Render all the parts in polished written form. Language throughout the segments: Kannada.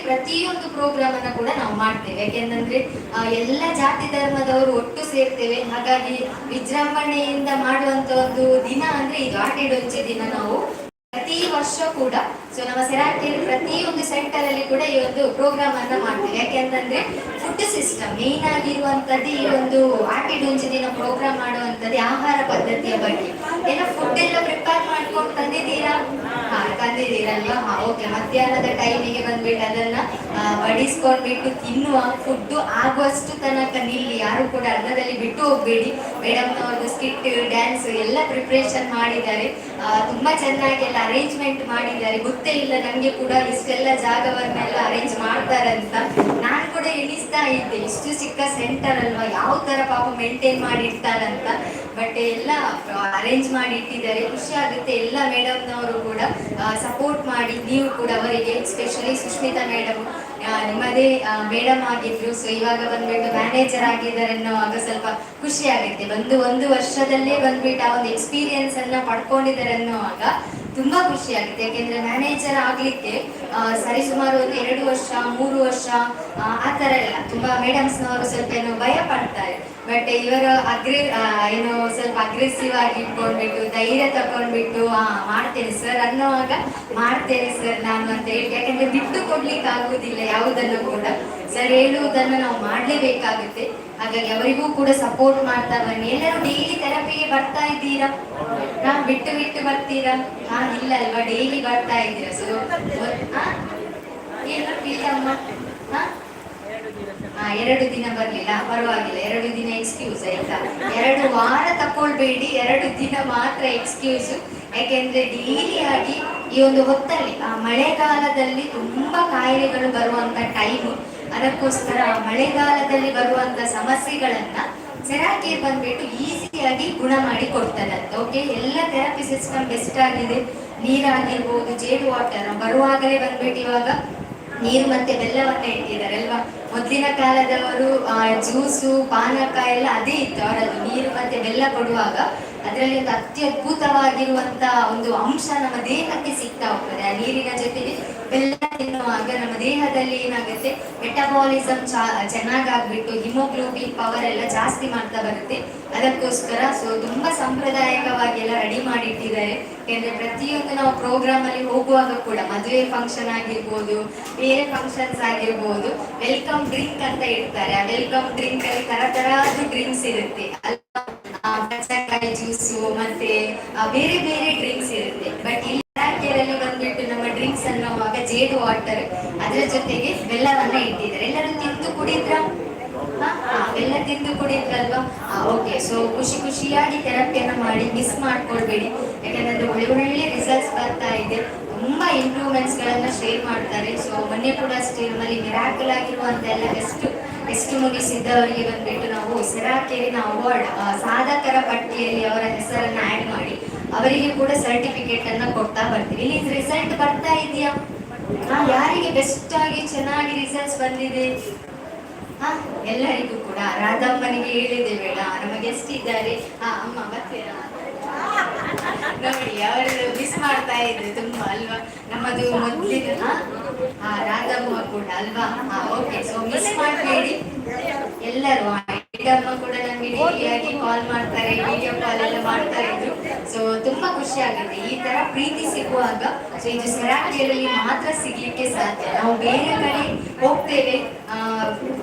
ಪ್ರತಿಯೊಂದು ಪ್ರೋಗ್ರಾಮ್ ಅನ್ನ ಕೂಡ ನಾವು ಮಾಡ್ತೇವೆ. ಯಾಕೆಂದ್ರೆ ಎಲ್ಲ ಜಾತಿ ಧರ್ಮದವರು ಒಟ್ಟು ಸೇರ್ತೇವೆ. ಹಾಗಾಗಿ ವಿಜೃಂಭಣೆಯಿಂದ ಮಾಡುವಂತ ಒಂದು ದಿನ ಅಂದ್ರೆ ಇದು ಆಟಿಡೊಂಚಿ ದಿನ. ನಾವು ಪ್ರತಿ ವರ್ಷ ಕೂಡ ನಮ್ಮ ಸೆರಾಕಿಯಲ್ಲಿ ಪ್ರತಿಯೊಂದು ಸೆಂಟರ್ ಅಲ್ಲಿ ಕೂಡ ಈ ಒಂದು ಪ್ರೋಗ್ರಾಮ್ ಅನ್ನ ಮಾಡ್ತೀವಿ. ಯಾಕೆಂತಂದ್ರೆ ಫುಡ್ ಸಿಸ್ಟಮ್ ಮೇನ್ ಆಗಿರುವಂತದ್ದು ಈ ಒಂದು ಆಟಿಡೊಂಚಿ ದಿನ ಪ್ರೋಗ್ರಾಮ್ ಮಾಡುವಂತದ್ದು ಆಹಾರ ಪದ್ಧತಿಯ ಬಗ್ಗೆ. ಏನೋ ಫುಡ್ ಎಲ್ಲ ಪ್ರಿಪೇರ್ ಮಾಡ್ಕೊಂಡು ತಂದಿದ್ದೀರಾ? ತಂದಿದ್ದೀರಲ್ವಾ? ಓಕೆ. ಮಧ್ಯಾಹ್ನದ ಟೈಮಿಗೆ ಬಂದ್ಬಿಟ್ಟು ಅದನ್ನ ಬಡಿಸ್ಕೊಂಡ್ಬಿಟ್ಟು ತಿನ್ನುವ. ಫುಡ್ ಆಗುವಷ್ಟು ತನಕ ನಿಲ್ಲಿ, ಯಾರು ಕೂಡ ಅರ್ಧದಲ್ಲಿ ಬಿಟ್ಟು ಹೋಗ್ಬೇಡಿ. ಮೇಡಮ್ನವ್ರದ್ದು ಸ್ಕಿಟ್, ಡ್ಯಾನ್ಸ್ ಎಲ್ಲ ಪ್ರಿಪ್ರೇಷನ್ ಮಾಡಿದ್ದಾರೆ. ತುಂಬಾ ಚೆನ್ನಾಗಿ ಎಲ್ಲ ಅರೇಂಜ್ಮೆಂಟ್ ಮಾಡಿದ್ದಾರೆ. ಗೊತ್ತೇ ಇಲ್ಲ ನನಗೆ ಕೂಡ ಇಷ್ಟೆಲ್ಲ ಜಾಗವನ್ನೆಲ್ಲ ಅರೇಂಜ್ ಮಾಡ್ತಾರಂತ. ನಾನು ಕೂಡ ಎಣಿಸ್ತಾ ಇದ್ದೆ, ಇಷ್ಟು ಚಿಕ್ಕ ಸೆಂಟರ್ ಅಲ್ವಾ, ಯಾವ ತರ ಪಾಪ ಮೇಂಟೈನ್ ಮಾಡಿರ್ತಾರಂತ. ಬಟ್ ಎಲ್ಲ ಅರೇಂಜ್ ಮಾಡಿ ಇಟ್ಟಿದ್ದಾರೆ. ಖುಷಿ ಆಗುತ್ತೆ. ಎಲ್ಲ ಮೇಡಮ್ನವರು ಕೂಡ ಸಪೋರ್ಟ್ ಮಾಡಿ, ನೀವು ಕೂಡ ಅವರಿಗೆ, ಎಸ್ಪೆಷಲಿ ಸುಷ್ಮಿತಾ ಮೇಡಮ್ ನಿಮ್ಮದೇ ಮೇಡಮ್ ಆಗಿದ್ರು. ಸೊ ಇವಾಗ ಬಂದ್ಬಿಟ್ಟು ಮ್ಯಾನೇಜರ್ ಆಗಿದ್ದಾರೆ ಅನ್ನೋವಾಗ ಸ್ವಲ್ಪ ಖುಷಿ ಆಗುತ್ತೆ. ಒಂದು ವರ್ಷದಲ್ಲೇ ಬಂದ್ಬಿಟ್ಟು ಆ ಒಂದು ಎಕ್ಸ್ಪೀರಿಯನ್ಸ್ ಅನ್ನ ಪಡ್ಕೊಂಡಿದ್ದಾರೆ ಅನ್ನೋವಾಗ ತುಂಬಾ ಖುಷಿ ಆಗುತ್ತೆ. ಯಾಕೆಂದ್ರೆ ಮ್ಯಾನೇಜರ್ ಆಗ್ಲಿಕ್ಕೆ ಸರಿಸುಮಾರು ಒಂದು 2 ವರ್ಷ 3 ವರ್ಷ ಆ ತರ ಎಲ್ಲ ತುಂಬಾ ಮೇಡಮ್ಸ್ನವರು ಸ್ವಲ್ಪ ಏನೋ ಭಯ ಪಡ್ತಾರೆ. ಬಟ್ ಇವರು ಏನೋ ಸ್ವಲ್ಪ ಅಗ್ರೆಸಿವ್ ಆಗಿ ಇಟ್ಕೊಂಡ್ಬಿಟ್ಟು ಧೈರ್ಯ ತಕೊಂಡ್ಬಿಟ್ಟು ಮಾಡ್ತೇನೆ ಸರ್ ಅನ್ನೋವಾಗ ಮಾಡ್ತೇನೆ ಸರ್ ನಾನು ಅಂತ ಹೇಳಿ. ಯಾಕಂದ್ರೆ ಬಿಟ್ಟು ಕೊಡ್ಲಿಕ್ಕೆ ಆಗುದಿಲ್ಲ ಯಾವುದನ್ನು ಕೂಡ. ಸರ್ ಹೇಳುವುದನ್ನು ನಾವು ಮಾಡ್ಲೇಬೇಕಾಗುತ್ತೆ. ಹಾಗಾಗಿ ಅವರಿಗೂ ಕೂಡ ಸಪೋರ್ಟ್ ಮಾಡ್ತಾ ಬನ್ನಿ. ಎಲ್ಲರೂ ಡೈಲಿ ಥೆರಪಿಗೆ ಬರ್ತಾ ಇದ್ದೀರಾ? ಬಿಟ್ಟು ಬಿಟ್ಟು ಬರ್ತೀರಾ? ಇಲ್ಲ ಅಲ್ವಾ, ಡೈಲಿ ಬರ್ತಾ ಇದ್ದೀರಾ? ಸೊ ಏನು ಪ್ರೀತಮ್ಮ 2 ದಿನ ಬರ್ಲಿಲ್ಲ, ಪರವಾಗಿಲ್ಲ. 2 ದಿನ ಎಕ್ಸ್ಕ್ಯೂಸ್ ಆಯ್ತಾ? 2 ವಾರ ತಕೊಳ್ಬೇಡಿ, 2 ದಿನ ಮಾತ್ರ ಎಕ್ಸ್ಕ್ಯೂಸ್. ಯಾಕೆಂದ್ರೆ ಡೈಲಿ ಆಗಿ ಈ ಒಂದು ಹೊತ್ತಲ್ಲಿ ಮಳೆಗಾಲದಲ್ಲಿ ತುಂಬಾ ಕಾಯಿಲೆಗಳು ಬರುವಂತ ಟೈಮು. ಅದಕ್ಕೋಸ್ಕರ ಮಳೆಗಾಲದಲ್ಲಿ ಬರುವಂತ ಸಮಸ್ಯೆಗಳನ್ನ ಸೆರಾಕೇರ್ ಬಂದ್ಬಿಟ್ಟು ಈಸಿಯಾಗಿ ಗುಣ ಮಾಡಿ ಕೊಡ್ತದಂತ. ಓಕೆ, ಎಲ್ಲ ಥೆರಪಿ ಸಿಸ್ಟಮ್ ಬೆಸ್ಟ್ ಆಗಿದೆ. ನೀರಾಗಿರ್ಬೋದು, ಜೇಡ್ ವಾಟರ್ ಬರುವಾಗಲೇ ಬಂದ್ಬಿಟ್ಟು ಇವಾಗ ನೀರು ಮತ್ತೆ ಬೆಲ್ಲವನ್ನ ಇಟ್ಟಿದ್ದಾರೆ ಅಲ್ವಾ. ಮೊದಲಿನ ಕಾಲದವರು ಜ್ಯೂಸು ಪಾನಕ ಎಲ್ಲ ಅದೇ ಇತ್ತು ಅವರದ್ದು. ನೀರು ಮತ್ತೆ ಬೆಲ್ಲ ಕೊಡುವಾಗ ಅದರಲ್ಲಿ ಒಂದು ಅತ್ಯದ್ಭುತವಾಗಿರುವಂತ ಒಂದು ಅಂಶ ನಮ್ಮ ದೇಹಕ್ಕೆ ಸಿಗ್ತಾ ಹೋಗ್ತದೆ. ಆ ನೀರಿನ ಜೊತೆಗೆ ಬೆಲ್ಲ ತಿನ್ನುವಾಗ ನಮ್ಮ ದೇಹದಲ್ಲಿ ಏನಾಗುತ್ತೆ, ಮೆಟಬಾಲಿಸಮ್ ಚೆನ್ನಾಗಾಗ್ಬಿಟ್ಟು ಹಿಮೋಗ್ಲೋಬಿನ್ ಪವರ್ ಎಲ್ಲ ಜಾಸ್ತಿ ಮಾಡ್ತಾ ಬರುತ್ತೆ. ಅದಕ್ಕೋಸ್ಕರ ಸೊ ತುಂಬಾ ಸಾಂಪ್ರದಾಯಿಕವಾಗಿ ಎಲ್ಲ ರೆಡಿ ಮಾಡಿ ಇಟ್ಟಿದ್ದಾರೆ. ಯಾಕಂದ್ರೆ ಪ್ರತಿಯೊಂದು ನಾವು ಪ್ರೋಗ್ರಾಮ್ ಅಲ್ಲಿ ಹೋಗುವಾಗ ಕೂಡ, ಮದುವೆ ಫಂಕ್ಷನ್ ಆಗಿರ್ಬೋದು, ಬೇರೆ ಫಂಕ್ಷನ್ಸ್ ಆಗಿರ್ಬೋದು, ವೆಲ್ಕಮ್ ಡ್ರಿಂಕ್ ಅಂತ ಇಡ್ತಾರೆ. ಆ ವೆಲ್ಕಮ್ ಡ್ರಿಂಕ್ ಅಲ್ಲಿ ತರತರದ್ದು ಡ್ರಿಂಕ್ಸ್ ಇರುತ್ತೆ. ಕಚ್ಚಕಾಯಿ ಜ್ಯೂಸು ಮತ್ತೆ ಬೇರೆ ಬೇರೆ ಡ್ರಿಂಕ್ಸ್ ಇರುತ್ತೆ. ಬಟ್ ಇಲ್ಲಿ ಬಂದ್ಬಿಟ್ಟು ನಮ್ಮ ಡ್ರಿಂಕ್ಸ್ ಅನ್ನುವಾಗ ಜೇಡ್ ವಾಟರ್, ಅದರ ಜೊತೆಗೆ ಬೆಲ್ಲವನ್ನ ಇಟ್ಟಿದ್ದಾರೆ. ಎಲ್ಲರೂ ತಿಂದು ಕುಡಿದ್ರ? ಬೆಲ್ಲ ತಿಂದು ಕುಡಿದ್ರಲ್ವಾ? ಓಕೆ. ಸೊ ಖುಷಿಯಾಗಿ ಥೆರಪಿಯನ್ನ ಮಾಡಿ, ಮಿಸ್ ಮಾಡ್ಕೊಳ್ಬೇಡಿ. ಯಾಕಂದ್ರೆ ಒಳ್ಳೆ ರಿಸಲ್ಟ್ಸ್ ಬರ್ತಾ ಇದೆ. ತುಂಬಾ ಇಂಪ್ರೂವ್ಮೆಂಟ್ಸ್ ಗಳನ್ನ ಶೇರ್ ಮಾಡ್ತಾರೆ. ಸೊ ಮೊನ್ನೆ ಕೂಡ ಅಷ್ಟೇ ನಮ್ಮಲ್ಲಿ ಮಿರಾಕಲ್ ಆಗಿರುವಂತ ಎಲ್ಲ ಎಷ್ಟು ಮುಗಿಸಿದ್ದವರಿಗೆ ಬಂದ್ಬಿಟ್ಟು ನಾವು ಸೆರಾಕೇರಿನ ಅವಾರ್ಡ್ ಸಾಧಕರ ಪಟ್ಟಿಯಲ್ಲಿ ಅವರ ಹೆಸರನ್ನ ಆಡ್ ಮಾಡಿ ಅವರಿಗೆ ಕೂಡ ಸರ್ಟಿಫಿಕೇಟ್ ಅನ್ನ ಕೊಡ್ತಾ ಬರ್ತೀವಿ. ಇಲ್ಲಿ ರಿಸಲ್ಟ್ ಬರ್ತಾ ಇದೆಯಾ? ಯಾರಿಗೆ ಬೆಸ್ಟ್ ಆಗಿ ಚೆನ್ನಾಗಿ ರಿಸಲ್ಟ್ಸ್ ಬಂದಿದೆ? ಎಲ್ಲರಿಗೂ ಕೂಡ. ರಾಧಮ್ಮನಿಗೆ ಹೇಳಿದೆ ಬೇಡ, ನಮ್ಮ ಗೆಸ್ಟ್ ಇದ್ದಾರೆ. ಅಮ್ಮ ಬರ್ತೀರಾ? ನೋಡಿ, ಅವರು ಮಿಸ್ ಮಾಡ್ತಾ ಇದ್ರು ತುಂಬಾ ಅಲ್ವಾ. ನಮ್ಮದು ಮೊದಲಿನ ರಾಧಮ್ಮ ಕೂಡ ಅಲ್ವಾ? ಓಕೆ. ಸೊ ಮಿಸ್ ಮಾಡಬೇಡಿ ಎಲ್ಲರೂ. ಅಮ್ಮ ಕೂಡ ನಮ್ಗೆ ಡೈಲಿಯಾಗಿ ಕಾಲ್ ಮಾಡ್ತಾರೆ, ವಿಡಿಯೋ ಕಾಲ್ ಎಲ್ಲ ಮಾಡ್ತಾ ಇದ್ರು. ಸೊ ತುಂಬಾ ಖುಷಿ ಆಗುತ್ತೆ ಈ ತರ ಪ್ರೀತಿ ಸಿಗುವಾಗ. ಸೊ ಇದು ಸೆರಾಕೇರಲ್ಲಿ ಮಾತ್ರ ಸಿಗ್ಲಿಕ್ಕೆ ಸಾಧ್ಯ. ನಾವು ಬೇರೆ ಕಡೆ ಹೋಗ್ತೇವೆ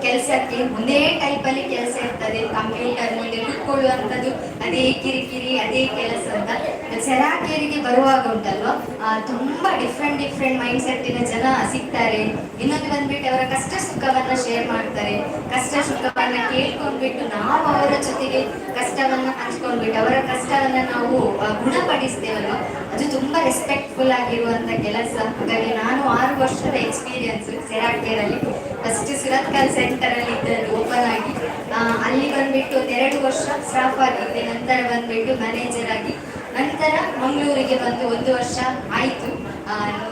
ಕೆಲಸಕ್ಕೆ, ಒಂದೇ ಟೈಪ್ ಅಲ್ಲಿ ಕೆಲಸ ಇರ್ತದೆ. ಕಂಪ್ಯೂಟರ್ ಮುಂದೆ ಕುತ್ಕೊಳ್ಳುವಂಥದ್ದು, ಅದೇ ಕಿರಿಕಿರಿ, ಅದೇ ಕೆಲಸ ಅಂತ. ಸೆರಾಕೇರಿಗೆ ಬರುವಾಗ ಉಂಟಲ್ವಾ, ತುಂಬಾ ಡಿಫ್ರೆಂಟ್ ಮೈಂಡ್ ಸೆಟ್ಟಿನ ಜನ ಸಿಗ್ತಾರೆ. ಇನ್ನೊಂದು ಬಂದ್ಬಿಟ್ಟು ಅವರ ಕಷ್ಟ ಸುಖವನ್ನ ಶೇರ್ ಮಾಡ್ತಾರೆ. ಕಷ್ಟ ಸುಖವನ್ನ ಕೇಳ್ಕೊಂಡ್ಬಿಟ್ಟು ನಾವು ಅವರ ಜೊತೆಗೆ ಕಷ್ಟವನ್ನ ಹಂಚ್ಕೊಂಡ್ಬಿಟ್ಟು ಅವರ ಕಷ್ಟವನ್ನ ನಾವು ಗುಣಪಡಿಸ್ತೇವಲ್ವ, ಅದು ತುಂಬಾ ರೆಸ್ಪೆಕ್ಟ್ಫುಲ್ ಆಗಿರುವಂತ ಕೆಲಸ. ಹಾಗಾಗಿ ನಾನು 6 ವರ್ಷದ ಎಕ್ಸ್ಪೀರಿಯನ್ಸ್ ಸೆರಾಕೇರಲ್ಲಿ. ಫಸ್ಟ್ ಸುರತ್ಕಲ್ ಸೆಂಟರ್ ಅಲ್ಲಿ ಇದ್ದದ್ದು ಓಪನ್ ಆಗಿ, ಅಲ್ಲಿ ಬಂದ್ಬಿಟ್ಟು 2 ವರ್ಷ ಸ್ಟಾಫ್ ಆಗಿದ್ದೆ. ನಂತರ ಬಂದ್ಬಿಟ್ಟು ಮ್ಯಾನೇಜರ್ ಆಗಿ, ನಂತರ ಮಂಗಳೂರಿಗೆ ಬಂದು 1 ವರ್ಷ ಆಯ್ತು.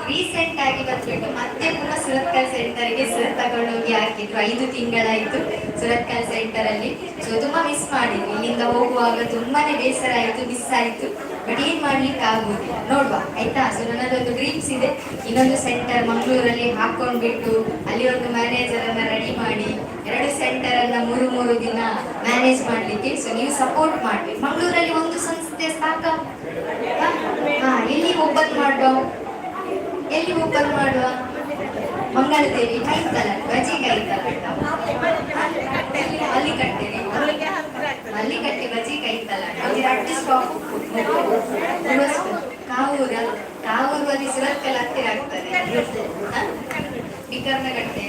ರೀಸೆಂಟ್ ಆಗಿ ಬಂದ್ಬಿಟ್ಟು ಮತ್ತೆ ಪುನಃ ಸುರತ್ಕಲ್ ಸೆಂಟರ್ಗೆ ಸರ್ ತಗೊಂಡೋಗಿ ಹಾಕಿದ್ರು. 5 ತಿಂಗಳಾಯ್ತು ಸುರತ್ಕಲ್ ಸೆಂಟರ್ ಅಲ್ಲಿ. ಸೊ ತುಂಬಾ ಮಿಸ್ ಮಾಡಿದ್ವಿ, ಇಲ್ಲಿಂದ ಹೋಗುವಾಗ ತುಂಬಾನೇ ಬೇಸರ ಆಯ್ತು, ಮಿಸ್ ಆಯ್ತು. ಬಟ್ ಏನ್ ಮಾಡ್ಲಿಕ್ಕೆ ಆಗುದಿಲ್ಲ, ನೋಡುವ ಆಯ್ತಾ. ಸೊ ನನ್ನದೊಂದು ಡ್ರೀಮ್ಸ್ ಇದೆ, ಇನ್ನೊಂದು ಸೆಂಟರ್ ಮಂಗಳೂರಲ್ಲಿ ಹಾಕೊಂಡ್ಬಿಟ್ಟು ಅಲ್ಲಿ ಒಂದು ಮ್ಯಾನೇಜರ್ ಅನ್ನ ರೆಡಿ ಮಾಡಿ 2 ಸೆಂಟರ್ ಅನ್ನ 3 ದಿನ ಮ್ಯಾನೇಜ್ ಮಾಡ್ಲಿಕ್ಕೆ. ಸೊ ನೀವು ಸಪೋರ್ಟ್ ಮಾಡ್ಬೇಕು. ಮಂಗಳೂರಲ್ಲಿ ಒಂದು ಸಂಸ್ಥೆ ಸಾಕ, ಎಲ್ಲಿ ಓಪನ್ ಮಾಡುವ, ಎಲ್ಲಿ ಓಪನ್ ಮಾಡುವ? ಮಂಗಳದೇವಿ ಕೈತಲ ಬಜಿ ಕೈತಲ ಅಲ್ಲಿ ಕಟ್ಟೇರಿ, ಅಲ್ಲಿ ಕಟ್ಟಿ ಬಜಿ ಕೈತಲ ಅಡ್ಡಿ ಸ್ಟಾಪ್ ಕಾವೂರ, ಕಾವೂರು ಅಲ್ಲಿ ಸುರತ್ಕಲ್ ಹತ್ತಿರ ಆಗ್ತದೆ. ಬಿಕರ್ನ ಕಟ್ಟೆ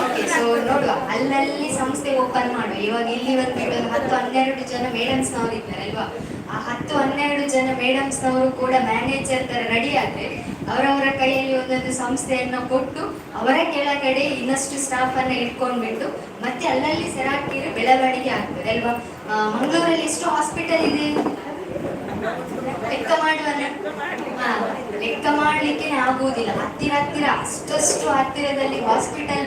ಓಕೆ. ಸೊ ನೋಡುವ, ಅಲ್ಲಲ್ಲಿ ಸಂಸ್ಥೆ ಓಪನ್ ಮಾಡುವ. ಇವಾಗ ಇಲ್ಲಿ ಬಂದ್ಬಿಟ್ಟು 10-12 ಜನ ಮೇಡಮ್ಸ್ನವರು ಇದ್ದಾರೆ ಅಲ್ವಾ. ಆ 10-12 ಜನ ಮೇಡಮ್ಸ್ನವರು ಕೂಡ ಮ್ಯಾನೇಜರ್ ತರ ರೆಡಿ ಆದ್ರೆ ಅವರವರ ಕೈಯಲ್ಲಿ ಒಂದೊಂದು ಸಂಸ್ಥೆಯನ್ನ ಕೊಟ್ಟು ಅವರ ಕೆಳಗಡೆ ಇನ್ನಷ್ಟು ಸ್ಟಾಫ್ ಅನ್ನ ಇಟ್ಕೊಂಡ್ಬಿಟ್ಟು ಮತ್ತೆ ಅಲ್ಲಲ್ಲಿ ಸರಾಕಿರಿ ಬೆಳವಣಿಗೆ ಆಗ್ತದೆ ಅಲ್ವಾ. ಮಂಗಳೂರಲ್ಲಿ ಎಷ್ಟು ಹಾಸ್ಪಿಟಲ್ ಇದೆ ಲೆಕ್ಕ ಮಾಡುವಲ್ಲ, ಲೆಕ್ಕ ಮಾಡ್ಲಿಕ್ಕೆ ಆಗುವುದಿಲ್ಲ. ಹತ್ತಿರ ಅಷ್ಟು ಹತ್ತಿರದಲ್ಲಿ ಹಾಸ್ಪಿಟಲ್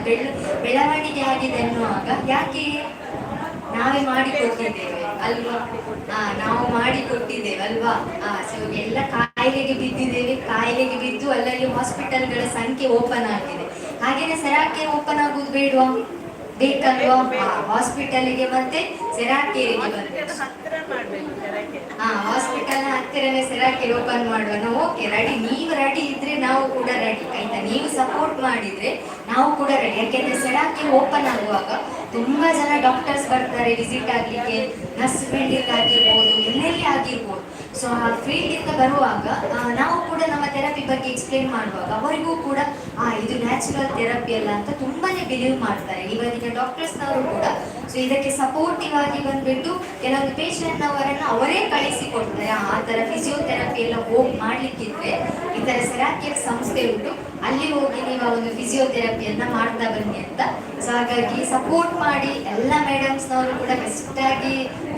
ಬೆಳವಣಿಗೆ ಆಗಿದೆ ಅನ್ನುವಾಗ ಯಾಕೆ ನಾವೇ ಮಾಡಿಕೊಟ್ಟಿದ್ದೇವೆ ಅಲ್ವಾ. ನಾವು ಮಾಡಿಕೊಟ್ಟಿದ್ದೇವೆ ಅಲ್ವಾ. ಸೊ ಎಲ್ಲ ಕಾಯಿಲೆಗೆ ಬಿದ್ದಿದ್ದೇವೆ, ಕಾಯಿಲೆಗೆ ಬಿದ್ದು ಅಲ್ಲಲ್ಲಿ ಹಾಸ್ಪಿಟಲ್ಗಳ ಸಂಖ್ಯೆ ಓಪನ್ ಆಗಿದೆ. ಹಾಗೇನೆ ಸೆರಾಕೆ ಓಪನ್ ಆಗುದು ಬೇಡವಾ, ಬೇಕಲ್ವಾ. ಹಾಸ್ಪಿಟಲ್ಗೆ ಮತ್ತೆ ಸೆರಾಕೇರಿಗೆ ಬಂದ್ರೆ ಹಾಸ್ಪಿಟಲ್ ಹತ್ತಿರನೇ ಸೆರಾಕೇರಿ ಓಪನ್ ಮಾಡುವ. ಓಕೆ ರೆಡಿ, ನೀವು ರೆಡಿ ಇದ್ರೆ ನಾವು ಕೂಡ ರೆಡಿ ಆಯ್ತಾ. ನೀವು ಸಪೋರ್ಟ್ ಮಾಡಿದ್ರೆ ನಾವು ಕೂಡ ರೆಡಿ. ಯಾಕೆಂದ್ರೆ ಸೆರಾಕೇರಿ ಓಪನ್ ಆಗುವಾಗ ತುಂಬಾ ಜನ ಡಾಕ್ಟರ್ಸ್ ಬರ್ತಾರೆ ವಿಸಿಟ್ ಆಗ್ಲಿಕ್ಕೆ, ನರ್ಸ್ ಫೀಲ್ಡ್ ಆಗಿರ್ಬೋದು, ಎಲ್ಲೆಲ್ಲಿ ಆಗಿರ್ಬೋದು. ಸೊ ಆ ಫೀಲ್ಡ್ ಇಂದ ಬರುವಾಗ ನಾವು ಕೂಡ ನಮ್ಮ ಥೆರಪಿ ಬಗ್ಗೆ ಎಕ್ಸ್ಪ್ಲೇನ್ ಮಾಡುವಾಗ ಅವರಿಗೂ ಕೂಡ ಇದು ನ್ಯಾಚುರಲ್ ಥೆರಪಿ ಅಲ್ಲ ಅಂತ ತುಂಬಾನೇ ಬಿಲೀವ್ ಮಾಡ್ತಾರೆ ಇವತ್ತಿನ ಡಾಕ್ಟರ್ಸ್ನವರು ಕೂಡ. ಸೊ ಇದಕ್ಕೆ ಸಪೋರ್ಟಿವ್ ಆಗಿ ಬಂದ್ಬಿಟ್ಟು ಕೆಲವೊಂದು ಪೇಷಂಟ್ನವರನ್ನು ಅವರೇ ಕಳಿಸಿಕೊಡ್ತಾರೆ. ಆ ಥರ ಫಿಸಿಯೋಥೆರಪಿ ಎಲ್ಲ ಹೋಗಿ ಮಾಡ್ಲಿಕ್ಕಿದ್ರೆ ಈ ಥರ ಸೆರಾಕಿಯರ್ ಸಂಸ್ಥೆ ಉಂಟು, ಅಲ್ಲಿ ಹೋಗಿ ನೀವು ಒಂದು ಫಿಸಿಯೋಥೆರಪಿಯನ್ನ ಮಾಡ್ತಾ ಬನ್ನಿ ಅಂತ. ಸೊ ಹಾಗಾಗಿ ಸಪೋರ್ಟ್ ಮಾಡಿ. ಎಲ್ಲ ಮೇಡಮ್ಸ್ನವರು ಕೂಡ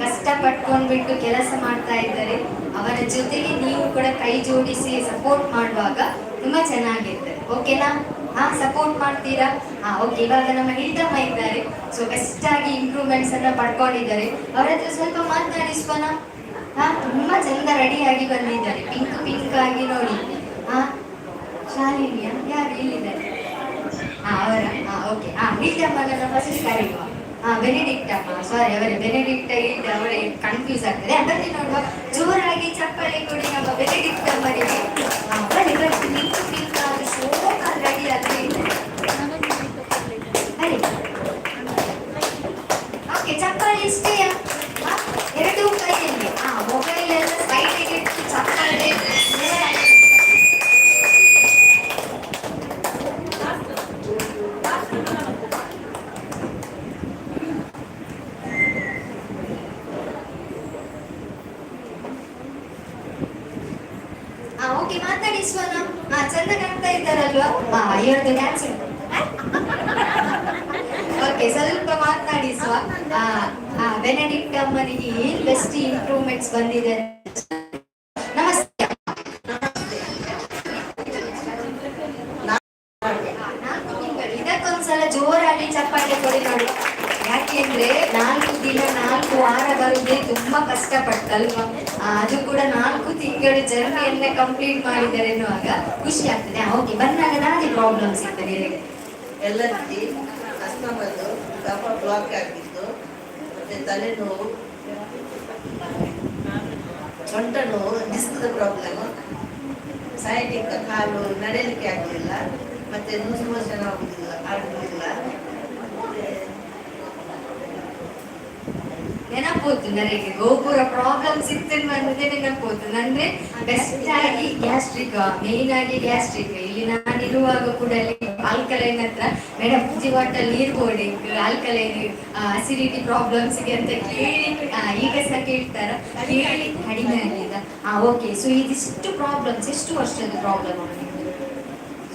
ಕಷ್ಟಪಟ್ಕೊಂಡ್ಬಿಟ್ಟು ಕೆಲಸ ಮಾಡ್ತಾ ಇದ್ದಾರೆ. ಅವರ ಜೊತೆಗೆ ನೀವು ಕೂಡ ಕೈ ಜೋಡಿಸಿ ಸಪೋರ್ಟ್ ಮಾಡುವಾಗ ತುಂಬಾ ಚೆನ್ನಾಗಿರ್ತದೆ. ಓಕೆನಾ? ಸಪೋರ್ಟ್ ಮಾಡ್ತೀರಾ? ಓಕೆ. ಇವಾಗ ನಮ್ಮ ಹಿಲ್ದಮ್ಮ ಇದ್ದಾರೆ. ಸೊ ಬೆಸ್ಟ್ ಆಗಿ ಇಂಪ್ರೂವ್ಮೆಂಟ್ಸ್ ಅನ್ನ ಪಡ್ಕೊಂಡಿದ್ದಾರೆ. ಅವ್ರ ಹತ್ರ ಸ್ವಲ್ಪ ಮಾತನಾಡಿಸ್ಬೋಣ. ತುಂಬಾ ಚಂದ ರೆಡಿಯಾಗಿ ಬಂದಿದ್ದಾರೆ, ಪಿಂಕ್ ಆಗಿ ನೋಡಿ. ಶಾಲಿನಿಯ ಯಾರು ಇಲ್ಲಿದ್ದಾರೆ? ಅವರ ಓಕೆ. ಹಿಲ್ದಮ್ಮನ ಫಸ್ಟ್ ಕರೆಯುವ. ಬೆನೆಡಿಕ್ಟ್ ಅಮ್ಮ, ಸಾರಿ ಅವರೇ ಬೆನೆಡಿಕ್ಟ್ ಇದ್ದ ಅವರೇ ಕನ್ಫ್ಯೂಸ್ ಆಗ್ತದೆ. ಬನ್ನಿ ನೋಡುವ, ಜೋರಾಗಿ ಚಪ್ಪಾಳೆ ಕೊಡಿ ನಮ್ಮ ಬೆನೆಡಿಕ್ಟ್ ಅಮ್ಮನಿಗೆ. ಬನ್ನಿ ಪಿಂಕ್ ಆಗಿ ಸೋಕಾಗಿ ರೆಡಿ ಆದ್ರೆ ಓಕೆ. ಚಪ್ಪಾಳೆ ಇಷ್ಟೇಯ? 2 ಕೈಯಲ್ಲಿ ಮೊಬೈಲ್ ಎಲ್ಲ ಸೈಡಿಗೆ ಇಟ್ಟು ಚಪ್ಪಾಳೆ. ಓಕೆ, ಮಾತಾಡಿಸುವನ. ಚಂದ ಕಾಣ್ತಾ ಇದ್ದಾರಲ್ವಾ? ಇವತ್ತು ಡ್ಯಾನ್ಸ್ ಉಂಟು. ಓಕೆ, ಸ್ವಲ್ಪ ಮಾತನಾಡಿಸುವ. ಬೆನೆಡಿಕ್ಟ್ ಅಮ್ಮನಿಗೆ ಏನ್ ಬೆಸ್ಟ್ ಇಂಪ್ರೂವ್ಮೆಂಟ್ಸ್ ಬಂದಿದೆ? ನಮಸ್ತೆ. 4 ತಿಂಗಳು. ಇದಕ್ಕೊಂದ್ಸಲ ಜೋರಾಗಿ ಚಪ್ಪಾಳೆ ಕೊಡಿ ನೋಡಿ. ಯಾಕೆಂದ್ರೆ 4 ದಿನ 4 ವಾರ ಬರುದೇ ತುಂಬಾ ಕಷ್ಟಪಟ್ಟಲ್ವಾ. ಅದು ಕೂಡ 4 ತಿಂಗಳು ಜರ್ನಿಯನ್ನೇ ಕಂಪ್ಲೀಟ್ ಮಾಡಿದ್ದಾರೆ ಎನ್ನುವಾಗ ಖುಷಿ ಆಗ್ತದೆ. ಓಕೆ, ಬಂದಾಗ ನಾನೇ ಪ್ರಾಬ್ಲಮ್ಸ್ ಇರ್ತದೆ. ಎಲರ್ಜಿ, ಅಸ್ತಮದ್ದು, ಕಫ ಬ್ಲಾಕ್ ಆಗಿತ್ತು, ಮತ್ತೆ ತಲೆನೋವು, ಸೊಂಟ ನೋವು, ಡಿಸ್ಕ್ದ ಪ್ರಾಬ್ಲಮ್, ಸೈಟಿಕ್ ಕಾಲು ನಡೆಯಲಿಕ್ಕೆ ಆಗಲಿಲ್ಲ, ಮತ್ತೆ ಲೂಸ್ ಮೋಷನ್ ಆಗುದಿಲ್ಲ. ನೆನಪೋತು ನನಗೆ ಗೋಪುರ ಪ್ರಾಬ್ಲಮ್ಸ್ ಇತ್ತು ಅನ್ನೋದೇ ನೆನಪೋತು. ಅಂದ್ರೆ ಬೆಸ್ಟ್ ಆಗಿ ಗ್ಯಾಸ್ಟ್ರಿಕ್, ಮೇನ್ ಆಗಿ ಗ್ಯಾಸ್ಟ್ರಿಕ್. ಇಲ್ಲಿ ನಾನಿರುವಾಗ ಕೂಡ ಆಲ್ಕಲೈನ್ ಹತ್ರ ಮೇಡಮ್ ಜೀವಾಟಲ್ಲಿ ನೀರು ಬೋರ್ಡಿ ಆಲ್ಕಲೈನ್ ಅಸಿಡಿಟಿ ಪ್ರಾಬ್ಲಮ್ಸ್ಗೆ ಅಂತ ಕೇಳಿ ಈಗ ಸಹ ಕೇಳ್ತಾರ, ಕೇಳಿ ಕಡಿಮೆ ಆಗಿದೆ. ಓಕೆ. ಸೊ ಇದಿಷ್ಟು ಪ್ರಾಬ್ಲಮ್ಸ್ ಎಷ್ಟು ವರ್ಷದ ಪ್ರಾಬ್ಲಮ್?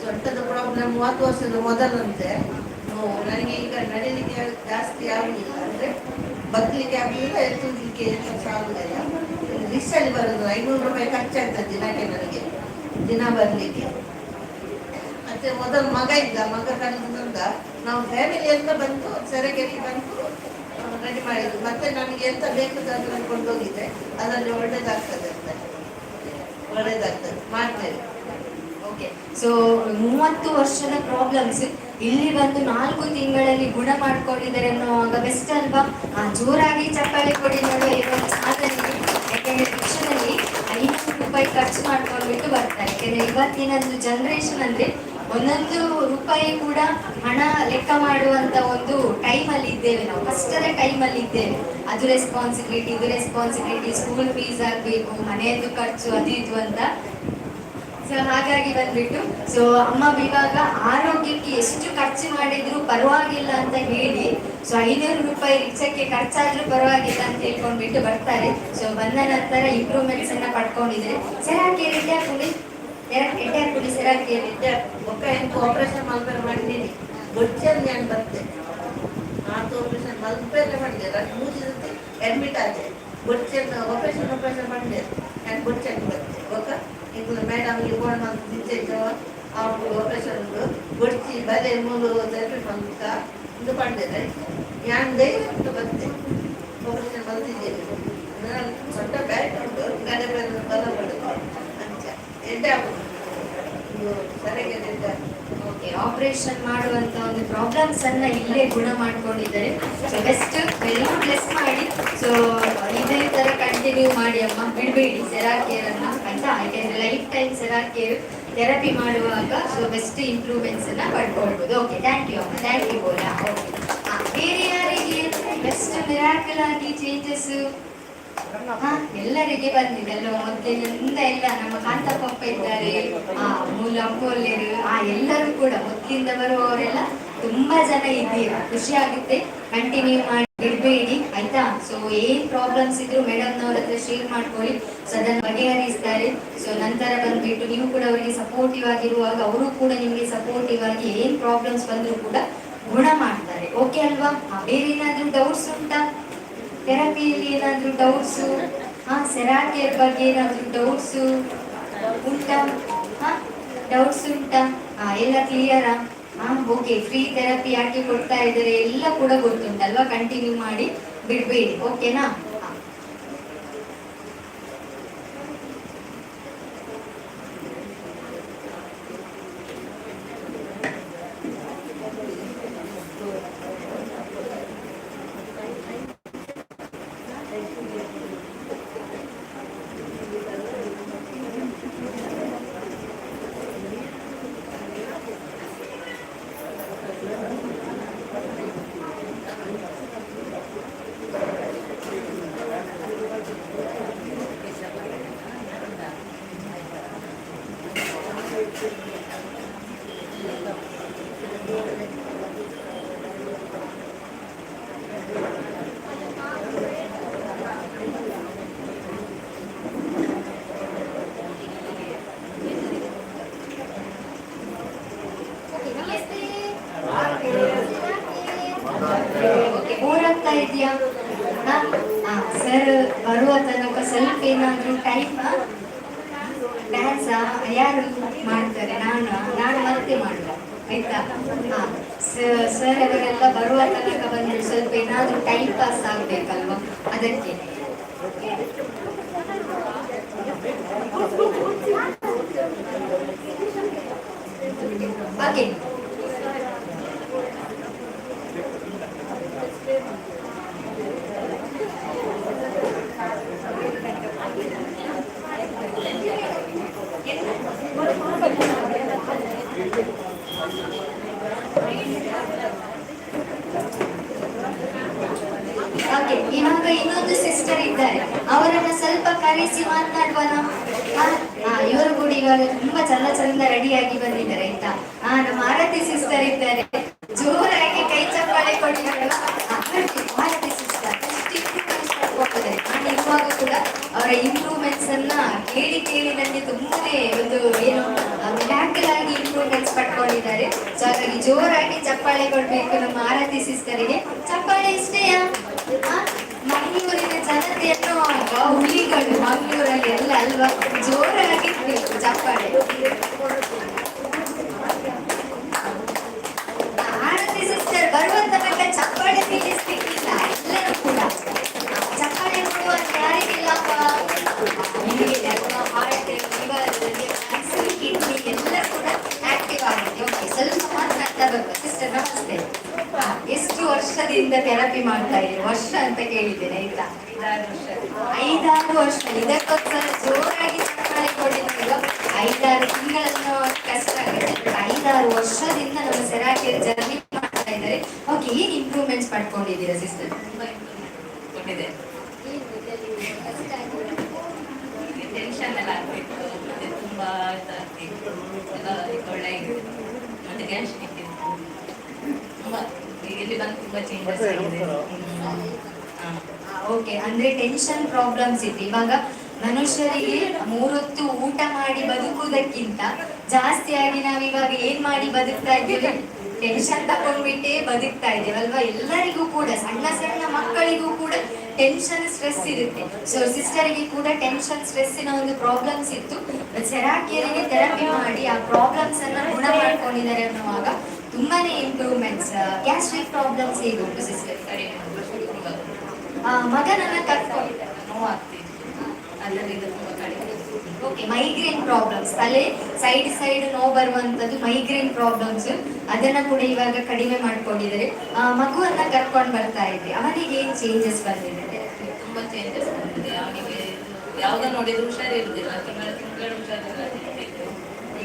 ಸೊಂಟದ ಪ್ರಾಬ್ಲಮ್ 30 ವರ್ಷದ ಮೊದಲಂತೆ. ನನಗೆ ಈಗ ನಡೀಲಿಕ್ಕೆ ಜಾಸ್ತಿ ಆಗುದಿಲ್ಲ. ಅಂದ್ರೆ ಬಗ್ಲಿಕ್ಕೆ ಆಗಲಿಲ್ಲ, ಎತ್ತಲಿಕ್ಕೆ ಆಗುದಿಲ್ಲ. ರಿಕ್ಷಲ್ಲಿ ಬರೋದು 500 ರೂಪಾಯಿ ಖರ್ಚಾಗ್ತದೆ ದಿನಕ್ಕೆ ನನಗೆ, ದಿನ ಬರಲಿಕ್ಕೆ. ಮತ್ತೆ ಮೊದಲು ಮಗ ಇದ್ದ, ಮಗ ಕಲಿದ್ರಿಂದ ನಾವು ಫ್ಯಾಮಿಲಿ ಎಲ್ಲ ಬಂದು ಸೆರೆಕೆರೆ ಬಂದು ರೆಡಿ ಮಾಡಿದ್ದು. ಮತ್ತೆ ನನಗೆ ಎಂತ ಬೇಕು ಅದನ್ನು ಕೊಂಡೋಗಿದ್ದೆ, ಅದರಲ್ಲಿ ಒಳ್ಳೇದಾಗ್ತದೆ ಅಂತ, ಒಳ್ಳೇದಾಗ್ತದೆ ಮಾಡ್ತೇವೆ. ಓಕೆ, ಸೊ 30 ವರ್ಷದ ಪ್ರಾಬ್ಲಮ್ಸ್ ಇಲ್ಲಿ ಬಂದು 4 ತಿಂಗಳಲ್ಲಿ ಗುಣ ಮಾಡ್ಕೊಂಡಿದ್ದಾರೆ ಅನ್ನೋವಾಗ ಬೆಸ್ಟ್ ಅಲ್ವಾ? ಜೋರಾಗಿ ಚಪ್ಪಾಳೆ ಕೊಡಿ ನೋಡುವ ಇರುವ ಸಾಧನೆಗೆ. ಯಾಕೆಂದ್ರೆ ಶಿಕ್ಷಣದಲ್ಲಿ 500 ರೂಪಾಯಿ ಖರ್ಚು ಮಾಡ್ಕೊಂಡ್ಬಿಟ್ಟು ಬರ್ತಾರೆ. ಯಾಕೆಂದ್ರೆ ಇವತ್ತಿನೊಂದು ಜನರೇಷನ್ ಅಂದ್ರೆ ಒಂದೊಂದು ರೂಪಾಯಿ ಕೂಡ ಹಣ ಲೆಕ್ಕ ಮಾಡುವಂತ ಒಂದು ಟೈಮಲ್ಲಿ ಇದ್ದೇವೆ ನಾವು, ಕಷ್ಟದ ಟೈಮಲ್ಲಿ ಇದ್ದೇವೆ. ಅದು ರೆಸ್ಪಾನ್ಸಿಬಿಲಿಟಿ, ಇದು ರೆಸ್ಪಾನ್ಸಿಬಿಲಿಟಿ, ಸ್ಕೂಲ್ ಫೀಸ್ ಆಗ್ಬೇಕು, ಮನೆಯದ್ದು ಖರ್ಚು, ಅದು ಇದು ಅಂತ. ಸೊ ಹಾಗಾಗಿ ಬಂದ್ಬಿಟ್ಟು ಸೊ ಅಮ್ಮ ಇವಾಗ ಆರೋಗ್ಯಕ್ಕೆ ಎಷ್ಟು ಖರ್ಚು ಮಾಡಿದ್ರು ಪರವಾಗಿಲ್ಲ ಅಂತ ಹೇಳಿ, ಸೊ 500 ರೂಪಾಯಿ ರಿಕ್ಷಕ್ಕೆ ಖರ್ಚಾದ್ರೂ ಪರವಾಗಿಲ್ಲ ಅಂತ ಹೇಳ್ಕೊಂಡ್ಬಿಟ್ಟು ಬರ್ತಾರೆ. ಸೊ ಬಂದ ನಂತರ ಇಂಪ್ರೂವ್ಮೆಂಟ್ಸ್ ಅನ್ನ ಪಡ್ಕೊಂಡಿದ್ರೆ ಸೆರಾಕಿ ರೆಡ್ಡಿ ಹಾಕೊಂಡು ಎಡ್ಡೆ ಹಾಕೊಂಡು ಸೆರಾಕಿ ಒಕ್ಕ ಎಂಟು ಆಪರೇಷನ್ ಮಲ್ಪೇರೆ ಮಾಡಿದ್ದೀನಿ. ಗೊಚ್ಚಲ್ಲಿ ನಾನು ಬರ್ತೇನೆ, 4 ಆಪರೇಷನ್ ಮಲ್ಪೇರೆ ಮಾಡಿದೆ. ಮೂಜಿದಂತೆ ಅಡ್ಮಿಟ್ ಆದೆ, ಗೊಚ್ಚನ್ನು ಆಪರೇಷನ್ ಮಾಡಿದೆ. ನಾನು ಗೊಚ್ಚಲ್ಲಿ ಬರ್ತೇನೆ. ಒಕ್ಕ ಈಗ ಮೇಡಮ್ ಇವಾಗ ಒಂದು ನಿಂತಿದ್ದೋ ಅವ್ರು ಆಪರೇಷನ್ ಗೊಚ್ಚಿ ಬಲೆ ಮೂರು ಥೆರಪಿ ಅಂತ ಇದು ಮಾಡಿದೆ. ನಾನು ದಯವಿಟ್ಟು ಬರ್ತೇನೆ, ಆಪರೇಷನ್ ಬಂದಿದ್ದೇನೆ. ನಾನು ಸೊಟ್ಟ ಬ್ಯಾಟ್ ಉಂಟು, ಗಡೆ ಬಲ ಬಡುದು ಅಂತ ಎಡ್ಡೆ ಆಗೋದು ಸರಿಯಾಗಿ. ಓಕೆ, ಆಪರೇಷನ್ ಮಾಡುವಂತ ಒಂದು ಪ್ರಾಬ್ಲಮ್ಸ್ ಅನ್ನ ಇಲ್ಲೇ ಗುಣ ಮಾಡ್ಕೊಂಡಿದ್ದಾರೆ. ಸೊ ಬೆಸ್ಟ್, ವೆರಿ ಬ್ಲೆಸ್ ಮಾಡಿ. ಸೊ ಇದೇ ತರ ಕಂಟಿನ್ಯೂ ಮಾಡಿ ಅಮ್ಮ, ಬಿಡಬೇಡಿ ಸೆರಾಕೇರ್ ಅನ್ನ ಆಯ್ತಾ. ಯಾಕೆಂದ್ರೆ ಲೈಫ್ ಟೈಮ್ ಸೆರಾಕೇರ್ ಥೆರಪಿ ಮಾಡುವಾಗ ಸೊ ಬೆಸ್ಟ್ ಇಂಪ್ರೂವ್ಮೆಂಟ್ಸ್ ಅನ್ನ ಪಡ್ಕೊಳ್ಬೋದು. ಓಕೆ, ಥ್ಯಾಂಕ್ ಯು ಅಮ್ಮ, ಥ್ಯಾಂಕ್ ಯು ಬೋಲಾ. ಓಕೆ, ಬೇರೆ ಯಾರಿಗೆ ಬೆಸ್ಟ್ ಮಿರಾಕಲ್ ಆಗಿ ಚೇಂಜಸ್? ಎಲ್ಲರಿಗೆ ಬಂದಿದೆ ಅಲ್ವ? ಮೊದಲಿನಿಂದ ಎಲ್ಲ ನಮ್ಮ ಕಾಂತಪ್ಪ ಇದ್ದಾರೆ, ಮೂಲ ಅಮ್ಮೋಲ್ಯರು, ಎಲ್ಲರೂ ಕೂಡ ಮೊದಲಿಂದ ಬರುವವರೆಲ್ಲ ತುಂಬಾ ಜನ ಇದ್ದೀರಾ. ಖುಷಿ ಆಗುತ್ತೆ, ಕಂಟಿನ್ಯೂ ಮಾಡಿ ಬಿಡಬೇಡಿ ಆಯ್ತಾ. ಸೊ ಏನ್ ಪ್ರಾಬ್ಲಮ್ಸ್ ಇದ್ರು ಮೇಡಮ್ನವ್ರ ಹತ್ರ ಶೇರ್ ಮಾಡ್ಕೊಳ್ಳಿ, ಸೊ ಅದನ್ನು ಬಗೆಹರಿಸ್ತಾರೆ. ಸೊ ನಂತರ ಬಂದ್ಬಿಟ್ಟು ನೀವು ಕೂಡ ಅವರಿಗೆ ಸಪೋರ್ಟಿವ್ ಆಗಿರುವಾಗ ಅವರು ಕೂಡ ನಿಮ್ಗೆ ಸಪೋರ್ಟಿವ್ ಆಗಿ ಏನ್ ಪ್ರಾಬ್ಲಮ್ಸ್ ಬಂದ್ರು ಕೂಡ ಗುಣ ಮಾಡ್ತಾರೆ. ಓಕೆ ಅಲ್ವಾ? ಬೇರೆ ಏನಾದ್ರೂ ಡೌಟ್ಸ್ ಉಂಟಾ? ಥೆರಪಿಯಲ್ಲಿ ಏನಾದರೂ ಡೌಟ್ಸು? ಸೆರಾಕೇರ್ ಬಗ್ಗೆ ಏನಾದರೂ ಡೌಟ್ಸು ಉಂಟಾ? ಡೌಟ್ಸ್ ಉಂಟಾ? ಎಲ್ಲ ಕ್ಲಿಯರಾ? ಓಕೆ, ಫ್ರೀ ಥೆರಪಿ ಯಾಕೆ ಕೊಡ್ತಾ ಇದ್ದಾರೆ ಎಲ್ಲ ಕೂಡ ಗೊತ್ತುಂಟಲ್ವಾ? ಕಂಟಿನ್ಯೂ ಮಾಡಿ ಬಿಡಬೇಡಿ. ಓಕೆನಾ? ಓಡಾಗ್ತಾ ಇದೆಯಾ? ಸರ್ ಬರುವ ತನಕ ಸ್ವಲ್ಪ ಏನಾದ್ರು ಟೈಮ್ ಡ್ಯಾನ್ಸ್ ಯಾರು ಮಾಡ್ತಾರೆ? ನಾನು ಮತ್ತೆ ಮಾಡುವ ಆಯ್ತಾ. ಸರ್ ಅವರೆಲ್ಲ ಬರುವ ತನಕ ಬಂದ್ರೆ ಸ್ವಲ್ಪ ಏನಾದ್ರು ಟೈಮ್ ಪಾಸ್ ಆಗ್ಬೇಕಲ್ವಾ, ಅದಕ್ಕೆ. ಓಕೆ, ಓಕೆ, ಇವಾಗ ಇನ್ನೊಂದು ಸಿಸ್ಟರ್ ಇದ್ದಾರೆ, ಅವರನ್ನ ಸ್ವಲ್ಪ ಕರೆಸಿ ಮಾತನಾಡುವನ. ಇವರು ಕೂಡ ಇವಾಗ ತುಂಬಾ ಚಂದ ರೆಡಿಯಾಗಿ ಬಂದಿದ್ದಾರೆ ಆಯ್ತಾ. ನಮ್ಮ ಆರತಿ ಸಿಸ್ಟರ್ ಇದ್ದಾರೆ, ಜೋರಾಗಿ ಕೈ ಚಪ್ಪಾಳೆ ಕೊಡಿ. ಆರತಿ ಸಿಸ್ಟರ್ ನಾನು ಇರುವಾಗ ಕೂಡ ಅವರ ಇಂಪ್ರೂವ್ಮೆಂಟ್ಸ್ ಅನ್ನ ಕೇಳಿ ನನಗೆ ತುಂಬಾನೇ ಒಂದು ಏನು ಮಿರಾಕಲ್ ಆಗಿ ಇಂಪ್ರೂವ್ಮೆಂಟ್ಸ್ ಪಡ್ಕೊಂಡಿದ್ದಾರೆ. ಸೊ ಹಾಗಾಗಿ ಜೋರಾಗಿ ಚಪ್ಪಾಳೆ ಕೊಡ್ಬೇಕು ನಮ್ಮ ಆರತಿ ಸಿಸ್ಟರಿಗೆ. ಚಪ್ಪಾಳೆ ಇಷ್ಟೇಯಾ? ಮಂಗಳೂರಿನ ಜನತೆ ಎನ್ನುವಾಗ ಹುಲಿಗಳು ಮಂಗಳೂರಲ್ಲಿ ಎಲ್ಲ ಅಲ್ವಾ, ಜೋರಾಗಿರ್ಬೇಕು ಚಪ್ಪಾಳೆ. ಆರತಿ ಸಿಸ್ಟರ್ ಬರುವಂತ ತನಕ ಚಪ್ಪಾಳೆ ನಿಲ್ಲಿಸ್ಲಿಕ್ಕಿಲ್ಲ, ಎಲ್ಲರೂ ಕೂಡ ಚಪ್ಪಾಳೆ ಕೊಡುವಂತ ಯಾರಿಗಿಲ್ಲ ಎಲ್ಲ ಕೂಡ ಆಕ್ಟಿವ್ ಆಗಿದೆ. ಓಕೆ, ಸ್ವಲ್ಪ ಮಾತನಾಡ್ತಾ ಬರ್ಬೇಕು ಸಿಸ್ಟರ್. ನಮಸ್ತೆ. ಎಷ್ಟು ವರ್ಷದಿಂದ ಥೆರಪಿ ಮಾಡ್ತಾ ಇದ್ದೀರಿ? ವರ್ಷ ಅಂತ ಕೇಳಿದ್ದೇನೆ ಆಯ್ತಾ? 5-6 ವರ್ಷ. ಇದಕ್ಕೋಸ್ಕರ ಜೋರಾಗಿ ಚಪ್ಪಾಳೆ ಕೊಡಿದ್ರು. 5-6 ತಿಂಗಳನ್ನು ಕಷ್ಟ ಆಗುತ್ತೆ. 5-6 ವರ್ಷದಿಂದ ನಮ್ಮ ಸೆರಾಕಿಯ ಜರ್ನಿ ಮಾಡ್ತಾ ಇದ್ದಾರೆ. ಓಕೆ, ಏನ್ ಇಂಪ್ರೂವ್ಮೆಂಟ್ಸ್ ಪಡ್ಕೊಂಡಿದ್ದೀರಾ ಸಿಸ್ಟರ್? ಟೆನ್ಷನ್ ಎಲ್ಲ ಆಗ್ತಿತ್ತು, ಮತ್ತೆ ತುಂಬಾ ಇದಾಗ್ತಿತ್ತು ಎಲ್ಲ, ಒಳ್ಳೆ ಮತ್ತೆ ಗ್ಯಾಸ್ಟ್ರಿಕ್ ಇತ್ತು ತುಂಬಾ. ಇಲ್ಲಿ ಬಂದು ತುಂಬಾ ಚೇಂಜಸ್ ಆಗಿದೆ. ಓಕೆ, ಅಂದ್ರೆ ಟೆನ್ಷನ್ ಪ್ರಾಬ್ಲಮ್ಸ್ ಇತ್ತು. ಇವಾಗ ಮನುಷ್ಯರಿಗೆ 3 ಹೊತ್ತು ಊಟ ಮಾಡಿ ಬದುಕುವುದಕ್ಕಿಂತ ಜಾಸ್ತಿಯಾಗಿ ನಾವಿವಾಗ ಏನ್ ಮಾಡಿ ಬದುಕ್ತಾ ಇದ್ದೀವಿ? ಟೆನ್ಷನ್ ತಗೊಂಡ್ಬಿಟ್ಟೇ ಬದುಕ್ತಾ ಇದ್ದೇವೆ ಅಲ್ವಾ? ಎಲ್ಲರಿಗೂ ಕೂಡ, ಸಣ್ಣ ಸಣ್ಣ ಮಕ್ಕಳಿಗೂ ಕೂಡ ಟೆನ್ಷನ್ ಸ್ಟ್ರೆಸ್ ಇರುತ್ತೆ. ಸೊ ಸಿಸ್ಟರಿಗೆ ಕೂಡ ಟೆನ್ಷನ್ ಸ್ಟ್ರೆಸ್ಸಿನ ಒಂದು ಪ್ರಾಬ್ಲಮ್ಸ್ ಇತ್ತು. ಸೆರಾಕಿಯರಿಗೆ ಥೆರಪಿ ಮಾಡಿ ಆ ಪ್ರಾಬ್ಲಮ್ಸ್ ಅನ್ನ ಗುಣ ಮಾಡ್ಕೊಂಡಿದ್ದಾರೆ ಅನ್ನುವಾಗ ತುಂಬಾನೇ ಇಂಪ್ರೂವ್ಮೆಂಟ್ಸ್. ಗ್ಯಾಸ್ಟ್ರಿಕ್ ಪ್ರಾಬ್ಲಮ್ಸ್ ಹೇಗೆ ಉಂಟು ಸಿಸ್ಟರ್? ಮಗನನ್ನ ಕರ್ಕೊಂಡು ನೋವಾಗ್ತಿತ್ತು, ಅದರಿಂದ ತುಂಬಾ ಕಡಿಮೆ. ಓಕೆ, ಮೈಗ್ರೇನ್ ಪ್ರಾಬ್ಲಮ್ಸ್, ತಲೆ ಸೈಡ್ ನೋವು ಬರುವಂತದ್ದು ಮೈಗ್ರೇನ್ ಪ್ರಾಬ್ಲಮ್ಸ್, ಅದನ್ನ ಕೂಡ ಇವಾಗ ಕಡಿಮೆ ಮಾಡ್ಕೊಂಡಿದ್ದಾರೆ. ಮಗುವನ್ನ ಕರ್ಕೊಂಡು ಬರ್ತಾ ಇದ್ದೆ, ಅವನಿಗೆ ಏನ್ ಚೇಂಜಸ್ ಬಂದಿದೆ? ತುಂಬಾ ಚೇಂಜಸ್ ಬಂದಿದೆ ಅವನಿಗೆ. ಯಾವಾಗ ನೋಡಿದ್ರು ಹುಷಾರಿರುವುದಿಲ್ಲ, ತಿಂಗಳು ಹುಷಾರಿರ್ತಿತ್ತು.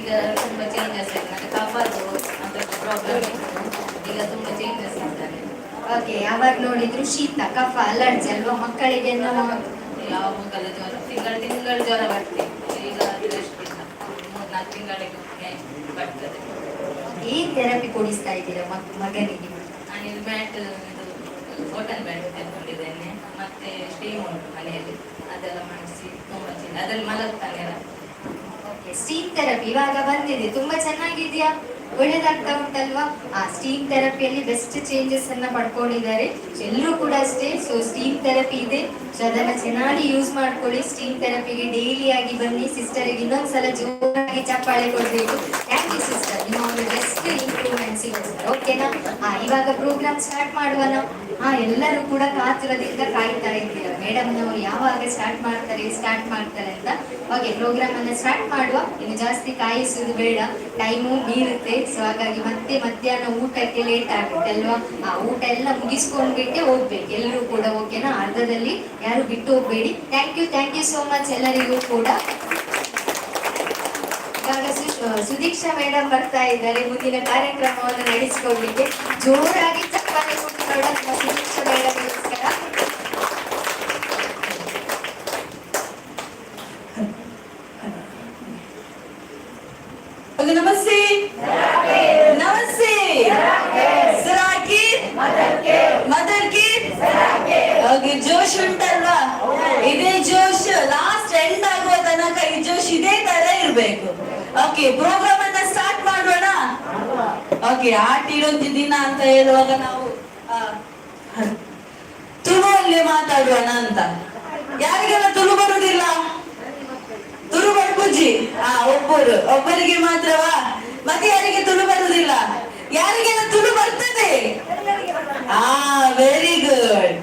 ಈಗ ತುಂಬಾ ಚೇಂಜಸ್ ಆಗಿದೆ. ಮತ್ತೆ ಕಫದು ಅಂತ ಪ್ರಾಬ್ಲಮ್ ಇತ್ತು, ಈಗ ತುಂಬಾ ಚೇಂಜಸ್ ಆಗ್ತಾರೆ. ಓಕೆ, ಯಾವಾಗ ನೋಡಿದ್ರು ಶೀತ, ಕಫ, ಅಲರ್ಜಿ ಅಲ್ವಾ ಮಕ್ಕಳಿಗೆ? ಯಾವಾಗಲೂ ಜ್ವರ, ತಿಂಗಳು ಜ್ವರ ಬರ್ತದೆ. ಈಗ ಅಷ್ಟಿಲ್ಲ, 3-4 ತಿಂಗಳಿಗೆ ಬರ್ತದೆ. ಏನ್ ಥೆರಪಿ ಕೊಡಿಸ್ತಾ ಇದ್ದೀರಾ ಮಗನಿಗೆ? ನಾನು ಇಲ್ಲಿ ಬ್ಯಾಟ್, ಕಾಟನ್ ಬ್ಯಾಟ್ ತೆಗೆದುಕೊಂಡಿದ್ದೇನೆ. ಮತ್ತೆ ಸ್ಟೀಮ್ ಉಂಟು ಮನೆಯಲ್ಲಿ, ಅದೆಲ್ಲ ಮಾಡಿಸಿ ತುಂಬಾ ಚೇಂಜ್. ಅದ್ರಲ್ಲಿ ಮಲಗ್ತಾನೆ ಎಲ್ಲ. ಓಕೆ, ಸ್ಟೀಮ್ ಥೆರಪಿ ಇವಾಗ ಬಂದಿದೆ, ತುಂಬಾ ಚೆನ್ನಾಗಿದೆಯಾ? ಒಳ್ಳೇದಾಗ್ತಾ ಉಂಟಲ್ವಾ? ಆ ಸ್ಟೀಮ್ ಥೆರಪಿಯಲ್ಲಿ ಬೆಸ್ಟ್ ಚೇಂಜಸ್ ಅನ್ನ ಪಡ್ಕೊಂಡಿದ್ದಾರೆ ಎಲ್ಲರೂ ಕೂಡ ಅಷ್ಟೇ. ಸೊ ಸ್ಟೀಮ್ ಥೆರಪಿ ಇದೆ, ಸೊ ಅದನ್ನ ಚೆನ್ನಾಗಿ ಯೂಸ್ ಮಾಡ್ಕೊಳ್ಳಿ. ಸ್ಟೀಮ್ ಥೆರಪಿಗೆ ಡೈಲಿ ಆಗಿ ಬನ್ನಿ. ಸಿಸ್ಟರ್ಗೆ ಇನ್ನೊಂದ್ಸಲ ಜೋರಾಗಿ ಚಪ್ಪಾಳೆ ಕೊಡ್ಬೇಕು. ಥ್ಯಾಂಕ್ ಯು ಸಿಸ್ಟರ್, ನಿಮ್ಮ ಒಂದು ಬೆಸ್ಟ್ ಇಂಪ್ರೂವ್ಮೆಂಟ್ಸ್ ಇಗೋಸ್ಕರ. ಓಕೆನಾ? ಇವಾಗ ಪ್ರೋಗ್ರಾಮ್ ಸ್ಟಾರ್ಟ್ ಮಾಡುವನ? ಎಲ್ಲರೂ ಕೂಡ ಕಾತುರದಿಂದ ಕಾಯ್ತಾ ಇದ್ದೀರಾ ಮೇಡಮ್ನವರು ಯಾವಾಗ ಸ್ಟಾರ್ಟ್ ಮಾಡ್ತಾರೆ ಅಂತ. ಓಕೆ, ಪ್ರೋಗ್ರಾಮ್ ಅನ್ನ ಸ್ಟಾರ್ಟ್ ಮಾಡುವ. ಇನ್ನು ಜಾಸ್ತಿ ಕಾಯಿಸುವುದು ಬೇಡ, ಟೈಮು ಮೀರುತ್ತೆ. ಸೊ ಹಾಗಾಗಿ ಮತ್ತೆ ಮಧ್ಯಾಹ್ನ ಊಟಕ್ಕೆ ಲೇಟ್ ಆಗುತ್ತೆ ಅಲ್ವಾ? ಊಟ ಎಲ್ಲ ಮುಗಿಸ್ಕೊಂಡ್ಬಿಟ್ಟೆ ಹೋಗ್ಬೇಕು ಎಲ್ಲರೂ ಕೂಡ. ಓಕೆನಾ? ಅರ್ಧದಲ್ಲಿ ಯಾರು ಬಿಟ್ಟು ಹೋಗ್ಬೇಡಿ. ಥ್ಯಾಂಕ್ ಯು ಸೋ ಮಚ್ ಎಲ್ಲರಿಗೂ ಕೂಡ. ಇವಾಗ ಸುದೀಕ್ಷಾ ಮೇಡಮ್ ಬರ್ತಾ ಇದ್ದಾರೆ ಮುಂದಿನ ಕಾರ್ಯಕ್ರಮವನ್ನು ನಡೆಸಿಕೊಡ್ಲಿಕ್ಕೆ. ಜೋರಾಗಿ ಚಪ್ಪಾಳೆ ಕೊಟ್ಟೋಡ ನಮ್ಮ ಸುದೀಕ್ಷಾ ಮೇಡಮ್ಗೋಸ್ಕರ. ನಮಸ್ತೆ ನಮಸ್ತೆ. ಸರಾಕಿ ಮದರ್ಕಿ ಜೋಶ್ ಉಂಟಲ್ವಾ? ಇದೇ ಜೋಶ್ ಲಾಸ್ಟ್ ಎಂಡ್ ಆಗುವ ತನಕ ಈ ಜೋಶ್ ಇದೇ ತರ ಇರ್ಬೇಕು. ಓಕೆ, ಪ್ರೋಗ್ರಾಮ್ ಅನ್ನ ಸ್ಟಾರ್ಟ್ ಮಾಡೋಣ. ಓಕೆ, ಆಟಿಡೊಂದು ದಿನ ಅಂತ ಹೇಳುವಾಗ ನಾವು ತುಳುವಲ್ಲಿ ಮಾತಾಡೋಣ ಅಂತ. ಯಾರಿಗೆಲ್ಲ ತುಳು ಬರುವುದಿಲ್ಲ? ತುಳು ಬರ್ಬುಜಿ ಒಬ್ಬರಿಗೆ ಮಾತ್ರವಾ? ಮತ್ತೆ ಯಾರಿಗೆ ತುಳು ಬರುವುದಿಲ್ಲ? ಯಾರಿಗೆಲ್ಲ ತುಳು ಬರ್ತದೆ? Very good.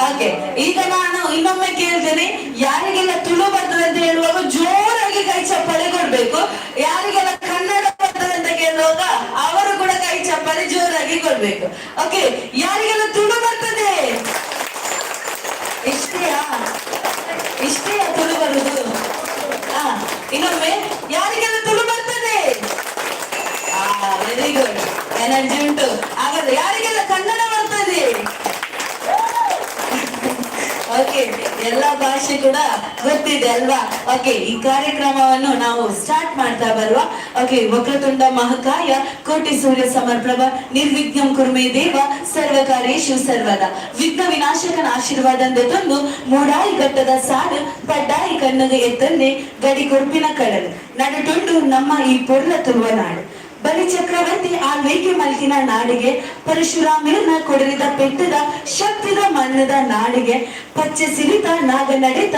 ಓಕೆ, ಈಗ ನಾನು ಇನ್ನೊಮ್ಮೆ ಕೇಳ್ತೇನೆ, ಯಾರಿಗೆಲ್ಲ ತುಳು ಬರ್ತದೆ ಅಂತ ಹೇಳುವಾಗ ಜೋರಾಗಿ ಕೈ ಚಪ್ಪಾಳೆ ಕೊಡ್ಬೇಕು. ಯಾರಿಗೆಲ್ಲ ಕನ್ನಡ ಬರ್ತದೆ ಅಂತ ಕೇಳುವಾಗ ಅವರು ಕೂಡ ಕೈ ಚಪ್ಪಾಳೆ ಜೋರಾಗಿ ಕೊಡ್ಬೇಕು. ಓಕೆ, ಯಾರಿಗೆಲ್ಲ ತುಳು ಬರ್ತದೆ? ಇಷ್ಟೇಯಾ ತುಳು ಬರುದು? ಇನ್ನೊಮ್ಮೆ, ಯಾರಿಗೆಲ್ಲ ತುಳು ಬರ್ತದೆ? ವೆರಿ ಗುಡ್, ಎನರ್ಜಿ ಉಂಟು. ಹಾಗಾದ್ರೆ ಯಾರಿಗೆಲ್ಲ ಕನ್ನಡ ಬರ್ತದೆ? ಓಕೆ, ಎಲ್ಲ ಭಾಷೆ ಕೂಡ ಗೊತ್ತಿದೆ ಅಲ್ವಾ? ಓಕೆ, ಈ ಕಾರ್ಯಕ್ರಮವನ್ನು ನಾವು ಸ್ಟಾರ್ಟ್ ಮಾಡ್ತಾ ಬರುವ. ಓಕೆ, ವಕ್ರತುಂಡ ಮಹಾಕಾಯ ಕೋಟಿ ಸೂರ್ಯ ಸಮರ್ಪ್ರಭ ನಿರ್ವಿಘ್ನಂ ಕುರ್ಮೇ ದೇವ ಸರ್ವಕಾರ್ಯೇಷು ಸರ್ವದ. ವಿಘ್ನ ವಿನಾಶಕನ ಆಶೀರ್ವಾದ ತಂದು ಮೂಡಾಯಿ ಘಟ್ಟದ ಸಾಲು ಪಡ್ಡಾಯಿ ಕಣ್ಣಗೆ ಎತ್ತನ್ನೇ ಗಡಿ ಕೊರ್ಪಿನ ಕಡಲು ನಡುಟುಂಡು ನಮ್ಮ ಈ ಪೊರ್ಲ ತುರುವ ನಾಡು. ಬಲಿ ಚಕ್ರವರ್ತಿ ಆಳ್ವಿಕೆ ಮಲ್ಕಿನ ನಾಡಿಗೆ, ಪರಶುರಾಮನ ಕೊಡರಿದ ಪೆಟ್ಟದ ಶಕ್ತಿದ ಮಣ್ಣದ ನಾಡಿಗೆ, ಪಚ್ಚೆ ಸಿರಿತ ನಾಗ ನಡೆತ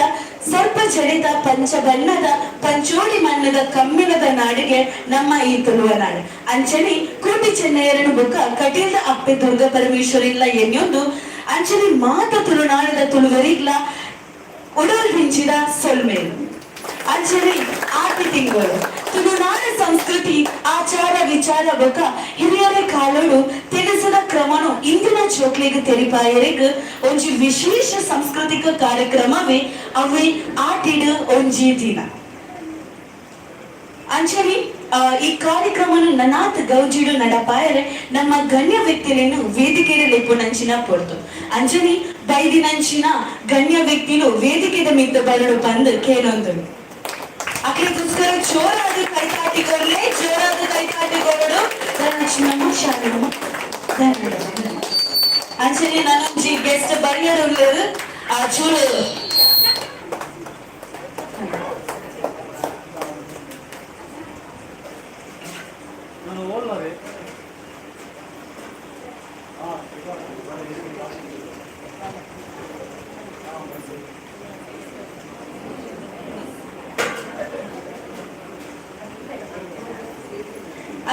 ಸರ್ಪ ಜಡಿತ ಪಂಚಬಣ್ಣದ ಪಂಚೋಡಿ ಮಣ್ಣದ ಕಮ್ಮಿಣದ ನಾಡಿಗೆ ನಮ್ಮ ಈ ತುಳುವ ನಾಡು. ಅಂಚನೆ ಕೋಟಿ ಚೆನ್ನೈಯರನ್ನು ಬುಕ್ಕ ಕಟೀಲ್ದ ಅಪ್ಪೆ ದುರ್ಗ ಪರಮೇಶ್ವರಿಲ್ಲ ಎನ್ನೆಂದು ಅಂಚನೆ ಮಾತ ತುಳುನಾಡದ ತುಳುವರಿಗ್ಲ ಉಡಲ್ ಹಿಂಚಿದ ಸೊಲ್ಮೇಲು ಅಂಚನೆ ಆಟಿ ತಿಂಗಳು ತುಳುನಾಡ ಸಂಸ್ಕೃತಿ ಆಚಾರ ವಿಚಾರ ಬೊಕ ಹಿರಿಯರ ಕಾಲೋಡು ತಿಳಿಸದ ಕ್ರಮನು ಇಂದಿನ ಚೋಕ್ಲಿಗೆ ತೆರಿಪಾಯರಿಗೆ ಒಂಜಿ ವಿಶೇಷ ಸಾಂಸ್ಕೃತಿಕ ಕಾರ್ಯಕ್ರಮವೇ ಅವೇ ಆಟಿಡು ಒಂಜಿ ದಿನ. ಅಂಚನೆ ಈ ಕಾರ್ಯಕ್ರಮನು ನನಾತ್ ಗೌಜಿಡು ನಡಪಾಯರೆ ನಮ್ಮ ಗಣ್ಯ ವ್ಯಕ್ತಿಗಳನ್ನು ವೇದಿಕೆಗೆ ಲೆಪ್ಪುನಂಚಿನ ಪೊಡ್ತು. ಅಂಚನೆ ಬೈದಿನಂಚಿನ ಗಣ್ಯ ವ್ಯಕ್ತಿಲು ವೇದಿಕೆದ ಮಿತ್ತ ಬರಡು ಬಂದು ಕೇಳೊಂದು ಅಕ್ಕಿಗೋಸ್ಕರ ಜೋರಾದ ಕೈತಾಟಿಕೊಳ್ಳೆ, ಜೋರಾದ ಕೈತಾಟಿಕೊಳ್ಳು ನಮ್ಮ ಶಾಲೆಗಳು. ಅಂಚನೆ ನಾನೊಂಜಿ ಗೆಸ್ಟ್ ಬರಿಯರು ಆ ಚೂರು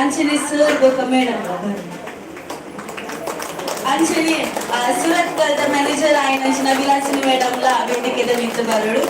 ಅಂಚನೆ ಸರ್ ಗೋಕ ಮೇಡಮ್ ಅಂಚನೆ ಸುರತ್ ಕಲ್ದ ಮ್ಯಾನೇಜರ್ ಆಯ್ನ ಅಂಚನ ವಿಲಾಸಿನಿ ಮೇಡಮ್ ಲ ವೇದಿಕೆದ ಮಿತ್ತು ಬರಡು.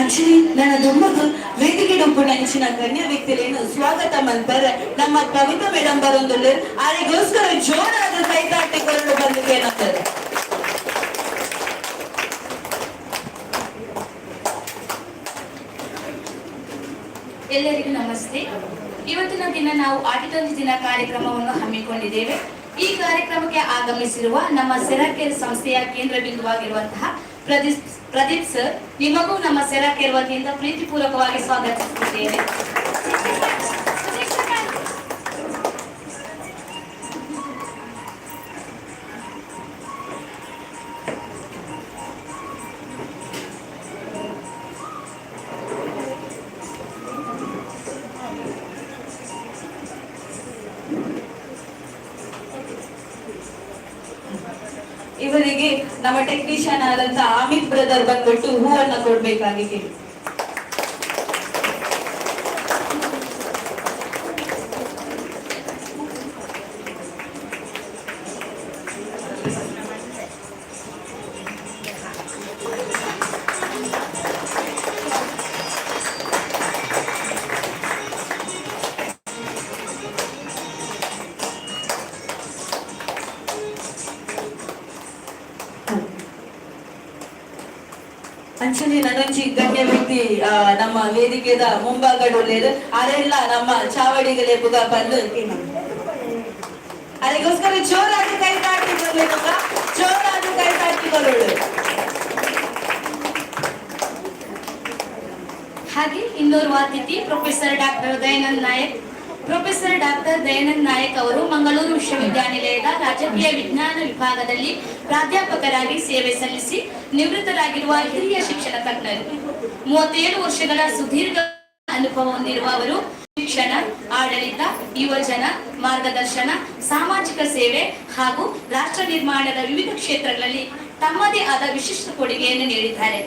ಅಂಚನೆ ನನ್ನ ದುಮ್ಮದು ವೇದಿಕೆ ಡೊಂಪುನಂಚಿನ ಗಣ್ಯ ವ್ಯಕ್ತಿಗಳನ್ನು ಸ್ವಾಗತ ಮಲ್ಪರ ನಮ್ಮ ಕವಿತಾ ಮೇಡಮ್ ಬರೊಂದುಲ್ಲೆ ಅವರಿಗೋಸ್ಕರ ಜೋರಾದ ಕೈತಾಟಿಕೊಂಡು ಬಂದಿಗೆ ಏನಂತಾರೆ. ಎಲ್ಲರಿಗೂ ನಮಸ್ತೆ. ಇವತ್ತಿನ ದಿನ ನಾವು ಆಟಿಟೊಂದು ದಿನ ಕಾರ್ಯಕ್ರಮವನ್ನು ಹಮ್ಮಿಕೊಂಡಿದ್ದೇವೆ. ಈ ಕಾರ್ಯಕ್ರಮಕ್ಕೆ ಆಗಮಿಸಿರುವ ನಮ್ಮ ಸೆರಾಕೇರ್ ಸಂಸ್ಥೆಯ ಕೇಂದ್ರ ಬಿಂದುವಾಗಿರುವಂತಹ ಪ್ರದೀಪ್ ಸರ್, ನಿಮಗೂ ನಮ್ಮ ಸೆರಾಕೇರ್ ವತಿಯಿಂದ ಪ್ರೀತಿಪೂರ್ವಕವಾಗಿ ಸ್ವಾಗತಿಸುತ್ತೇವೆ. ಇವರಿಗೆ ನಮ್ಮ ಟೆಕ್ನಿಷಿಯನ್ ಆದಂತ ಅಮಿತ್ ಬ್ರದರ್ ಬಂದ್ಬಿಟ್ಟು ಹೂವನ್ನ ಕೊಡ್ಬೇಕಾಗಿ ಕೇಳಿ. ಅಂಚನೆ ನನಂಚಿ ಗಣ್ಯ ವ್ಯಕ್ತಿ ನಮ್ಮ ವೇದಿಕೆದ ಮುಂಭಾಗಡುಲ್ಲೇರು ಅರೆಲ್ಲ ನಮ್ಮ ಚಾವಡಿಗಲೇ ಪುಗ ಬಂದು ಅದಕ್ಕೋಸ್ಕರ ಜೋರಾದ ಕೈ ತಾಟಿಕೊಳ್ಳು, ಜೋರಾದ ಕೈ ತಾಟಿಕೊಳ್ಳೋಳು. ಹಾಗೆ ಇನ್ನೋರ್ವ ಅತಿಥಿ professor doctor Dayanand Nayak. Professor doctor Dayanand Nayak ಅವರು ಮಂಗಳೂರು ವಿಶ್ವವಿದ್ಯಾನಿಲಯದ ರಾಜಕೀಯ ವಿಜ್ಞಾನ ವಿಭಾಗದಲ್ಲಿ ಪ್ರಾಧ್ಯಾಪಕರಾಗಿ ಸೇವೆ ಸಲ್ಲಿಸಿ ನಿವೃತ್ತರಾಗಿರುವ ಹಿರಿಯ ಶಿಕ್ಷಣ ತಜ್ಞರು. 37 ವರ್ಷಗಳ ಸುದೀರ್ಘ ಅನುಭವ ಹೊಂದಿರುವ ಅವರು ಶಿಕ್ಷಣ, ಆಡಳಿತ, ಯುವಜನ ಮಾರ್ಗದರ್ಶನ, ಸಾಮಾಜಿಕ ಸೇವೆ ಹಾಗೂ ರಾಷ್ಟ್ರ ನಿರ್ಮಾಣದ ವಿವಿಧ ಕ್ಷೇತ್ರಗಳಲ್ಲಿ ತಮ್ಮದೇ ಆದ ವಿಶಿಷ್ಟ ಕೊಡುಗೆಯನ್ನು ನೀಡಿದ್ದಾರೆ.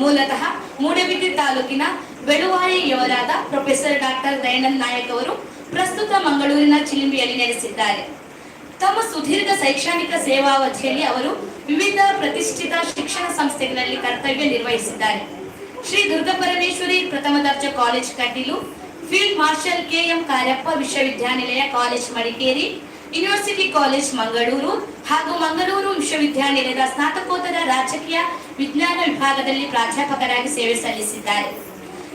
ಮೂಲತಃ ಮೂಡಬಿದ್ರೆ ತಾಲೂಕಿನ ಬೆಳುವಾಯಿಯವರಾದ ಪ್ರೊಫೆಸರ್ ಡಾಕ್ಟರ್ ದಯಾನಂದ್ ನಾಯಕ್ ಅವರು ಪ್ರಸ್ತುತ ಮಂಗಳೂರಿನ ಚಿಲಿಂಬಿಯಲ್ಲಿ ನೆಲೆಸಿದ್ದಾರೆ. ತಮ್ಮ ಸುದೀರ್ಘ ಶೈಕ್ಷಣಿಕ ಸೇವಾವಧಿಯಲ್ಲಿ ಅವರು ವಿವಿಧ ಪ್ರತಿಷ್ಠಿತ ಶಿಕ್ಷಣ ಸಂಸ್ಥೆಗಳಲ್ಲಿ ಕರ್ತವ್ಯ ನಿರ್ವಹಿಸಿದ್ದಾರೆ. ಶ್ರೀ ದುರ್ಗಾಪರಮೇಶ್ವರಿ ಪ್ರಥಮ ದರ್ಜೆ college Kateel, field marshal K M. Cariappa ವಿಶ್ವವಿದ್ಯಾನಿಲಯ college Madikeri, university college Mangaluru ಹಾಗೂ ಮಂಗಳೂರು ವಿಶ್ವವಿದ್ಯಾನಿಲಯದ ಸ್ನಾತಕೋತ್ತರ ರಾಜಕೀಯ ವಿಜ್ಞಾನ ವಿಭಾಗದಲ್ಲಿ ಪ್ರಾಧ್ಯಾಪಕರಾಗಿ ಸೇವೆ ಸಲ್ಲಿಸಿದ್ದಾರೆ.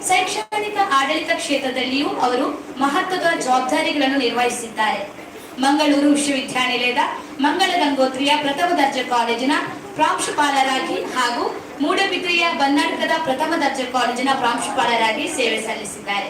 ಶೈಕ್ಷಣಿಕ ಆಡಳಿತ ಕ್ಷೇತ್ರದಲ್ಲಿಯೂ ಅವರು ಮಹತ್ವದ ಜವಾಬ್ದಾರಿಗಳನ್ನು ನಿರ್ವಹಿಸಿದ್ದಾರೆ. ಮಂಗಳೂರು ವಿಶ್ವವಿದ್ಯಾನಿಲಯದ ಮಂಗಳ ಗಂಗೋತ್ರಿಯ ಪ್ರಥಮ ದರ್ಜೆ ಕಾಲೇಜಿನ ಪ್ರಾಂಶುಪಾಲರಾಗಿ ಹಾಗೂ ಮೂಡಬಿದ್ರಿಯ ಬನ್ನಡ್ಕದ ಪ್ರಥಮ ದರ್ಜೆ ಕಾಲೇಜಿನ ಪ್ರಾಂಶುಪಾಲರಾಗಿ ಸೇವೆ ಸಲ್ಲಿಸಿದ್ದಾರೆ.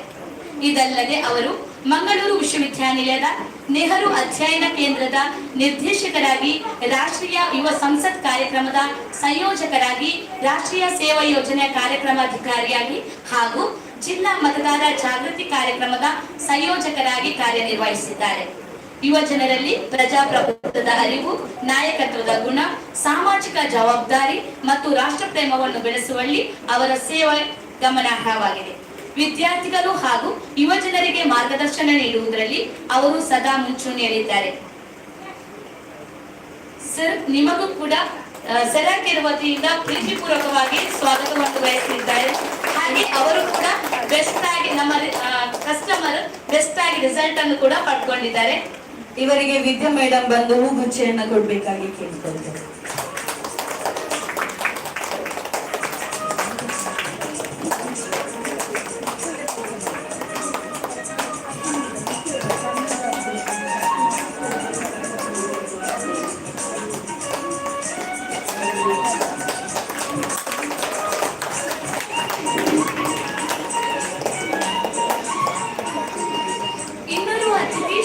ಇದಲ್ಲದೆ ಅವರು ಮಂಗಳೂರು ವಿಶ್ವವಿದ್ಯಾನಿಲಯದ ನೆಹರು ಅಧ್ಯಯನ ಕೇಂದ್ರದ ನಿರ್ದೇಶಕರಾಗಿ, ರಾಷ್ಟ್ರೀಯ ಯುವ ಸಂಸತ್ ಕಾರ್ಯಕ್ರಮದ ಸಂಯೋಜಕರಾಗಿ, ರಾಷ್ಟ್ರೀಯ ಸೇವಾ ಯೋಜನೆಯ ಕಾರ್ಯಕ್ರಮಾಧಿಕಾರಿಯಾಗಿ ಹಾಗೂ ಜಿಲ್ಲಾ ಮತದಾರ ಜಾಗೃತಿ ಕಾರ್ಯಕ್ರಮದ ಸಂಯೋಜಕರಾಗಿ ಕಾರ್ಯನಿರ್ವಹಿಸಿದ್ದಾರೆ. ಯುವ ಜನರಲ್ಲಿ ಪ್ರಜಾಪ್ರಭುತ್ವದ ಅರಿವು, ನಾಯಕತ್ವದ ಗುಣ, ಸಾಮಾಜಿಕ ಜವಾಬ್ದಾರಿ ಮತ್ತು ರಾಷ್ಟ್ರ ಪ್ರೇಮವನ್ನು ಬೆಳೆಸುವಲ್ಲಿ ಅವರ ಸೇವೆ ಗಮನಾರ್ಹವಾಗಿದೆ. ವಿದ್ಯಾರ್ಥಿಗಳು ಹಾಗೂ ಯುವ ಜನರಿಗೆ ಮಾರ್ಗದರ್ಶನ ನೀಡುವುದರಲ್ಲಿ ಅವರು ಸದಾ ಮುಂಚೂಣಿಯಲ್ಲಿದ್ದಾರೆ. ಸರ್, ನಿಮಗೂ ಕೂಡ ಸೆರಾಕೆರೆ ವತಿಯಿಂದ ಪ್ರೀತಿಪೂರ್ವಕವಾಗಿ ಸ್ವಾಗತವನ್ನು ಬಯಸಿದ್ದಾರೆ. ಹಾಗೆ ಅವರು ಕೂಡ ಬೆಸ್ಟ್ ಆಗಿ ನಮ್ಮ ಕಸ್ಟಮರ್ ಬೆಸ್ಟ್ ಆಗಿ ರಿಸಲ್ಟ್ ಅನ್ನು ಕೂಡ ಪಡ್ಕೊಂಡಿದ್ದಾರೆ. ಇವರಿಗೆ ವಿದ್ಯಾ ಮೇಡಮ್ ಬಂದು ಹೂಗುಚ್ಚೆಯನ್ನ ಕೊಡ್ಬೇಕಾಗಿ ಕೇಳ್ಕೊಳ್ತಾರೆ.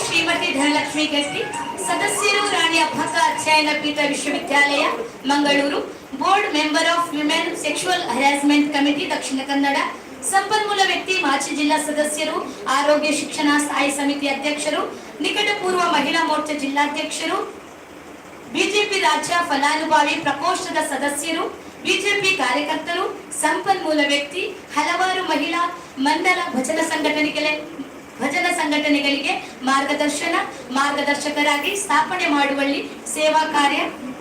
ಶ್ರೀಮತಿ ಧನಲಕ್ಷ್ಮಿ ಗಟ್ಟಿ, ಸದಸ್ಯರು ರಾಣಿ ಅಬ್ಬಕ್ಕ ಅಧ್ಯಯನ ಪೀಠ ವಿಶ್ವವಿದ್ಯಾಲಯ Mangaluru, board member of women sexual harassment committee Dakshina Kannada, ಸಂಪನ್ಮೂಲ ವ್ಯಕ್ತಿ ಮಾಜಿ ಜಿಲ್ಲಾ ಸದಸ್ಯರು, ಆರೋಗ್ಯ ಶಿಕ್ಷಣ ಸ್ಥಾಯಿ ಸಮಿತಿ ಅಧ್ಯಕ್ಷರು, ನಿಕಟಪೂರ್ವ ಮಹಿಳಾ ಮೋರ್ಚಾ ಜಿಲ್ಲಾಧ್ಯಕ್ಷರು, ಬಿಜೆಪಿ ರಾಜ್ಯ ಫಲಾನುಭವಿ ಪ್ರಕೋಷ್ಠದ ಸದಸ್ಯರು, ಬಿಜೆಪಿ ಕಾರ್ಯಕರ್ತರು, ಸಂಪನ್ಮೂಲ ವ್ಯಕ್ತಿ, ಹಲವಾರು ಮಹಿಳಾ ಮಂಡಲ ಭಜನಾ ಸಂಘಟನೆಗಳಿಗೆ ಮಾರ್ಗದರ್ಶಕರಾಗಿ ಸ್ಥಾಪನೆ ಮಾಡುವಲ್ಲಿ ಸೇವಾ ಕಾರ್ಯ,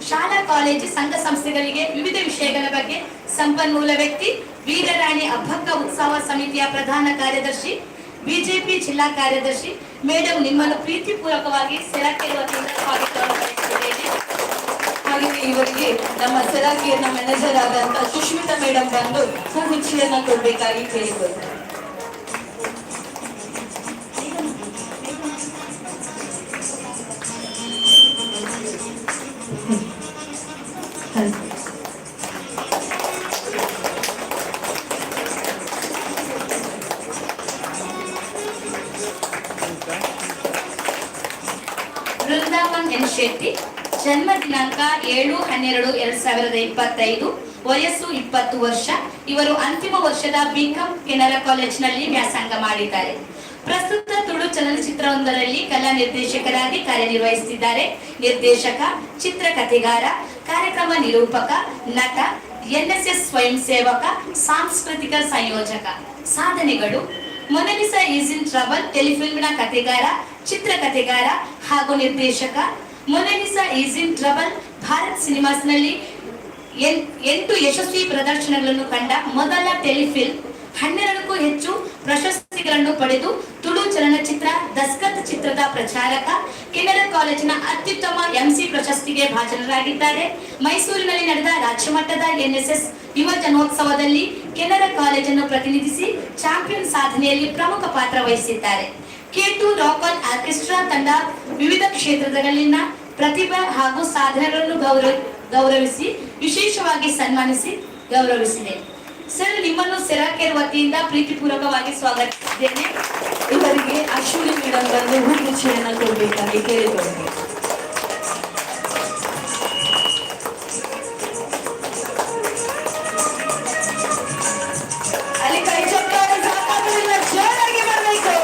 ಶಾಲಾ ಕಾಲೇಜು ಸಂಘ ಸಂಸ್ಥೆಗಳಿಗೆ ವಿವಿಧ ವಿಷಯಗಳ ಬಗ್ಗೆ ಸಂಪನ್ಮೂಲ ವ್ಯಕ್ತಿ, ವೀರರಾಣಿ ಅಬ್ಬಕ್ಕ ಉತ್ಸವ ಸಮಿತಿಯ ಪ್ರಧಾನ ಕಾರ್ಯದರ್ಶಿ, ಬಿಜೆಪಿ ಜಿಲ್ಲಾ ಕಾರ್ಯದರ್ಶಿ. ಮೇಡಮ್, ನಿಮ್ಮನ್ನು ಪ್ರೀತಿಪೂರ್ವಕವಾಗಿ ಸೆರಾಕೆರೆ ವತಿಯಿಂದ ಸ್ವಾಗತವನ್ನು ಬಯಸುತ್ತೇನೆ. ಹಾಗೆ ಇವರಿಗೆ ನಮ್ಮ ಸೆರಾಕೆರೆನ ಮ್ಯಾನೇಜರ್ ಆದಂತ ಸುಷ್ಮಿತಾ ಮೇಡಮ್ ಬಂದು ಹೂಗುಚ್ಚಿಯನ್ನ ಕೊಡ್ಬೇಕಾಗಿ ಕೇಳಿಕೊಳ್ತಾರೆ. ವೃಂದಾವನ್ ಎನ್ ಶೆಟ್ಟಿ, ಜನ್ಮ ದಿನಾಂಕ 7/12/2025, ವಯಸ್ಸು 20 ವರ್ಷ. ಇವರು ಅಂತಿಮ ವರ್ಷದ ಬಿಕಾಂ ಕೆನರಾ ಕಾಲೇಜಿನಲ್ಲಿ ವ್ಯಾಸಂಗ ಮಾಡಿದ್ದಾರೆ. ಪ್ರಸ್ತುತ ತುಳು ಚಲನಚಿತ್ರವೊಂದರಲ್ಲಿ ಕಲಾ ನಿರ್ದೇಶಕರಾಗಿ ಕಾರ್ಯನಿರ್ವಹಿಸುತ್ತಿದ್ದಾರೆ. ನಿರ್ದೇಶಕ, ಚಿತ್ರಕಥೆಗಾರ, ಕಾರ್ಯಕ್ರಮ ನಿರೂಪಕ, ನಟ, ಎನ್ಎಸ್ಎಸ್ ಸ್ವಯಂ ಸೇವಕ, ಸಾಂಸ್ಕೃತಿಕ ಸಂಯೋಜಕ. ಸಾಧನೆಗಳು: ಮೊನಾಲಿಸಾ ಈಸ್ ಇನ್ ಟ್ರಬಲ್ ಟೆಲಿಫಿಲ್ಮ್ನ ಕಥೆಗಾರ, ಚಿತ್ರಕಥೆಗಾರ ಹಾಗೂ ನಿರ್ದೇಶಕ. Mona Lisa is in trouble Bharat ಸಿನಿಮಾಸ್ನಲ್ಲಿ 8 ಯಶಸ್ವಿ ಪ್ರದರ್ಶನಗಳನ್ನು ಕಂಡ ಮೊದಲ ಟೆಲಿಫಿಲ್ಮ್. 12ಕ್ಕೂ ಹೆಚ್ಚು ಪ್ರಶಸ್ತಿಗಳನ್ನು ಪಡೆದು ತುಳು ಚಲನಚಿತ್ರ ದಸ್ಕತ್ ಚಿತ್ರದ ಪ್ರಚಾರಕ. ಕೆನರಾ ಕಾಲೇಜಿನ ಅತ್ಯುತ್ತಮ ಎಂಸಿ ಪ್ರಶಸ್ತಿಗೆ ಭಾಜನರಾಗಿದ್ದಾರೆ. ಮೈಸೂರಿನಲ್ಲಿ ನಡೆದ ರಾಜ್ಯಮಟ್ಟದ ಎನ್ಎಸ್ಎಸ್ ಯುವ ಜನೋತ್ಸವದಲ್ಲಿ ಕೆನರಾ ಕಾಲೇಜನ್ನು ಪ್ರತಿನಿಧಿಸಿ ಚಾಂಪಿಯನ್ ಸಾಧನೆಯಲ್ಲಿ ಪ್ರಮುಖ ಪಾತ್ರ ವಹಿಸಿದ್ದಾರೆ. K2 ರಾಕಲ್ ಆರ್ಕೆಸ್ಟ್ರಾ ತಂಡ ವಿವಿಧ ಕ್ಷೇತ್ರಗಳಲ್ಲಿನ ಪ್ರತಿಭೆ ಹಾಗೂ ಸಾಧನೆಗಳನ್ನು ಗೌರವಿಸಿ ವಿಶೇಷವಾಗಿ ಸನ್ಮಾನಿಸಿ ಗೌರವಿಸಿದೆ. ಸರ್, ನಿಮ್ಮನ್ನು ಸೆರಾಕೆರೆ ವತಿಯಿಂದ ಪ್ರೀತಿಪೂರ್ವಕವಾಗಿ ಸ್ವಾಗತಿಸಿದ್ದೇನೆ. ಇವರಿಗೆ ಅಶ್ವಿನಿ ಮೇಡಮ್ ಬಂದು ಹೂಗುಚ್ಚಿಯನ್ನ ಕೊಡ್ಬೇಕಾಗಿ ಕೇಳಿಕೊಳ್ತಾರೆ. ಅಲ್ಲಿ ಕೈ ಚಪ್ಪಾಳೆ ಸಾಕಾಗೋದಿಲ್ಲ, ಜೋರಾಗಿ ಬರಬೇಕು.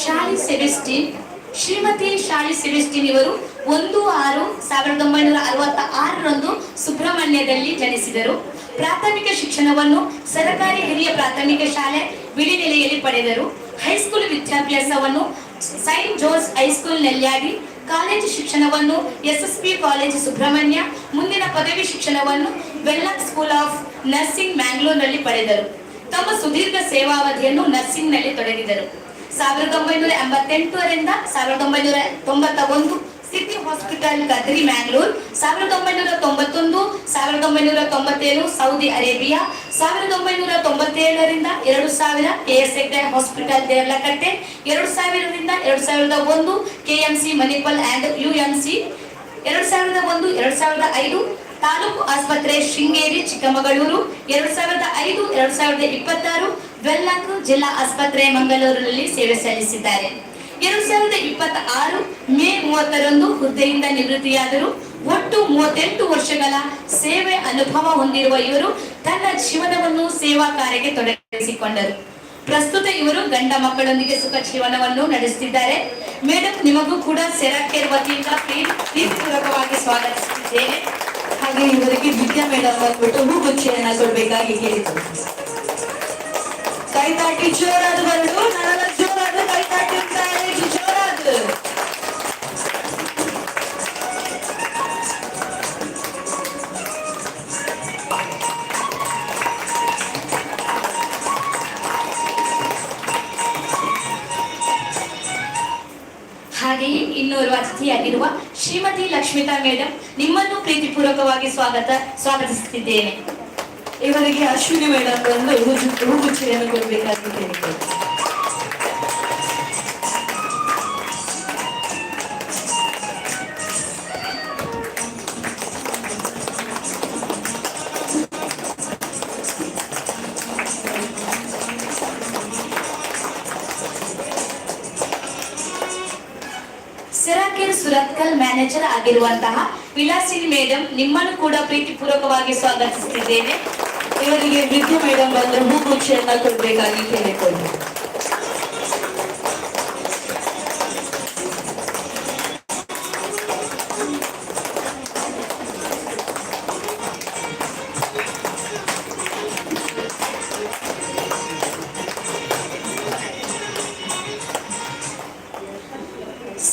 ಶಾಲಿ ಸೆಬೆಸ್ಟಿನ್, ಶ್ರೀಮತಿ ಶಾಲಿ ಸೆಬೆಸ್ಟಿನ್ ಇವರು 1/6/1966 ಸುಬ್ರಹ್ಮಣ್ಯ ಸುಬ್ರಹ್ಮಣ್ಯದಲ್ಲಿ ಜನಿಸಿದರು. ಪ್ರಾಥಮಿಕ ಶಿಕ್ಷಣವನ್ನು ಸರ್ಕಾರಿ ಹಿರಿಯ ಪ್ರಾಥಮಿಕ ಶಾಲೆ ಬಿಳಿನೆಲೆಯಲ್ಲಿ ಪಡೆದರು. ಹೈಸ್ಕೂಲ್ ವಿದ್ಯಾಭ್ಯಾಸವನ್ನು saint George high school Nelyadi, college ಶಿಕ್ಷಣವನ್ನು SSP ಕಾಲೇಜು ಸುಬ್ರಹ್ಮಣ್ಯ, ಮುಂದಿನ ಪದವಿ ಶಿಕ್ಷಣವನ್ನು ವೆಲ್ಲಾಕ್ ಸ್ಕೂಲ್ ಆಫ್ ನರ್ಸಿಂಗ್ ಮ್ಯಾಂಗ್ಳೂರ್ನಲ್ಲಿ ಪಡೆದರು. ತಮ್ಮ ಸುದೀರ್ಘ ಸೇವಾವಧಿಯನ್ನು ನರ್ಸಿಂಗ್ನಲ್ಲಿ ತೊಡಗಿದರು. 1988ರಿಂದ 1991 city hospital Kadri Mangalore, 1991 1997 Saudi Arabia, 1997ರಿಂದ 2000 KS ಹೆಗ್ಡೆ ಹಾಸ್ಪಿಟಲ್ ದೇರ್ಲಕಟ್ಟೆ, 2000ರಿಂದ 2001 KMC Manipal and UMC, 2001 2005 taluk ಆಸ್ಪತ್ರೆ ಶೃಂಗೇರಿ ಚಿಕ್ಕಮಗಳೂರು, 2005 2026 ವೆಲ್ಲಾಕ್ ಜಿಲ್ಲಾ ಆಸ್ಪತ್ರೆ ಮಂಗಳೂರಿನಲ್ಲಿ ಸೇವೆ ಸಲ್ಲಿಸಿದ್ದಾರೆ. 2026 ಮೇ 30ರಂದು ಹುದ್ದೆಯಿಂದ ನಿವೃತ್ತಿಯಾದರು. ಒಟ್ಟು 38 ವರ್ಷಗಳ ಸೇವೆ ಅನುಭವ ಹೊಂದಿರುವ ಇವರು ತನ್ನ ಜೀವನವನ್ನು ಸೇವಾ ಕಾರ್ಯಕ್ಕೆ ತೊಡಗಿಸಿಕೊಂಡರು. ಪ್ರಸ್ತುತ ಇವರು ಗಂಡ ಮಕ್ಕಳೊಂದಿಗೆ ಸುಖ ಜೀವನವನ್ನು ನಡೆಸುತ್ತಿದ್ದಾರೆ. ಮೇಡಮ್, ನಿಮಗೂ ಕೂಡ ಸೆರಾಕೇರ್ ವತಿಯಿಂದ ಪ್ರೀತಿಪೂರ್ವಕವಾಗಿ ಸ್ವಾಗತಿಸುತ್ತಿದ್ದೇನೆ. ಹಾಗೆ ಇವರಿಗೆ ವಿದ್ಯಾ ಮೇಡಮ್ ಬಂದ್ಬಿಟ್ಟು ಹೂಗುಚ್ಛೆಯನ್ನ ಕೊಡ್ಬೇಕಾಗಿ ಹೇಳಿದ್ರು. ಕೈತಾಟಿ ಜೋರಾದ ಬರಡು, ನನ್ನ ಜೋರಾದ ಕೈತಾಟಿ ಜೋರಾದ. ಹಾಗೆಯೇ ಇನ್ನೋರ್ವ ಅತಿಥಿಯಾಗಿರುವ ಶ್ರೀಮತಿ ಲಕ್ಷ್ಮಿತಾ ಮೇಡಮ್, ನಿಮ್ಮನ್ನು ಪ್ರೀತಿಪೂರ್ವಕವಾಗಿ ಸ್ವಾಗತಿಸುತ್ತಿದ್ದೇನೆ. ಇವರಿಗೆ ಅಶ್ವಿನಿ ಮೇಡಮ್ ಬಂದು ಹೂಗುಚ್ಛೆಯನ್ನು ಕೊಡಬೇಕಾಗಿ ಹೇಳಿದರು. ಸೆರಾಕೇರ್ ಸುರತ್ಕಲ್ ಮ್ಯಾನೇಜರ್ ಆಗಿರುವಂತಹ ವಿಲಾಸಿನಿ ಮೇಡಮ್, ನಿಮ್ಮನ್ನು ಕೂಡ ಪ್ರೀತಿಪೂರ್ವಕವಾಗಿ ಸ್ವಾಗತಿಸುತ್ತಿದ್ದೇನೆ. ಇವರಿಗೆ ವಿದ್ಯಾ ಮೇಡಮ್ ಬಂದು ಹೂಗುಚ್ಛೆಯನ್ನ ಕೊಡಬೇಕಾಗಿ ಕೇಳಿಕೊಂಡರು.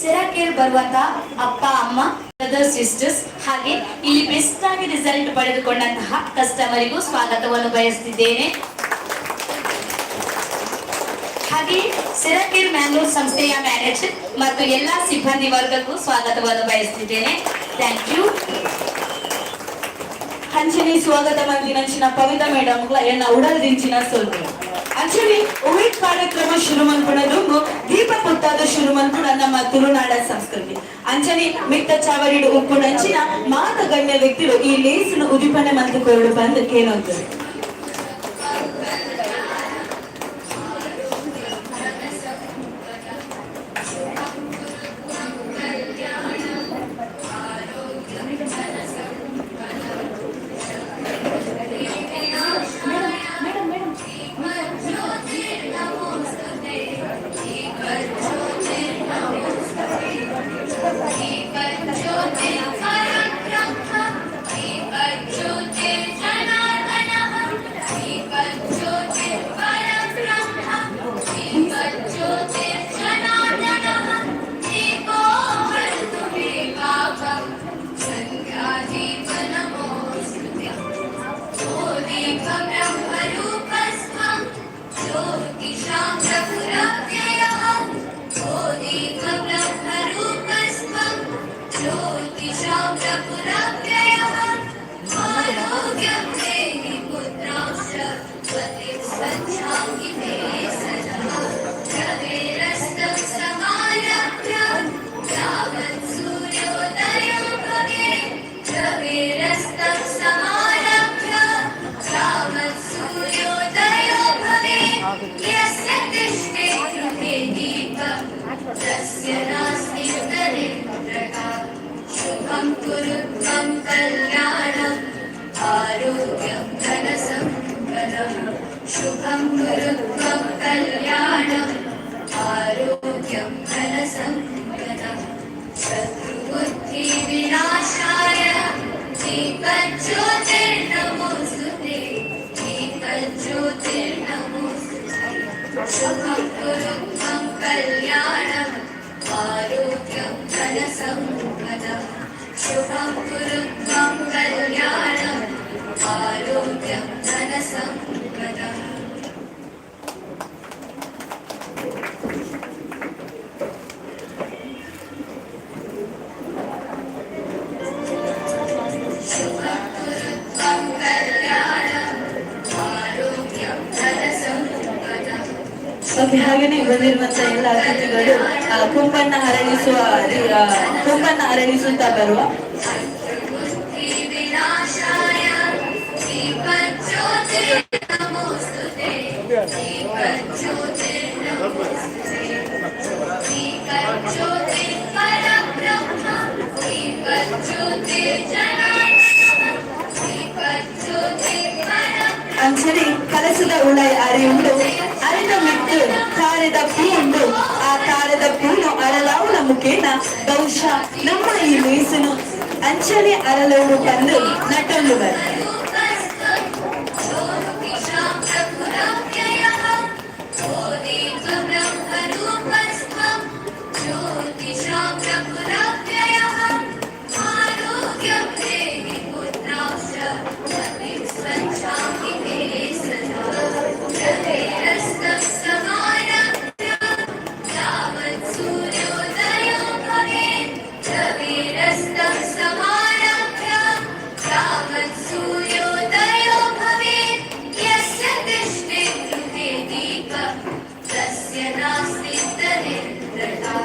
ಸೆರಾಕೇರ್ ಬರುವಂತಹ ಅಪ್ಪ ಅಮ್ಮ, ಬ್ರದರ್ ಸಿಸ್ಟರ್ಸ್, ಹಾಗೆ ಇಲ್ಲಿ ಬೆಸ್ಟ್ ಆಗಿ ರಿಸಲ್ಟ್ ಪಡೆದುಕೊಂಡಂತಹ ಕಸ್ಟಮರಿಗೂ ಸ್ವಾಗತವನ್ನು ಬಯಸುತ್ತಿದ್ದೇನೆ. ಹಾಗೆ ಸೆರಾಕೇರ್ ಮ್ಯಾಂಗ್ಳೂರ್ ಸಂಸ್ಥೆಯ ಮ್ಯಾನೇಜರ್ ಮತ್ತು ಎಲ್ಲಾ ಸಿಬ್ಬಂದಿ ವರ್ಗಕ್ಕೂ ಸ್ವಾಗತವನ್ನು ಬಯಸುತ್ತಿದ್ದೇನೆ. Thank you. ಅಂಚನೆ ಸ್ವಾಗತ ಮಂದಿನಂಚಿನ ಪವಿತ್ರ ಮೇಡಮ್ ಎನ್ನ ಉಡಲ್ದಿಂಚಿನ ಸೋಲ್ರು ಅಂಚನೆ ಒವೇಟ್ ಕಾರ್ಯಕ್ರಮ ಶುರು ಮನ್ಪುಣದು ದೀಪ ಪುತ್ತಾದ ಶುರು ಮನ್ಪುಣ ನಮ್ಮ ತುಳುನಾಡ ಸಂಸ್ಕೃತಿ. ಅಂಚನೆ ಮಿತ್ತ ಚಾವರಿಡು ಉಪ್ಪುನಂಚಿನ ಮಾತ ಗಣ್ಯ ವ್ಯಕ್ತಿಗಳು ಈ ಲೇಸಿನ ಉದಿಪನೆ ಮಂತು ಕೊರಡು ಬಂದು ಕೇಳೋದು. शुभं गुरुत्वं कल्याणम् आरोग्यं धनसम्पदम् शत्रुबुद्धिविनाशाय दीपज्योतिः शुभं कुरु त्वं कल्याणम् आरोग्यं धनसम्पदम् शुभं कुरु त्वं कल्याणम् आरोग्यं धनसम्पदम् शुभं कुरु त्वं कल्याणम् आरोग्यं धनसम्पदम् ಓಕೆ, ಹಾಗೇನೆ ಬಂದಿರುವಂತ ಎಲ್ಲ ಅತಿಥಿಗಳು ಕೊಂಬನ್ನ ಅರಳಿಸುತ್ತಾ ಬರುವ बुद्धिविनाशाय दीपज्योतिर्नमोस्तुते दीपज्योतिर्नमोस्तुते दीपज्योतिर्परब्रह्म दीपज्योतिर्जनार्दनः दीपज्योतिर्परब्रह्म ಅಂಚನೆ ಕಲಸದ ಉಳೈ ಅರಿಯುಂಡು ಅರಿದ ಮಿತ್ತು ತಾರದ ಪೂಂಡು ಆ ತಾರದ ಪೂನು ಅರಳಾವುಲ ಮುಖೇನ ಬಹುಶಃ ನಮ್ಮ ಈ ಮೀಸನು ಅಂಚನೆ ಅರಳೋಡು ಬಂದು ನಟೊಂದು ಬರ್ ज्योतिषां प्रभुरव्ययः बोधित्वब्रह्मरूपस्त्वं ज्योतिषां प्रभुरव्ययः आरोग्यं देहि पुत्रांश्च स्वच्छामि ते सदा रविरस्तं समारभ्य यावत् सूर्योदयो भवेत् रविरस्तं समारभ्य यावत् सूर्योदयो भवेत् यस्य तिष्ठे गृहे दीपः तस्य नास्ति दरिद्रता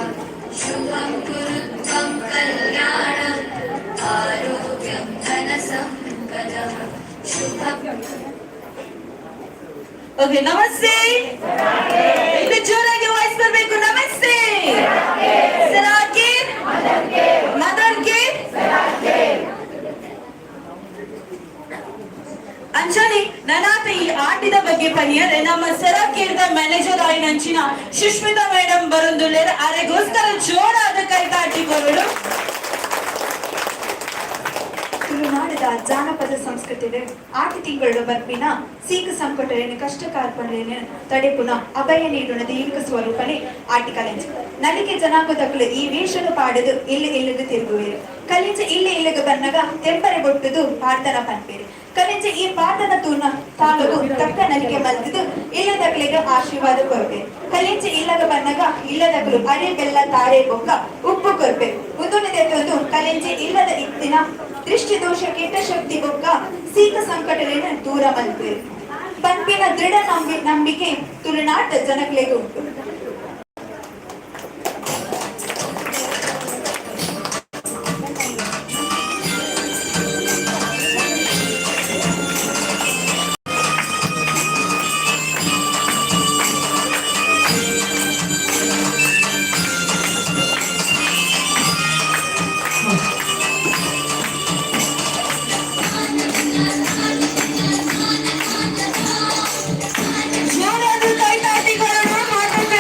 शुभं कुरु त्वं कल्याणम् आरोग्यं धनसम्पदम् शुभं ಓಕೆ, ನಮಸ್ತೆ. ಇದು ಜೋರಾಗಿ ವಾಯ್ಸ್ ಬರಬೇಕು. ನಮಸ್ತೆ. ಸರಾಕೀರ್ ಮದರ್ಗೆ ಅಂಚನೆ ನನಾತ ಈ ಆಟದ ಬಗ್ಗೆ ಪನಿಯರೆ ನಮ್ಮ ಸರಾಕೀರ್ದ ಮ್ಯಾನೇಜರ್ ಆಯ್ನಂಚಿನ ಸುಷ್ಮಿತಾ ಮೇಡಮ್ ಬರೊಂದುಲ್ಲೇರ ಅರೆಗೋಸ್ಕರ ಜೋರಾದ ಕೈತಾಟಿಗಳು. ತುಳುನಾಡದ ಜಾನಪದ ಸಂಸ್ಕೃತಿಡೆ ಆಟಿ ತಿಂಗಳು ಬರ್ಪಿನ ಸೀಕ ಸಂಕಟರೇನು ಕಷ್ಟ ಕಾರ್ಪಣೆಯನ್ನು ತಡೆಪುನ ಅಭಯ ನೀಡುನ ದೀರ್ಘ ಸ್ವರೂಪನೆ ಆಟಿ ಕಲೆಂಜು ನಲಿಗೆ ಜನಾಂಗದಕ್ಕಳು ಈ ವೇಷನು ಪಾಡದು ಇಲ್ಲದು ತಿರುಗುವೇರು ಕಲಿಂಜ ಇಲ್ಲಗ ಬನ್ನಗ ತೆಂಪರೆ ಬೊಟ್ಟುದು ಪ್ರಾರ್ಥನಾ ಪನ್ಪೇರು ಕಲಿಂಜ ಈ ಪ್ರಾರ್ಥನಾ ತೂರ್ನ ತಾಲೂಕು ತಕ್ಕ ನಲಿಗೆ ಮಲ್ದಿದು ಇಲ್ಲದಕ್ಕಳಿಗೆ ಆಶೀರ್ವಾದ ಕೊರಬೇಕು ಕಲಿಂಜ ಇಲ್ಲಗ ಬನ್ನಗ ಇಲ್ಲದಕ್ಕಳು ಅರೆ ಬೆಲ್ಲ ತಾರೆ ಬೊಕ್ಕ ಉಪ್ಪು ಕೊರಬೇಕು ಮುಂದೊಂದು ಕಲಿಂಜ ಇಲ್ಲದ ಇತ್ತಿನ ದೃಷ್ಟಿ ದೋಷ ಕೆಟ್ಟ ಶಕ್ತಿ ಬೊಕ್ಕ ಸೀಕ ಸಂಕಟಗಳನ್ನು ದೂರ ಮಲ್ಪೇರು ಪಂಪಿನ ದೃಢ ನಂಬಿಕೆ ತುಳುನಾಟ ಜನಗಳಿಗೆ ಉಂಟು. ಜೋರಾದ ಕೈತಾಟಿಗಳು ಮಾತಾಡ್ತಾ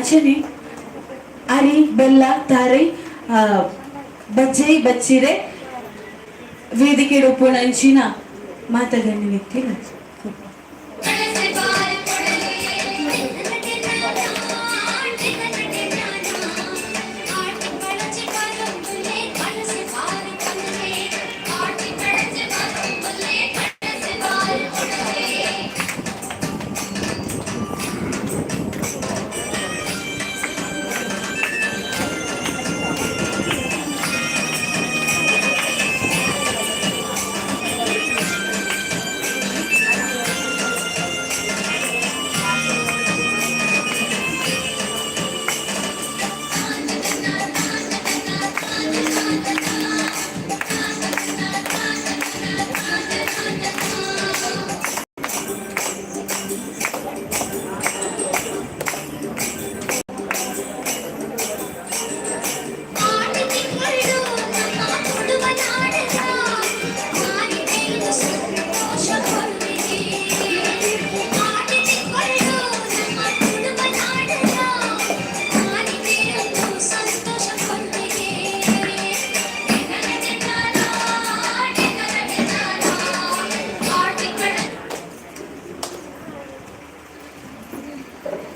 ಅಂಚನೆ ಅರಿ ಬೆಲ್ಲ ತಾರೈ ಬಜ್ಜೈ ಬಚ್ಚಿರೆ ವೇದಿಕೆ ರೂಪುಣಂಚಿನ ಮಾತಗಣ್ಯ ವ್ಯಕ್ತಿ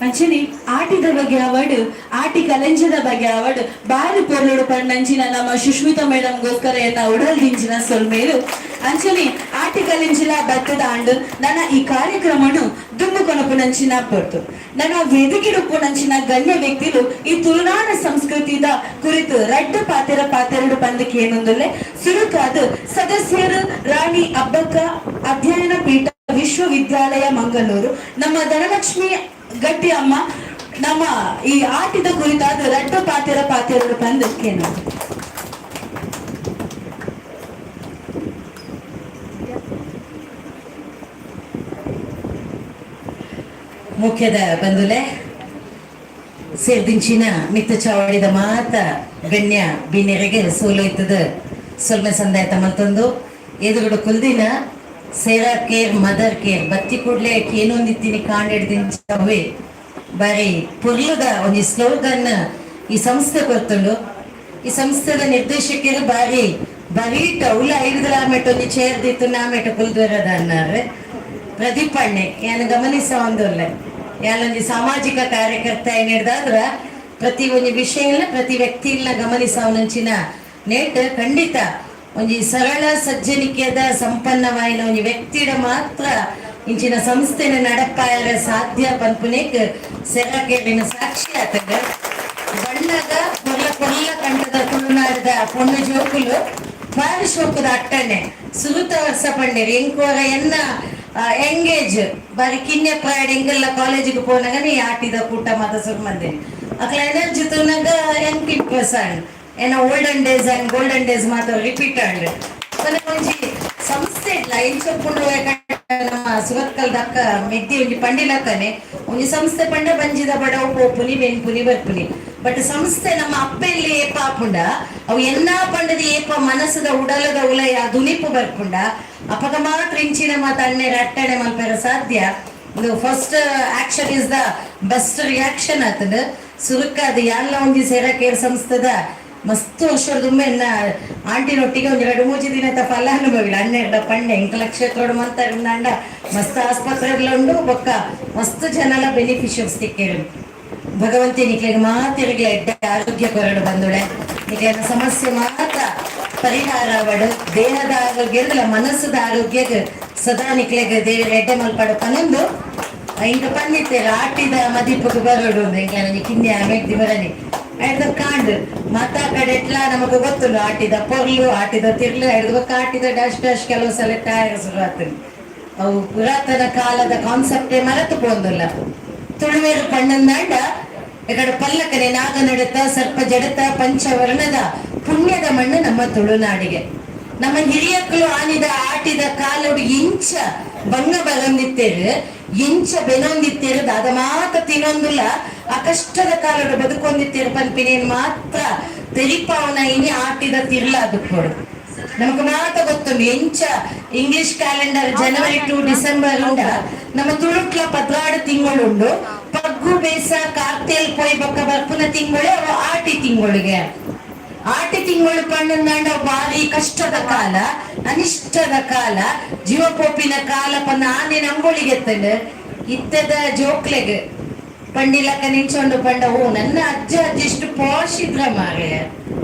ಅಂಚನೆ ಆಟಿದ ಬಗ್ಗೆ ಅವಡು ಆಟಿ ಕಲೆಂಜದ ಬಗ್ಗೆ ಅವಡು ಬಾರಿ ಪೊರ್ಲುಡು ಪಂಡಂಚಿನ ನಮ್ಮ ಸುಷ್ಮಿತಾ ಮೇಡಮ್ಗೋಸ್ಕರ ಎನ್ನ ಉಡಲ್ ದಿಂಚಿನ ಸೊಲ್ಮೇಲು ಅಂಚನೆ ಆಟಿ ಕಲೆಂಜಿಲ ಬತ್ತದ ಆಂಡು ನನ್ನ ಈ ಕಾರ್ಯಕ್ರಮನು ದುಮ್ಮು ಕೊನಪುನಂಚಿನ ಪೊರ್ತು ನನ್ನ ವೇದಿಕೆಡುಪುನಂಚಿನ ಗಣ್ಯ ವ್ಯಕ್ತಿಲು ಈ ತುಳುನಾಡ ಸಂಸ್ಕೃತಿದ ಕುರಿತು ರಡ್ಡು ಪಾತೆರಡು ಪಂದಕ್ಕೆ ಏನೊಂದುಲ್ಲೆ ಸುರುಕಾದ ಸದಸ್ಯರು ರಾಣಿ ಅಬ್ಬಕ್ಕ ಅಧ್ಯಯನ ಪೀಠ ವಿಶ್ವವಿದ್ಯಾಲಯ ಮಂಗಳೂರು ನಮ್ಮ ಧನಲಕ್ಷ್ಮಿ ಗಟ್ಟಿ ಅಮ್ಮ ನಮ್ಮ ಈ ಆಟಿದ ಕುರಿತಾದ ರಡ್ಡು ಪಾತೆರಡು ಪಂದಕ್ಕೆ ಮುಖ್ಯದ ಬಂಧುಲೆ ಸೇರ್ದಿಂಚಿನ ಮಿತ್ತ ಚಾವಡಿದ ಮಾತ ಗಣ್ಯ ಬಿನೆರೆಗೆ ಸೋಲೋಯ್ತದ ಸೊಲ್ಮೆ ಸಂದಾಯ ಮಲ್ತಂದು ಎದುರುಡು ಕುಲ್ದಿನ ಸೇರಾ ಕೇರ್ ಮದರ್ ಕೇರ್ ಬತ್ತಿ ಕೂಡ್ಲೆ ಏನೊಂದಿತ್ತೀನಿ ಕಾಂಡಿಡ್ದಿಂಚವೇ ಬಾರಿ ಪುರ್ಲುದ ಒಂದು ಸ್ಲೋಗನ್ ಈ ಸಂಸ್ಥೆ ಕೊರ್ತುಂಡು ಈ ಸಂಸ್ಥೆದ ನಿರ್ದೇಶಕರು ಬಾರಿ ಬರೀಟ ಉಲ್ಲ 5 ಕಿಲೋಮೀಟರ್ ಒಂದು ಚೇರ್ದಿತ್ತು ನಾಮೇಟ ಕುಲ್ದ್ವರದ ಅನ್ನಾರೆ ಪ್ರದೀಪ್ ಅಣ್ಣೆ ಏನು ಗಮನಿಸ ಒಂದೊಲ್ಲೆ ಯಾಲೊಂದು ಸಾಮಾಜಿಕ ಕಾರ್ಯಕರ್ತ ಏನ್ ಹಿಡ್ದಾದ್ರ ಪ್ರತಿ ಒಂದು ವಿಷಯ ಪ್ರತಿ ವ್ಯಕ್ತಿ ಗಮನಿಸ ಅವನಂಚಿನ ನೇಟ್ ಖಂಡಿತ ಒಂದು ಸರಳ ಸಜ್ಜನಿಕೆದ ಸಂಪನ್ನವಾಯಿನ ಒಂದು ವ್ಯಕ್ತಿಡ ಮಾತ್ರ ಇಂಚಿನ ಸಂಸ್ಥೆನ ನಡಪಾಯರ ಸಾಧ್ಯ ಪನ್ಪುನೇಕ್ ಸೆರಕೇರಿನ ಸಾಕ್ಷಿ ಆತದ ಬಣ್ಣದ ಕೊಲ್ಲ ಕಂಠದ ತುಳುನಾಡದ ಪೊಣ್ಣು ಜೋಕುಲು ಬಾರಿ ಶೋಕದ ಅಟ್ಟಣೆ ಸುರುತ ವರ್ಷ ಪಂಡೇರಿ ಎಂಕೋರ ಎನ್ನ ಎಂಗೇಜ್ ಬಾರಿ ಕಿನ್ನೆ ಪ್ರಾಯಡ್ ಎಂಗೆಲ್ಲ ಕಾಲೇಜಿಗೆ ಪೋನಾಗನೇ ಆಟಿದ ಕೂಟ ಮಾತ ಸುರು ಮಂದಿ ಅಕ್ಲ ಎನರ್ಜಿ ತುನಾಗ ಎಂಕ್ ಇಂಪ್ರೆಸಂಡ್ ಏನ olden days and golden days ಮಾತ್ರ ರಿಪೀಟ್ ಅಂಡ್ ಒಂಜಿ ಸಂಸ್ಥೆ ಇಲ್ಲ ಎಂಚೊಪ್ಪುಂಡು ನಮ್ಮ ಸುರತ್ಕಲ್ ದಕ್ಕ ಮೆದ್ದಿ ಒಂಜಿ ಪಂಡಿಲಕ್ಕನೆ ಒಂಜಿ ಸಂಸ್ಥೆ ಪಂಡ ಬಂಜಿದ ಬಡವು ಪೋಪುನಿ ಮೆನ್ಪುನಿ ಬರ್ಪುನಿ ಬಟ್ ಸಂಸ್ಥೆ ನಮ್ಮ ಅಪ್ಪೆಲ್ಲಿ ಏಪ ಆಪುಂಡ ಅವು ಎನ್ನಾ ಪಂಡದ ಏಪ ಮನಸ್ಸದ ಉಡಲದ ಉಲಯ ದುನಿಪು ಬರ್ಪುಂಡ ಅಪಗ ಮಾತ್ರ ಇಂಚಿನ ಮಾತ ಅಣ್ಣೆರ ಅಟ್ಟಣೆ ಮಲ್ಪೆರ ಸಾಧ್ಯ ಇದು first action is the best reaction ಆತದ ಸುರುಕಾದ ಯಾಲ್ಲ ಒಂಜಿ ಸೇರಕೇರ್ ಸಂಸ್ಥೆದ ಮಸ್ತ್ ವರ್ಷದೊಮ್ಮೆ ಆಂಟಿನೊಟ್ಟಿಗೆ ಒಂದು 2-3 ದಿನ ಫಲಾನುಭವಿಗಳು 12 ಪಂಡೆ 8 ಲಕ್ಷ ತೋಡು ಮಂತಾಂಡ ಮಸ್ತ್ ಆಸ್ಪತ್ರೆಗಳು ಉಂಡು ಬೊಕ್ಕ ಮಸ್ತ್ ಜನಲ ಬೆನಿಫಿಷಿಯರ್ಸ್ ತಿಕ್ಕೇರು ಭಗವಂತಿ ನಿಕ್ಲೆಗೆ ಮಾತಿರ್ಗ್ಲ ಎಡ್ಡೆ ಆರೋಗ್ಯ ಕೊರಡು ಬಂದುಡೆ ನಿಕ್ಲೆನ ಸಮಸ್ಯೆ ಮಾತ್ರ ಪರಿಹಾರ ಅವಡು ದೇಹದ ಆರೋಗ್ಯ ಇರಲ್ಲ ಮನಸ್ಸದ ಆರೋಗ್ಯಕ್ಕೆ ಸದಾ ನಿಕ್ಲೆಗೆ ದೇವರ ಎಡ್ಡೆ ಮಲ್ಪಡು ಪನೊಂದು ಇಂಕ ಪಂದಿತ್ತೇರು ಆಟಿದ ಮದಿಪ್ಪಗೆ ಬರೋಡು ಎಂಕ್ಲೆ ಕಿನ್ನೆ ಆಮೇಲೆ ಬರನಿ ಹಿಡ್ದ ಕಾಂಡ್ ಮತ್ತ ಕಡೆ ಎಟ್ಲ ನಮಗ ಗೊತ್ತುಂಡು ಆಟಿದ ಪೊರ್ಲು ಆಟಿದ ತಿರ್ಲು ಹಿಡ್ದು ಆಟಿದ ಡಾಶ್ ಕೆಲವು ಸಲ ಟೈರ್ ಶುರು ಆಗ್ತದೆ ಅವು ಪುರಾತನ ಕಾಲದ ಕಾನ್ಸೆಪ್ಟೇ ಮರೆತು ಪೋಂದಿಲ್ಲ ತುಳುವೇರು ಪಣ್ಣಂದಾಂಡ ಇಕಡೆ ಪಲ್ಲಕನೆ ನಾಗ ನಡತ ಸರ್ಪ ಜಡತ ಪಂಚವರ್ಣದ ಪುಣ್ಯದ ಮಣ್ಣು ನಮ್ಮ ತುಳುನಾಡಿಗೆ ನಮ್ಮ ಹಿರಿಯಕ್ಕಳು ಆನಿದ ಆಟಿದ ಕಾಲೋಡು ಇಂಚ ಬಂಗ ಬರಂದಿತ್ತೇರು ಇಂಚ ಬೆನೊಂದಿತ್ತೇರು ಅದ ಮಾತ ತಿನ್ನೊಂದಿಲ್ಲ ಆ ಕಷ್ಟದ ಕಾಲೋಡು ಬದುಕೊಂದಿತ್ತೇರು ಪನ್ಪಿನೇನು ಮಾತ್ರ ತೆರಿಪಾವನ ಇನಿ ಆಟಿದ ತಿರ್ಲಾದು ಕೊಡು ನಮಗ್ ಮಾತ ಗೊತ್ತುಂಡು ಎಂಚ English calendar January to December ಉಂಡ ನಮ್ಮ ತುಳುಕ್ಲ 16 ತಿಂಗಳುಂಡು ಪಗ್ಗು ಬೇಸ ಕಾರ್ತೆಲ್ ಪೋಯ್ ಬೊಕ್ಕ ಬರ್ಪುನ ತಿಂಗಳು ಅವ ಆಟಿ ತಿಂಗಳಿಗೆ ಪಣ್ಣಂದಾಂಡ ಬಾರಿ ಕಷ್ಟದ ಕಾಲ, ಅನಿಷ್ಟದ ಕಾಲ, ಜೀವಪೋಪಿನ ಕಾಲ ಪನ್ನ ಆನೆ ನಂಬೋಳಿಗೆ ಇತ್ತದ ಜೋಕ್ಲೆಗ್ ಪಂಡಿಲಕ್ಕ ನಿಂಚೊಂಡು ಪಂಡ ನನ್ನ ಅಜ್ಜ ಅಜ್ಜಿಷ್ಟು ಪಾಶ್ ಇದ್ರ ಮಾರೆ.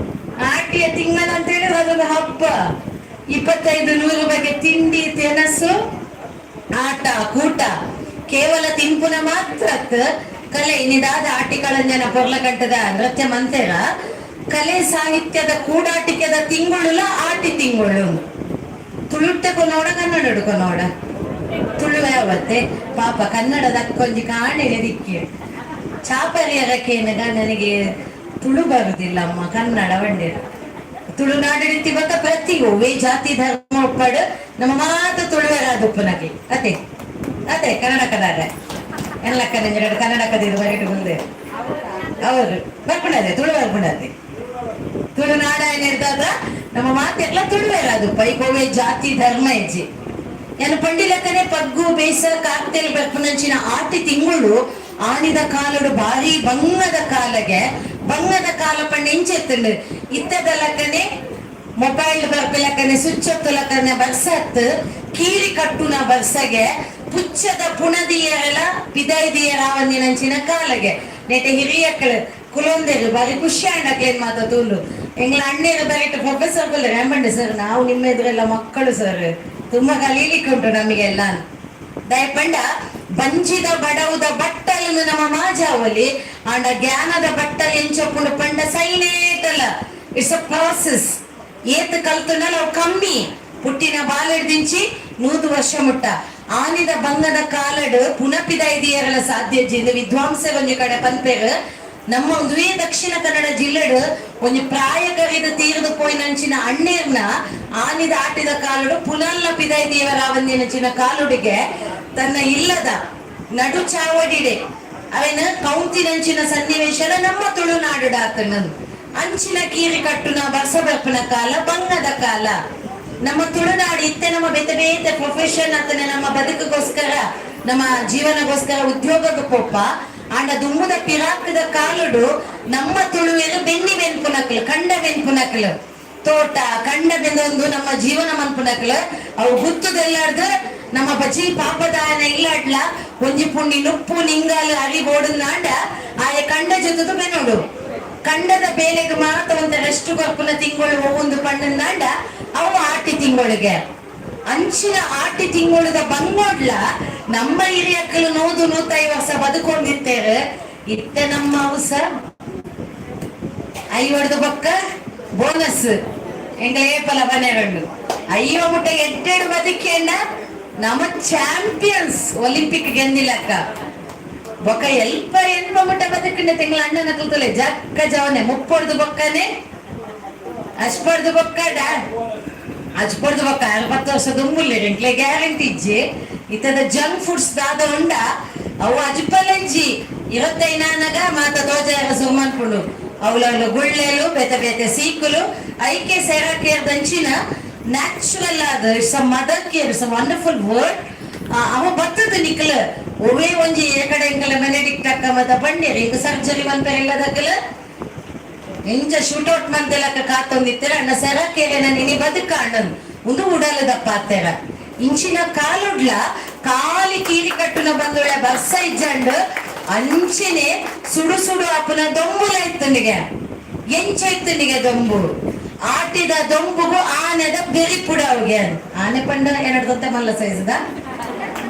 ಆಟಿಯ ತಿಂಗಳ ಅಂತ ಹೇಳಿದ್ರೆ ಅದೊಂದು ಹಬ್ಬ. 2500 ರೂಪಾಯಿಗೆ ತಿಂಡಿ ತೆನಸು ಆಟ ಕೂಟ ಕೇವಲ ತಿಂಪುನ ಮಾತ್ರ ಕಲೆ ಇನ್ನಿದಾದ ಆಟಿಗಳಂಜನ ಪೊರ್ಲಗಂಟದ ನೃತ್ಯ ಮಂತೆರ ಕಲೆ ಸಾಹಿತ್ಯದ ಕೂಡಾಟಿಕೆದ ತಿಂಗಳ ಆಟಿ ತಿಂಗಳು ತುಳುಟ್ಟಕ್ಕೂ ನೋಡ ಕನ್ನಡ ಹುಡುಕೋ ನೋಡ ತುಳುವೆ ಅವತ್ತೆ ಪಾಪ ಕನ್ನಡದ ಕೊಂಜಿ ಕಾಣೆಗೆ ದಿಕ್ಕಿ ಚಾಪರಿಯರಕ್ಕೇನಗ ನನಗೆ ತುಳು ಬರುದಿಲ್ಲ ಅಮ್ಮ ಕನ್ನಡ ಬಂಡೆ ತುಳುನಾಡಿನ ಬತ್ತ ಪ್ರತಿಗೂ ವೇ ಜಾತಿ ಧರ್ಮ ಒಪ್ಪಡು ನಮ್ಮ ಮಾತು ತುಳುವೆರಾದುಪ್ಪನಗೆ ಅತೆ ಕನ್ನಡಕದಾರ ಎಲ್ಲ ಕನ್ನಡಕದಿರು ಬರಿಟ್ಟು ಮುಂದೆ ಅವರು ಬರ್ಕೊಂಡದೆ ತುಳು ಬರ್ಕೊಂಡದೆ ತುಳುನಾಡ ಏನಿರ್ತಾದ ನಮ್ಮ ಮಾತೆಲ್ಲ ತುಳುವೆರಾದುಪ್ಪ ಈಗ ವೇ ಜಾತಿ ಧರ್ಮ ಹೆಜ್ಜೆ ನಾನು ಪಂಡಿಲಕ್ಕನೆ ಪಗ್ಗು ಬೇಸ ಕಾರ್ತೆಲ್ ಬರ್ಪುನಂಚಿನ ಆಟಿ ತಿಂಗಳು ಆಣಿದ ಕಾಲಡು ಬಾರಿ ಬಂಗದ ಕಾಲ ಪಂಡ ಎಂಚೆತ್ತಂಡು ಇತ್ತದ ಲಕ್ಕನೆ ಮೊಬೈಲ್ ಬರ್ಪಿಲಕ್ಕನೆ ಸ್ವಿಚ್ ಆಫ್ ಲಕ್ಕನೆ ಬರ್ಸತ್ ಕೀರಿ ಕಟ್ಟುನ ಬರ್ಸಗೆ ಪುಚ್ಚದ ಪುಣದಿಯರೆಲ್ಲ ಪಿದೈದಿಯರ ಅವನ್ನಿನಂಚಿನ ಕಾಲಗೆ ನೆಟೆ ಹಿರಿಯಕ್ಕಳು ಕುಲೊಂದೇರು ಬಾರಿ ಖುಷಿ ಆಂಡಕ್ಲೇನ್ ಮಾತಾತುಂಡು ಎಂಗ್ಲ ಅಣ್ಣೇರು ಬರೀಟ್ ಪ್ರೊಫೆಸರ್ ಬಲ್ಲ ರೆಂಬಂಡೆ ಸರ್ ನಾವು ನಿಮ್ಮ ಎದುರೆಲ್ಲ ಮಕ್ಕಳು ಸರ್ ತುಂಬಾ ಕಲೀಲಿಕ್ಕೆ ಉಂಟು ನಮಗೆಲ್ಲ ದಯಪಂಡ ಬಂಜಿದ ಬಡವುದ ಬಟ್ಟಲು ನಮ್ಮ ಮಾಜಾವಲಿ ಆಂಡ ಜ್ಞಾನದ ಬಟ್ಟಲು ಎಂಚೊಪ್ಪುಂಡು ಪಂಡ ಸೈನೇಟಲ್ಲ ಇಟ್ಸ್ ಅ ಪ್ರಾಸೆಸ್ ಏತ್ ಕಲ್ತುಂಡಲ್ಲ ಅವು ಕಮ್ಮಿ ಪುಟ್ಟಿನ ಬಾಲೆಡ್ದಿಂಚಿ 100 ವರ್ಷ ಮುಟ್ಟ ಆನಿದ ಬಂಗದ ಕಾಲಡು ಪುನಪಿದ ಇದೆಯರಲ್ಲ ಸಾಧ್ಯ ಜಿಂದ ವಿದ್ವಾಂಸ ಒಂಜಿ ಕಡೆ ಪಂಪೇರು ನಮ್ಮ ಒಂದುವೇ ದಕ್ಷಿಣ ಕನ್ನಡ ಜಿಲ್ಲೆಡು ಒಂದು ಪ್ರಾಯಕರಿದ ತೀರ್ದು ಪೋಯಿನಂಚಿನ ಅಣ್ಣೇರ್ನ ಆನಿದ ಆಟಿದ ಕಾಲುಡು ಪುನಲ್ಲ ಪಿದೈದಿಯವರ ಅವನ್ನಿನಂಚಿನ ಕಾಲುಡಿಗೆ ತನ್ನ ಇಲ್ಲದ ನಡು ಚಾವಡಿಡೆ ಅವೇನ ಕೌಂತಿನಂಚಿನ ಸನ್ನಿವೇಶನ ನಮ್ಮ ತುಳುನಾಡು ಆತನದು ಅಂಚಿನ ಕೀರಿ ಕಟ್ಟುನ ಬರ್ಸಬರ್ಪನ ಕಾಲ ಬಂಗದ ಕಾಲ ನಮ್ಮ ತುಳುನಾಡು ಇತ್ತೆ ನಮ್ಮ ಬೇತೆ ಬೇತೆ ಪ್ರೊಫೆಷನ್ ಅತನೆ ನಮ್ಮ ಬದುಕಿಗೋಸ್ಕರ ನಮ್ಮ ಜೀವನಗೋಸ್ಕರ ಉದ್ಯೋಗದ ಕೊಪ್ಪ ಆಂಡ ದುಮ್ಮದ ಪಿರಾಕದ ಕಾಲುಡು ನಮ್ಮ ತುಳುವೆರು ಬೆನ್ನಿ ಬೆನ್ಪುನಕ್ಲು ಕಂಡ ಬೆನ್ಪುನಕ್ಲು ತೋಟ ಕಂಡ ಬೆಂದೊಂದು ನಮ್ಮ ಜೀವನ ಮನ್ಪುನಕ್ಲು ಅವು ಗುತ್ತುದೆಲ್ಲಾರ್ದು ನಮ್ಮ ಬಜಿ ಪಾಪದಾಯನ ಇಲ್ಲಾಡ್ಲ ಒಂಜಿ ಪುಂಡಿ ನುಪ್ಪು ನಿಂಗಾಲು ಅರಿ ಬೋಡುನಾಂಡ ಆಯ ಕಂಡ ಜೊತೆದು ಬೆನ್ನೋಡು ಕಂಡದ ಬೇಲೆಗೆ ಮಾತ್ರ ಒಂದು ರೆಸ್ಟ್ ಬರ್ಪುನ ತಿಂಗಳು ಒಂದು ಪಣ್ಣನಾಂಡ ಅವು ಆಟಿ ತಿಂಗಳಿಗೆ ಅಂಚಿನ ಆಟಿ ತಿಂಗಳದ ಬಂಗೋಡ್ಲ ನಮ್ಮ ಹಿರಿಯಕ್ಕಲು 100-105 ವರ್ಷ ಬದುಕೊಂಡಿರ್ತೇವೆ ಇತ್ತೆ ನಮ್ಮ ಅವಸ ಐವಡ್ದು ಬೊಕ್ಕ ಬೋನಸ್ ಎಂಗ್ಲೇ ಪಲ ಬನೆರಡು ಅಯ್ಯೋ ಮುಟ್ಟ ಎಡ್ಡೆಡು ಬದುಕೇನ ನಮ್ಮ ಚಾಂಪಿಯನ್ಸ್ ಒಲಿಂಪಿಕ್ ಗೆಂದಿಲಕ್ಕ ಬೊಕ್ಕ ಎಲ್ಪ ಎನ್ಮ ಮುಟ್ಟ ಬದುಕಿನ ತಿಂಗಳ ಅಣ್ಣನ ಕೂತಲೆ ಜಕ್ಕ ಜವನೆ ಮುಪ್ಪೊಡ್ದು ಬೊಕ್ಕನೆ ಅಷ್ಪಡ್ದು ಬೊಕ್ಕ ಅಜ್ಪಡ್ದು ಬೊಕ್ಕ 60 ವರ್ಷ ದುಂಬುಲ್ಲೆ ಎಂಟ್ಲೆ ಗ್ಯಾರಂಟಿ ಇಜ್ಜಿ ಇತ್ತದ ಜಂಕ್ ಫುಡ್ಸ್ ದಾದ ಉಂಡ ಅವು ಅಜ್ಪಲಂಜಿ 25 ಮಾತ ದೋಜಾರ ಸುಮ್ಮನ್ಪುಂಡು ಅವಳು ಗುಳ್ಳೆಲು ಬೇತೆ ಬೇತೆ ಸೀಕುಲು ಐಕೆ ಸೆರಾಕೇರ್ ದಂಚಿನ ನ್ಯಾಚುರಲ್ ಆದ it's a mother care it's a wonderful word ಅವ ಬರ್ತದ ನಿಕ್ಕಲ ಒವೇ ಒಂಜಿ ಏಕಡೆ ಎಂಕಲ ಮೆನೆಡಿಕ್ಟ್ ಅಕ್ಕ ಮತ ಬಂಡೇರಿ ಈಗ ಸರ್ಜರಿ ಮನ್ಪೆರೆಲ್ಲದಕ್ಕಲ ಇಂಚ ಶೂಟೌಟ್ ಮಂತೆಲಕ್ಕ ಕಾತೊಂದಿತ್ತರ ಅಣ್ಣ ಸೆರಾಕೇರೆ ನಿನಿ ಬದುಕ ಅಣ್ಣನ್ ಒಂದು ಉಡಲದಪ್ಪ ಅತ್ತೆರ ಇಂಚಿನ ಕಾಲುಡ್ಲ ಕಾಲಿ ಕೀರಿ ಕಟ್ಟುನ ಬಂದೊಳೆ ಬರ್ಸ ಇಜ್ಜಂಡು ಅಂಚಿನೆ ಸುಡು ಸುಡು ಅಪ್ಪನ ದೊಂಬುಲ ಇತ್ತನಿಗೆ ಎಂಚ ಇತ್ತನಿಗೆ ದೊಂಬು ಆಟಿದ ದೊಂಬುಗು ಆನೆದ ಬೆರಿಪುಡ ಅವ್ಗೆ ಆನೆ ಪಂಡ ಎರಡು ಗೊತ್ತ ಮಲ್ಲ ಸೈಜದ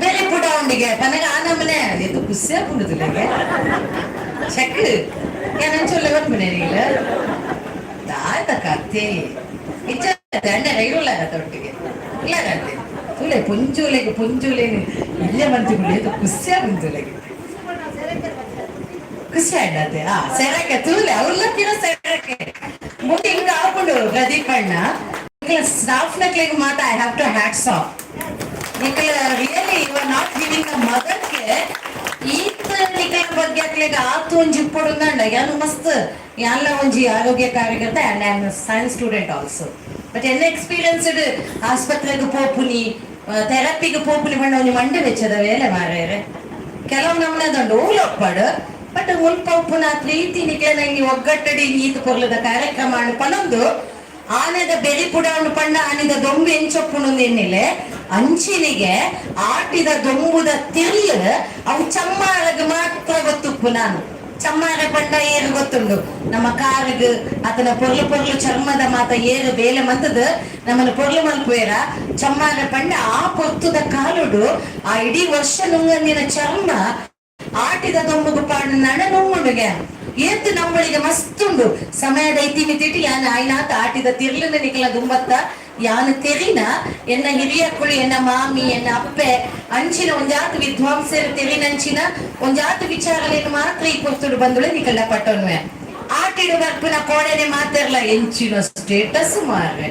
ಬೆರಿಪುಡ ಅವನಿಗೆ ಪನಗ ಆನಮನೆ ಇದು ಖುಷಿಯ ಪುಂಡುದಿಲ್ಲಗೆ ಚೆಕ್ ಏನಂಚೊಲ್ಲೆ ಗೊತ್ತಮನೆ ಇಲ್ಲ ದಾದ ಕತ್ತೆ ಇಚ್ಚ ಅಣ್ಣ ಇರುಲ್ಲ ತೊಟ್ಟಿಗೆ ಇಲ್ಲ ಗಂಟೆ ತುಲೆ ಪುಂಜುಲೆಗೆ ಇಲ್ಲೇ ಬಂತು ಇದು ಖುಷಿಯ ಪುಂಜುಲೆಗೆ ಖುಷಿ ಆಡತ್ತೆ ಸೆರಕೆ ತೂಲೆ ಅವ್ರಲ್ಲ ಕಿರೋ ಸೆರಕೆ ಮುಂದೆ ಹಿಂಗ ಹಾಕೊಂಡು ಪ್ರದೀಪ್ ಅಣ್ಣ ಸ್ಟಾಫ್ ನಕ್ಲಿಗೆ ಮಾತ್ರ I have to hats off Nikhila really you are not giving a mother care ಈತ ನಿಖಿಲ ಬಗ್ಗೆ ಅಕ್ಲಿಗೆ ಆತು ಒಂಜಿ ಇಪ್ಪೊಡುಂದಂಡ ಯಾನು ಮಸ್ತ್ ಎಲ್ಲ ಒಂಜಿ ಆರೋಗ್ಯ ಕಾರ್ಯಕರ್ತ and I am science student also but ಎಲ್ಲ ಎಕ್ಸ್ಪೀರಿಯನ್ಸ್ಡ್ ಆಸ್ಪತ್ರೆಗೆ ಪೋಪುನಿ ಥೆರಪಿಗೆ ಪೋಪುನಿ ಬಂಡ ಒಂಜಿ ಮಂಡೆ ವೆಚ್ಚದ ವೇಲೆ ಮಾರೇರೆ ಕೆಲವು ನಮ್ಮನದುಂಡು ಊಲೊಪ್ಪಾಡು ಬಟ್ ಮುಲ್ಪ ಉಪ್ಪುನ ಪ್ರೀತಿ ನಿಕ್ಲೆನ ಈ ಒಗ್ಗಟ್ಟಡಿ ಈತು ಕೊರ್ಲದ ಕಾರ್ಯಕ್ರಮ ಪನೊಂದು ಆನೆದ ಬೆರಿ ಪುಡಾಣು ಪಂಡ ಆನೆದ ದೊಂಬು ಎಂಚೊಪ್ಪುನು ಎನ್ನಿಲೆ ಅಂಚಿನಿಗೆ ಆಟಿದ ದೊಂಬುದ ತಿರ್ಲು ಅವು ಚಮ್ಮಾರಗ ಮಾತ್ರ ಗೊತ್ತುಪ್ಪು ನಾನು ಚಮ್ಮಾರ ಪಂಡ ಏರು ಗೊತ್ತುಂಡು ನಮ್ಮ ಕಾರಿಗ್ ಆತನ ಪೊರ್ಲು ಚರ್ಮದ ಮಾತ ಏರು ಬೇಲೆ ಮಂತದ ನಮ್ಮನ್ನು ಪೊರ್ಲು ಮಲ್ಪುವೇರ ಚಮ್ಮಾರ ಪಂಡ ಆ ಪೊರ್ತುದ ಕಾಲುಡು ಆ ಇಡೀ ವರ್ಷ ನುಂಗಂದಿನ ಚರ್ಮ ಆಟಿದ ದೊಂಬುಗು ಪಾಡು ನಡ ನುಂಗುಂಡುಗೆ ಏತ್ ನಮ್ಮಳಿಗೆ ಮಸ್ತುಂಡು ಸಮಯದ ಇತಿಮಿ ತಿಟಿ ಯಾನ ಆಯ್ನಾತ ಆಟಿದ ತಿರ್ಲಿನ ನಿಕಲ ದುಂಬತ್ತ ಯಾನ ತೆರಿನ ಎನ್ನ ಹಿರಿಯಕ್ಕಳು ಎನ್ನ ಮಾಮಿ ಎನ್ನ ಅಪ್ಪೆ ಅಂಚಿನ ಒಂಜಾತ ವಿದ್ವಾಂಸರು ತೆರಿನಂಚಿನ ಒಂಜಾತ ವಿಚಾರಗಳನ್ನು ಮಾತ್ರ ಈ ಪೊರ್ತುಡು ಬಂದುಳೆ ನಿಕಲ ಪಟ್ಟೊನ್ವೆ ಆಟಿಡು ಬರ್ಪಿನ ಕೋಡೆನೆ ಮಾತಿರ್ಲ ಎಂಚಿನ ಸ್ಟೇಟಸ್ ಮಾರ್ರೆ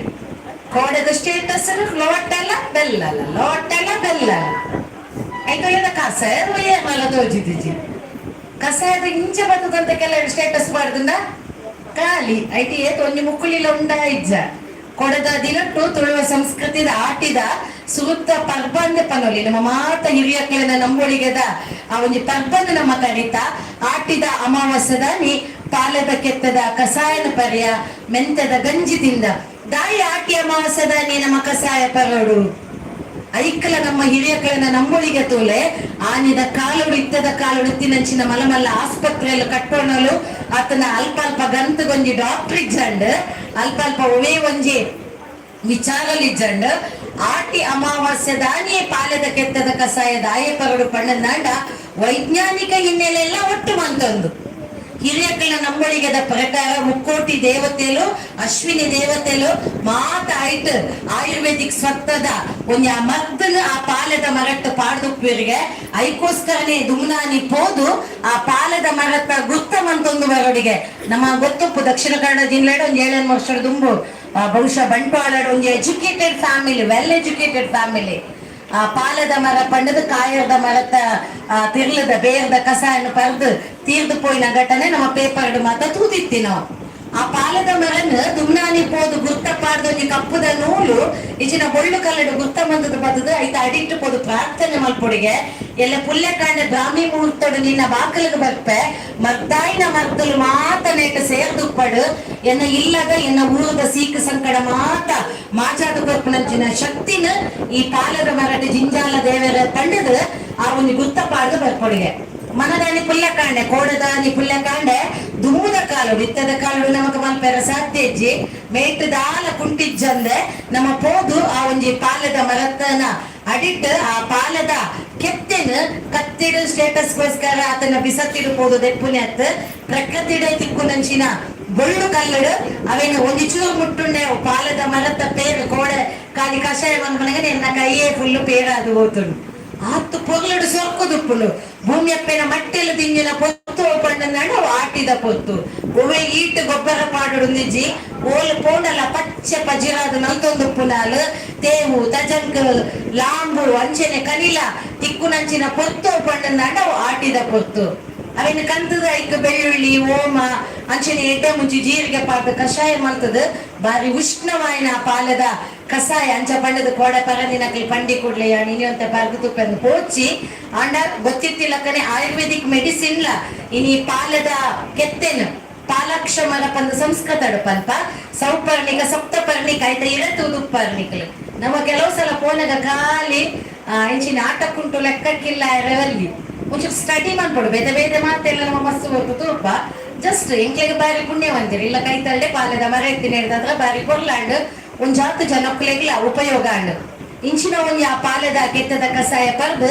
ಕೋಡೆದ ಸ್ಟೇಟಸ್ ಲೋಟಲ್ಲ ಬೆಲ್ಲಲ್ಲ ಲೋಟಲ್ಲ ಬೆಲ್ಲಲ್ಲ ಐಕಯ್ಯದ ಕಸಾಯ ತೋಜಿದಿಜಿ ಕಸಾಯದ ಇಂಚ ಬಂದದಂತ ಕೆಲವರು ಸ್ಟೇಟಸ್ ಮಾಡಿದ್ನ ಖಾಲಿ ಐಟಿ ಏತ್ ಒಂಜಿ ಮುಕ್ಕುಳಿಲ ಉಂಡ ಇಜ್ಜ ಕೊಡದ ದಿನಟ್ಟು ತುಳುವ ಸಂಸ್ಕೃತಿದ ಆಟಿದ ಸುತ್ತ ಪರ್ಬಂದೆ ಪನೊಲಿ ನಮ್ಮ ಮಾತ ಹಿರಿಯಕ್ಕಳನ್ನ ನಂಬೊಳಿಗೆದ ಆ ಒಂಜಿ ಪರ್ಬಂದ ನಮ್ಮ ಕರಿತ ಆಟಿದ ಅಮಾವಾಸ್ಯದ ನೀ ಪಾಲದ ಕೆತ್ತದ ಕಸಾಯನ ಪರ್ಯ ಮೆಂತದ ಗಂಜಿದಿಂದ ದಾಯಿ ಆಟಿ ಅಮಾವಾಸ್ಯದ ನೀ ನಮ್ಮ ಕಸಾಯ ಪರೋಡು ಐಕ್ಕಲ ನಮ್ಮ ಹಿರಿಯಕ್ಕಳನ್ನ ನಂಬೊಳಿಗೆ ತೋಲೆ ಆನಿದ ಕಾಲುಡು ಇತ್ತದ ಕಾಲುಡು ಇತ್ತಿನಂಚಿನ ಮಲಮಲ್ಲ ಆಸ್ಪತ್ರೆಯಲ್ಲಿ ಕಟ್ಟೋಣಲು ಆತನ ಅಲ್ಪ ಗಂತಗೊಂಜಿ ಡಾಕ್ಟರ್ ಇಜ್ಜಂಡ್ ಅಲ್ಪ ಒವೇ ಒಂಜಿ ವಿಚಾರಲಿಜ್ಜಂಡ್ ಆಟಿ ಅಮಾವಾಸ್ಯ ದಾನಿಯೇ ಪಾಲದ ಕೆತ್ತದ ಕಸಾಯ ದಾಯ ಪರಡು ಪಣ್ಣನಾಂಡ ವೈಜ್ಞಾನಿಕ ಹಿನ್ನೆಲೆ ಎಲ್ಲ ಒಟ್ಟು ಮಂತೊಂದು ಹಿರಿಯಕ್ಕಳ ನಂಬಳಿಗೆದ ಪ್ರಕಾರ ಮುಕ್ಕೋಟಿ ದೇವತೆಲು ಅಶ್ವಿನಿ ದೇವತೆಲು ಮಾತ ಆಯ್ತು ಆಯುರ್ವೇದಿಕ್ ಸ್ವತ್ತದ ಒಂಜ ಮರ್ದನ ಆ ಪಾಲದ ಮರಟ್ಟು ಪಾಡ್ದುಪ್ಪರಿಗೆ ಐಕೋಸ್ಕರನೇ ದುಮ್ನಾನಿ ಪೋದು ಆ ಪಾಲದ ಮರತ್ತ ಗುರ್ತ ಮಂತೊಂದು ಬರೋಡಿಗೆ ನಮ್ಮ ಗೊತ್ತುಪ್ಪು ದಕ್ಷಿಣ ಕನ್ನಡ ಜಿಲ್ಲೆಡ್ ಒಂದ್ 7 ವರ್ಷದ ದುಂಬು ಬಹುಶಃ ಬಂಟ್ವಾಳಡ್ ಒಂಜಿ educated family well educated family ಆ ಪಾಲದ ಮರ ಪಂಡದ ಕಾಯದ ಮರತ ತಿರ್ಲದ ಬೇರ್ದ ಕಸಾಯನ್ನು ಪರ್ದು ತೀರ್ದು ಪೋಯಿನ ಘಟನೆ ನಮ್ಮ ಪೇಪರ್ ಮಾತ ತೂದಿತ್ತಿ ನಾವು ಆ ಪಾಲದ ಮರನ ದುಮ್ನಾನಿ ಪೋದು ಗುರ್ತ ಪಾಡ್ದೊಂಜಿ ಕಪ್ಪುದ ನೂಲು ಇಚಿನ ಬೊಳ್ಳು ಕಲ್ಲಡು ಗುರ್ತ ಬಂದದ ಬದದು ಐತ ಅಡಿಟ್ಟು ಪೋದು ಪ್ರಾರ್ಥನೆ ಮಲ್ಪೊಡಿಗೆ ಎಲ್ಲ ಪುಲ್ಯ ಕಾಂಡ ಬ್ರಾಹ್ಮಿ ಮುಹೂರ್ತೋಡು ನಿನ್ನ ಬಾಕಲಿಗೆ ಬರ್ಪೆ ಮರ್ದಾಯಿನ ಮರ್ದಲು ಮಾತ ನೆಟ್ಟು ಸೇರ್ದುಪ್ಪಡು ಎನ್ನ ಇಲ್ಲದ ಎನ್ನ ಊರದ ಸೀಕ ಸಂಕಡ ಮಾತ ಮಾಚಾದ ಬರ್ಪನಂಚಿನ ಶಕ್ತಿನ ಈ ಪಾಲದ ಮರಟ ಜಿಂಜಾಲ ದೇವರ ತಂಡದ ಆ ಒಂದು ಗುರ್ತ ಪಾಡ್ದು ಬರ್ಪೊಡಿಗೆ ಮನದಾನಿ ಪುಲ್ಯ ಕಾಂಡೆ ಕೋಡದಾನಿ ಪುಲ್ಯ ಕಾಂಡೆ ದುಮ್ಮುದ ಕಾಲು ಬಿತ್ತದ ಕಾಲು ನಮಕ್ ಮಲ್ಪೆರ ಸಾಧ್ಯಜ್ಜಿ ಮೇಟ್ ದಾಲ ಕುಂಟಿಜ್ಜಂದೆ ನಮ್ಮ ಪೋದು ಆ ಒಂಜಿ ಪಾಲದ ಮರತನ ಅಡಿಟ್ ಆ ಪಾಲದ ಕೆತ್ತಿನ ಕತ್ತಿಡು ಸ್ಟೇಟಸ್ಗೋಸ್ಕರ ಆತನ ಬಿಸತ್ತಿಡು ಪೋದು ದೆಪ್ಪುನೆತ್ ಪ್ರಕೃತಿಡ ತಿಕ್ಕುನಂಚಿನ ಬೊಳ್ಳು ಕಲ್ಲಡು ಅವೇನ ಒಂಜಿ ಚೂರು ಮುಟ್ಟುಂಡೆ ಪಾಲದ ಮರತ ಪೇರು ಕೋಡೆ ಕಾಲಿ ಕಷಾಯ ಮನ್ಮನೆಗೆ ನಿನ್ನ ಕೈಯೇ ಫುಲ್ಲು ಪೇರಾದು ಹೋತುಂಡು ಆತು ಪೊರ್ಲಡು ಸೊರ್ಕುದುಪ್ಪುಲು ಭೂಮಿ ಅಪ್ಪೆನ ಮಟ್ಟೆಲು ತಿಂಜಿನ ಪೊತ್ತು ಪಂಡನಾಡು ಆಟಿದ ಪೊತ್ತು ಒವೆ ಈಟ್ ಗೊಬ್ಬರ ಪಾಡು ನಿಜ್ಜಿ ಓಲು ಪೋಂಡಲ ಪಚ್ಚೆ ಪಜಿರಾದು ನಲ್ತೊಂದುಪ್ಪುನಾಲು ತೇವು ತಜಂಕ್ ಲಾಂಬು ಅಂಚೆನೆ ಕನಿಲ ತಿಕ್ಕುನಂಚಿನ ಪೊತ್ತು ಪಂಡನಾಡು ಆಟಿದ ಪೊತ್ತು ಅವೇನು ಕಂತದ ಐಕ ಬೆಳ್ಳುಳ್ಳಿ ಓಮ ಅಂಚೆನೆ ಎಡ್ಡೆ ಮುಂಚಿ ಜೀರಿಗೆ ಪಾಪ ಕಷಾಯ ಮಾಡ್ತದ ಬಾರಿ ಉಷ್ಣವಾಯಿನ ಪಾಲದ ಕಸಾಯ ಅಂಚ ಪಂಡದ ಕೋಡೆ ಪರದಿನಕಲಿ ಪಂಡಿ ಕೂಡ್ಲೆ ಇನಿಯಂತ ಪರ್ದು ತುಪ್ಪನ್ನು ಪೋಚಿ ಅಂಡ ಗೊತ್ತಿತ್ತಿಲ್ಲಕನೆ ಆಯುರ್ವೇದಿಕ್ ಮೆಡಿಸಿನ್ಲ ಇನಿ ಪಾಲದ ಕೆತ್ತೆನು ಪಾಲಾಕ್ಷ ಮರ ಪಂದ ಸಂಸ್ಕೃತಡು ಪಂಪ ಸೌಪರ್ಣಿಕ ಸಪ್ತಪರ್ಣಿಕ ಆಯ್ತ ಇರತುದುಪ್ಪರ್ಣಿಕಲು ನಮ್ಮ ಕೆಲವು ಸಲ ಪೋನಗ ಖಾಲಿ ಇಂಚಿನ ಆಟಕ್ಕುಂಟು ಲೆಕ್ಕಕ್ಕಿಲ್ಲ ರೆವಲ್ಲಿ ಒಂಚೂರು ಸ್ಟಡಿ ಮಾಡ್ಕೊಡು ಬೇದ ಬೇದ ಮಾತೆಲ್ಲ ನಮ್ಮ ಮಸ್ತು ಬರ್ತು ತೂಪ ಜಸ್ಟ್ ಎಂಕ್ಲೆಗೆ ಬಾರಿ ಪುಣ್ಯವಂತಿರಿ ಇಲ್ಲ ಕೈ ತಳ್ಳೆ ಪಾಲದ ಮರ ಎತ್ತಿನ ಹಿಡ್ದತ್ರ ಬಾರಿ ಕೊರ್ಲಾಂಡ್ ಒಂಜಾತು ಜನಕ್ಕಲೆಗ್ಲ ಉಪಯೋಗ ಅಂಡ್ ಇಂಚಿನ ಒಂಜಿ ಆ ಪಾಲದ ಕೆತ್ತದ ಕಸಾಯ ಪರ್ದು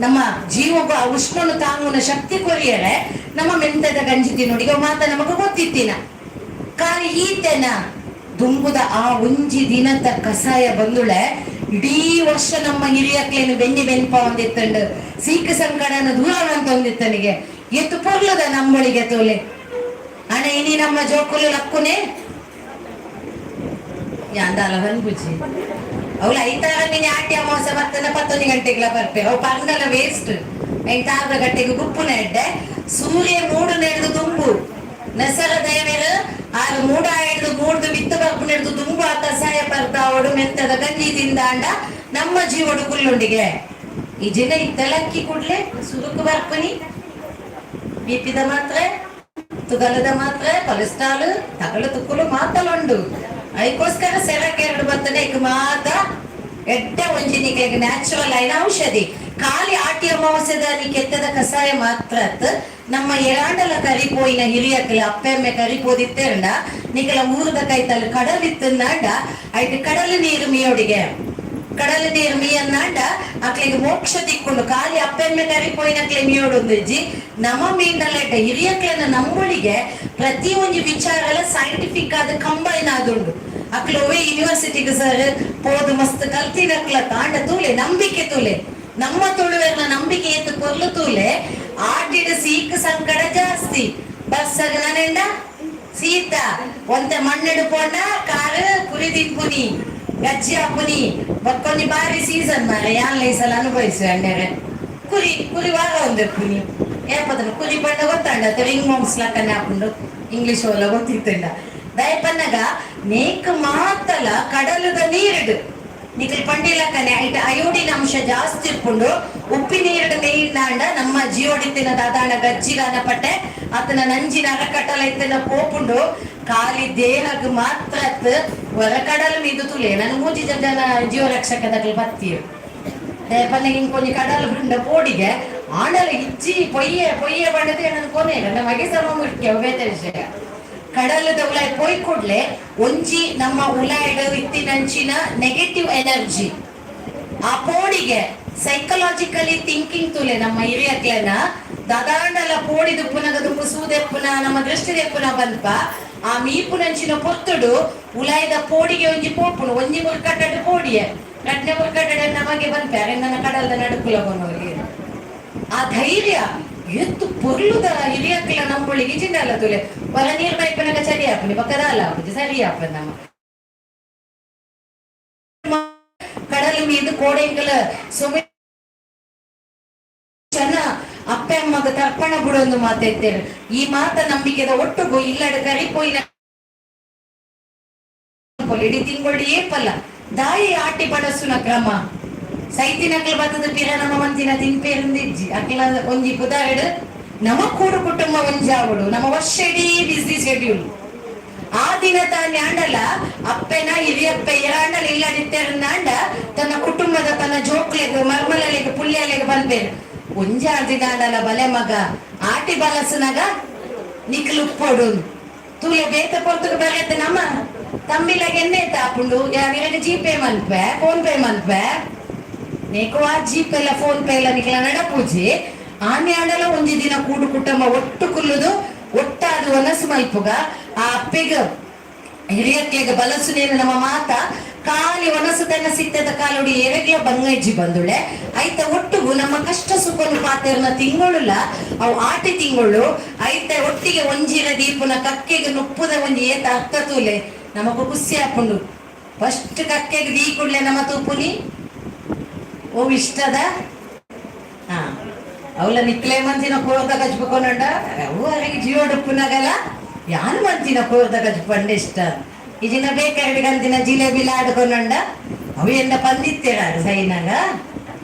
ನಮ್ಮ ಜೀವಗ ಉಷ್ಣನು ತಾಂಗುನ ಶಕ್ತಿ ಕೊರಿಯರೆ ನಮ್ಮ ಮೆಂತದ ಗಂಜಿ ತಿನ್ನೋಡಿಗೆ ಮಾತ ನಮಗ ಗೊತ್ತಿತ್ತಿನ ಕಾಲಿ ಈತೆನ ದುಂಬುದ ಆ ಒಂಜಿ ದಿನದ ಕಸಾಯ ಬಂದುಳೆ ಇಡೀ ವರ್ಷ ನಮ್ಮ ಹಿರಿಯಕ್ಲೇನು ಬೆನ್ನಿ ಬೆನ್ಪ ಒಂದಿತ್ತಂಡು ಸೀಕ ಸಂಕಡನ ದೂರ ಅಂತ ಒಂದಿತ್ತನಿಗೆ ಎತ್ತು ಪೊರ್ಲದ ನಮ್ಮಳಿಗೆ ತೋಲೆ ಅಣ್ಣ ಇನಿ ನಮ್ಮ ಜೋಕುಲು ಲಕ್ಕುನೆ ಯಾಂದಾಲ ಹನ್ಬುಜಿ ಅವಳು ಐತಾರ ನೀನು ಆಟಿ ಅಮಾವಾಸ್ಯ ಬರ್ತನ 11 ಗಂಟೆಗೆಲ್ಲ ಬರ್ಪೆ ಅವು ಪರ್ನಲ ವೇಸ್ಟ್ 8 ಗಂಟೆಗೆ ಗುಪ್ಪುನ ಎಡ್ಡೆ ಸೂರ್ಯ ಮೂಡು ನೆಡ್ದು ದುಂಬು ನೆಸರ ದೇವರು ಆರು ಮೂಡ ಹಿಡ್ದು ಮೂಡ್ದು ಬಿತ್ತು ಬರ್ಪು ನೆಡ್ದು ದುಂಬು ಆ ಕಸಾಯ ಬರ್ತಾವಡು ಮೆತ್ತದ ಗಂಜಿ ತಿಂದಾಂಡ ನಮ್ಮ ಜೀವಡು ಕುಲ್ಲುಂಡಿಗೆ ಈ ಜನ ಇದ್ದಲಕ್ಕಿ ಕೂಡ್ಲೆ ಸುರುಕು ಬರ್ಪನಿ ಬಿಪಿದ ಮಾತ್ರೆ ತುಗಲದ ಮಾತ್ರೆ ಕೊಲೆಸ್ಟ್ರಾಲ್ ತಗಲು ತುಕ್ಕಲು ಮಾತಲುಂಡು ಅದಕ್ಕೋಸ್ಕರ ಸೆರಕ್ಕೆ 2 ಬರ್ತದೆ ಈಗ ಮಾತ ಎಡ್ಡೆ ಒಂಜಿನಿಗೆ ನ್ಯಾಚುರಲ್ ಆಯ್ನ ಔಷಧಿ ಖಾಲಿ ಆಟಿ ಅಮಾವಾಸ್ಯದ ಕೆತ್ತದ ಕಷಾಯ ಮಾತ್ರ ನಮ್ಮ ಎರಾಂಡಲ ಕರಿಪೋಯಿನ ಹಿರಿಯಕ್ಕಲ ಅಪ್ಪೆಮ್ಮೆ ಕರಿಪೋದಿತ್ತೇಂಡ ನಿಕಲ ಊರದ ಕೈತಲ್ಲಿ ಕಡಲಿತ್ತಂದಾಂಡ ಆಯ್ತು ಕಡಲು ನೀರು ಮೀಯೋಡಿಗೆ ಕಡಲು ನೀರು ಮೀಯನ್ನಾಂಡ ಅಕ್ಲಿಗೆ ಮೋಕ್ಷ ತಿಕ್ಕೊಂಡು ಖಾಲಿ ಅಪ್ಪೆಮ್ಮೆ ಕರಿಪೋಯಿನಕ್ಲೆ ಮೀಯೋಡೊಂದಿಜ್ಜಿ ನಮ್ಮ ಮೀಂಡಲೆಡ್ಡ ಹಿರಿಯಕ್ಲೆನ ನಂಬಳಿಗೆ ಪ್ರತಿ ಒಂದು ವಿಚಾರ ಎಲ್ಲ ಸೈಂಟಿಫಿಕ್ ಆದ ಕಂಬೈನ್ ಆದುಂಡು ಅಕ್ಲೋವೆ ಯೂನಿವರ್ಸಿಟಿಗೆ ಸರ್ ಪೋದು ಮಸ್ತ್ ಕಲ್ತಿನಕ್ಲ ತಾಂಡ ತೂಲೆ ನಂಬಿಕೆ ತೂಲೆ ನಮ್ಮ ತುಳುವೆರ್ನ ನಂಬಿಕೆ ಎತ್ತು ಕೊರ್ಲು ತೂಲೆ ಆಡಿಡ ಸೀಕ್ ಸಂಕಟ ಜಾಸ್ತಿ ಬಸ್ಸಾಗ ನಾನೆಂಡ ಸೀತ ಒಂತೆ ಮಣ್ಣೆಡು ಪೋಂಡ ಕಾರು ಕುರಿ ತಿಪ್ಪುನಿ ಗಜ್ಜಿ ಹಾಪುನಿ ಬಕ್ಕೊಂಡಿ ಬಾರಿ ಸೀಸನ್ ಮಾರ ಯಾನ್ ಲೈಸಲ್ಲ ಅನುಭವಿಸು ಅಣ್ಣರೆ ಕುರಿ ವಾರ ಒಂದೆಪ್ಪುನಿ ಏಪದನು ಕುರಿ ಪಂಡ ಗೊತ್ತಾಂಡ ರಿಂಗ್ ಮೌಂಟ್ಸ್ ಲಕ್ಕನೆ ಹಾಕೊಂಡು ಇಂಗ್ಲಿಷ್ ಓಲ ಗೊತ್ತಿತ್ತಂಡ ದಯಪನ್ನಗ ನೇಕ್ ಮಾತಲ ಕಡಲದ ನೀರಿಡು ನಿಕಲ್ ಪಂಡಿಲಕ್ಕನೆ ಐಟ ಅಯೋಡಿನ ಅಂಶ ಜಾಸ್ತಿ ಇರ್ಕೊಂಡು ಉಪ್ಪಿ ನೀರಿಡ ನೀರ್ನಾಂಡ ನಮ್ಮ ಜೀವಡಿತ್ತಿನ ದಾದಾಣ ಗಜ್ಜಿಗಾನ ಪಟ್ಟೆ ಆತನ ನಂಜಿನ ಅರಕಟ್ಟಲ ಇತ್ತಿನ ಪೋಪುಂಡು ಖಾಲಿ ದೇಹಗ್ ಮಾತ್ರ ಹೊರಕಡಲು ಮೀದು ತುಲೆ ನನ್ನ ಮೂಜಿ ಜನ ಜೀವ ರಕ್ಷಕದಲ್ಲಿ ಬತ್ತೀವಿ ದಯಪನ್ನಗ ಇಂಕೊಂಜಿ ಕಡಲು ಬಂಡ ಪೋಡಿಗೆ ಆಂಡಲ ಇಜ್ಜಿ ಪೊಯ್ಯೆ ಬಣ್ಣದೆ ನನ್ನ ಕೊನೆ ನಮಗೆ ಸಮ ಮುಖ್ಯ ಬೇತೆ ವಿಷಯ ಕಡಲದ ಉಲಾಯ್ ಪೋಯ್ ಕೊಡ್ಲೆ ಒಂಜಿ ನಮ್ಮ ಉಲಾಯ್ಡ ಇತ್ತಿನಂಚಿನ ನೆಗೆಟಿವ್ ಎನರ್ಜಿ ಆ ಪೋಡಿಗೆ ಸೈಕಲಾಜಿಕಲಿ ಥಿಂಕಿಂಗ್ ತುಲೆ ನಮ್ಮ ಹಿರಿಯಕ್ಲೆನ ದದಾಂಡಲ ಪೋಡಿದು ಪುನಗದು ಸೂದೆಪ್ಪುನ ನಮ್ಮ ದೃಷ್ಟಿದೆಪ್ಪುನ ಬಂದ್ಪ ಆ ಮೀಪುನಂಚಿನ ಪೊತ್ತುಡು ಉಲಾಯ್ದ ಪೋಡಿಗೆ ಒಂಜಿ ಪೋಪುನು ಒಂಜಿ ಮುರ್ಕಟ್ಟಡು ಪೋಡಿಯೆ ಕಟ್ನೆ ಮುರ್ಕಟ್ಟಡೆ ನಮಗೆ ಬಂದ್ಪ್ಯಾರೆ ನನ್ನ ಕಡಲದ ನಡುಕುಲ ಬಂದವರಿಗೆ ಆ ಧೈರ್ಯ ಎತ್ತು ಪೊರ್ಲುದ ಹಿರಿಯಕ್ಲ ನಂಬಳಿಗೆ ಚಿನ್ನಲ್ಲ ತುಲೆ ಹೊರ ನೀರ್ ಪೈಪನಾಗ ಸರಿ ಹಾಪನಿ ಪಕ್ಕದ ಅಲ್ಲ ಹಾಪುಜಿ ಸರಿ ಹಾಪ ನಮ್ಮ ಕಡಲು ಮೀದು ಕೋಡೆಂಕಲ ಸುಮಿ ಚೆನ್ನ ಅಪ್ಪ ಅಮ್ಮಗ ತರ್ಪಣ ಬಿಡೊಂದು ಮಾತೆತ್ತೇವೆ ಈ ಮಾತ ನಂಬಿಕೆದ ಒಟ್ಟುಗು ಇಲ್ಲಡ ಕರಿಪೋಯಿನ ಇಡೀ ತಿಂಗಳು ಏಪಲ್ಲ ದಾಯಿ ಆಟಿ ಬಡಸುನ ಕ್ರಮ ಸೈತಿನಕ್ಲ ಬತ್ತದ ಪಿರ ನಮ್ಮ ಮಂತಿನ ತಿನ್ಪೇರಿಂದಿಜ್ಜಿ ಅಕ್ಲ ಒಂಜಿ ಪುದಾರಡು ನಮ್ಮ ಕೂಡು ಕುಟುಂಬ ಒಂಜಾವಡು ನಮ್ಮ ವರ್ಷ ಇಡೀ ಬಿಸಿ ಶೆಡ್ಯೂಲ್ ಆ ದಿನ ತಾನೇ ಆಂಡಲ ಅಪ್ಪೆನ ಹಿರಿಯಪ್ಪ ಇರಾಂಡಲ ಇಲ್ಲದಿತ್ತೇರಂದಾಂಡ ತನ್ನ ಕುಟುಂಬದ ತನ್ನ ಜೋಕ್ಲೆಗೆ ಮರ್ಮಲೆಗೆ ಪುಲ್ಯಲೆಗೆ ಬಂದ್ಬೇರು ಒಂಜಾರ್ ದಿನ ಆಂಡಲ ಬಲೆ ಮಗ ಆಟಿ ಬಲಸನಾಗ ನಿಕ್ಲುಪ್ಪೊಡು ತೂಲೆ ಬೇತ ಪೊರ್ತುಗೆ ಬರೆಯತ್ತೆ ನಮ್ಮ ತಮ್ಮಿಲಾಗ ಎಣ್ಣೆ ತಾಪುಂಡು ಯಾವಿರಗೆ ಜಿಪೇ ಮನ್ಪೆ ಫೋನ್ ಪೇ ಮನ್ಪೆ ನೇಕೋ ಆ ಜಿಪೇ ಎಲ್ಲ ಫೋನ್ ಪೇ ಎಲ್ಲ ನಿಕ್ಲ ನಡಪೂಜಿ ಆನೆ ಆಡಲ ಒಂಜಿ ದಿನ ಕೂಡು ಕುಟುಂಬ ಒಟ್ಟು ಕುಲ್ಲುದು ಒಟ್ಟಾದ ಒನಸು ಮಲ್ಪುಗ ಆ ಅಪ್ಪೆಗ ಹಿರಿಯಕ್ಲೆಗ ಬಲಸುನೇನು ನಮ್ಮ ಮಾತ ಖಾಲಿ ಒನಸು ತನ್ನ ಸಿತ್ತದ ಕಾಲುಡಿ ಎರೆಗ್ಲ ಬಂಗಜ್ಜಿ ಬಂದುಳೆ ಐತ ಒಟ್ಟುಗು ನಮ್ಮ ಕಷ್ಟ ಸುಖನು ಪಾತೆರ್ನ ತಿಂಗಳುಲ್ಲ ಅವು ಆಟಿ ತಿಂಗಳು ಐತ ಒಟ್ಟಿಗೆ ಒಂಜಿರ ದೀಪುನ ಕಕ್ಕೆಗೆ ನುಪ್ಪುದ ಒಂಜಿ ಏತ ಅರ್ಥ ತೂಲೆ ನಮಗ ಖುಷಿ ಹಾಕೊಂಡು ಫಸ್ಟ್ ಕಕ್ಕೆಗೆ ದೀ ಕುಡ್ಲೆ ನಮ್ಮ ತೂಪುನಿ ಓ ಇಷ್ಟದ ಹಾ ಅವಳ ನಿಕ್ಲೆ ಮಂತಿನ ಕೋರ್ದ ಗಜ್ಪಕೊಂಡ ಅವು ಅವರಿಗೆ ಜೀವ ಡುಪ್ಪುನಾಗಲ್ಲ ಯಾರು ಮಂತಿನ ಕೋರ್ದ ಗಜ್ಪಂಡ ಇಷ್ಟ ಇದನ್ನ ಬೇಕಾಗಿ ಗಂತಿನ ಜಿಲೇಬಿಲ ಆಡ್ಕೊಂಡ ಅವು ಎಂದ ಬಂದಿತ್ತೇರ ಸೈನಾಗ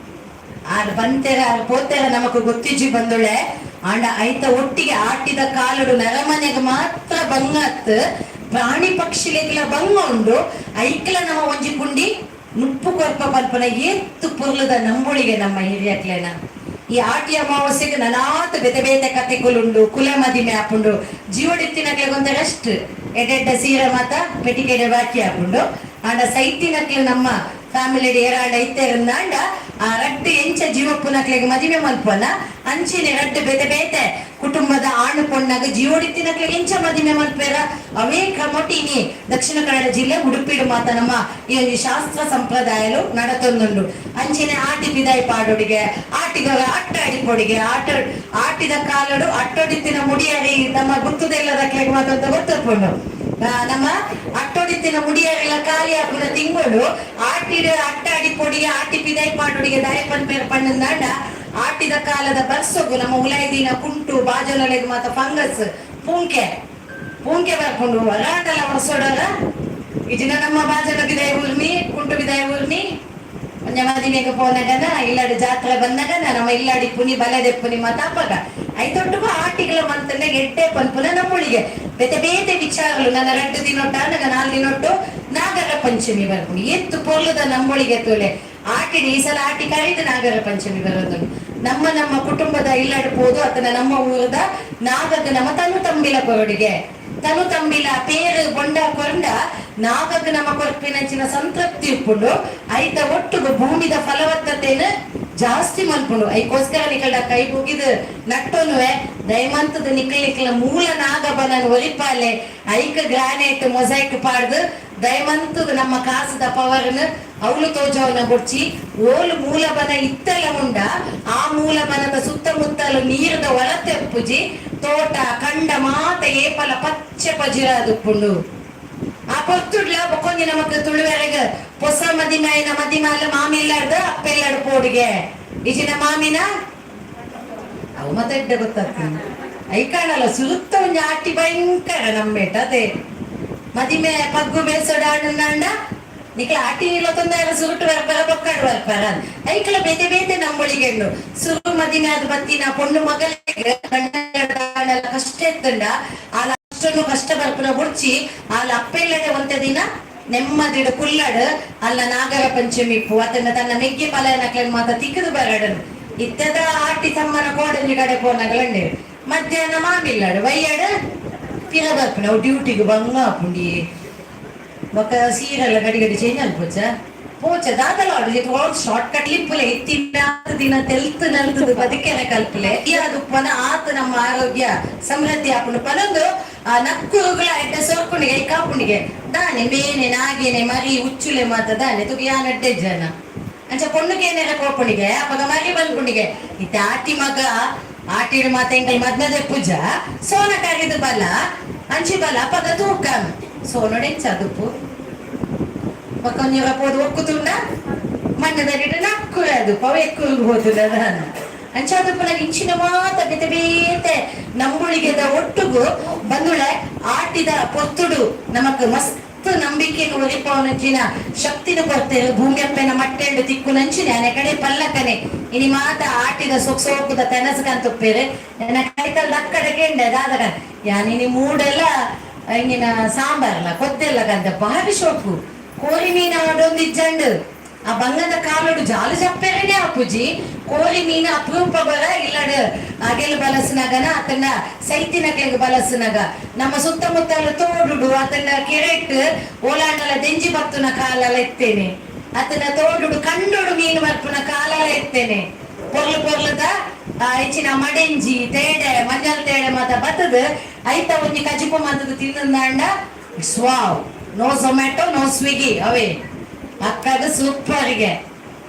ಆಡ್ ಬಂತೇರ ಪೋತೇರ ನಮಗ ಗೊತ್ತಿಜ್ಜಿ ಬಂದುಳೆ ಆಂಡ ಐತ ಒಟ್ಟಿಗೆ ಆಟಿದ ಕಾಲುಡು ನರಮನೆಗೆ ಮಾತ್ರ ಬಂಗತ್ ಪ್ರಾಣಿ ಪಕ್ಷಿಲೆಗ್ಲ ಬಂಗ ಉಂಡು ಐಕ್ಲ ನಮ್ಮ ಒಂಜಿ ಕುಂಡಿ ನುಪ್ಪು ಕೊರ್ಪ ಪಲ್ಪನ ಎತ್ತು ಪುರ್ಲದ ನಂಬುಳಿಗೆ ನಮ್ಮ ಹಿರಿಯಕ್ಲೆನ ಈ ಆಟಿ ಅಮಾವಾಸ್ಯೆಗೆ ನನಾತ್ ಬೇತೆ ಬೇತೆ ಕತೆಗಳುಂಡು ಕುಲ ಮದಿಮೆ ಹಾಪುಂಡು ಜೀವಡಿತ್ತಿನಕ್ಲೆ ಗೊಂದ ರೆಸ್ಟ್ ಎಡೆಡ್ಡ ಸೀರ ಮಾತ ಪೆಟಿಕೆಡೆ ಬಾಕಿ ಹಾಪುಂಡು ಆಂಡ ಸೈತಿನಕ್ಲೆ ನಮ್ಮ ಫ್ಯಾಮಿಲಿ ಏರಾಂಡ ಇತ್ತೇರಂದಾಂಡ ಆ ರಡ್ಡು ಎಂಚ ಜೀವಪ್ಪುನಕ್ಲೆಗೆ ಮದಿಮೆ ಮಲ್ಪನ ಅಂಚಿನ ರಡ್ಡು ಬೇತೆ ಬೇತೆ ಕುಟುಂಬದ ಆಣು ಪೊಣ್ಣಾಗ ಜೀವಡಿತ್ತಿನಕ್ಲೆ ಎಂಚ ಮದಿಮೆ ಮಲ್ಪೇರ ಅವೇ ಕ್ರಮೊಟ್ಟಿನಿ ದಕ್ಷಿಣ ಕನ್ನಡ ಜಿಲ್ಲೆ ಉಡುಪಿಡು ಮಾತ ನಮ್ಮ ಈ ಒಂದು ಶಾಸ್ತ್ರ ಸಂಪ್ರದಾಯಲು ನಡತೊಂದುಂಡು ಅಂಚಿನ ಆಟಿ ಬಿದಾಯಿ ಪಾಡೋಡಿಗೆ ಆಟಿಗಳ ಅಟ್ಟ ಅಡಿಪೊಡಿಗೆ ಆಟಿದ ಕಾಲಡು ಅಟ್ಟೊಡಿತ್ತಿನ ಮುಡಿಯರಿ ನಮ್ಮ ಗುರ್ತುದೆಲ್ಲದಕ್ಲೆಗೆ ಮಾತಂತ ಗೊತ್ತಪ್ಪುಂಡು ನಮ್ಮ ಅಟ್ಟೊಡಿತ್ತಿನ ಮುಡಿಯರೆಲ್ಲ ಖಾಲಿ ಹಾಕುನ ತಿಂಗಳು ಆಟಿಡ ಅಟ್ಟ ಅಡಿಪೊಡಿಗೆ ಆಟಿ ಬಿದಾಯಿ ಪಾಡೋಡಿಗೆ ದಯಪನ್ ಪೇರ ಪಣ್ಣಂದಾಂಡ ಆಟಿದ ಕಾಲದ ಬರ್ಸೊಗು ನಮ್ಮ ಉಲಾಯ್ದಿನ ಕುಂಟು ಬಾಜಲೊಲೆಗೆ ಮಾತ ಫಂಗಸ್ ಪೂಂಕೆ ಬರ್ಕೊಂಡು ಹೊರಾಟಲ್ಲ ಹೊಸೋಡಲ್ಲ ಇದನ್ನ ನಮ್ಮ ಬಾಜಲ ಬಿದಾಯ ಊರ್ನಿ ಕುಂಟು ಬಿದಾಯ ಊರ್ನಿ ಮದಿಮೆಗೆ ಪೋನಾಗನ ಇಲ್ಲಾಡಿ ಜಾತ್ರೆ ಬಂದಾಗನ ನಮ್ಮ ಇಲ್ಲಾಡಿ ಪುನಿ ಬಲದೆಪ್ಪುನಿ ಮಾತಾಪಗ ಐದೊಟ್ಟಿಗೂ ಆಟಿಗಳ ಮಂತನೆ ಗೆಡ್ಡೆ ಪನ್ಪುನ ನಮ್ಮೊಳಿಗೆ ಬೇತೆ ಬೇತೆ ವಿಚಾರಗಳು ನನ್ನ 2 ದಿನೊಟ್ಟ ನನಗ 4 ದಿನೊಟ್ಟು ನಾಗರ ಪಂಚಮಿ ಬರ್ಪುನಿ ಎತ್ತು ಪೊರ್ಲದ ನಮ್ಮೊಳಿಗೆ ತೋಲೆ ಆಟಿಡಿ ಈ ಸಲ ಆಟಿ ಕರೀದು ನಾಗರ ಪಂಚಮಿ ಬರೋದು ನಮ್ಮ ಕುಟುಂಬದ ಇಲ್ಲಾಡ್ಬೋದು ಅಥವಾ ನಮ್ಮ ಊರದ ನಾಗಗ ನಮ್ಮ ತನು ತಂಬಿಲ ಕೊರಡಿಗೆ ತನು ತಂಬಿಲ ಪೇರು ಬೊಂಡ ಕೊಂಡ ನಾಗಗ ನಮ್ಮ ಕೊರಪಿನಂಚಿನ ಸಂತೃಪ್ತಿ ಉಪ್ಪುಂಡು ಐತ ಒಟ್ಟುಗು ಭೂಮಿದ ಫಲವತ್ತತೆನ ಜಾಸ್ತಿ ಮಲ್ಪುಂಡು ಐಕೋಸ್ಕರ ನಿಕಲ್ಡ ಕೈ ಮುಗಿದು ನಟ್ಟೋನುವೆ ದಯಮಂತದ ನಿಕ್ಲಿಕ್ಲ ಮೂಲ ನಾಗಬನನ್ ಒಲಿಪಾಲೆ ಐಕ ಗ್ರಾನೈಟ್ ಮೊಸೈಕ್ ಪಾಡ್ದು ದಯಮಂತದ ನಮ್ಮ ಕಾಸದ ಪವರ್ನ ಅವಳು ತೋಜವನ್ನ ಬುಡ್ಚಿ ಓಲು ಮೂಲಬನ ಇತ್ತಲ ಉಂಡ ಆ ಮೂಲಬನದ ಸುತ್ತಮುತ್ತಲು ನೀರದ ಹೊರತೆಪ್ಪುಜಿ ತೋಟ ಕಂಡ ಮಾತ ಏಪಲ ಪಚ್ಚೆ ಪಜಿರಾದುಪ್ಪುಂಡು ಆ ಪೊತ್ತುಡ್ಲ ಬೊಕೊಂಜಿ ನಮಕ್ ತುಳುವೆರೆಗ ಹೊಸ ಮದಿಮಾಯಿನ ಮದಿಮಾಲ ಮಾಮಿಲ್ಲಾರ್ದ ಅಪ್ಪೆಲ್ಲಾಡು ಪೋಡಿಗೆ ಈಚಿನ ಮಾಮಿನ ಅವು ಮತ್ತೆ ಎಡ್ಡೆ ಗೊತ್ತಾಗ್ತೀನಿ ಐಕಾಣಲ್ಲ ಸುರುತ್ತ ಒಂಜಿ ಆಟಿ ಭಯಂಕರ ನಮ್ಮೇಟ ಅದೇ ಮದಿಮೆ ಪಗ್ಗು ಬೇಸೋಡಾಂಡ ನಿಕ್ಲ ಆಟಿ ಇಲ್ಲೊಂದ ಸುರುಟು ಬರ್ಬರ ಬೊಕ್ಕಾಡು ಬರ್ಬರ ಐಕಲ ಬೇತೆ ಬೇತೆ ನಂಬಳಿಗೆಂಡು ಸುರು ಮದಿಮೆ ಅದು ಬತ್ತಿನ ಪೊಣ್ಣು ಮಗಳಿಗೆ ಕಷ್ಟ ಎತ್ತಂಡ ಆಲ ಅಷ್ಟನ್ನು ಕಷ್ಟ ಬರ್ಪುನ ಬುಡ್ಚಿ ಆಲ ಅಪ್ಪೆಲ್ಲಡೆ ಒಂತೆ ದಿನ ನೆಮ್ಮದಿಡು ಕುಲ್ಲಡು ಅಲ್ಲ ನಾಗರ ಪಂಚಮಿ ಪೂ ಅದನ್ನ ತನ್ನ ಮೆಗ್ಗೆ ಪಲಯನಕ್ಲ ಮಾತ ತಿಕ್ಕದು ಬರಡನು ಇತ್ತದ ಆಟಿ ತಮ್ಮನ ಕೋಡಂಜಿ ಕಡೆ ಪೋನಗಳಂಡೆ ಮಧ್ಯಾಹ್ನ ಮಾಮಿಲ್ಲಾಡು ವೈಯಾಡು ಪಿರ ಬರ್ಪುನ ಅವು ಡ್ಯೂಟಿಗೆ ಬಂಗ ಪುಂಡಿ ఒక సీరియల్ గడిగడి చేంజ్ అనుకోవచ్చ పోచ దాదలాడు ಶಾರ್ಟ್ ಕಟ್ ಲಿಪ್ಪಲೆ ಎತ್ತಿನ ದಿನ ತೆಲ್ತು ನಲ್ತದು ಬದುಕೆನ ಕಲ್ಪಲೆ ಅದು ಪನ ಆತ ನಮ್ಮ ಆರೋಗ್ಯ ಸಮೃದ್ಧಿ ಹಾಕೊಂಡು ಪನೊಂದು ಆ ನಕ್ಕುಗಳ ಎಡ್ಡೆ ಸೋರ್ಕೊಂಡಿಗೆ ಕಾಪುಂಡಿಗೆ ದಾನೆ ಬೇನೆ ನಾಗೇನೆ ಮರಿ ಉಚ್ಚುಲೆ ಮಾತ ದಾನೆ ತುಗಿ ಯಾನಡ್ಡೆ ಜನ ಅಂಚ ಪೊಣ್ಣುಗೇನೆಲ್ಲ ಕೋಪುಣಿಗೆ ಅವಾಗ ಮರಿ ಬಂದ್ಪುಂಡಿಗೆ ಇತ್ತ ಆಟಿ ಮಗ ಆಟಿಡು ಮಾತ ಎಂಕಲ್ ಮದ್ನದೆ ಪೂಜ ಸೋನ ಕರಿದು ಬಲ ಅಂಚಿ ಬಲ ಪದ ತೂಕ ಸೋನೊಡೆಂಚ ದುಪ್ಪು ಪೋದು ಒಕ್ಕುತುಂಡ ಮಣ್ಣದಲ್ಲಿಟ್ಟು ನಕ್ಕುರದು ಪವ ಎಕ್ಕುರು ಹೋದುಲ್ಲ ನಾನು ಅಂಚಾದಪ್ಪನ ಇಂಚಿನ ಮಾತ ಬೇತೆ ಬೇತೆ ನಂಬುಳಿಗೆದ ಒಟ್ಟುಗು ಬಂದುಳೆ ಆಟಿದ ಪೊತ್ತುಡು ನಮಕ್ ಮಸ್ತ್ ನಂಬಿಕೆಯನ್ನು ಒಲಿಪವನಂಚಿನ ಶಕ್ತಿನ ಕೊಡ್ತೇವೆ ಭೂಮಿಯಪ್ಪನ ಮಟ್ಟೆಂಡು ತಿಕ್ಕು ನಂಚಿನ ಅನೆ ಕಡೆ ಪಲ್ಲಕನೆ ಇನಿ ಮಾತ ಆಟಿದ ಸೊಕ್ಸೋಕುದ ತೆನಸ್ಕಂತುಪ್ಪೇರೆ ನನ್ನ ಕೈತಲ್ ಅಕ್ಕಡೆಗೆ ದಾದಕ ಯಾನಿನಿ ಮೂಡೆಲ್ಲ ಇಂಗಿನ ಸಾಂಬಾರ್ಲ ಕೊದ್ದೆಲ್ಲ ಕಂದ ಭಾರಿ ಶೋಕು ಕೋರಿ ಮೀನ ಆಡೊಂದು ಇಜ್ಜಂಡು ಆ ಬಂಗದ ಕಾಲೋಡು ಜಾಲು ಚಪ್ಪೆರನೇ ಅಪ್ಪುಜಿ ಕೋರಿ ಮೀನ ಅಪರೂಪ ಬರ ಇಲ್ಲಡ ಅಗೆಲ್ ಬಲಸಿನಾಗನ ಅದನ್ನ ಸೈತಿನಕ್ಲೆಗ್ ಬಲಸಿನಾಗ ನಮ್ಮ ಸುತ್ತಮುತ್ತಲು ತೋಡುಡು ಅದನ್ನ ಕೆರೆಟ್ ಓಲಾಂಡಲ ದೆಂಜಿ ಬತ್ತುನ ಕಾಲಲ್ಲ ಎತ್ತೇನೆ ಅದನ್ನ ತೋಡುಡು ಕಂಡುಡು ಮೀನು ಬರ್ಪುನ ಕಾಲಲ್ಲ ಎತ್ತೇನೆ ಪೊರ್ಲದ ಹೆಚ್ಚಿನ ಮಡೆಂಜಿ ತೇಡೆ ಮಂಜಲ್ ತೇಡೆ ಮಾತ ಬತ್ತದ ಐತ ಒಂಜಿ ಕಜಿಪು ಮಾತದ ತಿನ್ನಂದಾಂಡ ಸ್ವಾವ್ ನೋ ಝೊಮ್ಯಾಟೊ ನೋ ಸ್ವಿಗ್ಗಿ ಅವೇ ಅಕ್ಕಾಗ ಸೂಪರ್ಗೆ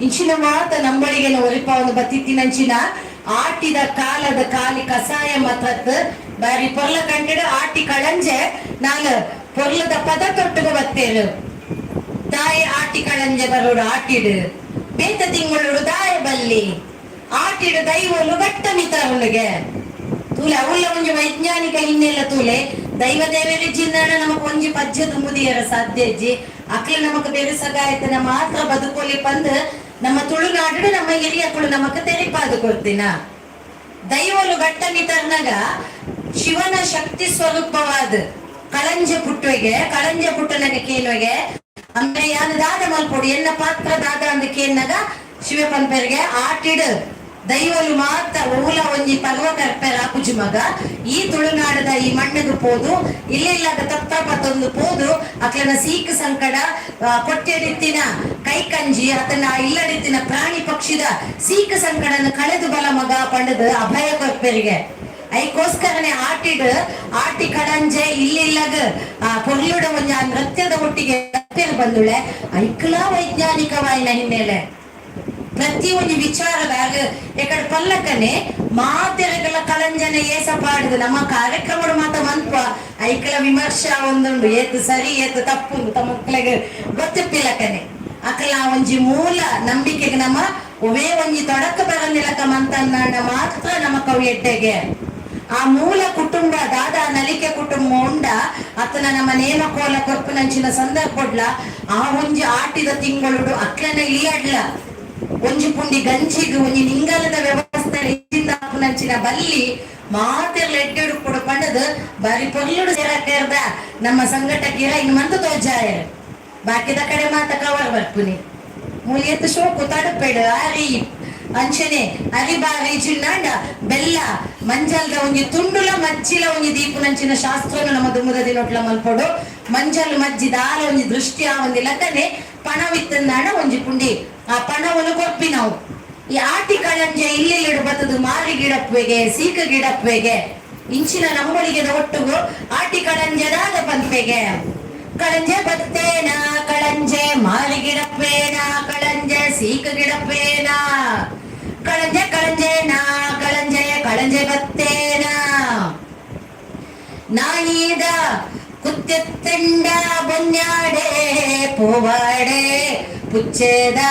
ಇಂಚಿನ ಮಾತ ನಂಬಳಿಗೆ ಒಲಿಪ ಒಂದು ಬತ್ತಿತ್ತಿನಂಚಿನ ಆಟಿದ ಕಾಲದ ಕಾಲಿ ಕಸಾಯ ಮತ್ತತ್ ಬಾರಿ ಪೊರ್ಲ ಕಂಡಿಡ ಆಟಿ ಕಳಂಜೆ ನಾಲ್ ಪೊರ್ಲದ ಪದ ತೊಟ್ಟುಗ ಬತ್ತೇರು ದಾಯ ಆಟಿ ಕಳಂಜೆ ಬರೋಡು ಆಟಿಡು ಬೇತ ತಿಂಗಳು ದಾಯ ಬಲ್ಲಿ ಆಟಿಡು ದೈವಲು ಗಟ್ಟ ಮಿತರುಳಿಗೆ ತೂಲೆ ಅವಳ ಒಂಜಿ ವೈಜ್ಞಾನಿಕ ಹಿನ್ನೆಲೆ ತೂಲೆ ದೈವ ದೇವರಿ ಜಿಂದಾಣ ನಮಕ್ ಒಂಜಿ ಪಜ್ಜದ ಮುದಿಯರ ಸಾಧ್ಯ ಅಜ್ಜಿ ಅಕ್ಲೆ ನಮಕ್ ಬೆರೆಸಗಾಯತನ ಮಾತ್ರ ಬದುಕೋಲಿ ಬಂದ್ ನಮ್ಮ ತುಳುನಾಡು ನಮ್ಮ ಹಿರಿಯಕ್ಕಳು ನಮಕ್ ತೆರಿಪಾದು ಕೊಡ್ತೀನ ದೈವಲು ಗಟ್ಟ ಮಿತರ್ನಾಗ ಶಿವನ ಶಕ್ತಿ ಸ್ವರೂಪವಾದ ಕಳಂಜ ಪುಟ್ಟನಾಗ ಕೇಳುವಗೆ ಅಂದ್ರೆ ಯಾನ ದಾದ ಮಲ್ಪೊಡು ಎನ್ನ ಪಾತ್ರ ದಾದ ಅಂದ ಕೇಳ್ನಾಗ ಶಿವ ಪಂಪೆರ್ಗೆ ಆಟಿಡು ದೈವಲು ಮಾತ ಓಲ ಒಂಜಿ ಪರ್ವ ಕರ್ಪೆರ ಆಪುಜಿ ಮಗ ಈ ತುಳುನಾಡದ ಈ ಮಣ್ಣದು ಪೋದು ಇಲ್ಲಿಲ್ಲದ ತಪ್ಪಾಪತ್ತೊಂದು ಪೋದು ಅಕ್ಲನ ಸೀಕ್ ಸಂಕಡ ಕೊಟ್ಟೆಡಿತ್ತಿನ ಕೈಕಂಜಿ ಅದನ್ನ ಇಲ್ಲಡಿತ್ತಿನ ಪ್ರಾಣಿ ಪಕ್ಷಿದ ಸೀಕ್ ಸಂಕಡನ ಕಳೆದು ಬಲ ಮಗ ಪಂಡದ ಅಭಯ ಕೊರ್ಪೆರಿಗೆ ಐಕೋಸ್ಕರನೆ ಆಟಿ ಕಡಂಜೆ ಇಲ್ಲಿಲ್ಲಗ ಪೊರ್ಲುಡ ಒಂಜ ನೃತ್ಯದ ಒಟ್ಟಿಗೆ ಬಂದುಳೆ ಐಕ್ಲಾ ವೈಜ್ಞಾನಿಕವಾಯಿನ ಹಿನ್ನೆಲೆ ಪ್ರತಿ ಒಂದು ವಿಚಾರದಾಗ ಎಕಡೆ ಪಲ್ಲಕನೆ ಮಾತೆರೆಗಳ ಕಳಂಜನೆ ಏಸ ಪಾಡುದು ನಮ್ಮ ಕಾರ್ಯಕ್ರಮ ಮಾತ ಮನ್ಪ ಐಕಲ ವಿಮರ್ಶೆ ಒಂದುಂಡು ಏತು ಸರಿ ಏತು ತಪ್ಪು ತಮ್ಮ ಮಕ್ಕಳಿಗೆ ಗೊತ್ತಿಪ್ಪಿಲಕನೆ ಅಕಲ ಒಂಜಿ ಮೂಲ ನಂಬಿಕೆಗೆ ನಮ್ಮ ಒವೇ ಒಂಜಿ ತೊಡಕ ಬರಲಿಲಕ ಮಂತನ್ನ ಮಾತ್ರ ನಮ್ಮ ಕವಿ ಎಡ್ಡೆಗೆ ಆ ಮೂಲ ಕುಟುಂಬ ದಾದ ನಲಿಕೆ ಕುಟುಂಬ ಉಂಡ ಅತನ ನಮ್ಮ ನೇಮಕೋಲ ಕೊರ್ಪುನಂಚಿನ ಸಂದರ್ಭಡ್ಲ ಆ ಒಂಜಿ ಆಟಿದ ತಿಂಗಳು ಅಕ್ಲನ ಇಲಿಯಡ್ಲ ಒಂಜಿ ಪುಂಡಿ ಗಂಜಿಗ್ ಒಂಜಿ ನಿಂಗಲದ ವ್ಯವಸ್ಥೆ ಹೆಚ್ಚಿನ ಬಲ್ಲಿ ಮಾತೆರ್ಲ ಎಡ್ಡೆಡು ಕೂಡ ಪಂಡದು ಬಾರಿ ಪೊರ್ಲುಡು ಸೇರಕ್ಕೆರ್ದ ನಮ್ಮ ಸಂಘಟಕೀರ ಇನ್ನು ಮಂತು ತೋಜಾಯ ಬಾಕಿದ ಕಡೆ ಮಾತ ಕವರ್ ಬರ್ಪುನಿ ಮೂಲಿಯತ್ತು ಶೋಕು ತಡಪೆಡು ಆರಿ ಅಂಚನೆ ಅರಿಬಾರಿ ಚಿನ್ನಾಂಡ ಬೆಲ್ಲ ಮಂಜಲ್ದ ಒಂಜಿ ತುಂಡುಲ ಮಜ್ಜಿಲ ಒಂಜಿ ದೀಪುನಂಚಿನ ಶಾಸ್ತ್ರನು ನಮ್ಮ ದುಮ್ಮದ ದಿನೊಟ್ಲ ಮಲ್ಪೊಡು ಮಂಜಲ್ ಮಜ್ಜಿ ದಾಲ ಒಂಜಿ ದೃಷ್ಟಿಯ ಒಂದಿ ಲತನೆ ಪಣವಿತ್ತಂದಾಂಡ ಒಂಜಿ ಪುಂಡಿ ಆ ಪಣವನ್ನು ಕೊಪ್ಪಿ ನಾವು ಈ ಆಟಿ ಕಳಂಜೆ ಇಲ್ಲಿಡು ಬತ್ತದು ಮಾರಿ ಗಿಡಪ್ಪೆಗೆ ಸೀಕ ಗಿಡಪ್ಪೆಗೆ ಇಂಚಿನ ನಂಬಳಿಗೆ ಒಟ್ಟುಗು ಆಟಿ ಕಳಂಜೆದಾದ ಪಂಪೆಗೆ ಕಳಂಜೆ ಬತ್ತೇನ ಕಳಂಜೆ ಮಾರಿ ಗಿಡಪ್ಪೇನ ಕಳಂಜೆ ಸೀಕ ಗಿಡಪ್ಪೇನ ಕಳಂಜೆ ಕಳಂಜೆನಾ ಕಳಂಜೆ ಕಳಂಜೆ ಬತ್ತೇನ ನಾಯಿದ ಕುತ್ತೆತ್ತಂಡ ಬೊನ್ಯಾಡೆ ಪೋವಾಡೆ ಪುಚ್ಚೆದ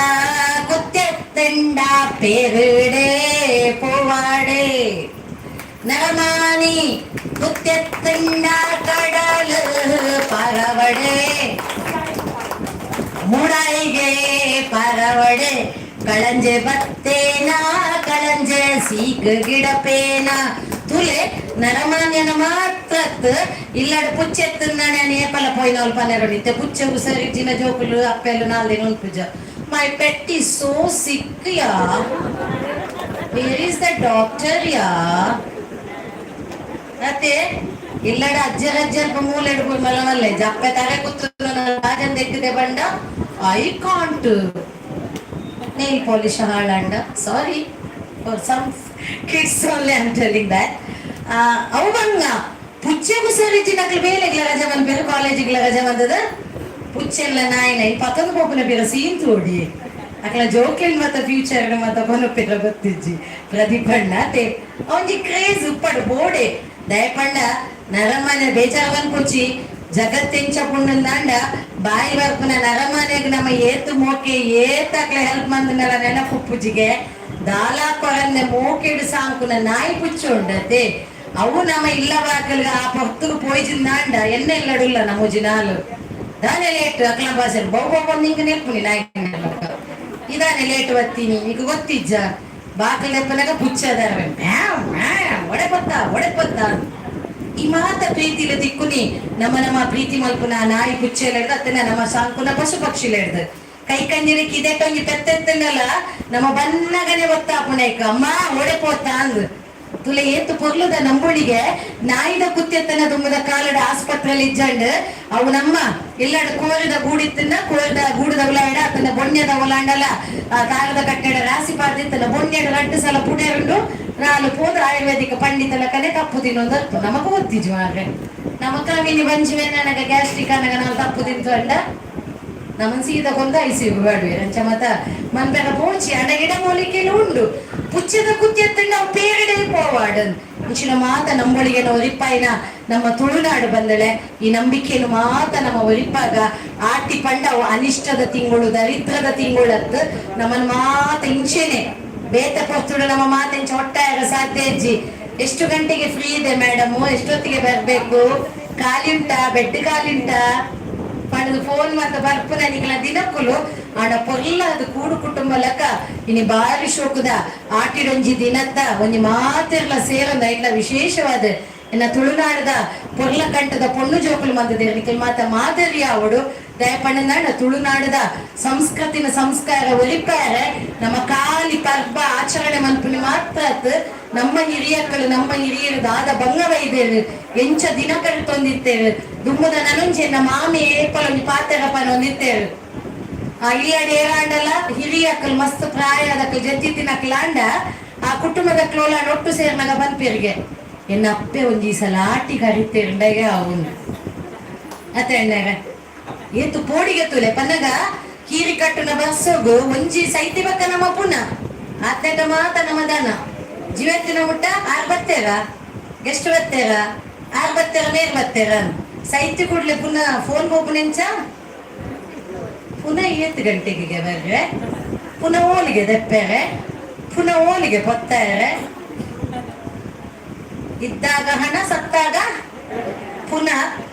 ಕುತ್ತೆತ್ತಂಡ ಪೇರುಡೆ ಪೋವಾಡೆ ನರಮಾನಿ ಕುತ್ತೆತ್ತಂಡ ಕಡಲು ಪರವಡೆ ಮುಡಾಯಿಗೆ ಪರವಡೆ ಕಳಂಜೆ ಬತ್ತೇನ ಕಳಂಜೆ ಸೀಕ ಗಿಡಪೇನ ತುಲೆ ನರಮಾನ್ಯನ ಮಾತ್ರ ಇಲ್ಲಡ ಪುಚ್ಚೆತ್ತಂದಾನೆ ಏಪಲ ಪೋಯಿನವಲ್ ಪನೆರಡಿತ್ತೆ ಪುಚ್ಚೆ ಉಸರಿಜಿನ ಜೋಕುಲು ಅಪ್ಪೆಲು ನಾಲ್ದಿನ ಉಂಟುಜ my pet is so sick ಯಾ ವೇರ್ ಇಸ್ ದ ಡಾಕ್ಟರ್ ಯಾ ಅತ್ತೆ ಇಲ್ಲಡ ಅಜ್ಜರಜ್ಜಲ್ಪ ಮೂಲೆ ಹಿಡ್ಕೊಂಡು ಮಲವಲ್ಲೆ ಜಪ್ಪೆ ತಲೆ ಕೂತು ರಾಜನ್ ತೆಗ್ಗಿದೆ ಬಂಡ ಐ ಕಾಂಟ್ nail polish ಹಾಳಂಡ sorry for some kids only I am telling that ಅವಂಗ ಪುಚ್ಚೆಗೂ ಸರಿಜಿನಕ್ಲು ಬೇಲೆಗ್ಲ ರಜೆ ಬಂದ್ಬೇರು ಕಾಲೇಜಿಗ್ಲ ರಜೆ ಬಂದದ ಪುಚ್ಚೆಲ್ಲ ನಾಯಿನ ಈ ಪತ್ತದ ಪೋಪನ ಬೇರ ಸೀನ್ ತೋಡಿ ಅಕ್ಲ ಜೋಕೆಲ್ ಮತ್ತ ಫ್ಯೂಚರ್ ಮತ್ತ ಬನಪೆರ ಗೊತ್ತಿಜ್ಜಿ ಪ್ರದೀಪಣ್ಣ ತೇ ಅವನ್ಜಿ ಕ್ರೇಜ್ ಉಪ್ಪಡು ಬೋಡೆ ದಯಪಂಡ ನರಮನೆ ಬೇಜಾರವನ್ ಕೊಚ್ಚಿ ಜಗತ್ತೆಂಚ ಪುಣ್ಣಂದಾಂಡ ಬಾಯಿ ಬರ್ಪುನ ನರಮನೆಗ್ ನಮ್ಮ ಏತು ಮೋಕೆ ಏತಕ್ಲ ಹೆಲ್ಪ್ ಮಂದನರ ನೆನಪುಪ್ಪುಜಿಗೆ ದಾಲಾ ಕೊರಂದೆ ಮೋಕೆಡು ಸಾಂಕುನ ನಾಯಿ ಪುಚ್ಚು ಉಂಡತೆ ಅವು ನಮ್ಮ ಇಲ್ಲ ಬಾಕಲ್ಗ ಆ ಪೊತ್ತುಗು ಪೋಯ್ಜಿಂದಾಂಡ ಎನ್ನೆಲ್ಲಡುಲ್ಲ ನಮ್ಮ ಜಿನಾಲು ದಾನೆ ಲೇಟ್ ಅಕ್ಲ ಭಾಷೆ ಬಹು ನಿಂಗ ನೆಲ್ಪುನಿ ನಾಯಿ ಇದಾನೆ ಲೇಟ್ ಬತ್ತೀನಿ ಈಗ ಗೊತ್ತಿಜ್ಜ ಬಾಕಲ್ ಎಪ್ಪನಾಗ ಪುಚ್ಚದಾರ ಒಡೆ ಪತ್ತ ಈ ಮಾತ ಪ್ರೀತಿಲ ದಿಕ್ಕುನಿ ನಮ್ಮ ಪ್ರೀತಿ ಮಲ್ಪುನ ನಾಯಿ ಪುಚ್ಚೆಲ್ಲ ಅತ್ತನ ನಮ್ಮ ಸಾಂಕುನ ಪಶು ಪಕ್ಷಿಲ ಹಿಡ್ದು ಕೈ ಕಂಜಿರಕ್ಕೆ ಇದೇ ಟೊಂಗಿ ಪೆತ್ತೆತ್ತನಲ್ಲ ನಮ್ಮ ಬನ್ನಗನೆ ಗೊತ್ತಾಪುಣೈಕ ಅಮ್ಮ ಒಡೆ ಪೋತ ಅಂದ್ ತುಲೆ ಏತು ಪೊರ್ಲುದ ನಂಬುಳಿಗೆ ನಾಯಿದ ಕುತ್ತೆತ್ತನ ದುಮ್ಮದ ಕಾಲಡ ಆಸ್ಪತ್ರೆಯಲ್ಲಿ ಇಜ್ಜಂಡ್ ಅವು ನಮ್ಮ ಎಲ್ಲಾಡ ಕೋರಿದ ಗೂಡಿತ್ತನ್ನ ಕೋರಿದ ಗೂಡದ ಉಲಾಡ ಅತನ ಬೊಣ್ಣೆದ ಉಲಾಂಡಲ ಆ ತಾರದ ಕಟ್ಟಡ ರಾಸಿ ಪಾರ್ದಿತ್ತನ ಬೊಣ್ಣೆಡ ರಡ್ಡು ಸಲ ಪುಡೇರುಂಡು ನಾಲು ಪೋದ ಆಯುರ್ವೇದಿಕ ಪಂಡಿತಲ ಕನೆ ತಪ್ಪು ತಿನ್ನೋದರ್ತು ನಮಗೂ ಗೊತ್ತಿಜ್ಜು ಮಾರ್ರೆ ನಮ್ಮ ಕವಿನಿ ಬಂಜುವೆ ನನಗ ಗ್ಯಾಸ್ಟ್ರಿಕ್ ಅನ್ನಗ ನಾವು ತಪ್ಪು ತಿಂತು ಅಂಡ ನಮ್ಮನ್ ಸೀದ ಕೊಂದ ಐಸಿ ಬೇಡವೆ ಅಂಚ ಮತ ಮನ್ಪೆರ ಪೋಚಿ ಅಡಗಿಡ ಮೂಲಿಕೆಲು ಉಂಡು ಪುಚ್ಚದ ಕುತ್ತೆತ್ತಂಡ ಅವು ಪೇರಡೆ ಪೋವಾಡನ್ ಇಂಚಿನ ಮಾತ ನಂಬಳಿಗೆ ನಾವು ಒರಿಪಾಯಿನ ನಮ್ಮ ತುಳುನಾಡು ಬಂದಳೆ ಈ ನಂಬಿಕೆಯನ್ನು ಮಾತ ನಮ್ಮ ಒರಿಪಾಗ ಆಟಿ ಪಂಡ ಅನಿಷ್ಟದ ತಿಂಗಳು ದರಿದ್ರದ ತಿಂಗಳತ್ತು ನಮ್ಮನ್ ಮಾತ ಇಂಚೆನೆ ಬೇತ ಪೊಸ್ತುಡು ನಮ್ಮ ಮಾತೆಂಚ ಹೊಟ್ಟಾಗ ಸಾಧ್ಯ ಅಜ್ಜಿ ಎಷ್ಟು ಗಂಟೆಗೆ ಫ್ರೀ ಇದೆ ಮೇಡಮ್ ಎಷ್ಟೊತ್ತಿಗೆ ಬರ್ಬೇಕು ಖಾಲಿ ಉಂಟಾ ಬೆಡ್ ಖಾಲಿ ಉಂಟಾ ಪಣದು ಫೋನ್ ಮತ್ತೆ ಬರ್ಪುನ ನಿಕ್ಲ ದಿನಕ್ಕುಲು ಆಡ ಪೊರ್ಲ ಅದು ಕೂಡು ಕುಟುಂಬ ಲೆಕ್ಕ ಇನಿ ಬಾರಿ ಶೋಕದ ಆಟಿಡೊಂಜಿ ದಿನದ ಒಂಜಿ ಮಾತೆರ್ಲ ಸೇರಂದ ಇಲ್ಲ ವಿಶೇಷವಾದ ಇನ್ನ ತುಳುನಾಡದ ಪೊರ್ಲ ಕಂಠದ ಪೊಣ್ಣು ಜೋಕುಲು ಮಂದದ ನಿಖಲ್ ಮಾತ ಮಾದರಿ ಅವಡು ದಯಪಣ್ಣನಾಡ ತುಳುನಾಡದ ಸಂಸ್ಕೃತಿನ ಸಂಸ್ಕಾರ ಒಲಿಪಾರೆ ನಮ್ಮ ಕಾಲಿ ಪರ್ಬ ಆಚರಣೆ ಮನ್ಪುನಿ ಮಾತ್ರ ನಮ್ಮ ಹಿರಿಯಕ್ಕಳು ನಮ್ಮ ಹಿರಿಯರು ದಾದ ಬಂಗವೈದೇರು ಎಂಚ ದಿನ ಕಳಿತೊಂದಿತ್ತೇರು ದುಮ್ಮದ ನನಂಚೆ ನಮ್ಮ ಮಾಮಿ ಏಪಲೊಂದು ಪಾತೆರಪ್ಪನ ಹೊಂದಿತ್ತೇರು ಆ ಇಲ್ಲಿಯಡ ಏರಾಂಡಲ ಹಿರಿಯಕ್ಕಳು ಮಸ್ತ್ ಪ್ರಾಯದಕ್ಕಳು ಜಜ್ಜಿ ತಿನ್ನಕ್ಲಾಂಡ ಆ ಕುಟುಂಬದ ಕ್ಲೋಲಾಂಡ್ ಒಟ್ಟು ಸೇರ್ನಾಗ ಬಂದ್ಪೇರಿಗೆ ಎನ್ನ ಅಪ್ಪೆ ಒಂಜಿ ಸಲ ಆಟಿ ಕರಿತೇರುಂಡಾಗ ಅವನು ಅತ್ತೆ ಅಣ್ಣಾಗ ಏತು ಪೋಡಿಗೆ ತುಲೆ ಪನ್ನಗ ಕೀರಿ ಕಟ್ಟುನ ಬಸ್ಸೋಗು ಒಂಜಿ ಸೈತಿ ಬಕ್ಕ ನಮ್ಮ ಪುನ ಅತ್ತೆಟ ಮಾತ ನಮ್ಮ ದನ ಜೀವತ್ತಿನ ಊಟ ಆರ್ ಬತ್ತೇರ ಗೆಸ್ಟ್ ಬತ್ತೇರ ಆರ್ ಬತ್ತೇರ ನೇರ್ ಬತ್ತೇರ ಸೈತಿ ಕೂಡ್ಲೆ ಪುನಃ ಫೋನ್ ಹೋಗುನೆಂಚ ಪುನಃ 7 ಗಂಟೆಗೆ ಬರ್ರೆ ಪುನಃ ಓಲಿಗೆ ದಪ್ಪೇರೆ ಪುನಃ ಓಲಿಗೆ ಪೊತ್ತಾರೆ ಇದ್ದಾಗ ಹಣ ಸತ್ತಾಗ ಪುನಃ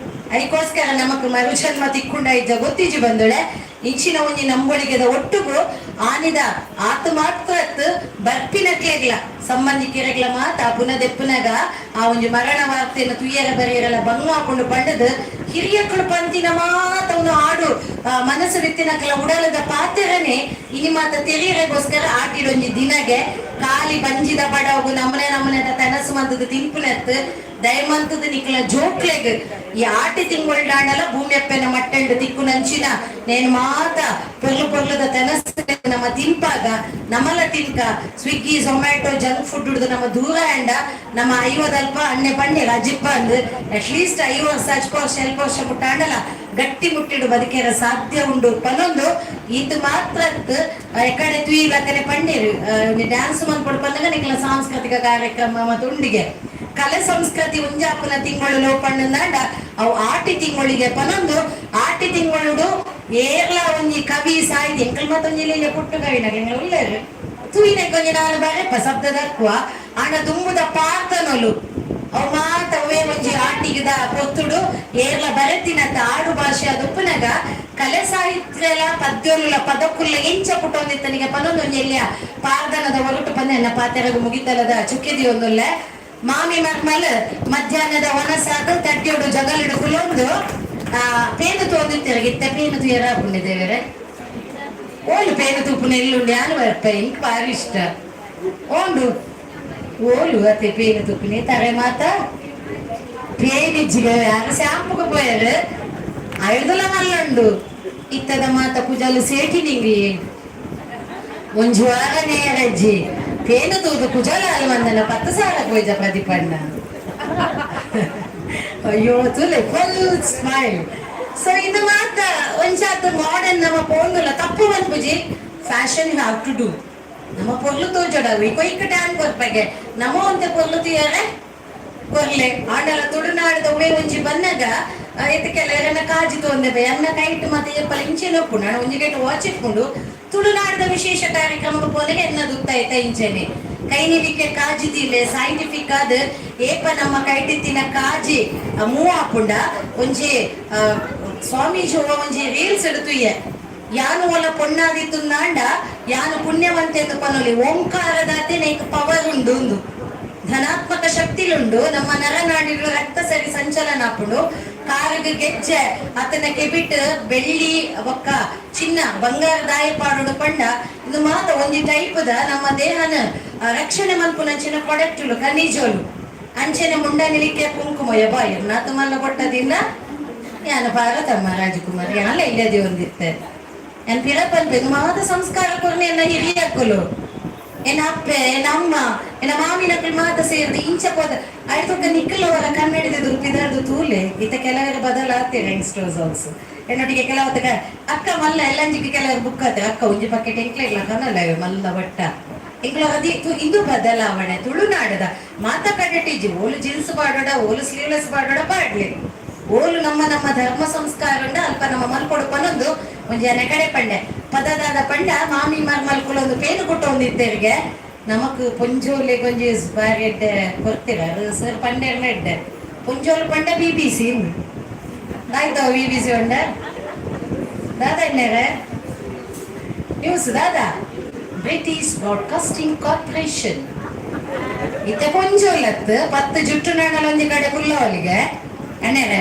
ಅದಕ್ಕೋಸ್ಕರ ನಮಕ್ ಮರುಜನ್ಮ ತಿಕ್ಕೊಂಡ ಇದ್ದ ಗೊತ್ತಿಜಿ ಬಂದಳೆ ಇಂಚಿನ ಒಂಜಿ ನಂಬಳಿಗೆದ ಒಟ್ಟುಗು ಆನಿದ ಆತ ಮಾತ್ರ ಬರ್ಪಿನಕ್ಲೆಗ್ಲ ಸಂಬಂಧಿಕರಿಗ್ಲ ಮಾತ ಪುನದೆಪ್ಪನಾಗ ಆ ಒಂಜಿ ಮರಣ ವಾರ್ತೆಯನ್ನು ತುಯ್ಯರ ಬರೆಯರೆಲ್ಲ ಬಂಗ ಹಾಕೊಂಡು ಪಂಡದು ಹಿರಿಯಕ್ಕಳು ಪಂತಿನ ಮಾತ ಒಂದು ಹಾಡು ಮನಸ್ಸು ವಿತ್ತಿನಕ್ಲ ಉಡಲದ ಪಾತ್ರನೇ ಇನಿ ಮಾತ ತೆರಿಯರೆಗೋಸ್ಕರ ಆಟಿಡೊಂಜಿ ದಿನಗೆ ಕಾಲಿ ಬಂಜಿದ ಬಡವು ನಮ್ಮನೆ ತನಸು ಮಂತದ ತಿಂಪುನತ್ ದಯಮಂತದ ನಿಕ್ಲ ಜೋಕ್ಲೆಗ್ ಈ ಆಟಿ ತಿಂಗೊಳ್ಡಾಂಡಲ ಭೂಮಿ ಅಪ್ಪನ ಮಟ್ಟಂಡು ತಿಕ್ಕು ನಂಚಿನ ನೇನು ಮಾತ ಪೊರ್ಲದ ತನಸು ನಮ್ಮ ತಿಂಪಾಗ ನಮ್ಮಲ ತಿನ್ಕ ಸ್ವಿಗ್ಗಿ ಝೊಮ್ಯಾಟೊ ಜಂಕ್ ಫುಡ್ ಹಿಡಿದು ನಮ್ಮ ದೂರ ಅಂಡ ನಮ್ಮ 50 ಅಲ್ಪ ಅಣ್ಣೆ ಪಂಡೆ ರಜಿಪ್ಪ ಅಂದ್ ಅಟ್ಲೀಸ್ಟ್ 50 ವರ್ಷ 60 ವರ್ಷ ಮುಟ್ಟಾಂಡಲ ಗಟ್ಟಿ ಮುಟ್ಟಿಡು ಬದುಕೇರ ಸಾಧ್ಯ ಉಂಡು ಪನ್ನೊಂದು ಇದು ಮಾತ್ರ ಎಕಡೆ ತುಯಿಲಕ್ಕನೆ ಪಂಡೇರು ಡ್ಯಾನ್ಸ್ ಮನ್ಪಡು ಬಂದಾಗ ನಿಕ್ಲ ಸಾಂಸ್ಕೃತಿಕ ಕಾರ್ಯಕ್ರಮ ಮತ್ತು ಉಂಡಿಗೆ ಕಲೆ ಸಂಸ್ಕೃತಿ ಉಂಜಾಪನ ತಿಂಗಳು ಲೋಪಣ್ಣಂದಾಂಡ ಅವು ಆಟಿ ತಿಂಗಳಿಗೆ ಪನೊಂದು ಆಟಿ ತಿಂಗಳು ಏರ್ಲ ಒಂಜಿ ಕವಿ ಸಾಹಿತ್ಯ ಎಂಕಲ್ ಮತ್ತೊಂಜಿಲ್ಲ ಪುಟ್ಟು ಕವಿನಾಗ ಉಳ್ಳೇರು ತೂಯಿನ ಕೊಂಚ ನಾನು ಬರೆಪ ಶಬ್ದದಕ್ಕುವ ಆಂಡ ತುಂಬುದ ಪಾರ್ತನೊಲು ಅವು ಮಾತವೇ ಒಂಜಿ ಆಟಿಗಿದ ಪೊತ್ತುಡು ಏರ್ಲ ಬರೆತಿನತ್ತ ಆಡು ಭಾಷೆ ಅದುಪ್ಪನಾಗ ಕಲೆ ಸಾಹಿತ್ಯ ಪದ್ಯೋಲ ಪದಕ್ಕುಲ್ಲ ಎಂಚ ಪುಟ್ಟೊಂದಿತ್ತನಿಗೆ ಪನೊಂದು ಒಂಜೆಲ್ಲ ಪಾರ್ದನದ ಹೊರಟು ಪಂದೆ ನನ್ನ ಪಾತೆರಗು ಮುಗಿತಲದ ಚುಕ್ಕಿದಿ ಒಂದುಲ್ಲೆ ಮಾಮಿ ಮರ್ಮಲ್ ಮಧ್ಯಾಹ್ನದ ವನಸಾದ ತಟ್ಟಿಯೋಡು ಜಗಲಿಡು ಕುಲೊಂದು ಪೇನು ತೋದಿತ್ತಿರಗಿತ್ತ ಪೇನು ತುಯರ ಪುಣ್ಯದೇವರೇ ಓಲು ಪೇನು ತೂಪುನ ಎಲ್ಲುಂಡು ಯಾನು ಬರ್ಪ ಇಂಕ್ ಬಾರಿ ಇಷ್ಟ ಓಂಡು ಓಲು ಅತ್ತೆ ಪೇನು ತೂಪುನಿ ತರೆ ಮಾತ ಪೇನಿಜ್ಜಿಗೆ ಯಾರು ಶಾಂಪುಗೆ ಪೋಯರು ಅಳ್ದಲ ಮಲ್ಲುಂಡು ಇತ್ತದ ಮಾತ ಕುಜಲು ಸೇಟಿ ನಿಂಗಿ ಒಂಜು ವಾರ ನೇರಜ್ಜಿ ಪೇನು ತೂದು ಕುಜಲ ಅಲ್ಲಿ ಮಂದನ 10 ಸಾವಿರ ಪೋಯ್ಜ ಪ್ರದೀಪಣ್ಣ ಅಯ್ಯೋ ತುಲೆ ಫುಲ್ ಸ್ಮೈಲ್ ಸೊ ಇದು ಮಾತ್ರ ಒಂಚಾತ ಮಾಡರ್ನ್ ನಮ್ಮ ಪೋಂಗುಲ ತಪ್ಪು ಬಂದ್ಬುಜಿ fashion you have to do ನಮ್ಮ ಪೊರ್ಲು ತೋಜಡವು ಈ ಕೊಯ್ಕ ಟ್ಯಾನ್ ಕೊರ್ಪಗೆ ನಮ್ಮ ಒಂತೆ ಪೊರ್ಲು ತೀಯರೆ ಕೊರ್ಲೆ ಆಂಡಲ ತುಳುನಾಡದ ಉವೆ ಒಂಜಿ ಬಂದಾಗ ಎತ್ತಕ್ಕೆಲ್ಲ ಎರನ್ನ ಕಾಜಿ ತೊಂದೆಬೆ ಅನ್ನ ಕೈಟ್ ಮತ್ತೆ ಎಪ್ಪಲ ಇಂಚೆನ ಒಪ್ಪು ನಾನು ಒಂಜಿ ಗೇಟ್ ವಾಚ್ ಇಟ್ಕೊಂಡು ತುಳುನಾಡದ ವಿಶೇಷ ಕಾರ್ಯಕ್ರಮ ಪೋಲೆಗೆ ಎನ್ನದು ಉತ್ತಾಯ್ತ ಇಂಚೆನೆ ಕೈನಿಲಿಕ್ಕೆ ಕಾಜಿದಿಲೆ ಸೈಂಟಿಫಿಕ್ ಆದ ಏಪ ನಮ್ಮ ಕೈಟಿತ್ತಿನ ಕಾಜಿ ಮೂವ್ ಹಾಪುಂಡ ಒಂಜಿ ಸ್ವಾಮೀಜಿ ಒಂಜಿ ರೀಲ್ಸ್ ಎಡುತ್ತುಯ್ಯ ಯಾನು ಒಲ ಪೊಣ್ಣಾದಿತ್ತು ನಾಂಡ ಯಾನು ಪುಣ್ಯವಂತೆ ಎಂದು ಪನೊಲಿ ಓಂಕಾರದಾತೆ ನೆಕ್ ಪವರ್ ಉಂಡು ಒಂದು ಧನಾತ್ಮಕ ಶಕ್ತಿಲುಂಡು ನಮ್ಮ ನರನಾಡಿಗಳು ರಕ್ತ ಸರಿ ಸಂಚಲನ ಹಾಪುಂಡು ಕಾರಿಗೆ ಗೆಜ್ಜೆ ಆತನ ಕೆಬಿಟ್ ಬೆಳ್ಳಿ ಒಕ್ಕ ಚಿನ್ನ ಬಂಗಾರ ದಾಯಪಾಡು ಪಂಡ ಇದು ಮಾತ ಒಂಜಿ ಟೈಪ್ದ ನಮ್ಮ ದೇಹನ ರಕ್ಷಣೆ ಮಲ್ಪುನಂಚಿನ ಪ್ರಾಡಕ್ಟ್ಲು ಖನಿಜೋಲು ಅಂಚೆನೆ ಮುಂಡನಿಲಿಕ್ಕೆ ಕುಂಕುಮ ಬಾಯಿ ನಾತು ಮಲ್ಲ ಕೊಟ್ಟದಿಲ್ಲ ಯಾನ ಭಾರತಮ್ಮ ರಾಜಕುಮಾರಿ ಯಾನ ಇಲ್ಲದೆ ಒಂದಿತ್ತೆ ನಾನು ಪಿರಪಲ್ಪೆ ಮಾತ ಸಂಸ್ಕಾರ ಕೊರ್ನೆ ಎನ್ನ ಹಿರಿಯಕ್ಕಲು ಎನ್ನ ಅಪ್ಪೆ ಎನ್ನ ಅಮ್ಮ ಎನ್ನ ಮಾಮಿನಕ್ಕಳು ಮಾತ ಸೇರಿದು ಇಂಚ ಪದ ಆಯ್ತೊಕ್ಕ ನಿಕ್ಕಲವರ ಕನ್ನಡಿದ ದುರ್ಪಿದಾರ್ದು ತೂಲೆ ಈತ ಕೆಲವರ ಬದಲಾಗ್ತೇನೆ ಯಂಗ್ಸ್ಟರ್ಸ್ ಆಲ್ಸೋ ಎನ್ನೊಟ್ಟಿಗೆ ಕೆಲವತ್ತ ಅಕ್ಕ ಮಲ್ಲ ಎಲ್ಲಂಜಿಗೆ ಕೆಲವರು ಬುಕ್ ಆತ ಅಕ್ಕ ಒಂಜಿ ಪಕೆಟ್ ಎಂಕ್ಲ ಇಲ್ಲ ಕನ್ನಲ್ಲವೇ ಮಲ್ಲ ಬಟ್ಟ ಎಂಕ್ಲ ಅದಿ ಇದು ಬದಲಾವಣೆ ತುಳುನಾಡದ ಮಾತ ಕಡೆಟಿಜಿ ಓಲು ಜೀನ್ಸ್ ಪಾಡೋಡ ಓಲು ಸ್ಲೀವ್ಲೆಸ್ ಪಾಡೋಡ ಪಾಡ್ಲಿ ಓಲು ನಮ್ಮ ಧರ್ಮ ಸಂಸ್ಕಾರ ಅಲ್ಪ ನಮ್ಮ ಮಲ್ಕೊಡು ಪನೊಂದು ಒಂಜಿ ನೆಗಡೆ ಪಂಡೆ ಪದದಾದ ಪಂಡ ಮಾಮಿ ಮಲ್ಕುಲ ಒಂದು ಪೇನು ಕೊಟ್ಟು ಒಂದಿತ್ತೇರಿಗೆ ನಮಕ್ ಪೊಂಜೋಲೆ ಕೊಂಜಿ ಬಾರಿ ಎಡ್ಡೆ ಕೊಡ್ತೀರ ಸರ್ ಪಂಡೆರ್ನ ಎಡ್ಡೆ ಪೊಂಜೋಲು ಪಂಡ BBC ಆಯ್ತಾವ BBC ಉಂಡ ದಾದ ಎಣ್ಣೆರೆ ನ್ಯೂಸ್ ದಾದ ಬ್ರಿಟಿಷ್ ಬ್ರಾಡ್ಕಾಸ್ಟಿಂಗ್ ಕಾರ್ಪೊರೇಷನ್ ಇತ್ತೆ ಪೊಂಜೋಲತ್ತು 10 ಜುಟ್ಟು ನಾಣಲ ಒಂಜಿ ಕಡೆ ಕುಲ್ಲವಲಿಗೆ ಎಣ್ಣೆರೆ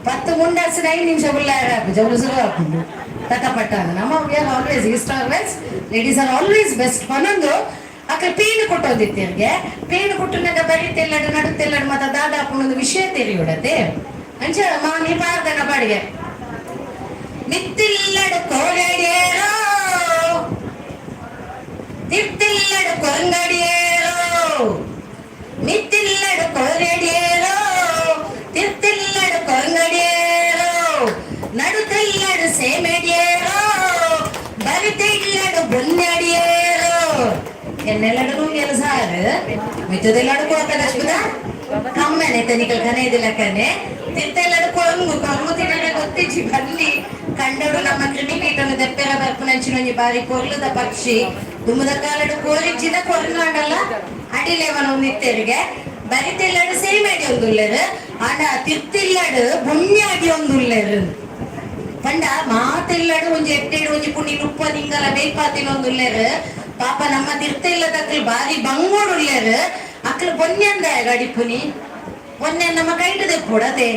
10 ಮುಂಡಾಸಿನ 5 ನಿಮಿಷ ಕುಲ್ಲಾರ ಜವಲು ಸುರು ಹಾಕೊಂಡು ತಟಪಟ್ಟ ನಮ್ಮ we are always east always ladies are always best ಪನೊಂದು ಅಕ್ಕ ಪೇನು ಕೊಟ್ಟೋದಿತ್ತಿರ್ಗೆ ಪೇನು ಕೊಟ್ಟನಾಗ ಬರೀತೆಲ್ಲಡು ನಡುತ್ತೆಲ್ಲಡು ಮತ್ತೆ ದಾದ ಹಾಕೊಂಡೊಂದು ವಿಷಯ ತೆರಿಯುಡತೆ ಅಂಚ ಮಾನಿ ಪಾರ್ದನ ಬಾಡಿಗೆ ಮಿತ್ತಿಲ್ಲಡು ಕೋರಡಿಯೇರೋ ತಿರ್ತಿಲ್ಲಡು ಕೊಂಗಡಿಯೇರೋ ಮಿತ್ತಿಲ್ಲಡು ಕೋರಡಿಯೇರೋ ತಿರ್ತಿಲ್ಲಡು ಕೊಂಗಡಿಯೇರೋ ನಡುತ್ತೆಲ್ಲಡು ಸೇಮೆಡಿಯೇರೋ ಬರಿತೆಲ್ಲಡು ಬೊನ್ನಡಿಯೇರೋ ಎನ್ನೆಲ್ಲಡು ಕೆಲಸಾರು ಮಿತ್ತದೆಲ್ಲಡು ಕೋಕದಷ್ಟುದ ಕಮ್ಮೆನೆ ತನಿಕಲ್ ಕನೆಯದಿಲ್ಲಕ್ಕನೆ ತಿರ್ತೆಲ್ಲಡು ಕೊರ್ಮು ತಿನ್ನಲೆ ಗೊತ್ತಿಚ್ಚಿ ಬಲ್ಲಿ ಕಂಡಡು ನಮ್ಮ ಕ್ರಿಮಿಕೀಟನು ದೆಪ್ಪೆರ ಬರ್ಪುನಂಚಿನ ಒಂಜಿ ಬಾರಿ ಕೊರ್ಲುದ ಪಕ್ಷಿ ದುಮ್ಮದ ಕಾಲಡು ಕೋರಿಚ್ಚಿದ ಕೊರ್ನಾಡಲ್ಲ ಅಡಿಲೇವನ ಒಂದಿತ್ತೆರಿಗೆ ಬರಿತಿಲ್ಲಾಡು ಸೇಮೇಡಿ ಒಂದುಲ್ಲೇರು ಆಂಡ ತಿರ್ತಿಲ್ಲಾಡು ಬುಣ್ಯಾಡಿ ಒಂದುಲ್ಲೇರು ಪಂಡ ಮಾತೆಲ್ಲಾಡು ಒಂಜಿ ಎಟ್ಟೆಡು ಒಂಜಿ ಪುಣ್ಯ ಉಪ್ಪ ನಿಂಗಲ ಬೇಯ್ಪಾತಿನ ಒಂದುಲ್ಲೇರು ಪಾಪ ನಮ್ಮ ತಿರ್ತಿಲ್ಲದಕ್ಲು ಬಾರಿ ಬಂಗೋಡುಲ್ಲೇರು ಅಕ್ಲು ಬೊನ್ಯಂದ ಗಡಿಪುನಿ ಮೊನ್ನೆ ನಮ್ಮ ಕೈಟದೆ ಪುಡದೆ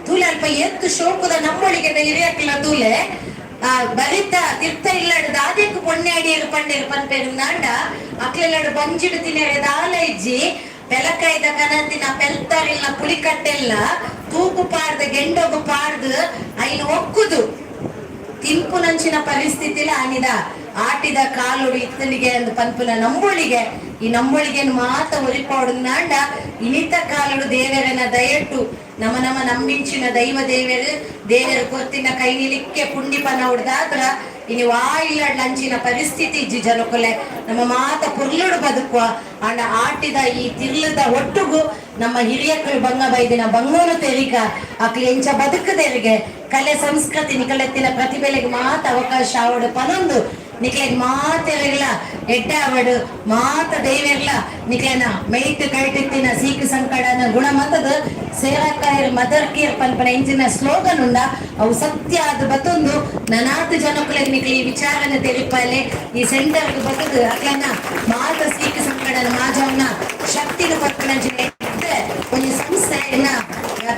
ತೂಲೆ ಅಲ್ಪ ಎತ್ತು ಶೋಕದ ನಮ್ಮೊಳಿಗೆ ಹಿರಿಯಕ್ಲ ತೂಲೆ ಬರಿತ ತಿರ್ತ ಇಲ್ಲಾಡು ದಾದೆಕ್ಕು ಪೊಣ್ಣಾಡಿಯರು ಪಂಡೇರು ಪನ್ಪೇರು ನಾಂಡ ಅಕ್ಲೆಲ್ಲಾಡು ಬಂಜಿಡು ತಿನ್ನೇರೆ ದಾಲ ಇಜ್ಜಿ ಬೆಲಕಾಯ್ದ ಕನಂದಿನ ಪೆಲ್ತಾರಿಲ್ಲ ಪುಳಿಕಟ್ಟೆಲ್ಲ ತೂಕು ಪಾಡ್ದು ಗೆಂಡೋಗು ಪಾಡ್ದು ಐನು ಒಕ್ಕುದು ತಿಂಪು ನಂಚಿನ ಪರಿಸ್ಥಿತಿಲ ಆನಿದ ಆಟಿದ ಕಾಲುಡು ಇತ್ತಲಿಗೆ ಅಂದು ಪನ್ಪುನ ನಂಬೊಳಿಗೆ ಈ ನಂಬೊಳಿಗೆ ಮಾತ ಒರಿಪಾಡು ನಾಂಡ ಇನಿತ ಕಾಲುಡು ದೇವರನ ದಯಟ್ಟು ನಮ್ಮ ನಂಬಿಂಚಿನ ದೈವ ದೇವರು ಕೊತ್ತಿನ ಕೈ ನಿಲಿಕ್ಕೆ ಪುಂಡಿಪನ ಹೊಡ್ದಾದ್ರ ಇನ್ನು ವಾಯಿಲ್ಲಡ್ ಲಂಚಿನ ಪರಿಸ್ಥಿತಿ ಇಜ್ಜಿ ಜನಕೊಲೆ ನಮ್ಮ ಮಾತ ಪುರ್ಲುಡು ಬದುಕುವ ಅಂಡ ಆಟಿದ ಈ ತಿರ್ಲದ ಒಟ್ಟುಗು ನಮ್ಮ ಹಿರಿಯಕ್ಕಳು ಬಂಗ ಬೈದಿನ ಬಂಗೋನು ತೆರಿಕ ಅಕ್ಲಿ ಎಂಚ ಬದುಕದೆರಿಗೆ ಕಲೆ ಸಂಸ್ಕೃತಿ ನಿಕಲೆತ್ತಿನ ಪ್ರತಿಭೆಲೆಗೆ ಮಾತ ಅವಕಾಶ ಆವಡು ಪನೊಂದು ನಿಕ್ಲೆಗ್ ಮಾತೆಲ್ಲ ಎಡ್ಡ ಅವಡು ಮಾತ ದೈವೆಲ್ಲ ನಿಕ್ಲೆನ ಮೈಟ್ ಕೈಟಿತ್ತಿನ ಸೀಕು ಸಂಕಡನ ಗುಣಮತದ ಸೇರಾಕಾಯರ್ ಮದರ್ ಕೇರ್ ಪನ್ಪನ ಇಂಚಿನ ಸ್ಲೋಗನ್ ಉಂಡ ಅವು ಸತ್ಯ ಅದು ಬತ್ತೊಂದು ನನಾತು ಜನಕ್ಕಳಿಗೆ ನಿಕ್ಲಿ ಈ ವಿಚಾರನ ತೆರಿಪಲೆ ಈ ಸೆಂಟರ್ಗೆ ಬತ್ತದು ಅಕ್ಲೆನ ಮಾತ ಸೀಕು ಸಂಕಡನ ಮಾಜವನ ಶಕ್ತಿನ ಪಕ್ಕನ ಒಂದು ಸಂಸ್ಥೆಯನ್ನ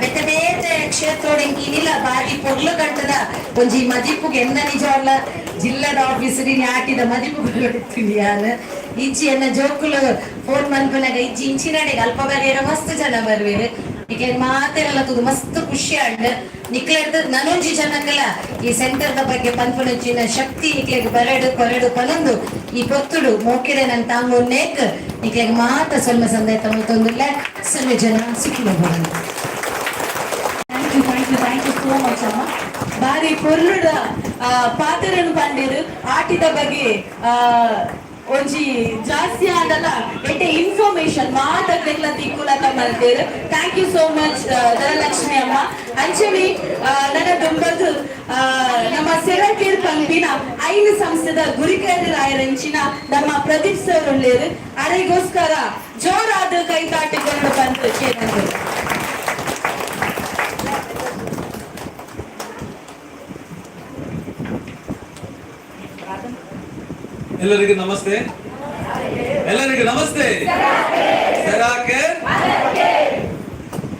ಬೇತೆ ಬೇತೆ ಕ್ಷೇತ್ರೋಡೆಂಗಿ ಏನಿಲ್ಲ ಬಾರಿ ಪೊರ್ಲು ಕಟ್ಟದ ಒಂಜಿ ಮದಿಪುಗೆ ಎಂದ ನಿಜವಲ್ಲ ಜಿಲ್ಲದ ಆಫೀಸರಿನ ಆಟಿದ ಮದಿಪುಗಳು ಯಾರು ಇಜ್ಜಿ ಎನ್ನ ಜೋಕುಲು ಫೋನ್ ಮನ್ಪನಾಗ ಇಜ್ಜಿ ಇಂಚಿನಡೆಗೆ ಅಲ್ಪ ಬರೆಯರ ಮಸ್ತ್ ಜನ ಬರ್ವೇರು ನಿಕ್ಲೆ ಮಾತೆಲ್ಲ ತುದು ಮಸ್ತ್ ಖುಷಿ ಅಂಡ್ ನಿಕ್ಲೆಡ್ ನನೊಂಜಿ ಜನಕ್ಕಲ್ಲ ಈ ಸೆಂಟರ್ದ ಬಗ್ಗೆ ಪನ್ಪುನಂಚಿನ ಶಕ್ತಿ ನಿಕ್ಲೆಗೆ ಬರಡು ಕೊರಡು ಪನೊಂದು ಈ ಪೊತ್ತುಡು ಮೋಕಿಡೆ ನನ್ನ ತಾಂಗೋನೇಕ್ ನಿಕ್ಲೆಗೆ ಮಾತ ಸೊಲ್ಮ ಸಂದೇಹ ತೊಂದಿಲ್ಲ ಸರ್ವೇ ಜನ ಸುಖಿನ ಬರೋದು. ಥ್ಯಾಂಕ್ ಯು ಸೋ ಮಚ್ ಅಮ್ಮ. ಬಾರಿ ಪೊರ್ಲುಡ ಪಾತ್ರನು ಪಂಡೇರು ಆಟಿದ ಬಗ್ಗೆ ಒಂಜಿ ಜಾಸ್ತಿ ಆದಲ್ಲ ಎಟ್ಟೆ ಇನ್ಫಾರ್ಮೇಶನ್ ಮಾತಾಡ್ಲಿಲ್ಲ ತಿಕ್ಕುಲಕ ಮಲ್ತೇರು. Thank you so much Dhanalakshmi ಅಮ್ಮ. ಅಂಚವಿ ನನ್ನ ದುಂಬದು ನಮ್ಮ ಸೆರಕೇರ್ ಪಂಪಿನ ಐನು ಸಂಸ್ಥೆದ ಗುರಿಕಾಯರಾಯರಂಚಿನ ನಮ್ಮ ಪ್ರದೀಪ್ ಸರ್ ಉಳ್ಳೇರು ಅರೆಗೋಸ್ಕರ ಜೋರಾದ ಕೈತಾಟಿಕೊಂಡು ಬಂತು ಕೇಳಿದ್ರು. ಎಲ್ಲರಿಗೂ ನಮಸ್ತೆ. ಎಲ್ಲರಿಗೂ ನಮಸ್ತೆ.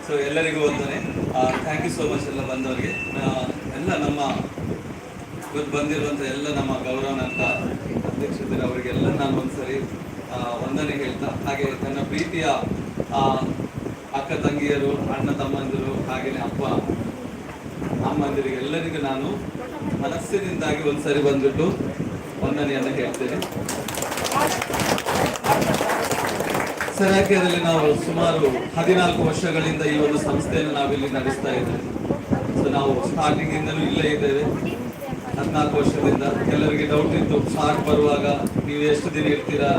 ಸೊ ಎಲ್ಲರಿಗೂ ವಂದನೆ. ಥ್ಯಾಂಕ್ ಯು ಸೋ ಮಚ್ ಎಲ್ಲ ಬಂದವರಿಗೆ. ಎಲ್ಲ ನಮ್ಮ ಬಂದಿರುವಂಥ ಎಲ್ಲ ನಮ್ಮ ಗೌರವನಂತ ಅಧ್ಯಕ್ಷರು ಅವರಿಗೆಲ್ಲ ನಾನು ಒಂದ್ಸರಿ ವಂದನೆ ಹೇಳ್ತಾ, ಹಾಗೆ ನನ್ನ ಪ್ರೀತಿಯ ಅಕ್ಕ ತಂಗಿಯರು, ಅಣ್ಣ ತಮ್ಮಂದಿರು, ಹಾಗೆಯೇ ಅಪ್ಪ ಅಮ್ಮಂದಿರಿಗೆ ಎಲ್ಲರಿಗೂ ನಾನು ಮನಸ್ಸಿನಿಂದಾಗಿ ಒಂದ್ಸರಿ ಬಂದ್ಬಿಟ್ಟು ವಂದನೆಯನ್ನು ಹೇಳ್ತೇನೆ. ಸೆರಾಕೆಯಲ್ಲಿ ನಾವು ಸುಮಾರು 14 ವರ್ಷಗಳಿಂದ ಈ ಒಂದು ಸಂಸ್ಥೆಯನ್ನು ನಾವಿಲ್ಲಿ ನಡೆಸ್ತಾ ಇದ್ದೇವೆ. ಸೊ ನಾವು ಸ್ಟಾರ್ಟಿಂಗ್ ಇಂದಲೂ ಇಲ್ಲೇ ಇದ್ದೇವೆ 14 ವರ್ಷದಿಂದ. ಕೆಲವರಿಗೆ ಡೌಟ್ ಇತ್ತು, ಸ್ಟಾರ್ಟ್ ಬರುವಾಗ ನೀವು ಎಷ್ಟು ದಿನ ಇರ್ತೀರಾ,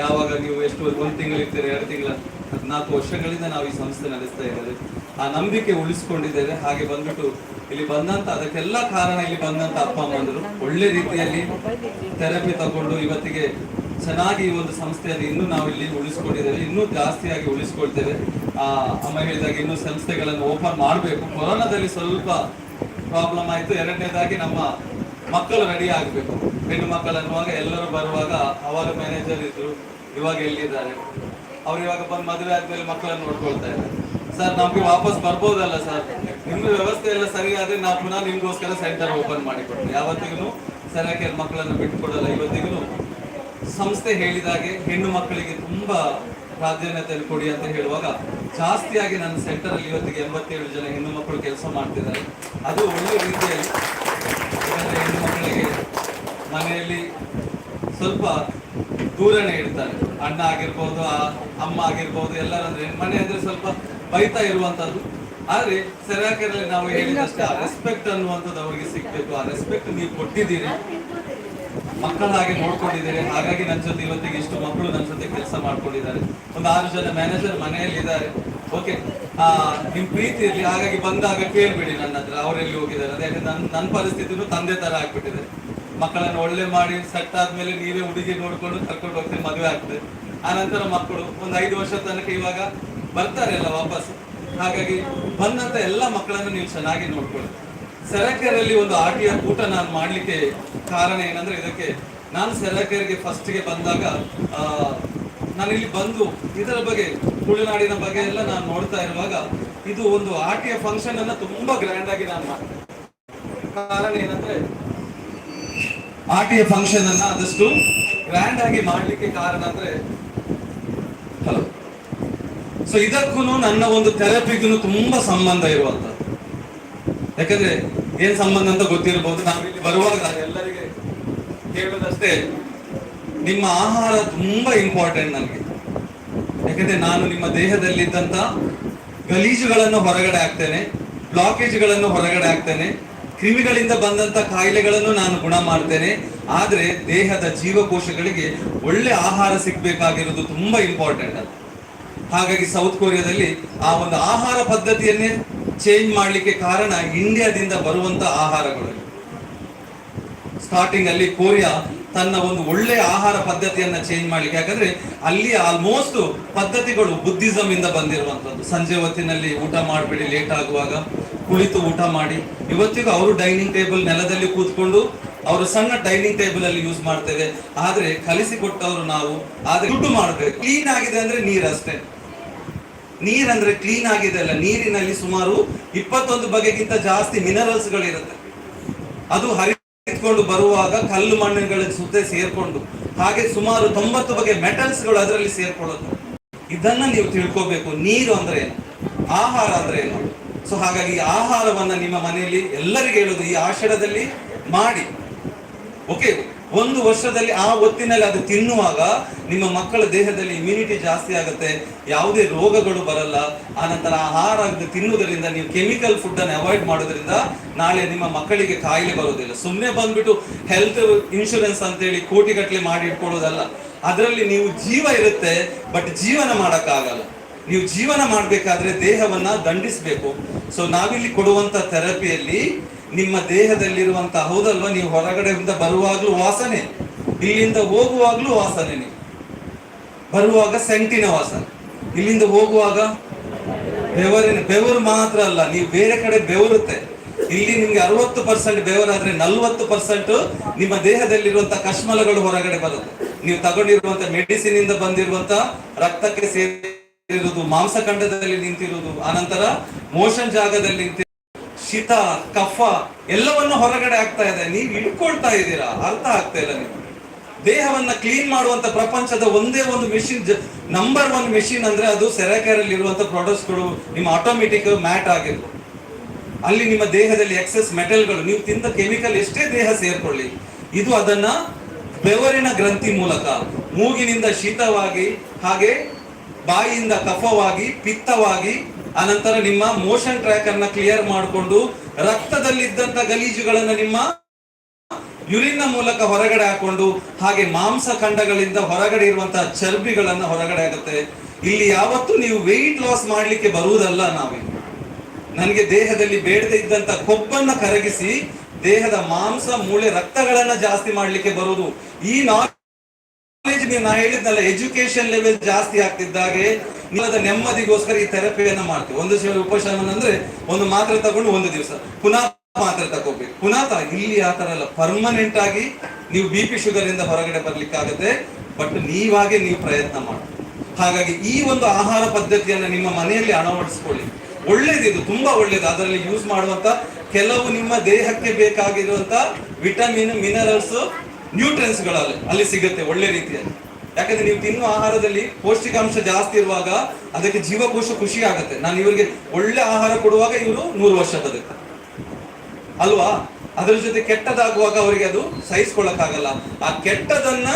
ಯಾವಾಗ ನೀವು ಎಷ್ಟು 1 ತಿಂಗಳು ಇರ್ತೀರಾ, 2 ತಿಂಗಳ. 14 ವರ್ಷಗಳಿಂದ ನಾವು ಈ ಸಂಸ್ಥೆ ನಡೆಸ್ತಾ ಇದ್ದೇವೆ. ಆ ನಂಬಿಕೆ ಉಳಿಸ್ಕೊಂಡಿದ್ದೇವೆ. ಹಾಗೆ ಬಂದ್ಬಿಟ್ಟು ಇಲ್ಲಿ ಬಂದಂತ ಅದಕ್ಕೆಲ್ಲ ಕಾರಣ ಇಲ್ಲಿ ಬಂದಂತ ಅಪ್ಪ ಅಮ್ಮಂದರು ಒಳ್ಳೆ ರೀತಿಯಲ್ಲಿ ಥೆರಪಿ ತಗೊಂಡು ಇವತ್ತಿಗೆ ಚೆನ್ನಾಗಿ ಈ ಒಂದು ಸಂಸ್ಥೆಯನ್ನು ಇನ್ನೂ ನಾವು ಇಲ್ಲಿ ಉಳಿಸ್ಕೊಂಡಿದ್ದೇವೆ, ಇನ್ನೂ ಜಾಸ್ತಿಯಾಗಿ ಉಳಿಸ್ಕೊಳ್ತೇವೆ. ಅಮ್ಮ ಹೇಳಿದಾಗ ಇನ್ನೂ ಸಂಸ್ಥೆಗಳನ್ನು ಓಪನ್ ಮಾಡಬೇಕು. ಕೊರೋನಾದಲ್ಲಿ ಸ್ವಲ್ಪ ಪ್ರಾಬ್ಲಮ್ ಆಯ್ತು. ಎರಡನೇದಾಗಿ ನಮ್ಮ ಮಕ್ಕಳು ರೆಡಿ ಆಗಬೇಕು. ಹೆಣ್ಣು ಮಕ್ಕಳು ಅನ್ನುವಾಗ ಎಲ್ಲರೂ ಬರುವಾಗ ಅವರ ಮ್ಯಾನೇಜರ್ ಇದ್ರು, ಇವಾಗ ಎಲ್ಲಿದ್ದಾರೆ ಅವ್ರು, ಇವಾಗ ಬಂದು ಮದುವೆ ಆದ್ಮೇಲೆ ಮಕ್ಕಳನ್ನು ನೋಡ್ಕೊಳ್ತಾ ಇದ್ದಾರೆ. ಸರ್ ನಮ್ಗೆ ವಾಪಸ್ ಬರ್ಬೋದಲ್ಲ ಸರ್, ನಿಮ್ದು ವ್ಯವಸ್ಥೆ ಎಲ್ಲ ಸರಿ ಆದ್ರೆ ನಾವು ಪುನಃ ನಿಮ್ಗೋಸ್ಕರ ಸೆಂಟರ್ ಓಪನ್ ಮಾಡಿಕೊಡ್ತೀವಿ. ಯಾವತ್ತಿಗೂ ಸರಿಯಾಗಿ ಮಕ್ಕಳನ್ನು ಬಿಟ್ಟುಕೊಡಲ್ಲ. ಇವತ್ತಿಗೂ ಸಂಸ್ಥೆ ಹೇಳಿದಾಗೆ ಹೆಣ್ಣು ಮಕ್ಕಳಿಗೆ ತುಂಬಾ ಪ್ರಾಧಾನ್ಯತೆ ಕೊಡಿ ಅಂತ ಹೇಳುವಾಗ ಜಾಸ್ತಿಯಾಗಿ ನನ್ನ ಸೆಂಟರ್ ಅಲ್ಲಿ ಇವತ್ತಿಗೆ 87 ಜನ ಹೆಣ್ಣು ಮಕ್ಕಳು ಕೆಲಸ ಮಾಡ್ತಿದ್ದಾರೆ. ಅದು ಒಳ್ಳೆ ರೀತಿಯಲ್ಲಿ. ಯಾಕಂದ್ರೆ ಹೆಣ್ಣು ಮಕ್ಕಳಿಗೆ ಮನೆಯಲ್ಲಿ ಸ್ವಲ್ಪ ದೂರನೇ ಇಡ್ತಾರೆ. ಅಣ್ಣ ಆಗಿರ್ಬೋದು, ಅಮ್ಮ ಆಗಿರ್ಬೋದು, ಎಲ್ಲರಂದ್ರೆ ಮನೆ ಅಂದ್ರೆ ಸ್ವಲ್ಪ ಬೈತಾ ಇರುವಂತದ್ದು. ಆದ್ರೆ ಸೆರಾಕೆರಲ್ಲಿ ನಾವು ಹೇಳಿದಷ್ಟೇ ಆ ರೆಸ್ಪೆಕ್ಟ್ ಅನ್ನುವಂಥದ್ದು ಅವರಿಗೆ ಸಿಗ್ಬೇಕು. ಆ ರೆಸ್ಪೆಕ್ಟ್ ನೀವು ಕೊಟ್ಟಿದ್ದೀರಿ, ಮಕ್ಕಳ ಹಾಗೆ ನೋಡ್ಕೊಂಡಿದ್ದೀರಿ. ಹಾಗಾಗಿ ನನ್ನ ಜೊತೆ ಇವತ್ತಿಗೆ ಇಷ್ಟು ಮಕ್ಕಳು ನನ್ನ ಜೊತೆ ಕೆಲಸ ಮಾಡ್ಕೊಂಡಿದ್ದಾರೆ. ಒಂದು 6 ಜನ ಮ್ಯಾನೇಜರ್ ಮನೆಯಲ್ಲಿ ಇದ್ದಾರೆ. ಓಕೆ, ನಿಮ್ ಪ್ರೀತಿ ಇರ್ಲಿ. ಹಾಗಾಗಿ ಬಂದಾಗ ಕೇಳ್ಬೇಡಿ ನನ್ನ ಹತ್ರ ಅವರೆಲ್ಲಿ ಹೋಗಿದ್ದಾರೆ. ಅದೇ ನನ್ನ ಪರಿಸ್ಥಿತಿನೂ ತಂದೆ ತರ ಆಗ್ಬಿಟ್ಟಿದೆ. ಮಕ್ಕಳನ್ನು ಒಳ್ಳೆ ಮಾಡಿ ಸೆಟ್ ಆದ್ಮೇಲೆ ನೀವೇ ಹುಡುಗಿ ನೋಡ್ಕೊಂಡು ಕರ್ಕೊಂಡು ಹೋಗ್ತೀವಿ, ಮದುವೆ ಆಗ್ತದೆ. ಆನಂತರ ಮಕ್ಕಳು ಒಂದು 5 ವರ್ಷ ತನಕ ಇವಾಗ ಬರ್ತಾರೆ ಎಲ್ಲ ವಾಪಸ್. ಹಾಗಾಗಿ ಬಂದಂತ ಎಲ್ಲ ಮಕ್ಕಳನ್ನು ನೀವು ಚೆನ್ನಾಗಿ ನೋಡ್ಕೊಳ್ಳಿ. ಸೆರಾಕೆರಲ್ಲಿ ಒಂದು ಆಟಿಯ ಊಟ ನಾನು ಮಾಡ್ಲಿಕ್ಕೆ ಕಾರಣ ಏನಂದ್ರೆ, ಇದಕ್ಕೆ ನಾನು ಸೆರಾಕೆರಿಗೆ ಫಸ್ಟ್ಗೆ ಬಂದಾಗ ನಾನು ಇಲ್ಲಿ ಬಂದು ಇದರ ಬಗ್ಗೆ, ತುಳುನಾಡಿನ ಬಗ್ಗೆ ಎಲ್ಲ ನಾನು ನೋಡ್ತಾ ಇರುವಾಗ ಇದು ಒಂದು ಆಟಿಯ ಫಂಕ್ಷನ್ ಅನ್ನ ತುಂಬಾ ಗ್ರ್ಯಾಂಡ್ ಆಗಿ ನಾನು ಮಾಡ್ತೇನೆ. ಕಾರಣ ಏನಂದ್ರೆ, ಆಟಿಯ ಫಂಕ್ಷನ್ ಅನ್ನ ಆದಷ್ಟು ಗ್ರ್ಯಾಂಡ್ ಆಗಿ ಮಾಡ್ಲಿಕ್ಕೆ ಕಾರಣ ಅಂದ್ರೆ, ಹಲೋ, ಸೊ ಇದಕ್ಕೂ ನನ್ನ ಒಂದು ಥೆರಪಿಗೂ ತುಂಬಾ ಸಂಬಂಧ ಇರುವಂತದ್ದು. ಯಾಕಂದ್ರೆ ಏನ್ ಸಂಬಂಧ ಅಂತ ಗೊತ್ತಿರಬಹುದು. ನಾವಿಲ್ಲಿ ಬರುವಾಗ ಎಲ್ಲರಿಗೆ ಹೇಳೋದಷ್ಟೇ, ನಿಮ್ಮ ಆಹಾರ ತುಂಬಾ ಇಂಪಾರ್ಟೆಂಟ್ ನನಗೆ. ಯಾಕಂದ್ರೆ ನಾನು ನಿಮ್ಮ ದೇಹದಲ್ಲಿದ್ದಂತ ಗಲೀಜುಗಳನ್ನು ಹೊರಗಡೆ ಹಾಕ್ತೇನೆ, ಬ್ಲಾಕೇಜ್ಗಳನ್ನು ಹೊರಗಡೆ ಹಾಕ್ತೇನೆ, ಕ್ರಿಮಿಗಳಿಂದ ಬಂದಂತ ಕಾಯಿಲೆಗಳನ್ನು ನಾನು ಗುಣ ಮಾಡ್ತೇನೆ. ಆದ್ರೆ ದೇಹದ ಜೀವಕೋಶಗಳಿಗೆ ಒಳ್ಳೆ ಆಹಾರ ಸಿಗ್ಬೇಕಾಗಿರೋದು ತುಂಬಾ ಇಂಪಾರ್ಟೆಂಟ್ ಅದು. ಹಾಗಾಗಿ ಸೌತ್ ಕೊರಿಯಾದಲ್ಲಿ ಆ ಒಂದು ಆಹಾರ ಪದ್ಧತಿಯನ್ನೇ ಚೇಂಜ್ ಮಾಡ್ಲಿಕ್ಕೆ ಕಾರಣ ಇಂಡಿಯಾದಿಂದ ಬರುವಂತ ಆಹಾರಗಳು. ಸ್ಟಾರ್ಟಿಂಗ್ ಅಲ್ಲಿ ಕೊರಿಯಾ ತನ್ನ ಒಂದು ಒಳ್ಳೆಯ ಆಹಾರ ಪದ್ಧತಿಯನ್ನ ಚೇಂಜ್ ಮಾಡ್ಲಿಕ್ಕೆ, ಯಾಕಂದ್ರೆ ಅಲ್ಲಿ ಆಲ್ಮೋಸ್ಟ್ ಪದ್ಧತಿಗಳು ಬುದ್ಧಿಸಂ ಇಂದ ಬಂದಿರುವಂತದ್ದು. ಸಂಜೆ ಹೊತ್ತಿನಲ್ಲಿ ಊಟ ಮಾಡ್ಬೇಡಿ, ಲೇಟ್ ಆಗುವಾಗ ಕುಳಿತು ಊಟ ಮಾಡಿ. ಇವತ್ತಿಗೂ ಅವರು ಡೈನಿಂಗ್ ಟೇಬಲ್ ನೆಲದಲ್ಲಿ ಕೂತ್ಕೊಂಡು ಅವರು ಸಣ್ಣ ಡೈನಿಂಗ್ ಟೇಬಲ್ ಅಲ್ಲಿ ಯೂಸ್ ಮಾಡ್ತೇವೆ. ಆದ್ರೆ ಕಲಿಸಿಕೊಟ್ಟವರು ನಾವು. ಆದ್ರೆ ದುಡ್ಡು ಮಾಡ್ಬೇಕು. ಕ್ಲೀನ್ ಆಗಿದೆ ಅಂದ್ರೆ ನೀರಷ್ಟೇ. ನೀರಂದ್ರೆ ಕ್ಲೀನ್ ಆಗಿದೆ ಅಲ್ಲ, ನೀರಿನಲ್ಲಿ ಸುಮಾರು 21 ಬಗೆಗಿಂತ ಜಾಸ್ತಿ ಮಿನರಲ್ಸ್ ಗಳಿರುತ್ತೆ. ಅದು ಹರಿದುಕೊಂಡು ಬರುವಾಗ ಕಲ್ಲು ಮಣ್ಣುಗಳ ಸುತ್ತ ಸೇರ್ಕೊಂಡು, ಹಾಗೆ ಸುಮಾರು 90 ಬಗೆ ಮೆಟಲ್ಸ್ ಗಳು ಅದರಲ್ಲಿ ಸೇರ್ಕೊಳ್ಳುತ್ತೆ. ಇದನ್ನ ನೀವು ತಿಳ್ಕೋಬೇಕು. ನೀರು ಅಂದ್ರೆ ಏನು, ಆಹಾರ ಅಂದ್ರೆ ಏನು. ಸೊ ಹಾಗಾಗಿ ಆಹಾರವನ್ನ ನಿಮ್ಮ ಮನೆಯಲ್ಲಿ ಎಲ್ಲರಿಗೂ ಹೇಳುದು, ಈ ಆಷಾಢದಲ್ಲಿ ಮಾಡಿ. ಓಕೆ, 1 ವರ್ಷದಲ್ಲಿ ಆ ಹೊತ್ತಿನಲ್ಲಿ ಅದು ತಿನ್ನುವಾಗ ನಿಮ್ಮ ಮಕ್ಕಳ ದೇಹದಲ್ಲಿ ಇಮ್ಯುನಿಟಿ ಜಾಸ್ತಿ ಆಗುತ್ತೆ, ಯಾವುದೇ ರೋಗಗಳು ಬರಲ್ಲ. ಆನಂತರ ಆಹಾರ ತಿನ್ನುವುದರಿಂದ, ನೀವು ಕೆಮಿಕಲ್ ಫುಡ್ ಅನ್ನು ಅವಾಯ್ಡ್ ಮಾಡೋದ್ರಿಂದ ನಾಳೆ ನಿಮ್ಮ ಮಕ್ಕಳಿಗೆ ಕಾಯಿಲೆ ಬರೋದಿಲ್ಲ. ಸುಮ್ಮನೆ ಬಂದ್ಬಿಟ್ಟು ಹೆಲ್ತ್ ಇನ್ಶೂರೆನ್ಸ್ ಅಂತೇಳಿ ಕೋಟಿಗಟ್ಟಲೆ ಮಾಡಿ ಇಟ್ಕೊಳ್ಳೋದಲ್ಲ. ಅದರಲ್ಲಿ ನೀವು ಜೀವ ಇರುತ್ತೆ, ಬಟ್ ಜೀವನ ಮಾಡಕ್ಕಾಗಲ್ಲ. ನೀವು ಜೀವನ ಮಾಡ್ಬೇಕಾದ್ರೆ ದೇಹವನ್ನ ದಂಡಿಸ್ಬೇಕು. ಸೊ ನಾವಿಲ್ಲಿ ಕೊಡುವಂತ ಥೆರಪಿಯಲ್ಲಿ ನಿಮ್ಮ ದೇಹದಲ್ಲಿರುವಂತ, ಹೌದಲ್ವಾ, ನೀವು ಹೊರಗಡೆಯಿಂದ ಬರುವಾಗ್ಲೂ ವಾಸನೆ, ಇಲ್ಲಿಂದ ಹೋಗುವಾಗ್ಲೂ ವಾಸನೆ. ನೀವು ಬರುವಾಗ ಸೆಂಟಿನ ವಾಸನೆ, ಇಲ್ಲಿಂದ ಹೋಗುವಾಗ ಬೆವರು ಮಾತ್ರ ಅಲ್ಲ, ನೀವು ಬೇರೆ ಕಡೆ ಬೆವರುತ್ತೆ. ಇಲ್ಲಿ ನಿಮ್ಗೆ 60% ಬೆವರಾದ್ರೆ 40% ನಿಮ್ಮ ದೇಹದಲ್ಲಿರುವಂತ ಕಶ್ಮಲಗಳು ಹೊರಗಡೆ ಬರುತ್ತೆ. ನೀವು ತಗೊಂಡಿರುವಂತ ಮೆಡಿಸಿನ್ ಇಂದ ಬಂದಿರುವಂತ ರಕ್ತಕ್ಕೆ ಸೇರಿರುವುದು, ಮಾಂಸಖಂಡದಲ್ಲಿ ನಿಂತಿರುವುದು, ಆನಂತರ ಮೋಷನ್ ಜಾಗದಲ್ಲಿ ನಿಂತಿರುವುದು, ಶೀತ, ಕಫ ಎಲ್ಲವನ್ನು ಹೊರಗಡೆ ಆಗ್ತಾ ಇದೆ. ನೀವು ಇಟ್ಕೊಳ್ತಾ ಇದ್ದೀರಾ, ಅರ್ಥ ಆಗ್ತಾ ಇಲ್ಲ. ನೀವು ದೇಹವನ್ನ ಕ್ಲೀನ್ ಮಾಡುವಂತ ಪ್ರಪಂಚದ ಒಂದೇ ಒಂದು ಮೆಷಿನ್, ನಂಬರ್ 1 ಮೆಷಿನ್ ಅಂದ್ರೆ ಅದು ಸೆರಾಕೆರ್ ಅಲ್ಲಿ ಇರುವಂತ ಪ್ರಾಡಕ್ಟ್ಸ್ಗಳು. ನಿಮ್ಮ ಆಟೋಮೆಟಿಕ್ ಮ್ಯಾಟ್ ಆಗಿರ್ಬೋದು, ಅಲ್ಲಿ ನಿಮ್ಮ ದೇಹದಲ್ಲಿ ಎಕ್ಸೆಸ್ ಮೆಟಲ್ಗಳು, ನೀವು ತಿಂದ ಕೆಮಿಕಲ್ ಎಷ್ಟೇ ದೇಹ ಸೇರ್ಕೊಳ್ಳಿ, ಇದು ಅದನ್ನ ಬೆವರಿನ ಗ್ರಂಥಿ ಮೂಲಕ ಮೂಗಿನಿಂದ ಶೀತವಾಗಿ, ಹಾಗೆ ಬಾಯಿಯಿಂದ ಕಫವಾಗಿ, ಪಿತ್ತವಾಗಿ, ಅನಂತರ ನಿಮ್ಮ ಮೋಷನ್ ಟ್ರ್ಯಾಕ್ ಅನ್ನ ಕ್ಲಿಯರ್ ಮಾಡಿಕೊಂಡು ರಕ್ತದಲ್ಲಿದ್ದಂತ ಗಲೀಜುಗಳನ್ನ ನಿಮ್ಮ ಯುರಿನ್ ಮೂಲಕ ಹೊರಗಡೆ ಹಾಕೊಂಡು, ಹಾಗೆ ಮಾಂಸಖಂಡಗಳಿಂದ ಹೊರಗಡೆ ಇರುವಂತಹ ಚರ್ಬಿಗಳನ್ನ ಹೊರಗಡೆ ಆಗುತ್ತೆ. ಇಲ್ಲಿ ಯಾವತ್ತೂ ನೀವು ವೆಯ್ಟ್ ಲಾಸ್ ಮಾಡ್ಲಿಕ್ಕೆ ಬರುವುದಲ್ಲ. ನನಗೆ ದೇಹದಲ್ಲಿ ಬೇಡದೇ ಇದ್ದಂತ ಕೊಬ್ಬನ್ನ ಕರಗಿಸಿ ದೇಹದ ಮಾಂಸ, ಮೂಳೆ, ರಕ್ತಗಳನ್ನ ಜಾಸ್ತಿ ಮಾಡ್ಲಿಕ್ಕೆ ಬರುವುದು. ಈ ನಾಲೆಜ್ ನಾ ಹೇಳಿದ್ನಲ್ಲ, ಎಜುಕೇಶನ್ ಲೆವೆಲ್ ಜಾಸ್ತಿ ಆಗ್ತಿದ್ದಾಗೆ ನೀವದ ನೆಮ್ಮದಿಗೋಸ್ಕರ ಈ ಥೆರಪಿಯನ್ನ ಮಾಡ್ತೀವಿ. ಒಂದು ಉಪಶಮನ ಅಂದ್ರೆ ಒಂದು ಮಾತ್ರೆ ತಗೊಂಡು 1 ದಿವಸ ಪುನಃ ಮಾತ್ರೆ ತಗೋಬೇಕು, ಪುನಃ ಇಲ್ಲಿ ಆತರ ಅಲ್ಲ. ಪರ್ಮನೆಂಟ್ ಆಗಿ ನೀವು BP ಶುಗರ್ ಇಂದ ಹೊರಗಡೆ ಬರ್ಲಿಕ್ಕಾಗತ್ತೆ, ಬಟ್ ನೀವಾಗೆ ನೀವು ಪ್ರಯತ್ನ ಮಾಡಿ. ಹಾಗಾಗಿ ಈ ಒಂದು ಆಹಾರ ಪದ್ಧತಿಯನ್ನ ನಿಮ್ಮ ಮನೆಯಲ್ಲಿ ಅಳವಡಿಸ್ಕೊಳ್ಳಿ. ಒಳ್ಳೇದಿದು, ತುಂಬಾ ಒಳ್ಳೇದು. ಅದರಲ್ಲಿ ಯೂಸ್ ಮಾಡುವಂತ ಕೆಲವು ನಿಮ್ಮ ದೇಹಕ್ಕೆ ಬೇಕಾಗಿರುವಂತ ವಿಟಮಿನ್, ಮಿನರಲ್ಸ್, ನ್ಯೂಟ್ರಿಯನ್ಸ್ ಗಳಲ್ಲಿ ಅಲ್ಲಿ ಸಿಗುತ್ತೆ ಒಳ್ಳೆ ರೀತಿಯಲ್ಲಿ. ಯಾಕಂದ್ರೆ ನೀವು ತಿನ್ನುವ ಆಹಾರದಲ್ಲಿ ಪೌಷ್ಟಿಕಾಂಶ ಜಾಸ್ತಿ ಇರುವಾಗ ಅದಕ್ಕೆ ಜೀವಕೋಶ ಖುಷಿ ಆಗುತ್ತೆ. ನಾನು ಇವರಿಗೆ ಒಳ್ಳೆ ಆಹಾರ ಕೊಡುವಾಗ ಇವರು 100 ವರ್ಷ ಬದುಕ್ತಾರೆ ಅಲ್ವಾ. ಅದ್ರ ಜೊತೆ ಕೆಟ್ಟದಾಗುವಾಗ ಅವರಿಗೆ ಅದು ಸಹಿಸ್ಕೊಳ್ಳಕ್ಕಾಗಲ್ಲ. ಆ ಕೆಟ್ಟದನ್ನ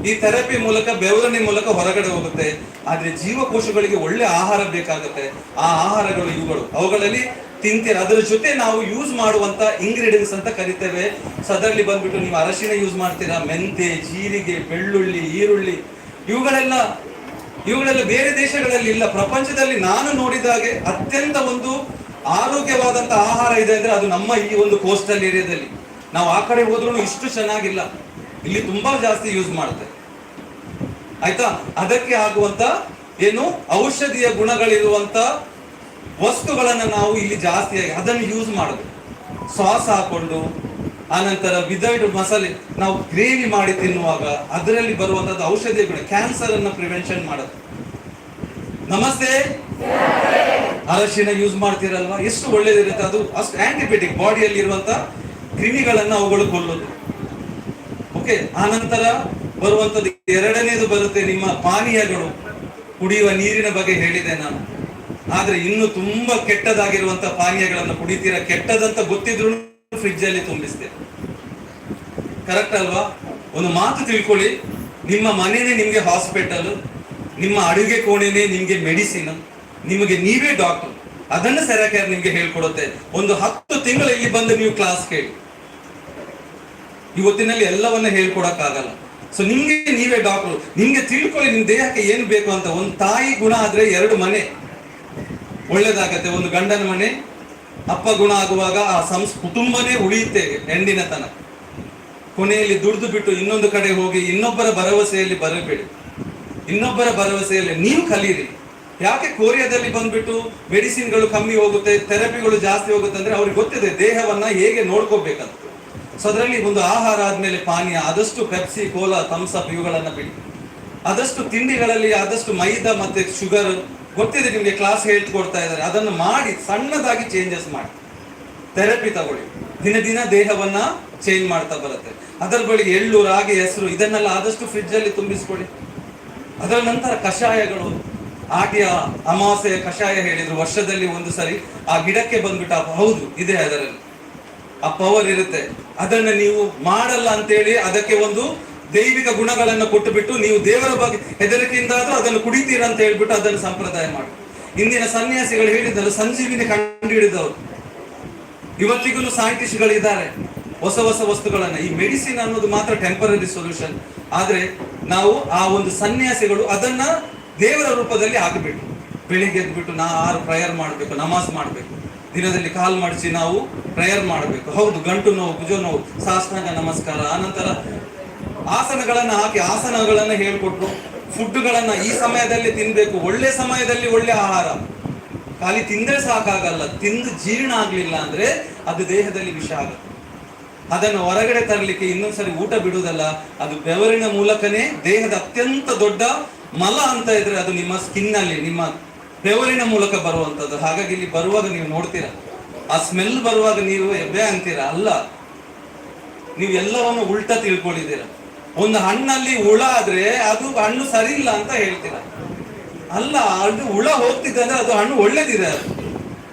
ಈ ಥೆರಪಿ ಮೂಲಕ, ಬೆವರಿನ ಮೂಲಕ ಹೊರಗಡೆ ಹೋಗುತ್ತೆ. ಆದ್ರೆ ಜೀವಕೋಶಗಳಿಗೆ ಒಳ್ಳೆ ಆಹಾರ ಬೇಕಾಗುತ್ತೆ. ಆ ಆಹಾರಗಳು ಇವುಗಳು, ಅವುಗಳಲ್ಲಿ ತಿಂತೀರ. ಅದರ ಜೊತೆ ನಾವು ಯೂಸ್ ಮಾಡುವಂತ ಇಂಗ್ರೀಡಿಯೆಂಟ್ಸ್ ಅಂತ ಕರಿತೇವೆ. ಸೊ ಅದರಲ್ಲಿ ಬಂದ್ಬಿಟ್ಟು ನೀವು ಅರಶಿನ ಯೂಸ್ ಮಾಡ್ತೀರಾ, ಮೆಂತೆ, ಜೀರಿಗೆ, ಬೆಳ್ಳುಳ್ಳಿ, ಈರುಳ್ಳಿ, ಇವುಗಳೆಲ್ಲ ಬೇರೆ ದೇಶಗಳಲ್ಲಿ ಇಲ್ಲ. ಪ್ರಪಂಚದಲ್ಲಿ ನಾನು ನೋಡಿದ ಹಾಗೆ ಅತ್ಯಂತ ಒಂದು ಆರೋಗ್ಯವಾದಂತ ಆಹಾರ ಇದೆ ಅಂದ್ರೆ ಅದು ನಮ್ಮ ಈ ಒಂದು ಕೋಸ್ಟಲ್ ಏರಿಯಾದಲ್ಲಿ. ನಾವು ಆ ಕಡೆ ಹೋದ್ರೂ ಇಷ್ಟು ಚೆನ್ನಾಗಿಲ್ಲ, ಇಲ್ಲಿ ತುಂಬಾ ಜಾಸ್ತಿ ಯೂಸ್ ಮಾಡ್ತೇವೆ. ಆಯ್ತಾ. ಅದಕ್ಕೆ ಆಗುವಂತ ಏನು ಔಷಧಿಯ ಗುಣಗಳಿರುವಂತ ವಸ್ತುಗಳನ್ನ ನಾವು ಇಲ್ಲಿ ಜಾಸ್ತಿಯಾಗಿ ಅದನ್ನು ಯೂಸ್ ಮಾಡೋದು. ಸಾಸ್ ಹಾಕೊಂಡು ಆನಂತರ ವಿದೌಟ್ ಮಸಾಲೆ ನಾವು ಗ್ರೇವಿ ಮಾಡಿ ತಿನ್ನುವಾಗ ಅದರಲ್ಲಿ ಬರುವಂತದ್ದು ಔಷಧಿಯ ಗುಣ, ಕ್ಯಾನ್ಸರ್ ಅನ್ನ ಪ್ರಿವೆನ್ಷನ್ ಮಾಡೋದು. ನಮಸ್ತೆ. ಅರಶಿನ ಯೂಸ್ ಮಾಡ್ತೀರಲ್ವಾ, ಎಷ್ಟು ಒಳ್ಳೇದಿರುತ್ತೆ ಅದು, ಅಷ್ಟು ಆಂಟಿಬಯೋಟಿಕ್ ಬಾಡಿಯಲ್ಲಿ ಇರುವಂತ ಕ್ರಿಮಿಗಳನ್ನ ಅವುಗಳು ಕೊಲ್ಲೋದು. ಓಕೆ. ಆನಂತರ ಬರುವಂತದ್ದು ಎರಡನೇದು ಬರುತ್ತೆ ನಿಮ್ಮ ಪಾನೀಯಗಳು. ಕುಡಿಯುವ ನೀರಿನ ಬಗ್ಗೆ ಹೇಳಿದೆ ನಾನು, ಆದ್ರೆ ಇನ್ನು ತುಂಬಾ ಕೆಟ್ಟದಾಗಿರುವಂತ ಪಾನೀಯಗಳನ್ನು ಕುಡಿತೀರಾ, ಕೆಟ್ಟದಂತ ಗೊತ್ತಿದ್ರು ಫ್ರಿಡ್ಜ್ ಅಲ್ಲಿ ತುಂಬಿಸ್ತೇವೆ. ಕರೆಕ್ಟ್ ಅಲ್ವಾ? ಒಂದು ಮಾತು ತಿಳ್ಕೊಳ್ಳಿ, ನಿಮ್ಮ ಮನೆನೇ ನಿಮ್ಗೆ ಹಾಸ್ಪಿಟಲ್, ನಿಮ್ಮ ಅಡುಗೆ ಕೋಣೆನೇ ನಿಮ್ಗೆ ಮೆಡಿಸಿನ್, ನಿಮಗೆ ನೀವೇ ಡಾಕ್ಟರ್. ಅದನ್ನ ಸೆರಾಕೇರ್ ನಿಮ್ಗೆ ಹೇಳ್ಕೊಡುತ್ತೆ. ಒಂದು 10 ತಿಂಗಳು ಇಲ್ಲಿ ಬಂದು ನೀವು ಕ್ಲಾಸ್ ಕೇಳಿ, ಇವತ್ತಿನಲ್ಲಿ ಎಲ್ಲವನ್ನ ಹೇಳ್ಕೊಡಕ್ಕಾಗಲ್ಲ. ಸೊ ನಿಮ್ಗೆ ನೀವೇ ಡಾಕ್ಟರ್, ನಿಮ್ಗೆ ತಿಳ್ಕೊಳ್ಳಿ ನಿಮ್ ದೇಹಕ್ಕೆ ಏನು ಬೇಕು ಅಂತ. ಒಂದು ತಾಯಿ ಗುಣ ಆದ್ರೆ 2 ಮನೆ ಒಳ್ಳೇದಾಗತ್ತೆ. ಒಂದು ಗಂಡನ ಮನೆ ಅಪ್ಪ ಗುಣ ಆಗುವಾಗ ಆ ಕುಟುಂಬನೇ ಉಳಿಯುತ್ತೆ ಎಂಡಿನ ತನಕ. ಕೊನೆಯಲ್ಲಿ ದುಡ್ದು ಬಿಟ್ಟು ಇನ್ನೊಂದು ಕಡೆ ಹೋಗಿ ಇನ್ನೊಬ್ಬರ ಭರವಸೆಯಲ್ಲಿ ಬರಬೇಡಿ. ಇನ್ನೊಬ್ಬರ ಭರವಸೆಯಲ್ಲಿ ನೀವು ಕಲೀರಿ. ಯಾಕೆ ಕೊರಿಯಾದಲ್ಲಿ ಬಂದ್ಬಿಟ್ಟು ಮೆಡಿಸಿನ್ಗಳು ಕಮ್ಮಿ ಹೋಗುತ್ತೆ, ಥೆರಪಿಗಳು ಜಾಸ್ತಿ ಹೋಗುತ್ತೆ ಅಂದ್ರೆ ಅವ್ರಿಗೆ ಗೊತ್ತಿದೆ ದೇಹವನ್ನ ಹೇಗೆ ನೋಡ್ಕೋಬೇಕಂತ. ಸೊ ಅದರಲ್ಲಿ ಒಂದು ಆಹಾರ ಆದ್ಮೇಲೆ ಪಾನೀಯ, ಆದಷ್ಟು ಪೆಪ್ಸಿ, ಕೋಲಾ, ಥಮ್ಸ್ ಅಪ್ ಇವುಗಳನ್ನ ಬಿಡಿ. ಆದಷ್ಟು ತಿಂಡಿಗಳಲ್ಲಿ ಆದಷ್ಟು ಮೈದಾ ಮತ್ತೆ ಶುಗರ್ ಗೊತ್ತಿದೆ ನಿಮ್ಗೆ, ಕ್ಲಾಸ್ ಹೇಳ್ಕೊಡ್ತಾ ಇದ್ದಾರೆ, ಅದನ್ನು ಮಾಡಿ ಸಣ್ಣದಾಗಿ ಚೇಂಜಸ್ ಮಾಡಿ. ಥೆರಪಿ ತಗೊಳ್ಳಿ, ದಿನ ದಿನ ದೇಹವನ್ನ ಚೇಂಜ್ ಮಾಡ್ತಾ ಬರುತ್ತೆ. ಅದರ ಬಳಿಗೆ ಎಳ್ಳು, ರಾಗಿ, ಹೆಸರು ಇದನ್ನೆಲ್ಲ ಆದಷ್ಟು ಫ್ರಿಡ್ಜ್ ಅಲ್ಲಿ ತುಂಬಿಸ್ಕೊಡಿ. ಅದರ ನಂತರ ಕಷಾಯಗಳು, ಆಟಿಯ ಅಮಾವಾಸ್ಯೆಯ ಕಷಾಯ ಹೇಳಿದ್ರು, ವರ್ಷದಲ್ಲಿ ಒಂದು ಸರಿ ಆ ಗಿಡಕ್ಕೆ ಬಂದ್ಬಿಟ್ಟು ಹೌದು ಇದೆ ಅದರಲ್ಲಿ ಆ ಪವರ್ ಇರುತ್ತೆ. ಅದನ್ನ ನೀವು ಮಾಡಲ್ಲ ಅಂತೇಳಿ ಅದಕ್ಕೆ ಒಂದು ದೈವಿಕ ಗುಣಗಳನ್ನು ಕೊಟ್ಟು ಬಿಟ್ಟು ನೀವು ದೇವರ ಬಗ್ಗೆ ಹೆದರಿಕೆಯಿಂದ ಆದ್ರೂ ಅದನ್ನು ಕುಡಿತೀರಾ ಅಂತ ಹೇಳ್ಬಿಟ್ಟು ಅದನ್ನು ಸಂಪ್ರದಾಯ ಮಾಡಿ. ಇಂದಿನ ಸನ್ಯಾಸಿಗಳು ಹೇಳಿದ್ರು ಸಂಜೀವಿನಿ ಕಂಡು ಹಿಡಿದವರು, ಇವತ್ತಿಗೂ ಸೈಂಟಿಸ್ಟ್ಗಳಿದ್ದಾರೆ ಹೊಸ ಹೊಸ ವಸ್ತುಗಳನ್ನ. ಈ ಮೆಡಿಸಿನ್ ಅನ್ನೋದು ಮಾತ್ರ ಟೆಂಪರರಿ ಸೊಲ್ಯೂಷನ್. ಆದ್ರೆ ನಾವು ಆ ಒಂದು ಸನ್ಯಾಸಿಗಳು ಅದನ್ನ ದೇವರ ರೂಪದಲ್ಲಿ ಹಾಕಬೇಕು. ಬೆಳಿಗ್ಗೆ ಎದ್ಬಿಟ್ಟು 6 ಪ್ರೇಯರ್ ಮಾಡಬೇಕು, ನಮಾಜ್ ಮಾಡಬೇಕು, ದಿನದಲ್ಲಿ ಕಾಲ್ ಮಾಡಿಸಿ ನಾವು ಪ್ರೇಯರ್ ಮಾಡಬೇಕು. ಹೌದು, ಗಂಟು ನೋವು, ಭುಜ ನೋವು, ಸಾಷ್ಟಾಂಗ ನಮಸ್ಕಾರ, ಆನಂತರ ಆಸನಗಳನ್ನ ಹಾಕಿ ಆಸನಗಳನ್ನ ಹೇಳ್ಕೊಟ್ರು. ಫುಡ್ಗಳನ್ನ ಈ ಸಮಯದಲ್ಲಿ ತಿನ್ಬೇಕು, ಒಳ್ಳೆ ಸಮಯದಲ್ಲಿ ಒಳ್ಳೆ ಆಹಾರ. ಖಾಲಿ ತಿಂದ್ರೆ ಸಾಕಾಗಲ್ಲ, ತಿಂದು ಜೀರ್ಣ ಆಗ್ಲಿಲ್ಲ ಅಂದ್ರೆ ಅದು ದೇಹದಲ್ಲಿ ವಿಷ ಆಗುತ್ತೆ. ಅದನ್ನು ಹೊರಗಡೆ ತರಲಿಕ್ಕೆ ಇನ್ನೊಂದ್ಸರಿ ಊಟ ಬಿಡುವುದಲ್ಲ, ಅದು ಬೆವರಿನ ಮೂಲಕನೇ ದೇಹದ ಅತ್ಯಂತ ದೊಡ್ಡ ಮಲ ಅಂತ ಇದ್ರೆ ಅದು ನಿಮ್ಮ ಸ್ಕಿನ್ ಅಲ್ಲಿ ನಿಮ್ಮ ಬೆವರಿನ ಮೂಲಕ ಬರುವಂತದ್ದು. ಹಾಗಾಗಿ ಇಲ್ಲಿ ಬರುವಾಗ ನೀವು ನೋಡ್ತೀರಾ, ಆ ಸ್ಮೆಲ್ ಬರುವಾಗ ನೀವು ಎಬ್ಬೆ ಅಂತೀರಾ, ಅಲ್ಲ, ನೀವು ಎಲ್ಲವನ್ನು ಉಲ್ಟಾ ತಿಳ್ಕೊಂಡಿದ್ದೀರಾ. ಒಂದು ಹಣ್ಣಲ್ಲಿ ಹುಳ ಆದ್ರೆ ಅದು ಹಣ್ಣು ಸರಿ ಇಲ್ಲ ಅಂತ ಹೇಳ್ತೀರಾ, ಅಲ್ಲ, ಅದು ಹುಳ ಹೋಗ್ತಿದೆ ಅಂದ್ರೆ ಅದು ಹಣ್ಣು ಒಳ್ಳೇದಿದೆ. ಅದು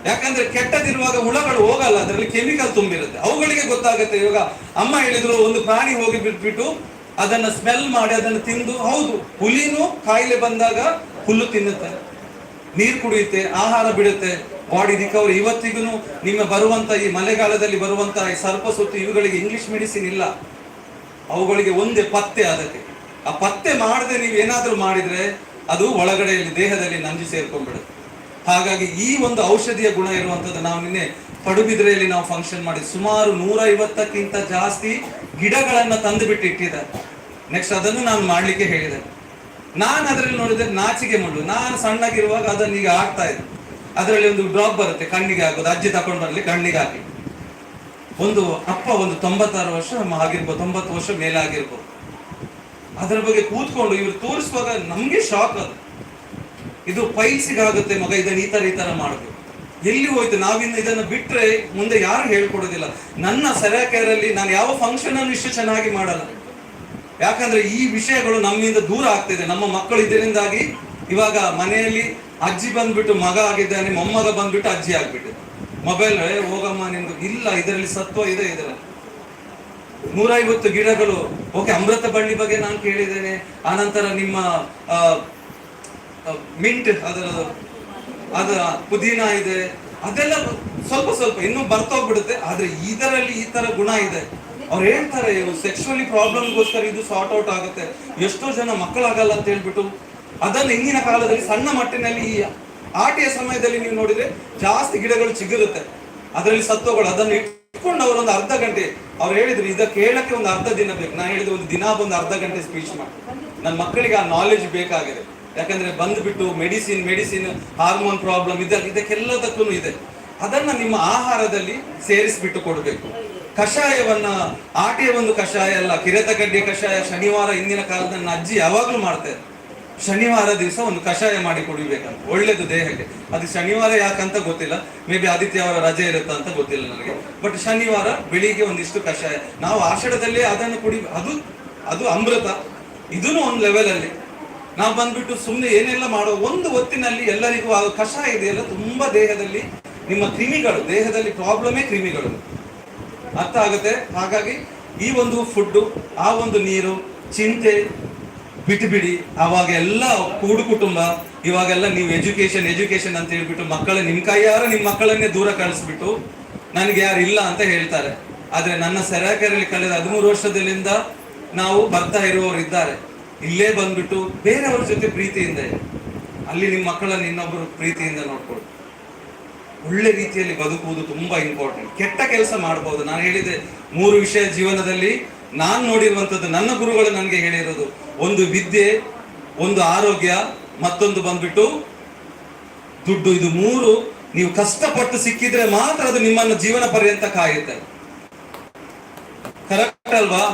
ಯಾಕಂದ್ರೆ ಕೆಟ್ಟದಿರುವಾಗ ಹುಳಗಳು ಹೋಗಲ್ಲ, ಅದರಲ್ಲಿ ಕೆಮಿಕಲ್ ತುಂಬಿರುತ್ತೆ, ಅವುಗಳಿಗೆ ಗೊತ್ತಾಗುತ್ತೆ. ಇವಾಗ ಅಮ್ಮ ಹೇಳಿದ್ರು, ಒಂದು ಪ್ರಾಣಿ ಹೋಗಿ ಬಿಟ್ಬಿಟ್ಟು ಅದನ್ನ ಸ್ಮೆಲ್ ಮಾಡಿ ಅದನ್ನು ತಿಂದು, ಹೌದು, ಹುಲಿನೂ ಕಾಯಿಲೆ ಬಂದಾಗ ಹುಲ್ಲು ತಿನ್ನುತ್ತೆ, ನೀರು ಕುಡಿಯುತ್ತೆ, ಆಹಾರ ಬಿಡುತ್ತೆ, ಬಾಡಿ ರಿಕವರಿ. ಇವತ್ತಿಗೂ ನಿಮ್ಮ ಬರುವಂತ ಈ ಮಳೆಗಾಲದಲ್ಲಿ ಬರುವಂತ ಈ ಸರ್ಪ ಸುತ್ತು ಇವುಗಳಿಗೆ ಇಂಗ್ಲಿಷ್ ಮೆಡಿಸಿನ್ ಇಲ್ಲ, ಅವುಗಳಿಗೆ ಒಂದೇ ಪತ್ತೆ. ಅದಕ್ಕೆ ಆ ಪತ್ತೆ ಮಾಡದೆ ನೀವು ಏನಾದ್ರೂ ಮಾಡಿದ್ರೆ ಅದು ಒಳಗಡೆಯಲ್ಲಿ ದೇಹದಲ್ಲಿ ನಂಜು ಸೇರ್ಕೊಂಡ್ಬಿಡುತ್ತೆ. ಹಾಗಾಗಿ ಈ ಒಂದು ಔಷಧಿಯ ಗುಣ ಇರುವಂತದ್ದು ನಾವು ನಿನ್ನೆ ಪಡುಬಿದ್ರೆಯಲ್ಲಿ ನಾವು ಫಂಕ್ಷನ್ ಮಾಡಿ ಸುಮಾರು 150ಕ್ಕಿಂತ ಜಾಸ್ತಿ ಗಿಡಗಳನ್ನ ತಂದು ಬಿಟ್ಟು ಇಟ್ಟಿದ್ದಾರೆ. ನೆಕ್ಸ್ಟ್ ಅದನ್ನು ನಾನು ಮಾಡ್ಲಿಕ್ಕೆ ಹೇಳಿದೆ. ನಾನು ಅದರಲ್ಲಿ ನೋಡಿದ್ರೆ ನಾಚಿಕೆ ಮುಳ್ಳು. ನಾನು ಸಣ್ಣಗಿರುವಾಗ ಅದನ್ನ ಈಗ ಆಗ್ತಾ ಇದ್ದೆ. ಅದರಲ್ಲಿ ಒಂದು ಡ್ರಾಪ್ ಬರುತ್ತೆ ಕಣ್ಣಿಗೆ ಹಾಕೋದು, ಅಜ್ಜಿ ತಕೊಂಡು ಬರಲಿ ಕಣ್ಣಿಗೆ ಹಾಕಿ. ಒಂದು ಅಪ್ಪ ಒಂದು 96 ವರ್ಷ ಆಗಿರ್ಬೋದು, 90 ವರ್ಷ ಮೇಲೆ ಆಗಿರ್ಬೋದು. ಅದರ ಬಗ್ಗೆ ಕೂತ್ಕೊಂಡು ಇವರು ತೋರಿಸುವಾಗ ನಮ್ಗೆ ಶಾಕ್. ಅದು ಇದು ಪೈಲ್ಸಿಗಾಗುತ್ತೆ ಮಗ, ಇದನ್ನ ಈ ತರ ಮಾಡಬೇಕು. ಎಲ್ಲಿ ಹೋಯ್ತು? ನಾವಿನ್ನು ಇದನ್ನ ಬಿಟ್ರೆ ಮುಂದೆ ಯಾರು ಹೇಳ್ಕೊಡೋದಿಲ್ಲ. ನನ್ನ ಸೆರಾಕೇರಲ್ಲಿ ನಾನು ಯಾವ ಫಂಕ್ಷನ್ ಅನ್ನು ಇಷ್ಟು ಚೆನ್ನಾಗಿ ಮಾಡಲ್ಲ, ಯಾಕಂದ್ರೆ ಈ ವಿಷಯಗಳು ನಮ್ಮಿಂದ ದೂರ ಆಗ್ತಿದೆ. ನಮ್ಮ ಮಕ್ಕಳು ಇದರಿಂದಾಗಿ ಇವಾಗ ಮನೆಯಲ್ಲಿ ಅಜ್ಜಿ ಬಂದ್ಬಿಟ್ಟು ಮಗ ಆಗಿದ್ದಾನೆ, ಮೊಮ್ಮಗ ಬಂದ್ಬಿಟ್ಟು ಅಜ್ಜಿ ಆಗ್ಬಿಟ್ಟಿದೆ. ಮೊಬೈಲ್ ಹೋಗಮ್ಮ ನಿಮ್ದು ಇಲ್ಲ, ಇದರಲ್ಲಿ ಸತ್ವ ಇದೆ. ಇದರಲ್ಲಿ 150 ಗಿಡಗಳು. ಓಕೆ, ಅಮೃತ ಬಳ್ಳಿ ಬಗ್ಗೆ ನಾನು ಕೇಳಿದ್ದೇನೆ. ಆನಂತರ ನಿಮ್ಮ ಮಿಂಟ್ ಅದರ ಪುದೀನ ಇದೆ, ಅದೆಲ್ಲ ಸ್ವಲ್ಪ ಸ್ವಲ್ಪ ಇನ್ನೂ ಬರ್ತೋಗ್ಬಿಡುತ್ತೆ. ಆದ್ರೆ ಇದರಲ್ಲಿ ಈ ತರ ಗುಣ ಇದೆ. ಅವ್ರು ಹೇಳ್ತಾರೆ ಸೆಕ್ಸುವಲಿ ಪ್ರಾಬ್ಲಮ್ಗೋಸ್ಕರ ಇದು ಸಾರ್ಟ್ ಔಟ್ ಆಗುತ್ತೆ. ಎಷ್ಟೋ ಜನ ಮಕ್ಕಳಾಗಲ್ಲ ಅಂತ ಹೇಳ್ಬಿಟ್ಟು ಅದನ್ನು ಹಿಂದಿನ ಕಾಲದಲ್ಲಿ ಸಣ್ಣ ಮಟ್ಟಿನಲ್ಲಿ ಈ ಆಟಿಯ ಸಮಯದಲ್ಲಿ ನೀವು ನೋಡಿದ್ರೆ ಜಾಸ್ತಿ ಗಿಡಗಳು ಚಿಗುರುತ್ತೆ, ಅದರಲ್ಲಿ ಸತ್ವಗಳು, ಅದನ್ನು ಇಟ್ಕೊಂಡು ಅವರು ಒಂದು ಅರ್ಧ ಗಂಟೆ ಅವ್ರು ಹೇಳಿದ್ರು ಇದಕ್ಕೆ ಹೇಳಕ್ಕೆ ಒಂದು ಅರ್ಧ ದಿನ ಬೇಕು. ನಾನು ಹೇಳಿದ್ರೆ ಒಂದು ದಿನ ಒಂದು ಅರ್ಧ ಗಂಟೆ ಸ್ಪೀಚ್ ಮಾಡಿ. ನನ್ನ ಮಕ್ಕಳಿಗೆ ಆ ನಾಲೆಜ್ ಬೇಕಾಗಿದೆ. ಯಾಕಂದ್ರೆ ಬಂದ್ಬಿಟ್ಟು ಮೆಡಿಸಿನ್ ಹಾರ್ಮೋನ್ ಪ್ರಾಬ್ಲಮ್ ಇದಕ್ಕೆಲ್ಲದಕ್ಕೂ ಇದೆ. ಅದನ್ನ ನಿಮ್ಮ ಆಹಾರದಲ್ಲಿ ಸೇರಿಸ್ಬಿಟ್ಟು ಕೊಡಬೇಕು. ಕಷಾಯವನ್ನ ಆಟೆಯ ಒಂದು ಕಷಾಯ ಅಲ್ಲ, ಕಿರೆತಗಡ್ಡೆ ಕಷಾಯ ಶನಿವಾರ ಹಿಂದಿನ ಕಾಲದ ನನ್ನ ಅಜ್ಜಿ ಯಾವಾಗ್ಲೂ ಮಾಡ್ತಾರೆ. ಶನಿವಾರ ದಿವಸ ಒಂದು ಕಷಾಯ ಮಾಡಿ ಕುಡಿಬೇಕಂತ, ಒಳ್ಳೇದು ದೇಹಕ್ಕೆ. ಅದು ಶನಿವಾರ ಯಾಕಂತ ಗೊತ್ತಿಲ್ಲ, ಮೇ ಬಿ ಆದಿತ್ಯವಾರ ರಜೆ ಇರುತ್ತ ಅಂತ ಗೊತ್ತಿಲ್ಲ ನನಗೆ. ಬಟ್ ಶನಿವಾರ ಬೆಳಿಗ್ಗೆ ಒಂದಿಷ್ಟು ಕಷಾಯ ನಾವು ಆಷಾಢದಲ್ಲೇ ಅದನ್ನು ಅದು ಅಮೃತ. ಇದನ್ನು ಒಂದು ಲೆವೆಲ್ ಅಲ್ಲಿ ನಾವು ಬಂದ್ಬಿಟ್ಟು ಸುಮ್ಮನೆ ಏನೆಲ್ಲ ಮಾಡೋ ಒಂದು ಹೊತ್ತಿನಲ್ಲಿ ಎಲ್ಲರಿಗೂ ಆ ಕಷಾಯ ಇದೆಯಲ್ಲ ತುಂಬಾ ದೇಹದಲ್ಲಿ ನಿಮ್ಮ ಕ್ರಿಮಿಗಳು, ದೇಹದಲ್ಲಿ ಪ್ರಾಬ್ಲಮೇ ಕ್ರಿಮಿಗಳು ಅರ್ಥ ಆಗುತ್ತೆ. ಹಾಗಾಗಿ ಈ ಒಂದು ಫುಡ್ಡು, ಆ ಒಂದು ನೀರು, ಚಿಂತೆ ಬಿಟ್ಟು ಅವಾಗ ಎಲ್ಲ ಕೂಡು ಕುಟುಂಬ. ಇವಾಗೆಲ್ಲ ನೀವು ಎಜುಕೇಶನ್ ಅಂತ ಹೇಳ್ಬಿಟ್ಟು ಮಕ್ಕಳ ನಿಮ್ಮ ಕೈಯಾರ ನಿಮ್ಮ ಮಕ್ಕಳನ್ನೇ ದೂರ ಕಳಿಸ್ಬಿಟ್ಟು ನನಗೆ ಯಾರು ಇಲ್ಲ ಅಂತ ಹೇಳ್ತಾರೆ. ಆದ್ರೆ ನನ್ನ ಸೆರಾಕೆರೆಯಲ್ಲಿ ಕಳೆದ 13 ವರ್ಷದಿಂದ ನಾವು ಬರ್ತಾ ಇರುವವರು ಇದ್ದಾರೆ. ಇಲ್ಲೇ ಬಂದ್ಬಿಟ್ಟು ಬೇರೆಯವ್ರ ಜೊತೆ ಪ್ರೀತಿಯಿಂದ ಇದೆ. ಅಲ್ಲಿ ನಿಮ್ಮ ಮಕ್ಕಳನ್ನು ಇನ್ನೊಬ್ಬರು ಪ್ರೀತಿಯಿಂದ ನೋಡ್ಕೊಳ್ಳಿ. ಒಳ್ಳೆ ರೀತಿಯಲ್ಲಿ ಬದುಕುವುದು ತುಂಬಾ ಇಂಪಾರ್ಟೆಂಟ್. ಕೆಟ್ಟ ಕೆಲಸ ಮಾಡಬಹುದು. ನಾನು ಹೇಳಿದೆ 3 ವಿಷಯ ಜೀವನದಲ್ಲಿ ನಾನು ನೋಡಿರುವಂಥದ್ದು, ನನ್ನ ಗುರುಗಳು ನನಗೆ ಹೇಳಿರೋದು. ಒಂದು ವಿದ್ಯೆ, ಒಂದು ಆರೋಗ್ಯ, ಮತ್ತೊಂದು ಬಂದ್ಬಿಟ್ಟು ದುಡ್ಡು. ಇದು 3 ನೀವು ಕಷ್ಟಪಟ್ಟು ಸಿಕ್ಕಿದ್ರೆ ಮಾತ್ರ ಅದು ನಿಮ್ಮನ್ನು ಜೀವನ ಪರ್ಯಂತ ಕಾಯುತ್ತೆ. ಕರೆಕ್ಟ್ ಅಲ್ವಾ?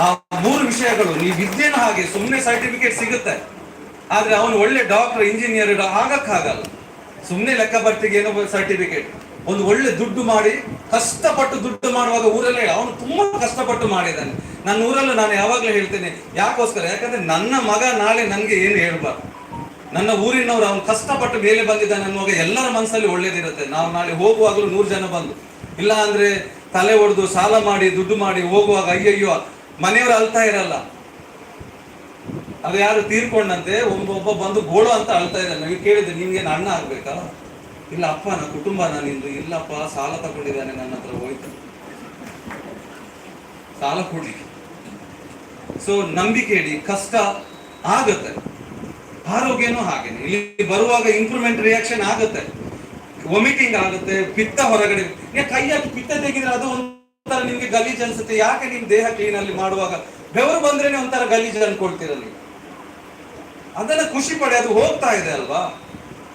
ಆ 3 ವಿಷಯಗಳು. ನೀವು ವಿದ್ಯೆನ ಹಾಗೆ ಸುಮ್ಮನೆ ಸರ್ಟಿಫಿಕೇಟ್ ಸಿಗುತ್ತೆ, ಆದ್ರೆ ಅವನು ಒಳ್ಳೆ ಡಾಕ್ಟರ್, ಇಂಜಿನಿಯರ್ ಆಗಕ್ಕಾಗಲ್ಲ. ಸುಮ್ಮನೆ ಲೆಕ್ಕ ಬರ್ತಿಗೆ ಏನೋ ಸರ್ಟಿಫಿಕೇಟ್. ಒಂದು ಒಳ್ಳೆ ದುಡ್ಡು ಮಾಡಿ ಕಷ್ಟಪಟ್ಟು ದುಡ್ಡು ಮಾಡುವಾಗ ಊರಲ್ಲೇ ಅವನು ತುಂಬಾ ಕಷ್ಟಪಟ್ಟು ಮಾಡಿದ್ದಾನೆ. ನನ್ನ ಊರಲ್ಲೂ ನಾನು ಯಾವಾಗ್ಲೂ ಹೇಳ್ತೇನೆ, ಯಾಕೋಸ್ಕರ? ಯಾಕಂದ್ರೆ ನನ್ನ ಮಗ ನಾಳೆ ನನ್ಗೆ ಏನು ಹೇಳ್ಬಾರ್ದು. ನನ್ನ ಊರಿನವ್ರು ಅವನು ಕಷ್ಟಪಟ್ಟು ಮೇಲೆ ಬಂದಿದ್ದಾನೆ ಅನ್ನುವಾಗ ಎಲ್ಲರ ಮನಸ್ಸಲ್ಲಿ ಒಳ್ಳೇದಿರುತ್ತೆ. ನಾವು ನಾಳೆ ಹೋಗುವಾಗಲೂ 100 ಜನ ಬಂದು, ಇಲ್ಲ ಅಂದ್ರೆ ತಲೆ ಹೊಡೆದು ಸಾಲ ಮಾಡಿ ದುಡ್ಡು ಮಾಡಿ ಹೋಗುವಾಗ ಅಯ್ಯಯ್ಯೋ ಮನೆಯವರು ಅಳ್ತಾ ಇರಲ್ಲ. ಅದು ಯಾರು ತೀರ್ಕೊಂಡಂತೆ ಒಬ್ಬ ಬಂದು ಗೋಳು ಅಂತ ಅಳ್ತಾ ಇದ್ದಾನೆ. ನೀವು ಕೇಳಿದ್ರೆ ನಿಮ್ಗೇನು ಅಣ್ಣ ಆಗ್ಬೇಕಾ? ಇಲ್ಲ ಅಪ್ಪ ನಾ ಕುಟುಂಬ ನಾನಿಂದು. ಇಲ್ಲಪ್ಪ ಸಾಲ ತಗೊಂಡಿದ್ದಾನೆ ನನ್ನ ಹತ್ರ, ಹೋಯ್ತು ಸಾಲ ಕೊಡ್ಲಿ. ಸೊ ನಂಬಿಕೆ ಇಡಿ, ಕಷ್ಟ ಆಗುತ್ತೆ. ಆರೋಗ್ಯನೂ ಹಾಗೇನೆ. ಇಲ್ಲಿ ಬರುವಾಗ ಇಂಪ್ರೂವ್ಮೆಂಟ್ ರಿಯಾಕ್ಷನ್ ಆಗುತ್ತೆ, ವಾಮಿಟಿಂಗ್ ಆಗುತ್ತೆ, ಪಿತ್ತ ಹೊರಗಡೆ. ಕೈ ಹಾಕಿ ಪಿತ್ತ ತೆಗಿದ್ರೆ ಅದು ಒಂಥರ ನಿಮ್ಗೆ ಗಲೀಜ್ ಅನ್ಸುತ್ತೆ. ಯಾಕೆ ನಿಮ್ ದೇಹ ಕ್ಲೀನ್ ಅಲ್ಲಿ ಮಾಡುವಾಗ ಬೆವರು ಬಂದ್ರೇನೆ ಒಂಥರ ಗಲೀಜ್ ಅನ್ಕೊಳ್ತೀರ ನೀವು. ಅದನ್ನ ಖುಷಿ ಪಡಿ, ಅದು ಹೋಗ್ತಾ ಇದೆ ಅಲ್ವಾ.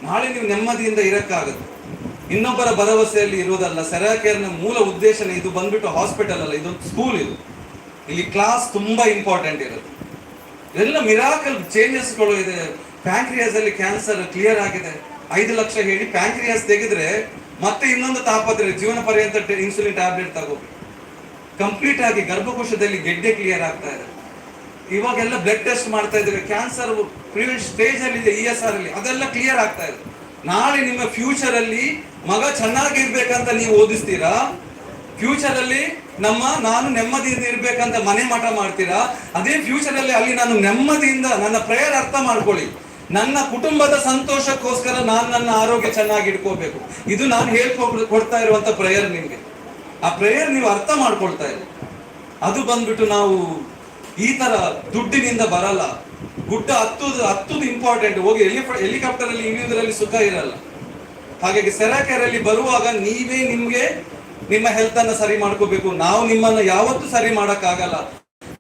ನಾಳೆ ನೀವು ನೆಮ್ಮದಿಯಿಂದ ಇರಕ್ಕಾಗುತ್ತೆ. ಇನ್ನೊಬ್ಬರ ಭರವಸೆಯಲ್ಲಿ ಇರುವುದಲ್ಲ. ಸೆರಾಕೇರ್ನ ಮೂಲ ಉದ್ದೇಶನೇ ಇದು ಬಂದ್ಬಿಟ್ಟು ಹಾಸ್ಪಿಟಲ್ ಅಲ್ಲ, ಇದೊಂದು ಸ್ಕೂಲ್. ಇದು ಇಲ್ಲಿ ಕ್ಲಾಸ್ ತುಂಬಾ ಇಂಪಾರ್ಟೆಂಟ್ ಇರುತ್ತೆ. ಎಲ್ಲ ಮಿರಾಕಲ್ ಚೇಂಜಸ್ಗಳು ಇದೆ. ಪ್ಯಾಂಕ್ರಿಯಾಸ್ ಅಲ್ಲಿ ಕ್ಯಾನ್ಸರ್ ಕ್ಲಿಯರ್ ಆಗಿದೆ. 5 ಲಕ್ಷ ಹೇಳಿ ಪ್ಯಾಂಕ್ರಿಯಾಸ್ ತೆಗೆದ್ರೆ ಮತ್ತೆ ಇನ್ನೊಂದು ತಾಪತ್ರೆ, ಜೀವನ ಪರ್ಯಂತ ಇನ್ಸುಲಿನ್ ಟ್ಯಾಬ್ಲೆಟ್ ತಗೋಬೇಕು. ಕಂಪ್ಲೀಟ್ ಆಗಿ ಗರ್ಭಕೋಶದಲ್ಲಿ ಗೆಡ್ಡೆ ಕ್ಲಿಯರ್ ಆಗ್ತಾ ಇದೆ. ಇವಾಗೆಲ್ಲ ಬ್ಲಡ್ ಟೆಸ್ಟ್ ಮಾಡ್ತಾ ಇದ್ದೇವೆ. ಕ್ಯಾನ್ಸರ್ ಪ್ರಿವೆಂಟ್ ಸ್ಟೇಜ್ ಅಲ್ಲಿ ಇದೆ, ESR ಅಲ್ಲಿ, ಅದೆಲ್ಲ ಕ್ಲಿಯರ್ ಆಗ್ತಾ ಇದೆ. ನಾಳೆ ನಿಮ್ಮ ಫ್ಯೂಚರ್ ಅಲ್ಲಿ ಮಗ ಚೆನ್ನಾಗಿರ್ಬೇಕಂತ ನೀವು ಓದಿಸ್ತೀರಾ? ಫ್ಯೂಚರ್ ಅಲ್ಲಿ ನಾನು ನೆಮ್ಮದಿಯಿಂದ ಇರ್ಬೇಕಂತ ಮನೆ ಮಠ ಮಾಡ್ತೀರಾ? ಅದೇ ಫ್ಯೂಚರ್ ಅಲ್ಲಿ ಅಲ್ಲಿ ನಾನು ನೆಮ್ಮದಿಯಿಂದ ನನ್ನ ಪ್ರೇಯರ್ ಅರ್ಥ ಮಾಡ್ಕೊಳ್ಳಿ. ನನ್ನ ಕುಟುಂಬದ ಸಂತೋಷಕ್ಕೋಸ್ಕರ ನಾನು ನನ್ನ ಆರೋಗ್ಯ ಚೆನ್ನಾಗಿ ಇಟ್ಕೋಬೇಕು. ಇದು ನಾನು ಕೊಡ್ತಾ ಇರುವಂತ ಪ್ರೇಯರ್ ನಿಮ್ಗೆ. ಆ ಪ್ರೇಯರ್ ನೀವು ಅರ್ಥ ಮಾಡ್ಕೊಳ್ತಾ ಇರಿ. ಅದು ಬಂದ್ಬಿಟ್ಟು ನಾವು ಈ ತರ ದುಡ್ಡಿನಿಂದ ಬರಲ್ಲ. ಗುಡ್ಡ ಹತ್ತುದು ಇಂಪಾರ್ಟೆಂಟ್. ಹೋಗಿ ಹೆಲಿಕಾಪ್ಟರ್ ಅಲ್ಲಿ ಇಳಿಯುವುದರಲ್ಲಿ ಸುಖ ಇರಲ್ಲ. ಹಾಗಾಗಿ ಸೆರಾಕೇರಲ್ಲಿ ಬರುವಾಗ ನೀವೇ ನಿಮ್ಮ ಹೆಲ್ತ್ ಅನ್ನ ಸರಿ ಮಾಡ್ಕೋಬೇಕು. ನಾವು ನಿಮ್ಮನ್ನ ಯಾವತ್ತೂ ಸರಿ ಮಾಡಕ್ಕಾಗಲ್ಲ.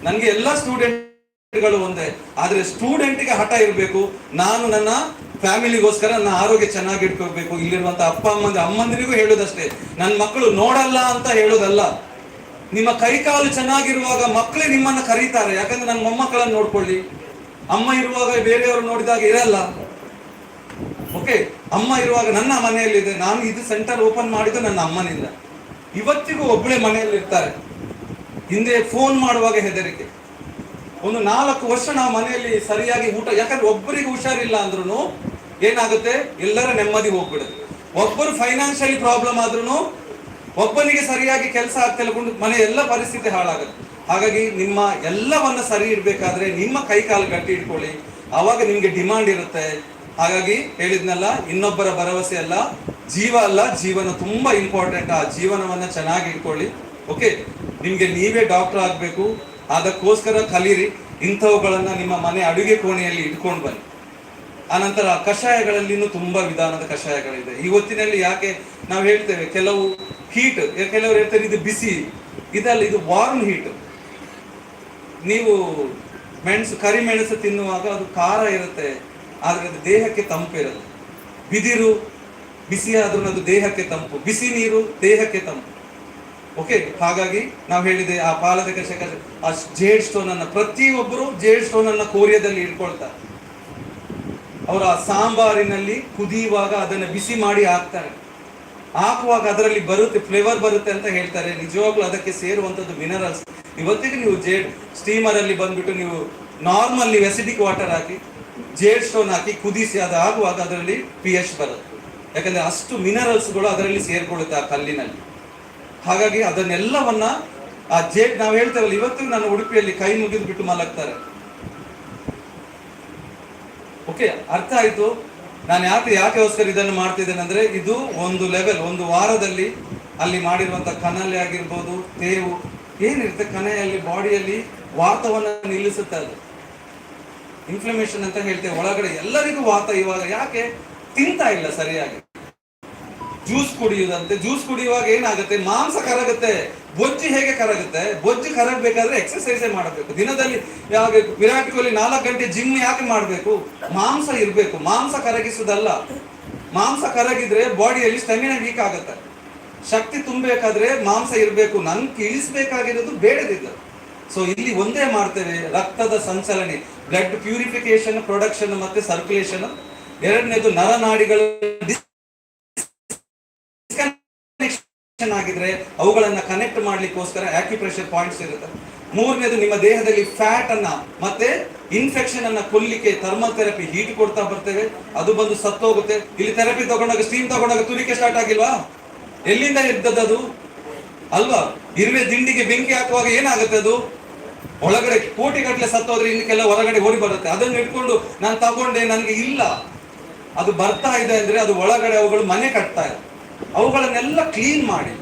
ನನ್ಗೆ ಎಲ್ಲಾ ಸ್ಟೂಡೆಂಟ್ಗಳು ಒಂದೇ, ಆದ್ರೆ ಸ್ಟೂಡೆಂಟ್ಗೆ ಹಠ ಇರಬೇಕು. ನಾನು ನನ್ನ ಫ್ಯಾಮಿಲಿಗೋಸ್ಕರ ನನ್ನ ಆರೋಗ್ಯ ಚೆನ್ನಾಗಿ ಇಟ್ಕೋಬೇಕು. ಇಲ್ಲಿರುವಂತ ಅಮ್ಮಂದಿರಿಗೂ ಹೇಳೋದಷ್ಟೇ, ನನ್ನ ಮಕ್ಕಳು ನೋಡಲ್ಲ ಅಂತ ಹೇಳೋದಲ್ಲ. ನಿಮ್ಮ ಕೈಕಾಲು ಚೆನ್ನಾಗಿರುವಾಗ ಮಕ್ಕಳೇ ನಿಮ್ಮನ್ನ ಕರೀತಾರೆ. ಯಾಕಂದ್ರೆ ನನ್ನ ಮೊಮ್ಮಕ್ಕಳನ್ನು ನೋಡ್ಕೊಳ್ಳಿ. ಅಮ್ಮ ಇರುವಾಗ ಬೇರೆಯವರು ನೋಡಿದಾಗ ಇರಲ್ಲ. ಓಕೆ, ಅಮ್ಮ ಇರುವಾಗ ನನ್ನ ಮನೆಯಲ್ಲಿದೆ. ನಾನು ಇದು ಸೆಂಟರ್ ಓಪನ್ ಮಾಡಿದ್ದು ನನ್ನ ಅಮ್ಮನಿಂದ. ಇವತ್ತಿಗೂ ಒಬ್ಬಳೆ ಮನೆಯಲ್ಲಿ ಇರ್ತಾರೆ. ಹಿಂದೆ ಫೋನ್ ಮಾಡುವಾಗ ಹೆದರಿಕೆ. ಒಂದು 4 ವರ್ಷ ನಾವು ಮನೆಯಲ್ಲಿ ಸರಿಯಾಗಿ ಊಟ, ಯಾಕಂದ್ರೆ ಒಬ್ಬರಿಗೆ ಹುಷಾರಿಲ್ಲ ಅಂದ್ರೂ ಏನಾಗುತ್ತೆ, ಎಲ್ಲರ ನೆಮ್ಮದಿ ಹೋಗ್ಬಿಡುತ್ತೆ. ಒಬ್ಬರು ಫೈನಾನ್ಷಿಯಲಿ ಪ್ರಾಬ್ಲಮ್ ಆದ್ರೂ ಒಬ್ಬನಿಗೆ ಸರಿಯಾಗಿ ಕೆಲಸ ಆಗ್ತಿಲ್ಲ, ಮನೆ ಎಲ್ಲ ಪರಿಸ್ಥಿತಿ ಹಾಳಾಗುತ್ತೆ. ಹಾಗಾಗಿ ನಿಮ್ಮ ಎಲ್ಲವನ್ನ ಸರಿ ಇರ್ಬೇಕಾದ್ರೆ ನಿಮ್ಮ ಕೈ ಕಾಲು ಗಟ್ಟಿ ಇಟ್ಕೊಳ್ಳಿ. ಆವಾಗ ನಿಮ್ಗೆ ಡಿಮಾಂಡ್ ಇರುತ್ತೆ. ಹಾಗಾಗಿ ಹೇಳಿದ್ನಲ್ಲ, ಇನ್ನೊಬ್ಬರ ಭರವಸೆ ಅಲ್ಲ, ಜೀವ ಅಲ್ಲ, ಜೀವನ ತುಂಬಾ ಇಂಪಾರ್ಟೆಂಟ್. ಆ ಜೀವನವನ್ನ ಚೆನ್ನಾಗಿ ಇಟ್ಕೊಳ್ಳಿ. ಓಕೆ, ನಿಮ್ಗೆ ನೀವೇ ಡಾಕ್ಟರ್ ಆಗ್ಬೇಕು. ಅದಕ್ಕೋಸ್ಕರ ಕಲೀರಿ. ಇಂಥವುಗಳನ್ನ ನಿಮ್ಮ ಮನೆ ಅಡುಗೆ ಕೋಣೆಯಲ್ಲಿ ಇಟ್ಕೊಂಡು ಬನ್ನಿ. ಆನಂತರ ಕಷಾಯಗಳಲ್ಲಿನೂ ತುಂಬಾ ವಿಧಾನದ ಕಷಾಯಗಳಿದೆ. ಈ ಹೊತ್ತಿನಲ್ಲಿ ಯಾಕೆ ನಾವು ಹೇಳ್ತೇವೆ ಕೆಲವು ಹೀಟ್, ಕೆಲವರು ಹೇಳ್ತಾರೆ ಇದು ಬಿಸಿ, ಇದಲ್ಲ, ಇದು ವಾರ್ಮ್ ಹೀಟ್. ನೀವು ಕರಿಮೆಣಸು ತಿನ್ನುವಾಗ ಅದು ಖಾರ ಇರುತ್ತೆ, ಆದ್ರೆ ಅದು ದೇಹಕ್ಕೆ ತಂಪಿರಲ್ಲ. ಬಿದಿರು ಬಿಸಿ ಆದ್ರೂ ಅದು ದೇಹಕ್ಕೆ ತಂಪು, ಬಿಸಿ ನೀರು ದೇಹಕ್ಕೆ ತಂಪು. ಓಕೆ, ಹಾಗಾಗಿ ನಾವು ಹೇಳಿದೆ ಆ ಪಾಲದ ಆ ಜೇಡ್ ಸ್ಟೋನ್ ಅನ್ನ ಪ್ರತಿಯೊಬ್ಬರು ಜೇಡ್ ಸ್ಟೋನ್ ಅನ್ನ ಕೋರಿಯದಲ್ಲಿ ಇಟ್ಕೊಳ್ತಾರೆ. ಅವರು ಆ ಸಾಂಬಾರಿನಲ್ಲಿ ಕುದಿಯುವಾಗ ಅದನ್ನ ಬಿಸಿ ಮಾಡಿ ಹಾಕ್ತಾರೆ. ಹಾಕುವಾಗ ಅದರಲ್ಲಿ ಬರುತ್ತೆ, ಫ್ಲೇವರ್ ಬರುತ್ತೆ ಅಂತ ಹೇಳ್ತಾರೆ. ನಿಜವಾಗ್ಲೂ ಅದಕ್ಕೆ ಸೇರುವಂತದ್ದು ಮಿನರಲ್ಸ್. ಇವತ್ತಿಗೆ ನೀವು ಜೇಡ್ ಸ್ಟೀಮರ್ ಅಲ್ಲಿ ಬಂದ್ಬಿಟ್ಟು ನೀವು ನಾರ್ಮಲ್ ನೀವು ಅಸಿಡಿಕ್ ವಾಟರ್ ಹಾಕಿ ಜೇಡ್ ಸ್ಟೋನ್ ಹಾಕಿ ಕುದಿಸಿ ಅದು ಆಗುವಾಗ ಅದರಲ್ಲಿ pH ಬರುತ್ತೆ. ಯಾಕಂದ್ರೆ ಅಷ್ಟು ಮಿನರಲ್ಸ್ಗಳು ಅದರಲ್ಲಿ ಸೇರ್ಕೊಳ್ಳುತ್ತೆ ಆ ಕಲ್ಲಿನಲ್ಲಿ. ಹಾಗಾಗಿ ಅದನ್ನೆಲ್ಲವನ್ನ ಆ ಜೇಡ್ ನಾವು ಹೇಳ್ತೇವಲ್ಲ, ಇವತ್ತು ನಾನು ಉಡುಪಿಯಲ್ಲಿ ಕೈ ಮುಗಿದು ಬಿಟ್ಟು ಮಲಗ್ತಾರೆ. ಓಕೆ, ಅರ್ಥ ಆಯ್ತು ನಾನು ಯಾಕೆಗೋಸ್ಕರ ಇದನ್ನು ಮಾಡ್ತಿದ್ದೇನೆ ಅಂದ್ರೆ, ಇದು ಒಂದು ಲೆವೆಲ್, ಒಂದು ವಾರದಲ್ಲಿ ಅಲ್ಲಿ ಮಾಡಿರುವಂತ ಕನಲೆ ಆಗಿರ್ಬೋದು, ತೇವು ಏನಿರುತ್ತೆ ಕನೆಯಲ್ಲಿ ಬಾಡಿಯಲ್ಲಿ ವಾತವನ್ನ ನಿಲ್ಲಿಸುತ್ತೆ. ಅದು ಇನ್ಫ್ಲಮೇಷನ್ ಅಂತ ಹೇಳ್ತೇವೆ ಒಳಗಡೆ. ಎಲ್ಲರಿಗೂ ವಾತ ಇವಾಗ ಯಾಕೆ ತಿಂತಾ ಇಲ್ಲ ಸರಿಯಾಗಿ. ಜ್ಯೂಸ್ ಕುಡಿಯುವುದಂತೆ, ಜ್ಯೂಸ್ ಕುಡಿಯುವಾಗ ಏನಾಗುತ್ತೆ, ಮಾಂಸ ಕರಗುತ್ತೆ. ಬೊಜ್ಜು ಹೇಗೆ ಕರಗುತ್ತೆ? ಬೊಜ್ಜು ಕರಗಬೇಕಾದ್ರೆ ಎಕ್ಸರ್ಸೈಸೇ ಮಾಡಬೇಕು. ದಿನದಲ್ಲಿ ಯಾವಾಗ ವಿರಾಟ್ ಕೊಹ್ಲಿ 4 ಗಂಟೆ ಜಿಮ್ ಯಾಕೆ ಮಾಡಬೇಕು? ಮಾಂಸ ಇರಬೇಕು, ಮಾಂಸ ಕರಗಿಸುವುದಲ್ಲ. ಮಾಂಸ ಕರಗಿದ್ರೆ ಬಾಡಿಯಲ್ಲಿ ಸ್ಟೆಮಿನಾ ವೀಕ್ ಆಗುತ್ತೆ. ಶಕ್ತಿ ತುಂಬಬೇಕಾದ್ರೆ ಮಾಂಸ ಇರಬೇಕು. ನನ್ಗೆ ಇಳಿಸ್ಬೇಕಾಗಿರೋದು ಬೇಡದಿಲ್ಲ. ಸೊ ಇಲ್ಲಿ ಒಂದೇ ಮಾಡ್ತೇವೆ, ರಕ್ತದ ಸಂಚಲನೆ, ಬ್ಲಡ್ ಪ್ಯೂರಿಫಿಕೇಶನ್, ಪ್ರೊಡಕ್ಷನ್ ಮತ್ತೆ ಸರ್ಕ್ಯುಲೇಷನ್. ಎರಡನೇದು ನರನಾಡಿಗಳ ಆಗಿದ್ರೆ ಅವುಗಳನ್ನ ಕನೆಕ್ಟ್ ಮಾಡ್ಲಿಕ್ಕೋಸ್ಕರ ಆಕ್ಯುಪ್ರೆಷರ್ ಪಾಯಿಂಟ್ಸ್ ಇರುತ್ತೆ. ಮೂರನೇದು ನಿಮ್ಮ ದೇಹದಲ್ಲಿ ಫ್ಯಾಟ್ ಅನ್ನ ಮತ್ತೆ ಇನ್ಫೆಕ್ಷನ್ ಅನ್ನ ಕೊಲ್ಲಿಕ್ಕೆ ಥರ್ಮಲ್ ಥೆರಪಿ, ಹೀಟ್ ಕೊಡ್ತಾ ಬರ್ತೇವೆ. ಅದು ಬಂದು ಸತ್ತೋಗುತ್ತೆ. ಇಲ್ಲಿ ಥೆರಪಿ ತಗೊಂಡಾಗ, ಸ್ಟೀಮ್ ತಗೊಂಡಾಗ ತುರಿಕೆ ಸ್ಟಾರ್ಟ್ ಆಗಿಲ್ವಾ? ಎಲ್ಲಿಂದ ಇದ್ದದ್ದು ಅಲ್ವಾ? ಇರುವೆ ದಿಂಡಿಗೆ ಬೆಂಕಿ ಹಾಕುವಾಗ ಏನಾಗುತ್ತೆ? ಅದು ಒಳಗಡೆ ಕೋಟಿಗಟ್ಟಲೆ ಸತ್ತೋದ್ರೆ ಇನ್ನಕ್ಕೆಲ್ಲ ಹೊರಗಡೆ ಓಡಿ ಬರುತ್ತೆ. ಅದನ್ನು ಇಟ್ಕೊಂಡು ನಾನು ತಗೊಂಡೆ ನನಗೆ ಇಲ್ಲ, ಅದು ಬರ್ತಾ ಇದೆ ಅಂದ್ರೆ ಅದು ಒಳಗಡೆ ಅವುಗಳು ಮನೆ ಕಟ್ತಾ ಇದೆ. ಅವುಗಳನ್ನೆಲ್ಲ ಕ್ಲೀನ್ ಮಾಡಿ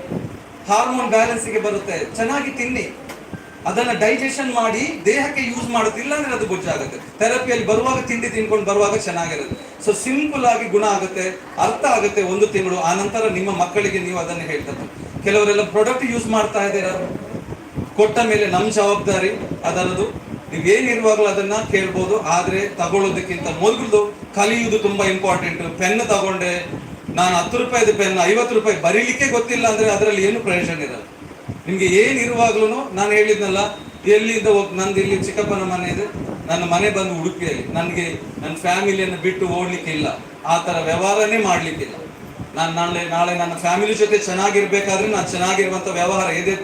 ಹಾರ್ಮೋನ್ ಬ್ಯಾಲೆನ್ಸ್ಗೆ ಬರುತ್ತೆ. ಚೆನ್ನಾಗಿ ತಿನ್ನಿ, ಅದನ್ನ ಡೈಜೆಷನ್ ಮಾಡಿ ದೇಹಕ್ಕೆ ಯೂಸ್ ಮಾಡುತ್ತಿಲ್ಲ ಅಂದ್ರೆ ಅದು ಬೊಜ್ಜಾಗುತ್ತೆ. ಥೆರಪಿಯಲ್ಲಿ ಬರುವಾಗ ತಿಂಡಿ ತಿನ್ಕೊಂಡು ಬರುವಾಗ ಚೆನ್ನಾಗಿರುತ್ತೆ. ಸೊ ಸಿಂಪಲ್ ಆಗಿ ಗುಣ ಆಗುತ್ತೆ, ಅರ್ಥ ಆಗುತ್ತೆ 1 ತಿಂಗಳು. ಆ ನಂತರ ನಿಮ್ಮ ಮಕ್ಕಳಿಗೆ ನೀವು ಅದನ್ನು ಹೇಳ್ತಾರೆ. ಕೆಲವರೆಲ್ಲ ಪ್ರಾಡಕ್ಟ್ ಯೂಸ್ ಮಾಡ್ತಾ ಇದ್ದೀರಾ, ಕೊಟ್ಟ ಮೇಲೆ ನಮ್ಮ ಜವಾಬ್ದಾರಿ ಅದರದು. ನೀವೇನಿರುವಾಗಲೂ ಅದನ್ನ ಕೇಳ್ಬೋದು, ಆದ್ರೆ ತಗೊಳ್ಳೋದಕ್ಕಿಂತ ಮೊದಲು ಕಲಿಯುವುದು ತುಂಬಾ ಇಂಪಾರ್ಟೆಂಟ್. ಪೆನ್ ತಗೊಂಡೆ, ನಾನು 10 ರೂಪಾಯಿದ ಪೆನ್ 50 ರೂಪಾಯಿ ಬರೀಲಿಕ್ಕೆ ಗೊತ್ತಿಲ್ಲ ಅಂದ್ರೆ ಅದರಲ್ಲಿ ಏನು ಪ್ರಯೋಜನ ಇರಲ್ಲ. ನಿಮ್ಗೆ ಏನಿರುವಾಗ್ಲೂ ನಾನು ಹೇಳಿದ್ನಲ್ಲ, ಎಲ್ಲಿಂದ ನಂದು ಇಲ್ಲಿ ಚಿಕ್ಕಪ್ಪನ ಮನೆ ಇದೆ, ನನ್ನ ಮನೆ ಬಂದು ಉಡುಪಿಯಲ್ಲಿ. ನನಗೆ ನನ್ನ ಫ್ಯಾಮಿಲಿಯನ್ನು ಬಿಟ್ಟು ಓಡ್ಲಿಕ್ಕೆ ಇಲ್ಲ, ಆ ತರ ವ್ಯವಹಾರನೇ ಮಾಡ್ಲಿಕ್ಕಿಲ್ಲ. ನಾನು ನಾಳೆ ನನ್ನ ಫ್ಯಾಮಿಲಿ ಜೊತೆ ಚೆನ್ನಾಗಿರ್ಬೇಕಾದ್ರೆ ನಾನು ಚೆನ್ನಾಗಿರುವಂತ ವ್ಯವಹಾರ ಇದೆ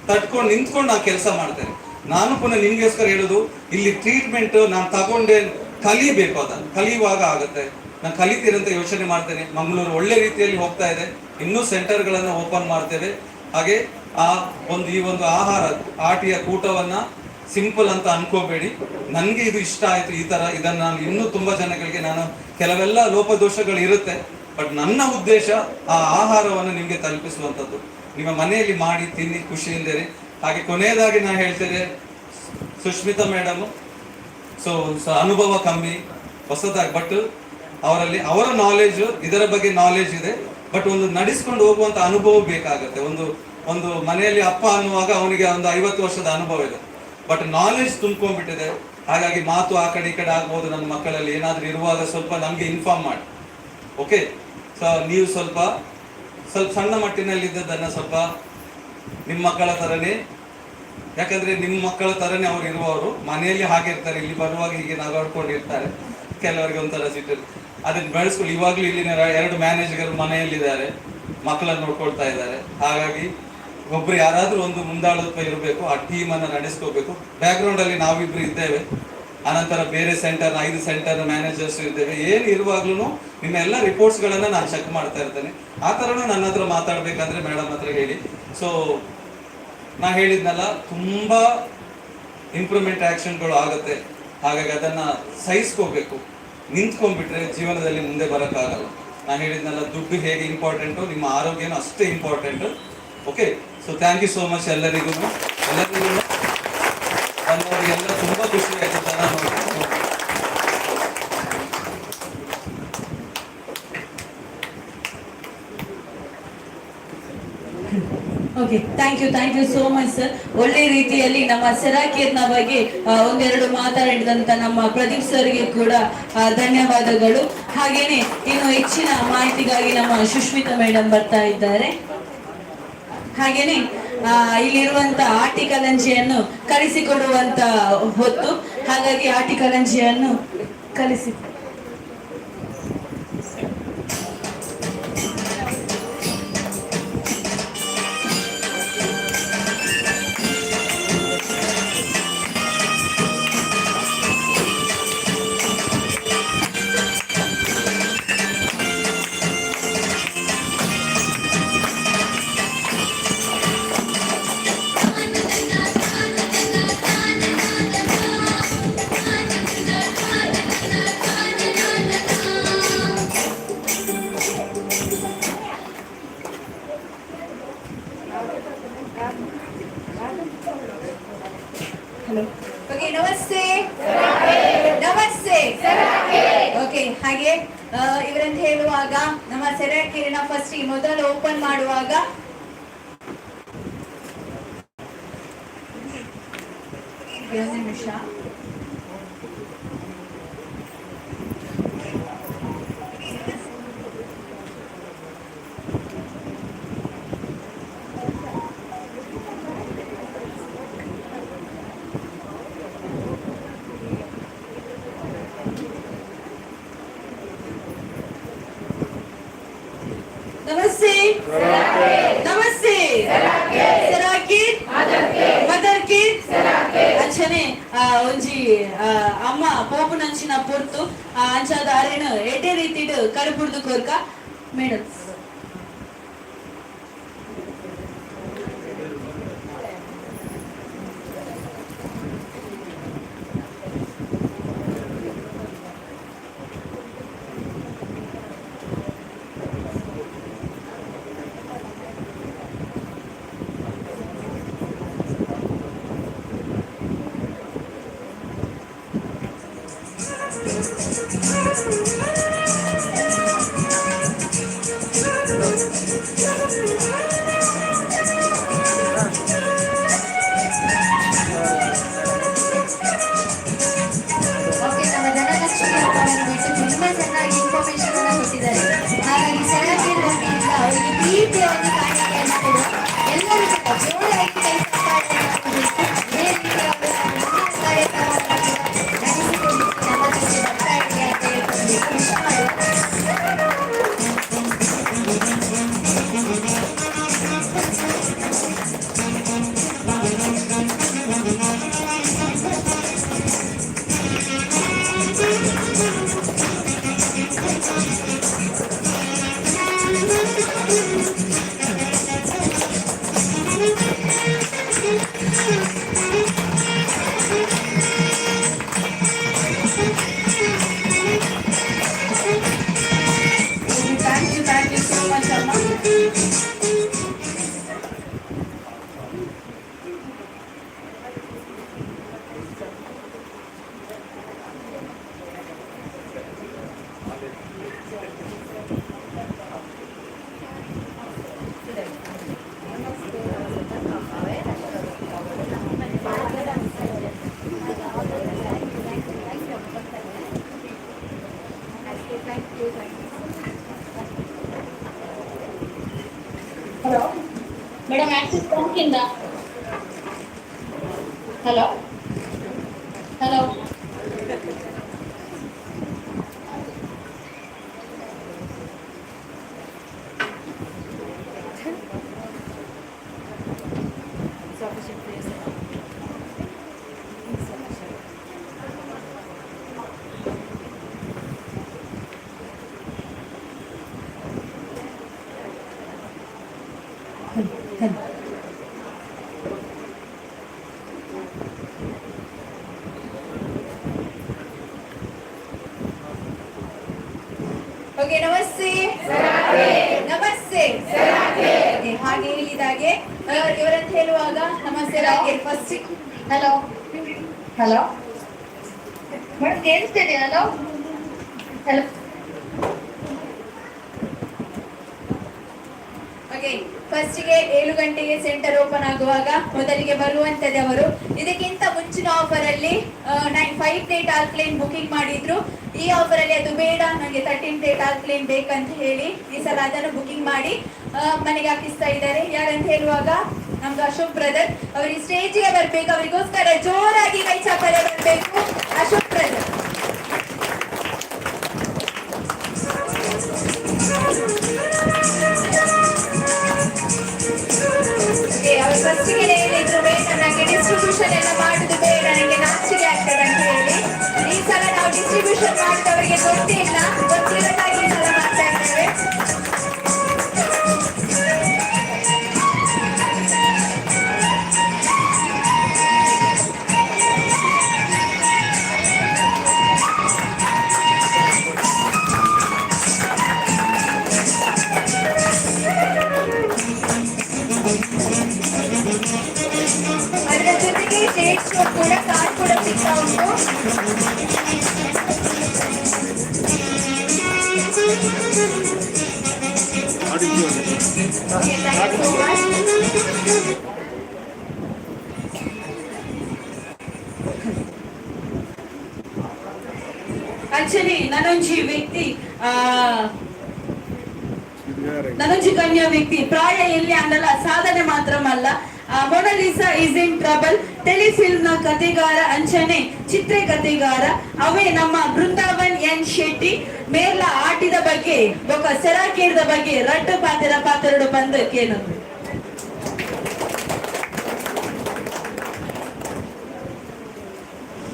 ತಟ್ಕೊಂಡು ನಿಂತ್ಕೊಂಡು ನಾನು ಕೆಲಸ ಮಾಡ್ತೇನೆ. ನಾನು ಪುನಃ ನಿಮ್ಗೋಸ್ಕರ ಹೇಳುದು, ಇಲ್ಲಿ ಟ್ರೀಟ್ಮೆಂಟ್ ನಾನು ತಗೊಂಡೆ ಕಲಿಬೇಕು. ಅದನ್ನು ಕಲಿಯುವಾಗ ಆಗುತ್ತೆ. ನಾನು ಕಲಿತೀರಂತ ಯೋಚನೆ ಮಾಡ್ತೇನೆ. ಮಂಗಳೂರು ಒಳ್ಳೆ ರೀತಿಯಲ್ಲಿ ಹೋಗ್ತಾ ಇದೆ. ಇನ್ನೂ ಸೆಂಟರ್ಗಳನ್ನು ಓಪನ್ ಮಾಡ್ತೇವೆ. ಹಾಗೆ ಈ ಒಂದು ಆಹಾರ ಆಟಿಯ ಕೂಟವನ್ನ ಸಿಂಪಲ್ ಅಂತ ಅನ್ಕೋಬೇಡಿ. ನನಗೆ ಇದು ಇಷ್ಟ ಆಯ್ತು, ಈ ತರ ಇದನ್ನ ನಾನು ಇನ್ನೂ ತುಂಬಾ ಜನಗಳಿಗೆ, ನಾನು ಕೆಲವೆಲ್ಲ ಲೋಪದೋಷಗಳು ಇರುತ್ತೆ, ಬಟ್ ನನ್ನ ಉದ್ದೇಶ ಆ ಆಹಾರವನ್ನು ನಿಮ್ಗೆ ತಲುಪಿಸುವಂಥದ್ದು. ನಿಮ್ಮ ಮನೆಯಲ್ಲಿ ಮಾಡಿ ತಿನ್ನಿ, ಖುಷಿಯಿಂದೇನೆ. ಹಾಗೆ ಕೊನೆಯದಾಗಿ ನಾನು ಹೇಳ್ತೇನೆ, ಸುಷ್ಮಿತಾ ಮೇಡಮ್ ಸೊ ಅನುಭವ ಕಮ್ಮಿ, ಹೊಸದಾಗಿ, ಬಟ್ ಅವರಲ್ಲಿ ಅವರ ನಾಲೆಜ್, ಇದರ ಬಗ್ಗೆ ನಾಲೆಜ್ ಇದೆ, ಬಟ್ ಒಂದು ನಡೆಸ್ಕೊಂಡು ಹೋಗುವಂತ ಅನುಭವ ಬೇಕಾಗುತ್ತೆ. ಒಂದು ಮನೆಯಲ್ಲಿ ಅಪ್ಪ ಅನ್ನುವಾಗ ಅವನಿಗೆ ಒಂದು 50 ವರ್ಷದ ಅನುಭವ ಇದೆ, ಬಟ್ ನಾಲೆಜ್ ತುಂಬ್ಕೊಂಡ್ಬಿಟ್ಟಿದೆ. ಹಾಗಾಗಿ ಮಾತು ಆ ಕಡೆ ಈ ಕಡೆ ಆಗ್ಬೋದು. ನನ್ನ ಮಕ್ಕಳಲ್ಲಿ ಏನಾದ್ರೂ ಇರುವಾಗ ಸ್ವಲ್ಪ ನಮ್ಗೆ ಇನ್ಫಾರ್ಮ್ ಮಾಡಿ. ಓಕೆ, ಸೊ ನೀವು ಸ್ವಲ್ಪ ಸಣ್ಣ ಮಟ್ಟಿನಲ್ಲಿದ್ದದನ್ನ ಸ್ವಲ್ಪ ನಿಮ್ಮ ಮಕ್ಕಳ ತರನೇ, ಯಾಕಂದ್ರೆ ನಿಮ್ಮ ಮಕ್ಕಳ ತರನೇ ಅವ್ರು ಇರುವವರು ಮನೆಯಲ್ಲಿ ಹಾಗೆ ಇರ್ತಾರೆ, ಇಲ್ಲಿ ಬರುವಾಗ ಹೀಗೆ ನಗಾಡ್ಕೊಂಡಿರ್ತಾರೆ. ಕೆಲವರಿಗೆ ಒಂಥರ ಸಿಟ್ಟು, ಅದನ್ನ ಬೆಳೆಸ್ಕೊಳ್ಳಿ. ಇವಾಗ್ಲೂ ಇಲ್ಲಿನ 2 ಮ್ಯಾನೇಜರ್ ಮನೆಯಲ್ಲಿದ್ದಾರೆ, ಮಕ್ಕಳನ್ನು ನೋಡ್ಕೊಳ್ತಾ ಇದ್ದಾರೆ. ಹಾಗಾಗಿ ಒಬ್ರು ಯಾರಾದ್ರೂ ಒಂದು ಮುಂದಾಳತ್ವ ಇರಬೇಕು, ಆ ಟೀಮ್ ಅನ್ನ ನಡೆಸ್ಕೋಬೇಕು. ಬ್ಯಾಕ್ ಗ್ರೌಂಡ್ ಅಲ್ಲಿ ನಾವಿಬ್ರು ಇದ್ದೇವೆ, ಅನಂತರ ಬೇರೆ ಸೆಂಟರ್ 5 ಸೆಂಟರ್ ಮ್ಯಾನೇಜರ್ಸ್ ಇದ್ದೇವೆ. ಏನು ಇರುವಾಗ್ಲೂ ನಿಮ್ಮ ಎಲ್ಲ ರಿಪೋರ್ಟ್ಸ್ ಗಳನ್ನ ನಾನು ಚೆಕ್ ಮಾಡ್ತಾ ಇರ್ತೇನೆ. ಆ ತರನು ನನ್ನ ಹತ್ರ ಮಾತಾಡ್ಬೇಕಂದ್ರೆ ಮೇಡಮ್ ಹತ್ರ ಹೇಳಿ. ಸೊ ನಾ ಹೇಳಿದ್ನಲ್ಲ, ತುಂಬಾ ಇಂಪ್ರೂವ್ಮೆಂಟ್ ಆಕ್ಷನ್ಗಳು ಆಗುತ್ತೆ. ಹಾಗಾಗಿ ಅದನ್ನ ಸಹಿಸ್ಕೋಬೇಕು. ನಿಂತ್ಕೊಂಡ್ಬಿಟ್ರೆ ಜೀವನದಲ್ಲಿ ಮುಂದೆ ಬರೋಕ್ಕಾಗಲ್ಲ. ನಾನು ಹೇಳಿದ್ನಲ್ಲ, ದುಡ್ಡು ಹೇಗೆ ಇಂಪಾರ್ಟೆಂಟು, ನಿಮ್ಮ ಆರೋಗ್ಯನೂ ಅಷ್ಟೇ important. Okay, so thank you so much ಎಲ್ಲರಿಗೂ. ಬಂದವರಿಗೆಲ್ಲ ತುಂಬ ಖುಷಿ ಆಯಿತು. Okay, thank you so much sir. ಒಳ್ಳೆ ರೀತಿಯಲ್ಲಿ ನಮ್ಮ ಸೆರಾಕೀರ್ನ ಬಗ್ಗೆ ಒಂದೆರಡು ಮಾತಾಡಿದಂತ ನಮ್ಮ ಪ್ರದೀಪ್ ಸರ್ಗೆ ಕೂಡ ಧನ್ಯವಾದಗಳು. ಹಾಗೇನೆ ಇನ್ನು ಹೆಚ್ಚಿನ ಮಾಹಿತಿಗಾಗಿ ನಮ್ಮ ಸುಷ್ಮಿತಾ ಮೇಡಮ್ ಬರ್ತಾ ಇದ್ದಾರೆ. ಹಾಗೇನೆ ಇಲ್ಲಿರುವಂತ ಆಟಿಕಲಂಜಿಯನ್ನು ಕಲಿಸಿಕೊಡುವಂತ ಹೊತ್ತು, ಹಾಗಾಗಿ ಆಟಿಕಲಂಜಿಯನ್ನು ಕಲಿಸಿ. ಓಕೆ, ನಮಸ್ತೆ. ಓಕೆ, ಹಾಗೆ ಇವರಂತ ಹೇಳುವಾಗ ನಮ್ಮ ಸೆರಾಕೀರಿನ ಫಸ್ಟ್ ಮೊದಲು ಓಪನ್ ಮಾಡುವಾಗ ಒಂದು ನಿಮಿಷ. ನಮಸ್ತೆ ಸೆರಾಕೀರ್ ಮದರ್ಕೀರ್ ಅಂಚನೆ ಒಂಜಿ ಅಮ್ಮ ಪೋಪುನಂಚಿನ ಪೊರ್ತು ಅಂಚಾದ ಅರೆನು ಎಡ್ಡೆ ರೀತಿಡ್ ಕರುಪುಡ್ದು ಕೋರ್ಕ madam. Hello madam, Axis bank కింద. హలో హలో ಓಕೆ, ನಮಸ್ತೆ. ನಮಸ್ತೆ. ಹಾಗೆ ಹೇಳಿದಾಗೆ ಇವರಂತ ಹೇಳುವಾಗ ನಮ್ಮ ಸೆರಾಕೀರ್ ಫಸ್ಟ್. ಹಲೋ ಹಲೋ ಮೇಡಮ್, ಕೇಳಿಸ್ತಿದೆ? Hello hello. ಓಕೆ, ಓಕೆ, ಫಸ್ಟಿಗೆ 7 ಗಂಟೆಗೆ ಸೆಂಟರ್ ಓಪನ್ ಆಗುವಾಗ ಮೊದಲಿಗೆ ಬರುವಂತದವರು ಇದಕ್ಕಿಂತ ಮುಂಚಿನ ಆಫರ್ ಅಲ್ಲಿ 5 ಪ್ಲೇಟ್ ಆಲ್ಕ್ಲೈನ್ ಬುಕಿಂಗ್ ಮಾಡಿದ್ರು. ಈ ಆಫರ್ ಅಲ್ಲಿ ಅದು ಬೇಡ, ನನಗೆ 13 ಪ್ಲೇಟ್ ಆಲ್ಕ್ಲೈನ್ ಬೇಕಂತ ಹೇಳಿ ಈ ಸಲ ಅದನ್ನು ಬುಕಿಂಗ್ ಮಾಡಿ ಮನೆಗೆ ಹಾಕಿಸ್ತಾ ಇದ್ದಾರೆ. ಯಾರಂತ ಹೇಳುವಾಗ ನಮ್ದು ಅಶೋಕ್ ಬ್ರದರ್ ಅವರಿಗೆ ಸ್ಟೇಜಿಗೆ ಬರ್ಬೇಕು, ಅವರಿಗೋಸ್ಕರ ಜೋರಾಗಿ ಕೈ ಚಾಪಲೆ ಬರಬೇಕು. ಅಶೋಕ್ ಬ್ರದರ್ ಅವ್ರು ಫಸ್ಟಿಗೆ ಹೇಳಿದ್ರು ಬೇಡ, ನನಗೆ ಡಿಸ್ಟ್ರಿಬ್ಯೂಷನ್ ಎಲ್ಲ ಮಾಡುದು ಬೇಡ, ನನಗೆ ನಾಚಿಕೆ ಆಗ್ತದೆ ಅಂತ ಹೇಳಿ. ಈ ಸಲ ನಾವು ಡಿಸ್ಟ್ರಿಬ್ಯೂಷನ್ ಮಾಡುದು ಅವರಿಗೆ ಗೊತ್ತಿಲ್ಲ, ಗೊತ್ತಿರೋದಾಗಿ ಈ ಸಲ ಮಾಡ್ತಾ ಇದ್ದೇವೆ. ಅದರ ಜೊತೆಗೆ ಡೇಟ್ ಶೋ ಕೂಡ ಕಾರ್ಡ್ ಕೂಡ ಸಿಗ್ತಾ ಉಂಟು. Okay, thank you so much. Actually ನಾನೊಂಜಿ ಗಣ್ಯ ವ್ಯಕ್ತಿ ಪ್ರಾಯ ಎಲ್ಲಿ ಅಂದಲ್ಲ ಸಾಧನೆ ಮಾತ್ರಮಲ್ಲ. Mona Lisa is in trouble telefilm ನ ಕಥೆಗಾರ ಅಂಚನೆ ಚಿತ್ರಕಥೆಗಾರ ಅವೇ ನಮ್ಮ ಬೃಂದಾವನ್ ಎನ್ ಶೆಟ್ಟಿ ಮೇಲ ಆಟಿದ ಬಗ್ಗೆ ಬೊಕ ಸೆರಾಕೇರಿದ ಬಗ್ಗೆ ರಡ್ಡು ಪಾತೆರಡು ಬಂದು ಕೇನಂದ್ರು.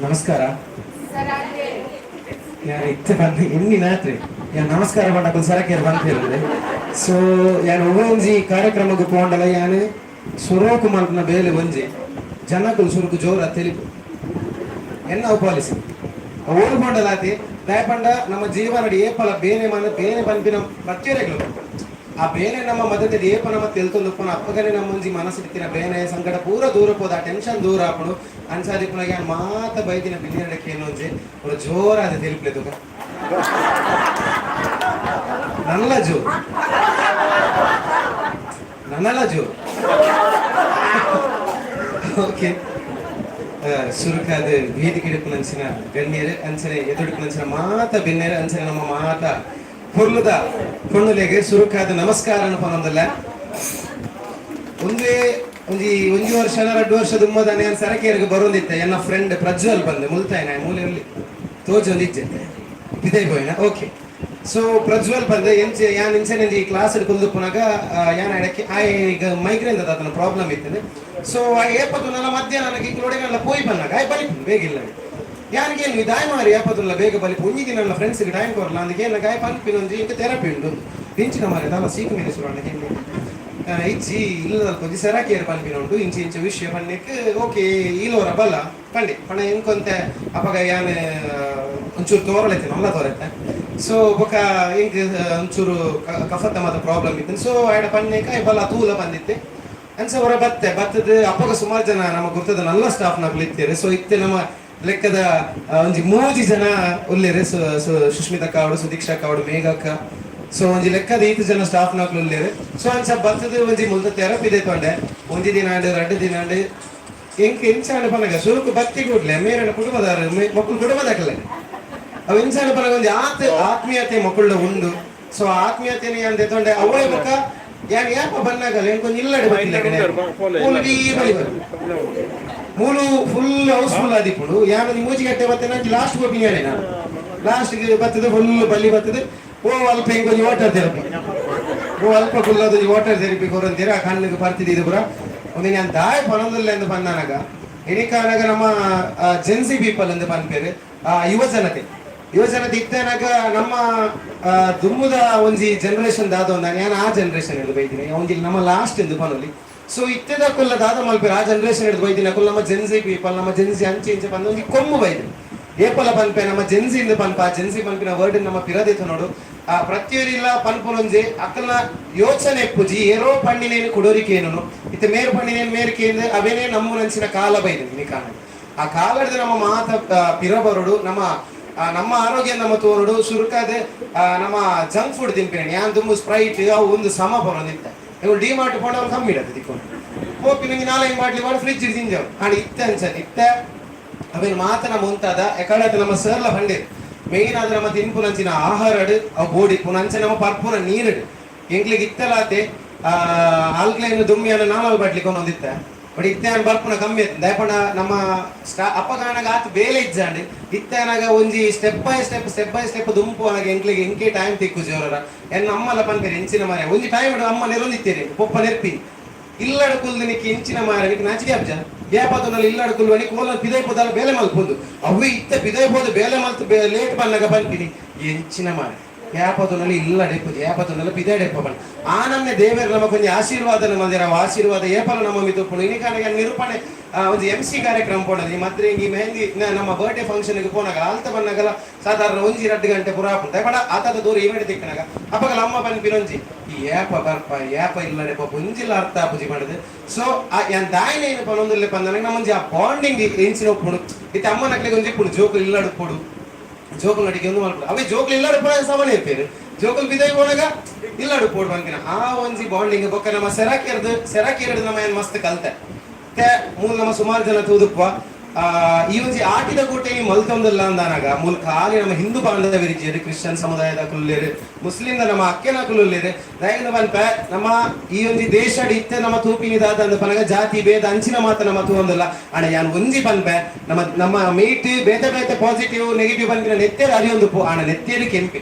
ನಮಸ್ಕಾರ. ಯಾರು ಇತ್ತೆ ಬಂದು ಎನ್ನಿ ನಾತ್ರಿ ಯಾನ್ ನಮಸ್ಕಾರ ಪಂಡ ಸರಕೇರು ಬಂತ ಹೇಳಿದ್ರೆ ಸೊ ಯಾನ್ ಒಂಜಿ ಕಾರ್ಯಕ್ರಮಕ್ಕೆ ಪೋಂಡಲ ಯಾನ್ ಸುರೋಕು ಮಲ್ಪನ ಬೇಲೆ ಒಂಜಿ ಜನಕ್ಕೂ ಸುರುಕು ಜೋರ ತಿಳಿಪು ಎನ್ನ ಉಪಾಲಿಸಿ ಓಡು ಪೋಂಡಲಾತಿ ದಯಪಂಡ ನಮ್ಮ ಜೀವನಡಿ ಏಪಲ ಬೇನೆ ಪಂಪಿನ ಪ್ರತ್ಯೇಕಗಳು ಆ ಬೇನೆ ನಮ್ಮ ಮದದ ಏಪ ನಮ್ಮ ತಿಳ್ಕೊಂಡು ಅಪ್ಪಗನೆ ನಮ್ಮ ಒಂಜಿ ಮನಸ್ಸಿಡ್ತಿನ ಬೇನೆ ಸಂಕಟ ಪೂರ ದೂರ ಹೋದ ಆ ಟೆನ್ಷನ್ ದೂರ ಆಪಡು ಅನ್ಸಾದಿ ಪುನಗ ಮಾತ ಬೈದಿನ ಬಿನ್ನೆರಡಕ್ಕೆ ಏನೊಂಜಿ ಒಂದು ಜೋರಾದ ತಿಳಿಪ್ಲೆ ತುಕ ನನ್ನಲ ಜೋ ಓಕೆ ಸುರುಕಾದ ವೇದಿಕೆ ಅಂಚಿನ ಗಣ್ಯರು ಅಂಚನೆ ಎದುರು ಅಂಚಿನ ಮಾತ ಬೆನ್ನೇರು ಅಂಚನೆ ನಮ್ಮ ಮಾತ ಪೊರ್ಲುದ ಪೊಣ್ಣುಲೆಗೆ ಸುರುಕಾದ ನಮಸ್ಕಾರ ಅನ್ಪೊಂದಲ್ಲ ಒಂಜಿ ವರ್ಷ 2 ವರ್ಷದ ಉಮ್ಮದಾನೆ ಸರಕೇರಿಗೆ ಬರೋದಿತ್ತೆ ಎನ್ನ ಫ್ರೆಂಡ್ ಪ್ರಜ್ವಲ್ ಬಂದೆ ಮುಲ್ತಾಯಿನ ಮೂಲೆಯಲ್ಲಿ ತೋಜೊಂದಿಜ್ಜೆ ಇದೇ ಹೋಯ್ನ ಓಕೆ ಸೊ ಪ್ರಜ್ವಲ್ ಬಂದೆ ಎಂಚೆ ಯಾನ್ ಇಂಚೆನೆ ಈ ಕ್ಲಾಸ್ ಕುಲ್ದು ಪುನಗ ಯಾನ್ ಅಡಕ್ಕೆ ಈಗ ಮೈಗ್ರೇನ್ ಅದನ್ನ ಪ್ರಾಬ್ಲಮ್ ಇತ್ತದೆ ಸೊ ಏಪತ್ತುನಲ್ಲ ಮಧ್ಯಾಹ್ನ ನನಗೆ ಕ್ಲೋಡಿಗಲ್ಲ ಪೋಯಿ ಬಂದಾಗ ಬಲಿ ಬೇಗಿಲ್ಲ ಯಾನಿಗೇನು ದಾಯ ಮಾರಿ ಏಪತ್ತುಲ್ಲ ಬೇಗ ಬಲಿ ಒಂಜಿ ನನ್ನ ಫ್ರೆಂಡ್ಸ್ಗೆ ಡಾಯ್ ಕೊರಲ್ಲ ಅದಕ್ಕೆ ಏನ ಗಾಯ ಪಂಪಿನೊಂದು ಇಂಕ ಥೆರಪಿ ಉಂಟು ಇಂಚಿನ ಮಾರಿ ಅದಲ್ಲ ಸೀಕು ಮೇಲೆ ಸುರಾಣಕ್ಕೆ ಇಜ್ಜಿ ಇಲ್ಲದ ಕೊದ್ದಿ ಸೆರಾಕೇರ್ ಪಂಪಿನ ಉಂಟು ಇಂಚೆ ವಿಷಯ ಪಂಡಿಕ್ಕೆ ಓಕೆ ಇಲ್ಲವರ ಬಲ್ಲ ಪಂಡಿ ಪಣ ಇಂಕೊಂತ ಅಪಗ ಯಾನ್ ಒಂಚೂರು ತೋರಲೈತೆ ನಲ್ಲ ತೋರೈತೆ ಸೊ ಬೊಕ ಇಂಕ್ ಒಂಚೂರು ಕಫತ್ತ ಮಾತ ಪ್ರಾಬ್ಲಮ್ ಇತ್ತು ಸೊ ಆಯ್ಡ ಪನ್ನೇಕ ಬಲ್ಲ ತೂಲ ಬಂದಿತ್ತೆ ಅನ್ಸ ಹೊರ ಬತ್ತದ ಅಪ್ಪಗ ಸುಮಾರು ಜನ ನಮ್ಮ ಗುರ್ತದ ನಲ್ಲ ಸ್ಟಾಫ್ ನಕ್ಲು ಇತ್ತೇರೆ ಸೊ ಇತ್ತೆ ನಮ್ಮ ಲೆಕ್ಕದ ಒಂಜಿ 3 ಜನ ಉಲ್ಲೇರೆ ಸುಷ್ಮಿತಾ ಕಾವಡು ಸುದೀಕ್ಷಾ ಕಾವಡು ಮೇಘಕ್ಕ ಸೊ ಒಂಜಿ ಲೆಕ್ಕದ 5 ಜನ ಸ್ಟಾಫ್ ನಕ್ಲು ಉಲ್ಲೇರೆ ಸೊ ಅನ್ಸ ಬತ್ತದ ಒಂಜಿ ಮುಲ್ದ ಥೆರಪಿ ಇದೆ ತೊಂಡೆ ಒಂಜಿ ದಿನ 2 ದಿನ ಎಂಕ್ ಎಂಚಾಣ ಪನಗ ಸುರುಕು ಬತ್ತಿ ಕೂಡ್ಲೆ ಮೇರನ ಕುಟುಂಬದಾರ ಮಕ್ಕಳು ಕುಟುಂಬದಾಕಲೆ ಅವು ಎಂಚಾಣ ಪನಗ ಒಂಜಿ ಆತ್ಮೀಯತೆ ಮಕ್ಕಳ ಉಂಡು ಸೊ ಆತ್ಮೀಯತೆನೆ ಅಂತ ತೊಂಡೆ ಅವಳ ಮುಖ ಯಾನ್ ಯಾಪ ಬನ್ನಾಗಲ್ಲ ಎಂಕೊಂದು ಇಲ್ಲಡೆ ಮೂಲು ಫುಲ್ ಹೌಸ್ಫುಲ್ ಆದಿಪ್ಪುಡು ಯಾನು ಮೂಜಿ ಗಟ್ಟೆ ಬರ್ತೇನೆ ಲಾಸ್ಟ್ ಹೋಪಿಂಗ್ ಹೇಳಿ ನಾನು ಲಾಸ್ಟ್ಗೆ ಬರ್ತದೆ ಫುಲ್ ಬಲ್ಲಿ ಬರ್ತದೆ ಓ ಅಲ್ಪ ಹಿಂಗೊಂದು ವಾಟರ್ ಥೆರಪಿ ಓ ಅಲ್ಪ ಫುಲ್ ಅದು ವಾಟರ್ ಥೆರಪಿ ಕೊರಂತೀರ ಕಣ್ಣಿಗೆ ಬರ್ತಿದ್ದು ಪುರ ಒಂದಿನ ನಾನು ದಾಯ್ ಪನೊಂದಿಲ್ಲ ಎಂದು ಬಂದಾನಾಗ ಎನಿಕಾನಾಗ ನಮ್ಮ ಜೆನ್ಸಿ ಪೀಪಲ್ ಎಂದು ಪನ್ಪೇರು ಯುವಜನತೆ ಇತ್ತೇನಾಗ ನಮ್ಮ ದುಮ್ಮುದ ಒಂಜಿ ಜನರೇಷನ್ ದಾದ ನಾನು ಆ ಜನರೇಷನ್ ಹಿಡಿದು ಬೈದಿನಿ ಒಂಜಿ ನಮ್ಮ ಲಾಸ್ಟ್ ಎಂದು ಪನೊಲಿ ಸೊ ಇತ್ತೆದ ಕುಲ್ಲ ದಾದ ಮಲ್ಪೇರು ಆ ಜನರೇಷನ್ ಹಿಡಿದು ಬೈದಿನ ಕುಲ್ಲ ನಮ್ಮ ಜೆನ್ಸಿ ಪೀಪಲ್ ನಮ್ಮ ಜೆನ್ಸಿ ಅಂಚೆ ಬಂದ ಒಂಜಿ ಕೊಮ್ಮು ಬೈದಿನಿ ಏಪಲ ಪನ್ಪೆ ನಮ್ಮ ಜೆನ್ಸಿ ಇಂದ ಪನ್ಪ ಆ ಜೆನ್ಸಿ ಪನ್ಪಿನ ವರ್ಡ್ ನಮ್ಮ ಪಿರದಿತ್ತು ನೋಡು ಆ ಪ್ರತಿಯೊರಿಲ್ಲ ಪನ್ಪುನೊಂಜಿ ಅಕ್ಕಲ್ನ ಯೋಚನೆ ಪುಜಿ ಏರೋ ಪಣ್ಣಿನೇನು ಕುಡೋರಿಕೇನು ಇತ್ತೆ ಮೇರು ಪಣ್ಣಿನೇನು ಮೇರಿಕೆಯಿಂದ ಅವೇನೇ ನಮ್ಮ ನಂಚಿನ ಕಾಲ ಬೈದಿನಿ ನಿಕಾನ ಆ ಕಾಲ ಹಿಡಿದು ನಮ್ಮ ಮಾತ ಪಿರಬರುಡು ನಮ್ಮ ಆರೋಗ್ಯ ನಮ್ಮ ತೋರುಡು ಸುರುಕಾದೆ ನಮ್ಮ ಜಂಕ್ ಫುಡ್ ತಿನ್ಪೇಣಿ ಯಾನ್ ತುಂಬ ಸ್ಪ್ರೈಟ್ ಅವು ಒಂದು ಸಮ ಬರೋದಿತ್ತ ಇವ್ರು ಡಿ ಮಾರ್ಟ್ ಪೋಂಡವ್ರು ಕಮ್ಮಿ ಇಡತ್ತೆ ತಿಕ್ಕೊಂಡು ಹೋಗಿ ನಿಂಗೆ 4 ಬಾಟ್ಲಿ ಮಾಡಿ ಫ್ರಿಜ್ ತಿಂಜವ್ ಆಂಡ ಇತ್ತೆ ಅನ್ಸತ್ತೆ ಇತ್ತೆ ಅವೇನು ಮಾತನ ಮುಂತಾದ ಯಾಕಂದ್ರೆ ನಮ್ಮ ಸರ್ಲ ಬಂಡೆ ಮೇನ್ ಆದ್ರೆ ನಮ್ಮ ತಿನ್ಪು ನಂಚಿನ ಆಹಾರ ಅವು ಬೋಡಿ ಪುನಂಚ ನಮ್ಮ ಪರ್ಪುರ ನೀರಿಡು ಎಂಕ್ಲಿಗೆ ಇತ್ತಲಾತೆ ಆಲ್ಕ್ಲೈನ್ ದುಮ್ಮಿಯನ್ನು 4 ಬಾಟ್ಲಿ ಕೊಂಡೊಂದಿತ್ತೆ ಬಟ್ ಇತ್ತೇನ ಬರ್ಪುನ ಕಮ್ಮಿ ಆಯ್ತು ದಯಪಂಡ ನಮ್ಮ ಅಪ್ಪಗಾನಾಗ ಆತು ಬೇಲೆ ಇಜ್ಜಾಂಡು ಇತ್ತೇನಾಗ ಒಂಜಿ ಸ್ಟೆಪ್ ಬೈ ಸ್ಟೆಪ್ ದುಂಪು ಅನಾಗ ಎಂಕ್ಲಿಗೆ ಎಂಕೆ ಟೈಮ್ ತಿಕ್ಕು ಜೋರ ಎನ್ನ ಅಮ್ಮಲ ಪನ್ಪೇರಿ ಎಂಚಿನ ಮಾರ ಒಂಜಿ ಟೈಮ್ ಅಮ್ಮ ನೆರೊಂದಿತ್ತೇರಿ ಪೊಪ್ಪ ನೆರ್ಪಿ ಇಲ್ಲಡ ಕುಲ್ದನಿಕ್ಕೆ ಎಂಚಿನ ಮಾರ ನಿಕ್ಕೆ ನಾಚಿಕೆ ಅಬ್ಜ ಬ್ಯಾಪದಲ್ಲಿ ಇಲ್ಲಡ ಕುಲ್ವನಿ ಕೋಲ ಪಿದೈ ಪೋದಲ್ಲ ಬೇಲೆ ಮಲ್ಪೊಂದು ಅವೇ ಇತ್ತ ಪಿದೈ ಪೋದು ಬೇಲೆ ಮಲ್ತು ಲೇಟ್ ಬನ್ನಾಗ ಪನ್ಪಿನಿ ಎಂಚಿನ ಮಾರ ಯಾಪದಲ್ಲಿ ಇಲ್ಲ ಡೆಪ್ಪು ಯಾಪದಲ್ಲಿ ಪಿದೆ ಡೆಪ್ಪ ಬಣ್ಣ ಆನನ್ನೇ ದೇವರು ನಮ್ಮ ಕೊಂಚ ಆಶೀರ್ವಾದ ಮಂದಿರ ಆಶೀರ್ವಾದ ಏಪಲ ನಮ್ಮ ಮಿತುಪ್ಪು ಇನ್ನಿಕಾನ ನಿರೂಪಣೆ ಒಂದು MC ಕಾರ್ಯಕ್ರಮ ಪೋಣದು ಈ ಮತ್ತೆ ಈ ಮೆಹಂದಿ ನಮ್ಮ ಬರ್ಡೇ ಫಂಕ್ಷನ್ಗೆ ಪೋನಾಗ ಆಲ್ತ ಬನ್ನಾಗಲ್ಲ ಸಾಧಾರಣ 1-2 ಗಂಟೆ ಪುರಾಪು ದಯಪಡ ಆತದ ದೂರ ಇವೆಂಟ್ ತಿಕ್ಕನಾಗ ಅಪ್ಪಗಲ ಅಮ್ಮ ಬಂದು ಪಿರೊಂಜಿ ಈ ಏಪ ಬರ್ಪ ಏಪ ಇಲ್ಲ ಡೆಪ್ಪ ಪುಂಜಿಲ್ಲ ಅರ್ಥ ಪೂಜೆ ಮಾಡುದು ಸೊ ಯಾನ್ ದಾಯಿನ ಏನು ಪನ್ನೊಂದುಲ್ಲೆ ಪಂದನಾಗ ನಮ್ಮಂಜಿ ಆ ಬಾಂಡಿಂಗ್ ಎಂಚಿನ ಒಪ್ಪುಡು ಇತ್ತೆ ಅಮ್ಮ ನಕ್ಲಿಗೆ ಒಂಜಿ ಪುಡು ಜೋಕು ಇಲ್ಲಡು ಪೋಡು ಜೋಕುಲ್ ಅಡಿಗೆ ಒಂದು ಮಾಡ್ಬೋದು ಅವೇ ಜೋಕುಲ್ ಇಲ್ಲಾಡು ಪುರ ಸಾಮಾನ್ಯ ಇರ್ತೀರಿ ಜೋಕುಲ್ ಬಿದ್ದಾಗಿ ಹೋದಾಗ ಇಲ್ಲಾಡು ಪೋಡ್ ಬಂಕಿನ ಆ ಒಂಜಿ ಬಾಂಡಿಂಗ್ ಬೊಕ್ಕ ನಮ್ಮ ಸೆರಾಕೇರ್ದು ನಮ್ಮ ಏನ್ ಮಸ್ತ್ ಕಲ್ತೆ ಮೂಲ ನಮ್ಮ ಸುಮಾರು ಜನ ತೂದುಪ್ಪ ಈ ಒಂಜಿ ಆಟಿದ ಕೋಟೆ ಮಲ್ತೊಂದಿಲ್ಲ ಅಂದಾನಾಗ ಮೂಲ ಖಾಲಿ ನಮ್ಮ ಹಿಂದೂ ಬಾಂಧವರಿದ್ದೀರಿ ಕ್ರಿಶ್ಚಿಯನ್ ಸಮುದಾಯದ ಕುಲ್ಲೇರು ಮುಸ್ಲಿಂದ ನಮ್ಮ ಅಕ್ಕೆನ ಕುಲ್ಲೇರು ದಯವಿಟ್ಟು ಬನ್ಪ ನಮ್ಮ ಈ ಒಂಜಿ ದೇಶ ಇತ್ತೆ ನಮ್ಮ ತೂಪಿನಿದಾದ ಅಂದ ಪನಗ ಜಾತಿ ಭೇದ ಅಂಚಿನ ಮಾತ ನಮ್ಮ ತೂಂದಿಲ್ಲ ಅಣ್ಣ ಯಾನ್ ಒಂಜಿ ಬನ್ಪೆ ನಮ್ಮ ಮೀಟ್ ಬೇತೆ ಪಾಸಿಟಿವ್ ನೆಗೆಟಿವ್ ಬನ್ಪಿನ ನೆತ್ತೇರು ಅರಿಯೊಂದು ಅಣ್ಣ ನೆತ್ತೇರು ಕೆಂಪಿ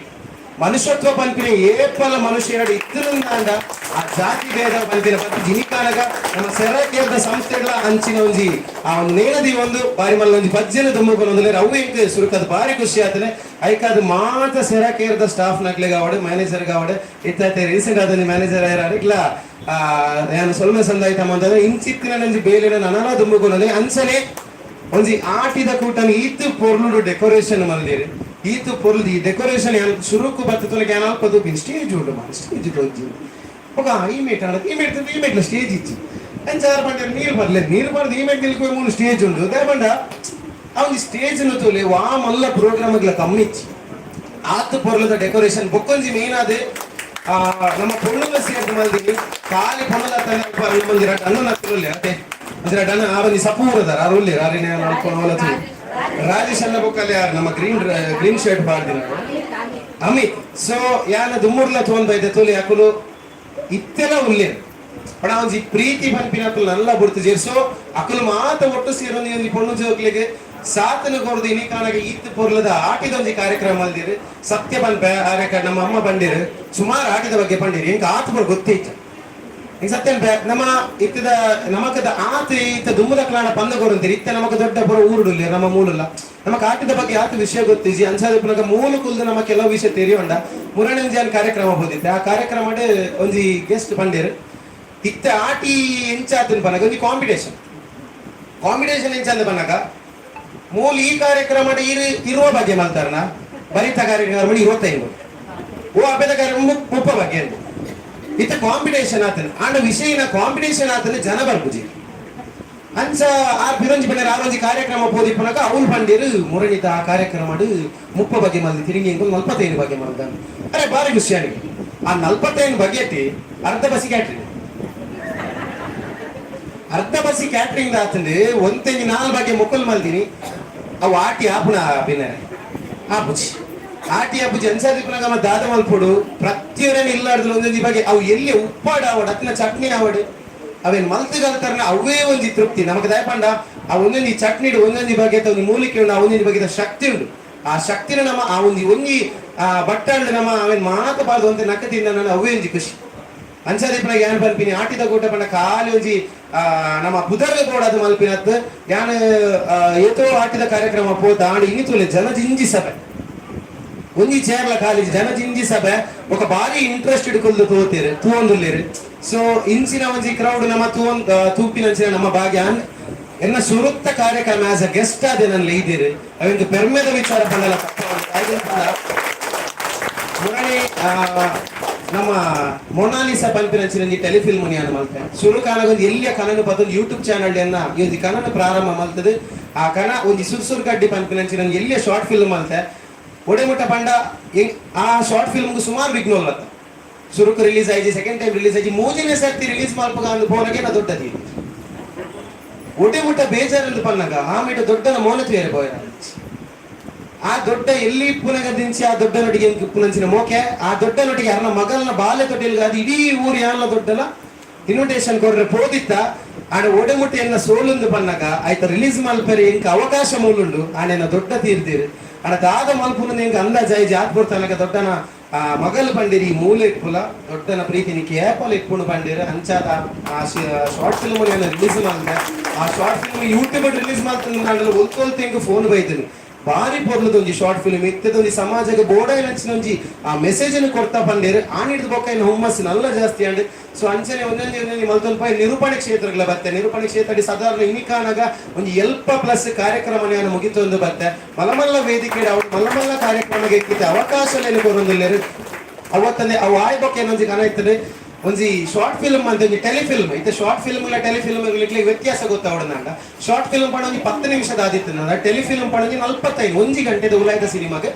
ಮನುಷ್ಯತ್ವ ಪಂಪಿನ ಏಪಲ ಮನುಷ್ಯ ಇದ್ರಿಂದ ಆ ಜಾತಿ ಭೇದ ಪಂಪಿನ ಪತ್ತಿ ಜಿನಿಕಾನಗ ನಮ್ಮ ಸೆರಕೇರ್ದ ಸಂಸ್ಥೆಗಳ ಅಂಚಿನ ಒಂಜಿ ಆ ಒಂದು ನೇನದಿ ಒಂದು ಬಾರಿ ಮಲ್ಲ ಒಂಜಿ ಪಜ್ಜನ ದುಮ್ಮುಕೊಂಡೊಂದಿಲ್ಲ ಅವು ಎಂಕ್ ಸುರುಕದ ಬಾರಿ ಖುಷಿ ಆತನೆ ಐಕಾದ ಮಾತ ಸೆರಕೇರ್ದ ಸ್ಟಾಫ್ ನಕ್ಲಿಗೆ ಆವಡು ಮ್ಯಾನೇಜರ್ ಗಾವಡು ಇತ್ತೆ ರೀಸೆಂಟ್ ಆದ ಮ್ಯಾನೇಜರ್ ಆಯ್ರಾರು ಇಲ್ಲ ನಾನು ಸೊಲ್ಮೆ ಸಂದಾಯ್ತಮ್ಮ ಅಂತಂದ್ರೆ ಇಂಚಿತ್ತಿನ ನಂಜಿ ಬೇಲಿನ ನನನ ದುಮ್ಮುಕೊಂಡಲ್ಲಿ ಅಂಚನೆ ಒಂಜಿ ಆಟಿದ ಕೂಟನ ಈತು ಪೊರ್ಲುಡು ಡೆಕೋರೇಷನ್ ಮಲ್ದಿರಿ ಈತು ಪೊರ್ಲು ಈ ಡೆಕೋರೇಷನ್ ಶುರುಕು ಬತ್ತೊಲಗೆ ಏನ್ ಅಲ್ಪ ದೂಪಿನ ಸ್ಟೇಜ್ ಉಂಟು ಮಾಡಿ ಸ್ಟೇಜ್ ತೋಜಿ ಒಗ ಈ ಮೇಟ್ ಆಡೋದು ಈ ಮೇಟ್ಲ ಸ್ಟೇಜ್ ಇಚ್ಚಿ ಎಂಚಾರು ಬಂದ ನೀರು ಬರ್ದು ಈ ಮೇಟ್ ನಿಲ್ಕೋ ಮೂರು ಸ್ಟೇಜ್ ಉಂಟು ದೇಬಂಡ ಅವ್ನು ಸ್ಟೇಜ್ ತೋಲೆ ವಾ ಮಲ್ಲ ಪ್ರೋಗ್ರಾಮ್ಗಳ ಕಮ್ಮಿ ಇಚ್ಚಿ ಆತು ಪೊರ್ಲದ ಡೆಕೋರೇಷನ್ ಬೊಕ್ಕೊಂಜಿ ಮೇನ್ ಆದ ನಮ್ಮ ಪೊಣ್ಣುಗ ಸೇರ್ದು ಮಲ್ದಿ ಖಾಲಿ ಪೊಣ್ಣದ ತನ್ನ ಅನ್ನ ನಕ್ಕಲೇ ಅದೇ ಅಂದ್ರೆ ಡನ್ ಆ ಒಂದು ಸಪೂರದಾರ ಅರುಲ್ಲಿ ರಾರಿನ ನೋಡ್ಕೊಂಡು ರಾಜೇಶ್ ಅನ್ನ ಬುಕ್ಕಲ್ಲಿ ಯಾರು ನಮ್ಮ ಗ್ರೀನ್ ಶರ್ಟ್ ಬಾರ್ದಿನ ಅಮಿತ್ ಸೊ ಯಾನ ದುಮ್ಮುರ್ಲ ತೋನ್ ಬೈದೆ ತೋಲಿ ಹಾಕಲು ಇತ್ತೆಲ್ಲ ಉಲ್ಲೇರು ಪಣ ಒಂಜಿ ಪ್ರೀತಿ ಪಂಪಿನ ಅಕಲು ನಲ್ಲ ಬುಡ್ತು ಜೇರ್ಸೋ ಅಕಲು ಮಾತ ಒಟ್ಟು ಸೇರೊಂದು ಒಂಜಿ ಪೊಣ್ಣು ಜೋಕ್ಲಿಗೆ ಸಾತನ ಕೊರದು ಇನಿಕಾನಾಗ ಈತ್ ಪೊರ್ಲದ ಆಟಿದ ಒಂಜಿ ಕಾರ್ಯಕ್ರಮ ಅಲ್ದಿರು ಸತ್ಯ ಪನ್ಪ ನಮ್ಮ ಅಮ್ಮ ಬಂದಿರು ಸುಮಾರು ಆಟಿದ ಬಗ್ಗೆ ಪಂಡಿರು ಎಂಕ ಆತ ಬರ್ ಗೊತ್ತೈತು ಈಗ ಸತ್ಯ ನಮ್ಮ ಇತ್ತದ ನಮಕದ ಆತ ಇತ್ತ ದುಮ್ಮದ ಕ್ಲಾಣ ಪಂದಗೋರಂತೀರಿ ಇತ್ತ ನಮಕ ದೊಡ್ಡ ಪುರ ಊರುಡುಲ್ಲ ನಮ್ಮ ಮೂಲಲ್ಲ ನಮಕ್ ಆಟದ ಬಗ್ಗೆ ಆತ ವಿಷಯ ಗೊತ್ತಿಜಿ ಅನ್ಸಾದ ಮೂಲ ಕುಲ್ದ ನಮ್ಮ ಕೆಲವು ವಿಷಯ ತೆರಿಯೊಂಡ ಮುರಣಂಜಾನ್ ಕಾರ್ಯಕ್ರಮ ಹೋದಿತ್ತೆ ಆ ಕಾರ್ಯಕ್ರಮ ಒಂಜಿ ಗೆಸ್ಟ್ ಪಂಡೇರು ಇತ್ತ ಆಟಿ ಎಂಚಾತನ್ ಪನಗ ಒಂಜಿ ಕಾಂಪಿಟೇಷನ್ ಎಂಚಂದ ಪನಗ ಮೂಲ ಈ ಕಾರ್ಯಕ್ರಮ ಇರುವ ಬಗ್ಗೆ ಮಲ್ತಾರನ ಬರಿತ ಕಾರ್ಯಕ್ರಮ 25 ಓ ಅಭ್ಯದ ಕಾರ್ಯಕ್ರಮ 30 ಬಗ್ಗೆ ಅಂತ ಇತ್ತ ಕಾಂಪಿಟೇಷನ್ ಆತನ ಆಂಡ ವಿಷಯನ ಕಾಂಪಿಟೇಷನ್ ಆತನ ಜನ ಬರ್ಬುಜಿ ಅಂಚ ಆರ್ ಬಿರಂಜಿ ಬಂದಿರ ಆರೊಂಜಿ ಕಾರ್ಯಕ್ರಮ ಪೋದಿ ಪನಗ ಅವ್ಲು ಬಂದಿರು ಮುರಣಿತ ಆ ಕಾರ್ಯಕ್ರಮ 30 ಬಗ್ಗೆ ಮಲ್ದಿ ತಿರುಗಿ 45 ಬಗ್ಗೆ ಮಲ್ದ ಅರೆ ಬಾರಿ ಖುಷಿ ಆನಿಗೆ ಆ 45 ಬಗ್ಗೆ ಅರ್ಧ ಬಸಿ ಕ್ಯಾಟ್ರಿಂಗ್ ಆತಂದು ಒಂತೆಂಜಿ 4 ಬಗ್ಗೆ ಮುಕ್ಕಲ್ ಮಲ್ದಿನಿ ಅವು ಆಟಿ ಆಪುಣ ಬಿನ್ನರೆ ಆಪುಜಿ ಆಟಿ ಅಪ್ಪುಜಿ ಅನ್ಸಾದಿಪ್ಪನಾಗ ನಮ್ಮ ದಾದ ಮಲ್ಪೊಡು ಪ್ರತಿಯೊರೇನು ಇಲ್ಲಾಡ್ದು ಒಂದೊಂದು ಬಗ್ಗೆ ಅವು ಎಲ್ಲಿ ಉಪ್ಪಾಡ ಆವಡು ಅತ್ನ ಚಟ್ನಿ ಆವಡು ಅವೇನ್ ಮಲ್ತಗಲ್ತಾರನ ಅವೇ ಒಂಜಿ ತೃಪ್ತಿ ನಮಗೆ ದಯಪಂಡ ಆ ಒಂದೊಂದು ಚಟ್ನಿ ಒಂದೊಂದು ಬಗ್ಗೆ ಒಂದು ಮೂಲಿಕೆ ಉಂಡು ಆ ಒಂದೊಂದು ಬಗ್ಗೆ ಶಕ್ತಿ ಉಂಡು ಆ ಶಕ್ತಿನ ನಮ್ಮ ಆ ಒಂಜಿ ಬಟ್ಟಂಡು ನಮ್ಮ ಅವೇನ್ ಮಾತಬಾರ್ದು ಅಂತ ನಕ್ಕದಿಂದ ನಾನು ಅವೇ ಒಂಜಿ ಖುಷಿ ಅಂಚಾದಿಪ್ಪನಾಗ ಏನ್ ಪನ್ಪಿನಿ ಆಟಿದ ಕೂಟ ಪಂಡ ಖಾಲಿ ಒಂಜಿ ನಮ್ಮ ಬುಧರ್ಗ ಬೋಡದು ಮಲ್ಪಿನತ್ ಯಾನ್ ಏತೋ ಆಟಿದ ಕಾರ್ಯಕ್ರಮ ಪೋತ ಆಂಡ ಇನ್ನಿತುಲೆ ಜನಜಿಂಜಿ ಸಭೆ ಒಂಜಿ ಚೇರ್ಲ ಖಾಲಿ ಜನಜಿಂಜಿ ಸಭೆ ఒక ಬಾರಿ ಇಂಟ್ರೆಸ್ಟೆಡ್ ಕೊಲ್ದು ತೂವೊಂದುಲ್ಲೇರು ಸೊ ಇಂಚಿನ ಒಂಜಿ ಕ್ರೌಡ್ ನಮ್ಮ ತೂಪಿನಂಚಿನ ನಮ್ಮ ಭಾಗ್ಯಾನ್ ಎನ್ನ ಸುರುತ್ತ ಕಾರ್ಯಕ್ರಮ ಆಸ್ ಅ ಗೆಸ್ಟ್ ಆದ ನನ್ನ ಇದ್ದೀರಿ ಅವೆಂದು ಪೆರ್ಮೆದ ವಿಚಾರ ಪಂಡಲ ಮುರಣಿ ನಮ್ಮ ಮೊನಾಲಿಸಾ ಪಂಪಿನಂಚಿನ ಟೆಲಿಫಿಲ್ಮ್ ನಾನು ಮಲ್ತೆ ಶುರು ಕಾಲಗೊಂದು ಎಲ್ಲಿಯ ಕನನು ಪದೊಂದು ಯೂಟ್ಯೂಬ್ ಚಾನಲ್ ಅನ್ನ ಈ ಒಂದು ಕನನು ಪ್ರಾರಂಭ ಮಲ್ತದೆ ಆ ಕನ ಒಂದು ಸುರ್ಸುರ್ ಗಡ್ಡಿ ಪಂಪಿನಂಚಿನ ಎಲ್ಲಿಯ ಶಾರ್ಟ್ ಫಿಲ್ಮ್ ಮಲ್ತೆ ಒಡೆಮುಟ್ಟ ಪಂಡ ಆ ಶಾರ್ಟ್ ಫಿಲ್ಮ್ಗೂ ಸುಮಾರು ವಿಘ್ನೋಲ್ಲತ್ತ ಸುರುಕು ರಿಲೀಸ್ ಆಯ್ತು, ಸೆಕೆಂಡ್ ಟೈಮ್ ರಿಲೀಸ್ ಆಯ್ತು, ಮೂಜನೇ ಸರ್ತಿ ರಿಲೀಸ್ ಮಾಡ್ಪಗ ಅಂದು ಪೋನಗೆ ನಾ ದೊಡ್ಡದಿ ಒಟ್ಟೆ ಮುಟ್ಟ ಬೇಜಾರಲ್ಲಿ ಪನ್ನಗ ಆಮೇಲೆ ದೊಡ್ಡನ ಮೌನತ್ ಬೇರೆ ಪೋಯ ಆ ದೊಡ್ಡ ಎಲ್ಲಿ ಪುನಗ ದಿಂಚಿ ಆ ದೊಡ್ಡ ನಟಿಗೆ ಪುನಂಚಿನ ಮೋಕೆ ಆ ದೊಡ್ಡ ನಟಿಗೆ ಯಾರನ್ನ ಮಗಲ್ನ ಬಾಲ್ಯ ತೊಟ್ಟಿಲ್ಗ ಅದು ಇಡೀ ಊರು ಯಾರನ್ನ ದೊಡ್ಡಲ್ಲ ಇನ್ವಿಟೇಷನ್ ಕೊಡ್ರೆ ಪೋದಿತ್ತ ಆಡ ಒಡೆಮುಟ್ಟೆಯನ್ನ ಸೋಲುಂದು ಪನ್ನಗ ಆಯ್ತ ರಿಲೀಸ್ ಮಲ್ಪರಿ ಇಂಕ ಅವಕಾಶ ಮೂಲುಂಡು ಆನೆನ ದೊಡ್ಡ ತೀರ್ತೀರಿ ಆಡ ದಾದ ಮಲ್ಪುನ ಇಂಕ ಅಂದಾಜಾಯಿ ಜಾತ್ ಬರ್ತಾನಗ ದೊಡ್ಡನ ಮಗಲ್ ಪಂಡಿರಿ ಮೂಲೆ ಇಪ್ಪುಲ ದೊಡ್ಡನ ಪ್ರೀತಿ ನಿಕ್ಕೆ ಏಪಲ್ ಇಪ್ಪುಣು ಪಂಡಿರ ಅಂಚಾದ ಆ ಶಾರ್ಟ್ ಫಿಲ್ಮ್ ರಿಲೀಸ್ ಮಾಡ್ದೆ ಆ ಶಾರ್ಟ್ ಫಿಲ್ಮ್ ಯೂಟ್ಯೂಬ್ ರಿಲೀಸ್ ಮಾಡ್ತಾನೆ ನಾನು ಒಲ್ಕೊಲ್ತೆ ಇಂಕ ಫೋನ್ ಬೈತೀನಿ ಬಾರಿ ಪೊರ್ಲದ ಒಂಜಿ ಶಾರ್ಟ್ ಫಿಲ್ಮ್ ಇತ್ತದೊಂದು ಸಮಾಜಕ್ಕೆ ಬೋರ್ಡಾಯಿ ನಚ್ಚಿನ ಒಂಜಿ ಆ ಮೆಸೇಜ್ ಅನ್ನು ಕೊಡ್ತಾ ಬಂದಿರು ಆಣಿಡ್ದ ಬೊಕ್ಕ ಇನ್ನು ಹುಮ್ಮಸ್ಸು ನಲ್ಲ ಜಾಸ್ತಿ ಅಂಡ್ ಸೊ ಅಂಚನೆ ಒಂದೊಂದು ಮಲ್ತಲ್ಪ ನಿರೂಪಣೆ ಕ್ಷೇತ್ರಗಳ ಬತ್ತೆ ನಿರೂಪಣೆ ಕ್ಷೇತ್ರ ಸಾಧಾರಣ ಇನಿಕಾನಾಗ ಒಂದು ಎಲ್ಪ ಪ್ಲಸ್ ಕಾರ್ಯಕ್ರಮ ಮುಗಿತು ಒಂದು ಬತ್ತೆ ಮಲಮಲ್ಲ ವೇದಿಕೆ ಮಲಮಲ್ಲ ಕಾರ್ಯಕ್ರಮಕ್ಕೆ ಅವಕಾಶ ಕೊರೊಂದಿಲ್ಲರು ಅವತ್ತಂದೆ ಅವು ಆಯ್ ಬೊಕ್ಕ ಏನೊಂದು ಕನ ಇರ್ತದೆ ಒಂಜಿ ಶಾರ್ಟ್ ಫಿಲ್ಮ್ ಅಂತ ಒಂಜಿ ಟೆಲಿಫಿಲ್ಮ್ ಇತ್ತೆ ಶಾರ್ಟ್ ಫಿಲ್ಮ್ ಇಲ್ಲ ಟೆಲಿಫಿಲ್ಮ್ ವ್ಯತ್ಯಾಸ ಗೊತ್ತಾವಡನಾಂಡ ಶಾರ್ಟ್ ಫಿಲ್ಮ್ ಪಣ ಒಂಜಿ 10 ನಿಮಿಷದ ಆದಿತ್ತು ಟೆಲಿಫಿಲ್ಮ್ ಪಣ 45 1 ಗಂಟೆದ ಉಲಾಯ್ದ ಸಿನಿಮಾಗೆ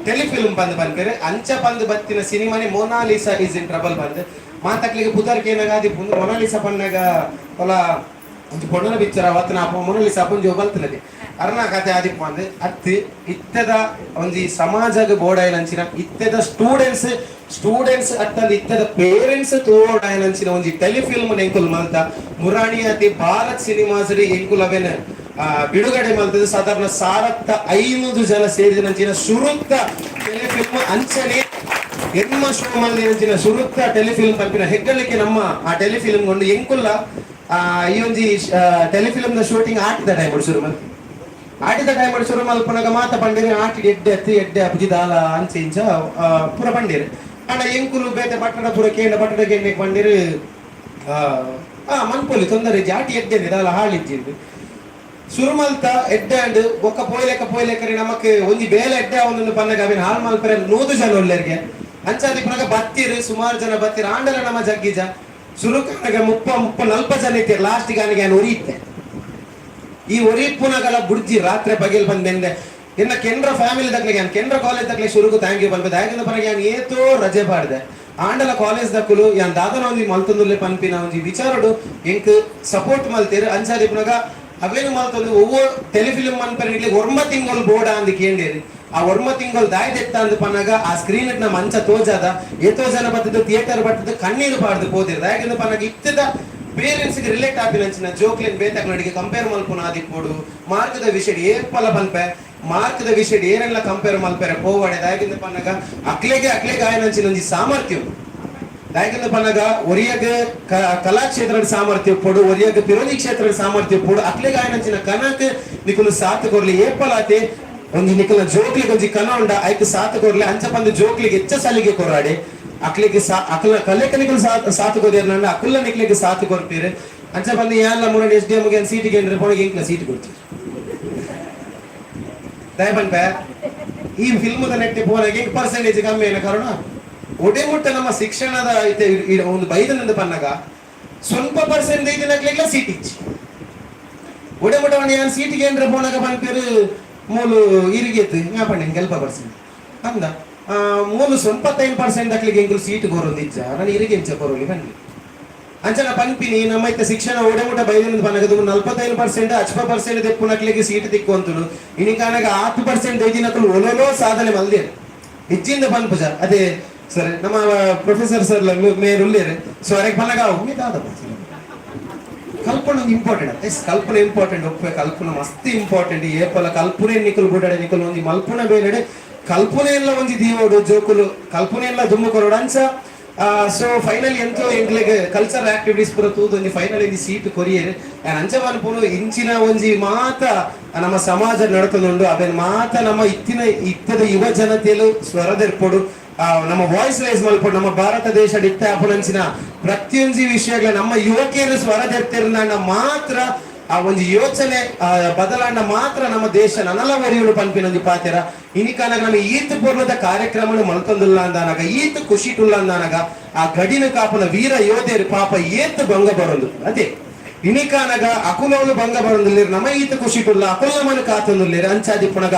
ಟೆಲಿಫಿಲ್ಮ್ ಬಂದು ಬಂದ್ಕರೆ ಅಂಚ ಬಂದು ಬತ್ತಿನ ಸಿನಿಮಾನೆ ಮೊನಾಲಿಸಾ ಇಸ್ ಇನ್ ಟ್ರಬಲ್ ಬಂದು ಮಾತಾಕ್ಲಿಗೆ ಪುದರ್ಕೆ ಏನಾಗಾದಿ ಮೊನಾಲಿಸಾ ಪನ್ನಾಗ ಹೊಲ ಒಂದು ಪೊಣ್ಣನ ಪಿಕ್ಚರ್ ಅವತ್ತಿನ ಮೊನಾಲಿಸಾ ಪುಂಜು ಬಲ್ತಲದೆ ಅರ್ನ ಕತೆ ಆದಿಪ್ಪ ಅಂದ್ರೆ ಅತ್ತಿ ಇತ್ತದ ಒಂಜಿ ಸಮಾಜಗ ಬೋಡಾಯನಂಚಿನ ಇತ್ತದ ಸ್ಟೂಡೆಂಟ್ಸ್ ಅತ್ತಂದು ಇತ್ತದ ಪೇರೆಂಟ್ಸ್ ತೋಡಾಯನಂಚಿನ ಒಂಜಿ ಟೆಲಿಫಿಲ್ಮ್ ಎಂಕುಲ್ ಮಲ್ತ ಮುರಾಣಿ ಅತಿ ಭಾರತ್ ಸಿನಿಮಾಸರಿ ಎಂಕುಲ್ ಅವೇನ ಬಿಡುಗಡೆ ಮಲ್ತದ ಸಾಧಾರಣ 1500 ಜನ ಸೇರಿದಂಚಿನ ಸುರುತ್ತ ಟೆಲಿಫಿಲ್ಮ್ ಅಂಚನೆ ಎಮ್ಮ ಶೋ ಮಲ್ದಿನ ಸುರುತ್ತ ಟೆಲಿಫಿಲ್ಮ್ ಪಂಪಿನ ಹೆಗ್ಗಳಿಕೆ ನಮ್ಮ ಆ ಟೆಲಿಫಿಲ್ಮ್ ಕೊಂಡು ಎಂಕುಲ್ಲ ಈ ಒಂಜಿ ಟೆಲಿಫಿಲ್ಮ್ ದ ಶೂಟಿಂಗ್ ಆಟಿದ ಟೈಮ್ ಶುರು ಮಲ್ ಆಟಿದ ಟೈಮ್ ಶುರು ಮಲ್ಪನಾಗ ಮಾತ ಪಂಡಿರಿ ಆಟಿ ಎಡ್ಡೆ ಅಬ್ಜಿದಾಲ ಅಂಚೆ ಇಂಚ ಪುರ ಪಂಡಿರಿ ಅಣ್ಣ ಎಂಕುಲು ಬೇತೆ ಪಟ್ಟಣ ಪುರ ಕೇಂದ್ರ ಪಟ್ಟಣ ಕೇಂದ್ರ ಪಂಡಿರು ಮನ್ಪೊಲಿ ತೊಂದರೆ ಜಾಟಿ ಎಡ್ಡೆ ದಾಲ ಹಾಳಿಜ್ಜಿಂದು ಸುರುಮಲ್ತ ಎಡ್ಡೆ ಅಂಡ್ ಬೊಕ್ಕ ಪೋಯ್ಲೆಕ್ಕರಿ ನಮಕ್ ಒಂಜಿ ಬೇಲೆ ಎಡ್ಡೆ ಅವನೊಂದು ಪನ್ನಗ ಅವಿನ ಹಾಳು ಮಲ್ಪರೆ 100 ಜನ ಒಳ್ಳೆರ್ಗೆ ಅಂಚಾದಿ ಪುನಗ ಬತ್ತಿರು ಸುಮಾರು ಜನ ಬತ್ತಿರು ಆಂಡಲ ನಮ್ಮ ಜಗ್ಗಿಜ ಸುರುಕನಗ 30-40 ಜನ ಇತ್ತೀರಿ ಲಾಸ್ಟ್ ಗಾನಿಗೆ ನಾನು ಒರಿಯಿತ್ತೆ ಈ ಒರಿಪುನಗಲ ಬುಡ್ಜಿ ರಾತ್ರಿ ಬಗೆಲ್ ಬಂದೆಂದೆ ಇನ್ನ ಕೆಂಡ್ರ ಫ್ಯಾಮಿಲಿ ದಕ್ಲಿಗೆ ಕೆಂಡ್ರ ಕಾಲೇಜ್ ದಕ್ಲಿಗೆ ಶುರುಗು ಥ್ಯಾಂಕ್ ಯು ಬಂದ್ಬೆ ಆಗಿನ ಪನಗ ಯಾನ್ ಏತೋ ರಜೆ ಪಾಡ್ದೆ ಆಂಡಲ ಕಾಲೇಜ್ ದಕ್ಕಲು ಯಾನ್ ದಾದನ ಒಂಜಿ ಮಲ್ತೊಂದುಲ್ಲೆ ಪನ್ಪಿನ ಒಂಜಿ ವಿಚಾರಡು ಎಂಕ್ ಸಪೋರ್ಟ್ ಮಲ್ತೀರು ಅಂಚಾದಿ ಪುನಗ ಅವೇನು ಮಲ್ತೊಂದು ಒವ್ವೊ ಟೆಲಿಫಿಲ್ಮ್ ಮನ್ಪರೆ 9 ತಿಂಗಳು ಬೋಡ ಅಂದ್ ಕೇಂಡೇರಿ ಆ 9 ತಿಂಗಳು ದಾಯ್ದೆತ್ತ ಅಂದ್ ಪನ್ನಾಗ ಆ ಸ್ಕ್ರೀನ್ ನ ಮಂಚ ತೋಜಾದ ಎತ್ತೋ ಜನ ಬರ್ತದ್ದು ಥಿಯೇಟರ್ ಬರ್ತದ್ದು ಕಣ್ಣೀರು ಪಾಡ್ದು ಪೋದಿರ್ದ ಯಾಕೆಂದ್ರೆ ಪನ್ನಾಗ ಇತ್ತದ ಪೇರೆಂಟ್ಸ್ ಗೆ ರಿಲೇಟ್ ಆಪಿನಂಚಿನ ಜೋಕ್ಲೆನ್ ಬೇತಾಗ ನಡಿಗೆ ಕಂಪೇರ್ ಮಲ್ಪುನ ಆದಿಪ್ಪೋಡು ಮಾರ್ಕದ ವಿಷಯ ಏರ್ಪಲ ಬನ್ಪೆ ಮಾರ್ಕದ ವಿಷಯ ಏನೆಲ್ಲ ಕಂಪೇರ್ ಮಲ್ಪೆರೆ ಪೋವಾಡೆ ದಾಯಕಿಂದ ಪನ್ನಾಗ ಅಕ್ಲೆಗೆ ಆಯನಂಚಿನ ಒಂಜಿ ಸಾಮರ್ಥ್ಯ ದಾಯಕಿಂದ ಪನ್ನಾಗ ಒರಿಯಾಗ ಕಲಾಕ್ಷೇತ್ರದ ಸಾಮರ್ಥ್ಯ ಪೋಡು ಒರಿಯಾಗ ಪಿರೋನಿ ಕ್ಷೇತ್ರದ ಸಾಮರ್ಥ್ಯ ಪೋಡು ಅಕ್ಲೆಗೆ ಆಯನಂಚಿನ ಕನಕ್ ನಿಕುಲು ಸಾತ್ ಕೊರ್ಲಿ ಏರ್ಪಲಾತೆ ಒಂಜಿ ನಿಕಲ್ನ ಜೋಕ್ಲಿಗೆ ಒಂಜಿ ಕನ ಉಂಡ ಐಕ್ ಸಾತ್ ಕೊರ್ಲಿ ಅಂಚ ಬಂದು ಜೋಕ್ಲಿಗೆ ಹೆಚ್ಚ ಸಲಿಗೆ ಕೊರಾಡೆ ಅಕ್ಲಿಗೆ ಅಕ್ಲ ಕಲೆಕನಿಗಳು ಸಾತ್ ಕೊರಿಯರ್ನಂಡ ಅಕ್ಲ ನಿಕ್ಲಿಗೆ ಸಾತ್ ಕೊರ್ತೀರಿ ಅಂಚ ಬಂದು ಯಾನ್ಲ ಮುರಡಿ SDM ಗೆ ಸೀಟಿಗೆ ಏನ್ರಿ ಪೋಣಿಗೆ ಇಂಕ್ಲ ಸೀಟ್ ಕೊಡ್ತೀರಿ ದಯಪನ್ಪೆ ಈ ಫಿಲ್ಮದ ನೆಟ್ಟಿ ಪೋನಾಗ ಪರ್ಸೆಂಟೇಜ್ ಕಮ್ಮಿ ಏನ ಕಾರಣ ಒಡೆ ಮುಟ್ಟ ನಮ್ಮ ಶಿಕ್ಷಣದ ಒಂದು ಬೈದನಂದ ಪನ್ನಗ ಸ್ವಲ್ಪ ಪರ್ಸೆಂಟೇಜ್ ನಕ್ಲಿಗ್ಲ ಸೀಟ್ ಇಚ್ಚಿ ಒಡೆ ಮುಟ್ಟ ಯಾನ್ ಸೀಟಿಗೆ ಏನ್ರ ಪೋನಾಗ ಪನ್ಪೇರು ಮೂಲು ಇರಿಗೆತ್ತು ಯಾಪಣ್ಣ ಕೆಲ್ಪ ಪರ್ಸೆಂಟ್ ಅಂದ ಮೂಲು 95% ಅಕ್ಲಿಗೆ ಎಂಕುಲು ಸೀಟ್ ಕೊರೊಂದು ಇಚ್ಚ ನಾನು ಇರಿಗೆ ಇಂಚ ಕೊರೋಲಿ ಬನ್ನಿ ಅಂಚನ ಪನ್ಪಿನಿ ನಮ್ಮ ಇತ್ತ ಶಿಕ್ಷಣ ಒಡೆಮುಟ ಬೈದಿನ ಪನ್ನಗದು 45% 50% ತೆಪ್ಪುನಕ್ಲಿಗೆ ಸೀಟ್ ತಿಕ್ಕೊಂತುಡು ಇನಿಕಾನಾಗ 10% ಐದಿನಕಲು ಒಲೊಲೋ ಸಾಧನೆ ಮಲ್ದೇರು ಹೆಚ್ಚಿಂದ ಪನ್ಪುಜ ಅದೇ ಸರ್ ನಮ್ಮ ಪ್ರೊಫೆಸರ್ ಸರ್ ಮೇರ್ ಉಳ್ಳೇರು ಸೊ ಅರೆಗೆ ಪನ್ನಗ ಉಮ್ಮಿದಾದ ಕಲ್ಪನೆ ಇಂಪಾರ್ಟೆಂಟ್ ಎಸ್ ಕಲ್ಪನೆ ಇಂಪಾರ್ಟೆಂಟ್ ಒಪ್ಪೆ ಕಲ್ಪನೆ ಮಸ್ತ್ ಇಂಪಾರ್ಟೆಂಟ್ ಏಪಲ ಕಲ್ಪನೆ ನಿಕಲು ಬುಡಡೆ ನಿಕಲು ಒಂಜಿ ಮಲ್ಪುನ ಬೇರೆಡೆ ಕಲ್ಪನೆ ಎಲ್ಲ ಒಂಜಿ ದೀವೋಡು ಜೋಕುಲು ಕಲ್ಪನೆ ಎಲ್ಲ ದುಮ್ಮು ಕೊರೋಡು ಅಂಚ ಸೊ ಫೈನಲ್ ಎಂತೋ ಎಂಕ್ಲೆಗ್ ಕಲ್ಚರಲ್ ಆಕ್ಟಿವಿಟೀಸ್ ಪೂರ ತೂದು ಒಂಜಿ ಫೈನಲ್ ಒಂಜಿ ಸೀಟ್ ಕೊರಿಯರ್ ಅಂಚ ಮನ್ಪುನು ಇಂಚಿನ ಒಂಜಿ ಮಾತ ನಮ್ಮ ಸಮಾಜ ನಡ್ತೊಂದುಂಡು ಅವೇನ್ ಮಾತ ನಮ್ಮ ಇತ್ತದ ಯುವ ಜನತೆಯಲು ಸ್ವರದೆರ್ಪೊಡು ನಮ್ಮ ವಾಯ್ಸ್ ರೈಸ್ ಮಲ್ಪಡು ನಮ್ಮ ಭಾರತ ದೇಶ ಇತ್ತ ಅಪನಂಚಿನ ಪ್ರತಿಯೊಂದು ವಿಷಯಗಳ ನಮ್ಮ ಯುವಕಿಯರು ಸ್ವರದೆರ್ತಿರ್ನ ಮಾತ್ರ ಆ ಒಂದು ಯೋಚನೆ ಬದಲಾಂಡ ಮಾತ್ರ ನಮ್ಮ ದೇಶ ನನಲ ಒರಿಯುಡು ಪನ್ಪಿನೊಂದು ಪಾತೆರ ಇನಿಕಾನಾಗ ನಮ್ಮ ಈತ್ ಪೂರ್ವದ ಕಾರ್ಯಕ್ರಮ ಮಲ್ತೊಂದುಲ್ಲ ಅಂದಾನಾಗ ಈತ್ ಖುಷಿಟುಲ್ಲ ಅಂದಾನಾಗ ಆ ಗಡಿನ ಕಾಪನ ವೀರ ಯೋಧೇರು ಪಾಪ ಏತ್ ಭಂಗ ಬರೋದು ಅದೇ ಇನಿಕಾನಗ ಅಕುಲೋಲು ಭಂಗ ಬರಂದಿಲ್ಲೇರು ನಮ್ಮ ಈತ ಖುಷಿಟುಲ್ಲ ಅಕುಲ ಮನ ಕಾತಂದಿಲ್ಲೇರು ಅಂಚಾದಿ ಪುಣಗ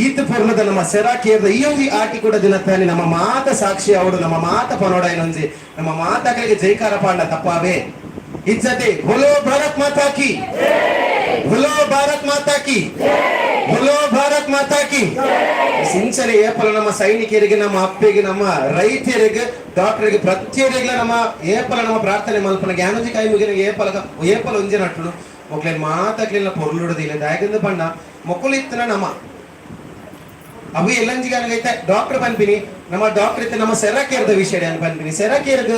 ಈತ ಪುರ್ಲದ ನಮ್ಮ ಸೆರಾಕೇರ್ದ ಈ ಒಂದು ಆಟಿ ಕೂಡ ದಿನತ್ತಾನೆ ನಮ್ಮ ಮಾತ ಸಾಕ್ಷಿ ಅವಡು ನಮ್ಮ ಮಾತ ಪನೋಡ ಏನೊಂಜಿ ನಮ್ಮ ಮಾತಗಳಿಗೆ ಜೈಕಾರ ಪಾಂಡ ತಪ್ಪಾವೆ ಇಜ್ಜತೆ ಬೋಲೋ ಭಾರತ್ ಮಾತಾ ಕಿ ಬೋಲೋ ಭಾರತ್ ಮಾತಾ ಕಿ ಬೋಲೋ ಭಾರತ್ ಮಾತಾ ಕಿ ಸಿಂಚನೆ ಏಪಲ ನಮ್ಮ ಸೈನಿಕರಿಗೆ ನಮ್ಮ ಅಪ್ಪೆಗೆ ನಮ್ಮ ರೈತರಿಗೆ ಡಾಕ್ಟರ್ಗೆ ಪ್ರತಿಯೊಬ್ಬರಿಗೆ ನಮ್ಮ ಏಪಲ ನಮ್ಮ ಪ್ರಾರ್ಥನೆ ಮಲ್ಪನ ಜ್ಞಾನೋಜಿ ಕೈ ಮುಗಿನ ಏಪಲ ಒಂಜೆ ನಟ್ಟನು ಮೊಕ್ಲೇನ್ ಮಾತಾಕ್ಲಿಲ್ಲ ಪೊರ್ಲುಡದಿಲ್ಲ ದಾಯದಿಂದ ಬಣ್ಣ ಮೊಕ್ಕಲಿತ್ತನ ನಮ್ಮ ಅವು ಎಲ್ಲಂಜಿಗೈತೆ ಡಾಕ್ಟರ್ ಪನ್ಪಿನಿ ನಮ್ಮ ಡಾಕ್ಟರ್ ಇತ್ತು ನಮ್ಮ ಸೆರಾಕೇರ್ದ ವಿಷಯ ಪನ್ಪಿನಿ ಸೆರಾಕೇರ್ಗ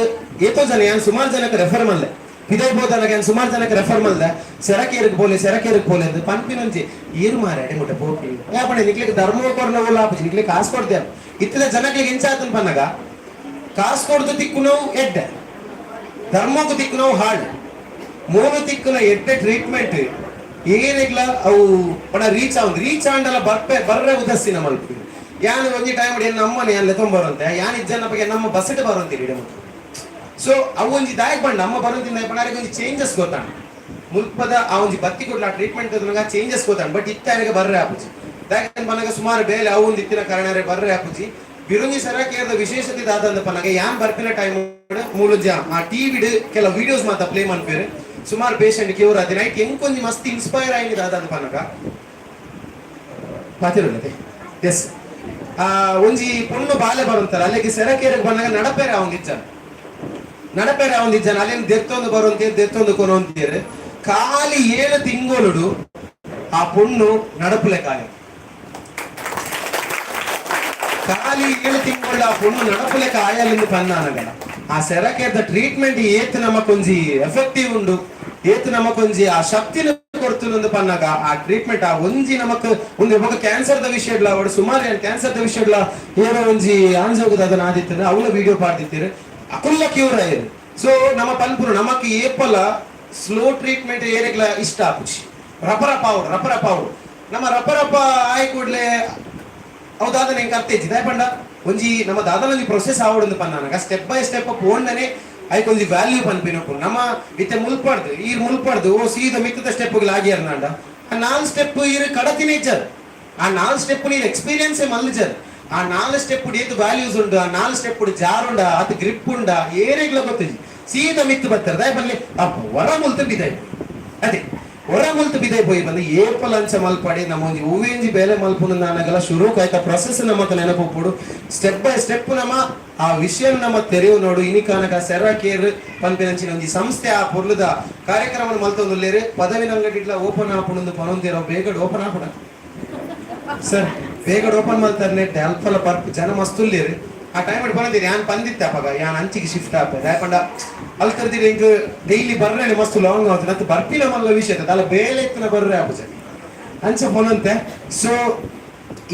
ಏತೋ ಜನ ಯಾನ್ ಸುಮಾರು ಜನಕ್ಕೆ ರೆಫರ್ ಮಲ್ಲೆ ಇದೇ ಬೋದನಗೆ ಸುಮಾರು ಜನಕ್ಕೆ ರೆಫರ್ ಮಲ್ದ ಸೆರಾಕೇರಿಗೆ ಬೋಲೆ ಅಂತ ಪನ್ಪಿನಂಚಿ ಏರು ಮಾರಾಡಿ ಮುಟ್ಟ ಬೋಪಿ ಯಾಪಣೆ ನಿಕ್ಲಿಕ್ಕೆ ಧರ್ಮೋಕರ್ನ ಓಲ ಆಪುಜಿ ನಿಕ್ಲಿಕ್ಕೆ ಕಾಸು ಕೊಡ್ತೇವೆ ಇತ್ತಿನ ಜನಕ್ಕೆ ಇಂಚಾತನ್ ಪನ್ನಗ ಕಾಸು ಕೊಡ್ದು ತಿಕ್ಕು ನಾವು ಎಡ್ಡೆ ಧರ್ಮಕ್ಕೂ ತಿಕ್ಕು ನಾವು ಹಾಳು ಮೂರು ತಿಕ್ಕುನ ಎಡ್ಡೆ ಟ್ರೀಟ್ಮೆಂಟ್ ಏನಿಗ್ಲ ಅವು ಪಣ ರೀಚ್ ಆಂಡಲ ಬರ್ರೆ ಉದಸ್ಸಿನ ಮಲ್ಪಿ ಯಾನು ಒಂಜಿ ಟೈಮ್ ನಮ್ಮನೆ ಅಲ್ಲೇ ತೊಂಬರಂತೆ ಯಾನ್ ಇಜ್ಜನ ಬಗ್ಗೆ ನಮ್ಮ ಬಸ್ಸೆಟ್ ಬರಂತೀರಿ ಸೊ ಅವು ಒಂಜಿ ದಾಯಕ್ ಬಂಡ ಅಮ್ಮ ಬರೋದಿನ ಪಣಾರಿಗೆ ಒಂಜಿ ಚೇಂಜಸ್ ಗೊತ್ತಾಣ ಮುಲ್ಪದ ಆ ಒಂಜಿ ಬತ್ತಿ ಕೊಡ್ಲ ಟ್ರೀಟ್ಮೆಂಟ್ ಕೊದ್ನಾಗ ಚೇಂಜಸ್ ಗೊತ್ತಾಣ ಬಟ್ ಇತ್ತಾನಿಗೆ ಬರ್ರೆ ಆಪುಜಿ ದಾಯಕ್ ಬನ್ನಾಗ ಸುಮಾರು ಬೇಲೆ ಅವು ಒಂದು ಇತ್ತಿನ ಕಾರಣ ಬರ್ರೆ ಆಪುಜಿ ಬಿರುಂಜಿ ಸೆರಾಕೇರ್ದ ವಿಶೇಷತೆ ದಾದಂದ ಪನ್ನಾಗ ಯಾನ್ ಬರ್ಪಿನ ಟೈಮ್ ಮೂಲಜ ಆ ಟಿವಿಡ್ ಕೆಲ ವಿಡಿಯೋಸ್ ಮಾತ ಪ್ಲೇ ಮಾಡ್ಪೇರು ಸುಮಾರು ಪೇಷಂಟ್ ಕ್ಯೂರ್ ಆದ ನೈಟ್ ಎಂಕೊಂಜಿ ಮಸ್ತ್ ಇನ್ಸ್ಪೈರ್ ಆಗಿದೆ ದಾದಂದ ಪನ್ನಗ ಪಾತಿರುಲ್ಲದೆ ಎಸ್ ಒಂಜಿ ಪೊಣ್ಣು ಬಾಲೆ ಬರುಂತಾರ ಅಲ್ಲಿಗೆ ಸೆರಾಕೇರಿಗೆ ಬಂದಾಗ ನಡಪೇರೆ ಅವನಿಜ್ಜನ ಅಲ್ಲಿಂದ ದೆತ್ತೊಂದು ದೆತ್ತೊಂದು ಕೊನೊಂತೀರಿ ಖಾಲಿ 7 ತಿಂಗಳು ಆ ಪೊಣ್ಣು ನಡಪಲೆ ಖಾಲಿ 7 ತಿಂಗಳು ಆ ಪೊಣ್ಣು ನಡಪಲೆ ಕಾಯಲಿಂದ ಪನ್ನಾನಗಲ ಆ ಸೆರಾಕೇರ್ದ ಟ್ರೀಟ್ಮೆಂಟ್ ಏತ್ ನಮಕೊಂಜಿ ಎಫೆಕ್ಟಿವ್ ಉಂಡು ಏತ್ ನಮಕೊಂಜಿ ಆ ಶಕ್ತಿನ ಕೊಡ್ತು ಪನ್ನಾಗ ಆ ಟ್ರೀಟ್ಮೆಂಟ್ ಆ ಒಂಜಿ ನಮಕ್ ಒಂದು ಕ್ಯಾನ್ಸರ್ದ ವಿಷಯಡ್ಲ ಅವಡು ಸುಮಾರು ಕ್ಯಾನ್ಸರ್ದ ವಿಷಯಡ್ಲ ಏನೋ ಒಂಜಿ ಆನ್ಸೋಗದ ಅದನ್ನ ಆದಿತ್ತಾರೆ ಅವಳ ವಿಡಿಯೋ ಪಾಡ್ದಿತ್ತೀರಿ ಅಕುಲ್ಲ ಕ್ಯೂರ್ ಆಯ್ರು ಸೊ ನಮ್ಮ ಪನ್ಪುರು ನಮಕ್ ಏಪಲ ಸ್ಲೋ ಟ್ರೀಟ್ಮೆಂಟ್ ಏರೆಗ್ಲ ಇಷ್ಟ ಆಪುಚಿ ರಪರಪ ಅವಡು ನಮ್ಮ ರಪರಪ ಆಯ್ ಕೂಡ್ಲೆ ಅವು ದಾದನ ಹೆಂಗ್ ಅರ್ಥೈತಿ ದಾಯಪಂಡ ಒಂಜಿ ನಮ್ಮ ದಾದನಲ್ಲಿ ಪ್ರೊಸೆಸ್ ಆವಡು ಪನ್ನಾಗ ಸ್ಟೆಪ್ ಬೈ ಸ್ಟೆಪ್ ಪೋಂಡನೆ ಐಕೊಂಜಿ ವ್ಯಾಲ್ಯೂ ಪನ್ಪಿನಪ್ಪು ನಮ್ಮ ಇತ್ತೆ ಮುಲ್ಪಡ್ದು ಓ ಸೀದ ಮಿಕ್ಕದ ಸ್ಟೆಪ್ಗಳು ಆಗ್ಯಾರ ನಾಂಡ ಆ 4 ಸ್ಟೆಪ್ ಇರು ಕಡತಿನ ಇಜ್ಜರ್ ಆ 4 ಸ್ಟೆಪ್ ನೀರು ಎಕ್ಸ್ಪೀರಿಯನ್ಸ್ ಮಲ್ಜರ್ ಆ 4 ಸ್ಟೆಪ್ ಏತು ವ್ಯಾಲ್ಯೂಸ್ ಉಂಡು ಆ 4 ಸ್ಟೆಪ್ ಜಾರುಂಡ ಅದು ಗ್ರಿಪ್ ಉಂಡ ಏನೇಗ್ಲ ಗೊತ್ತಿಜಿ ಸೀದ ಮಿತ್ತು ಬರ್ತಾರೆ ದಯ ಬನ್ನಿ ಹೊರ ಮುಲ್ತು ಬಿದ್ದಾಯ್ ಅದೇ ಹೊರ ಮುಲ್ತು ಬಿದ್ದಾಯ್ ಪೋಯಿ ಬಂದು ಏಪಲ್ ಅಂಚ ಮಲ್ಪಡಿ ನಮ್ಮ ಒಂಜಿ ಹೂವೇಂಜಿ ಬೇಲೆ ಮಲ್ಪುನ ನಾನಗಲ ಶುರು ಕಾಯ್ಕ ಪ್ರೊಸೆಸ್ ನಮ್ಮತ್ತ ನೆನಪುಡು ಸ್ಟೆಪ್ ಬೈ ಸ್ಟೆಪ್ ನಮ್ಮ ಆ ವಿಷಯ ನಮ್ಮ ತೆರೆವು ನೋಡು ಇನಿಕಾನಗ ಸೆರಾಕೇರ್ ಪನ್ಪಿನಂಚಿನ ಒಂಜಿ ಸಂಸ್ಥೆ ಆ ಪೊರ್ಲದ ಕಾರ್ಯಕ್ರಮ ಮಲ್ತೊಂದುಲ್ಲೇರು ಪದವಿನ ಅಂಗಡಿಗ್ಲ ಓಪನ್ ಆಪುಣಂದು ಪನೊಂದಿರೋ ಬೇಗಡ್ ಓಪನ್ ಆಪುಡ ಸರ್ ಬೇಗಡ್ ಓಪನ್ ಮಾಡ್ತಾರೆ ನೆಟ್ ಅಲ್ಪಲ ಪರ್ಪ್ ಜನ ಮಸ್ತುಲ್ಲೇರು ಆ ಟೈಮ್ ಬಂದಿರಿ ಯಾನ್ ಪಂದಿತ್ತಪ್ಪಾಗ ಯಾನ್ ಅಂಚಿಗೆ ಶಿಫ್ಟ್ ಆಗ್ತದೆ ಯಾಕಂಡ ಅಲ್ಲಿ ತರ್ದಿರಿ ಹಿಂಗ ಡೈಲಿ ಬರ್ರೆ ಮಸ್ತ್ ಲಾಂಗ್ ಆಗ್ತದೆ ಅಂತ ಬರ್ಪಿನ ಮಲ್ಲ ವಿಷಯ ಅಲ್ಲ ಬೇಲೆ ಎತ್ತಿನ ಬರ್ರೆ ಆಪುಜ ಅಂಚ ಪೊನಂತೆ ಸೊ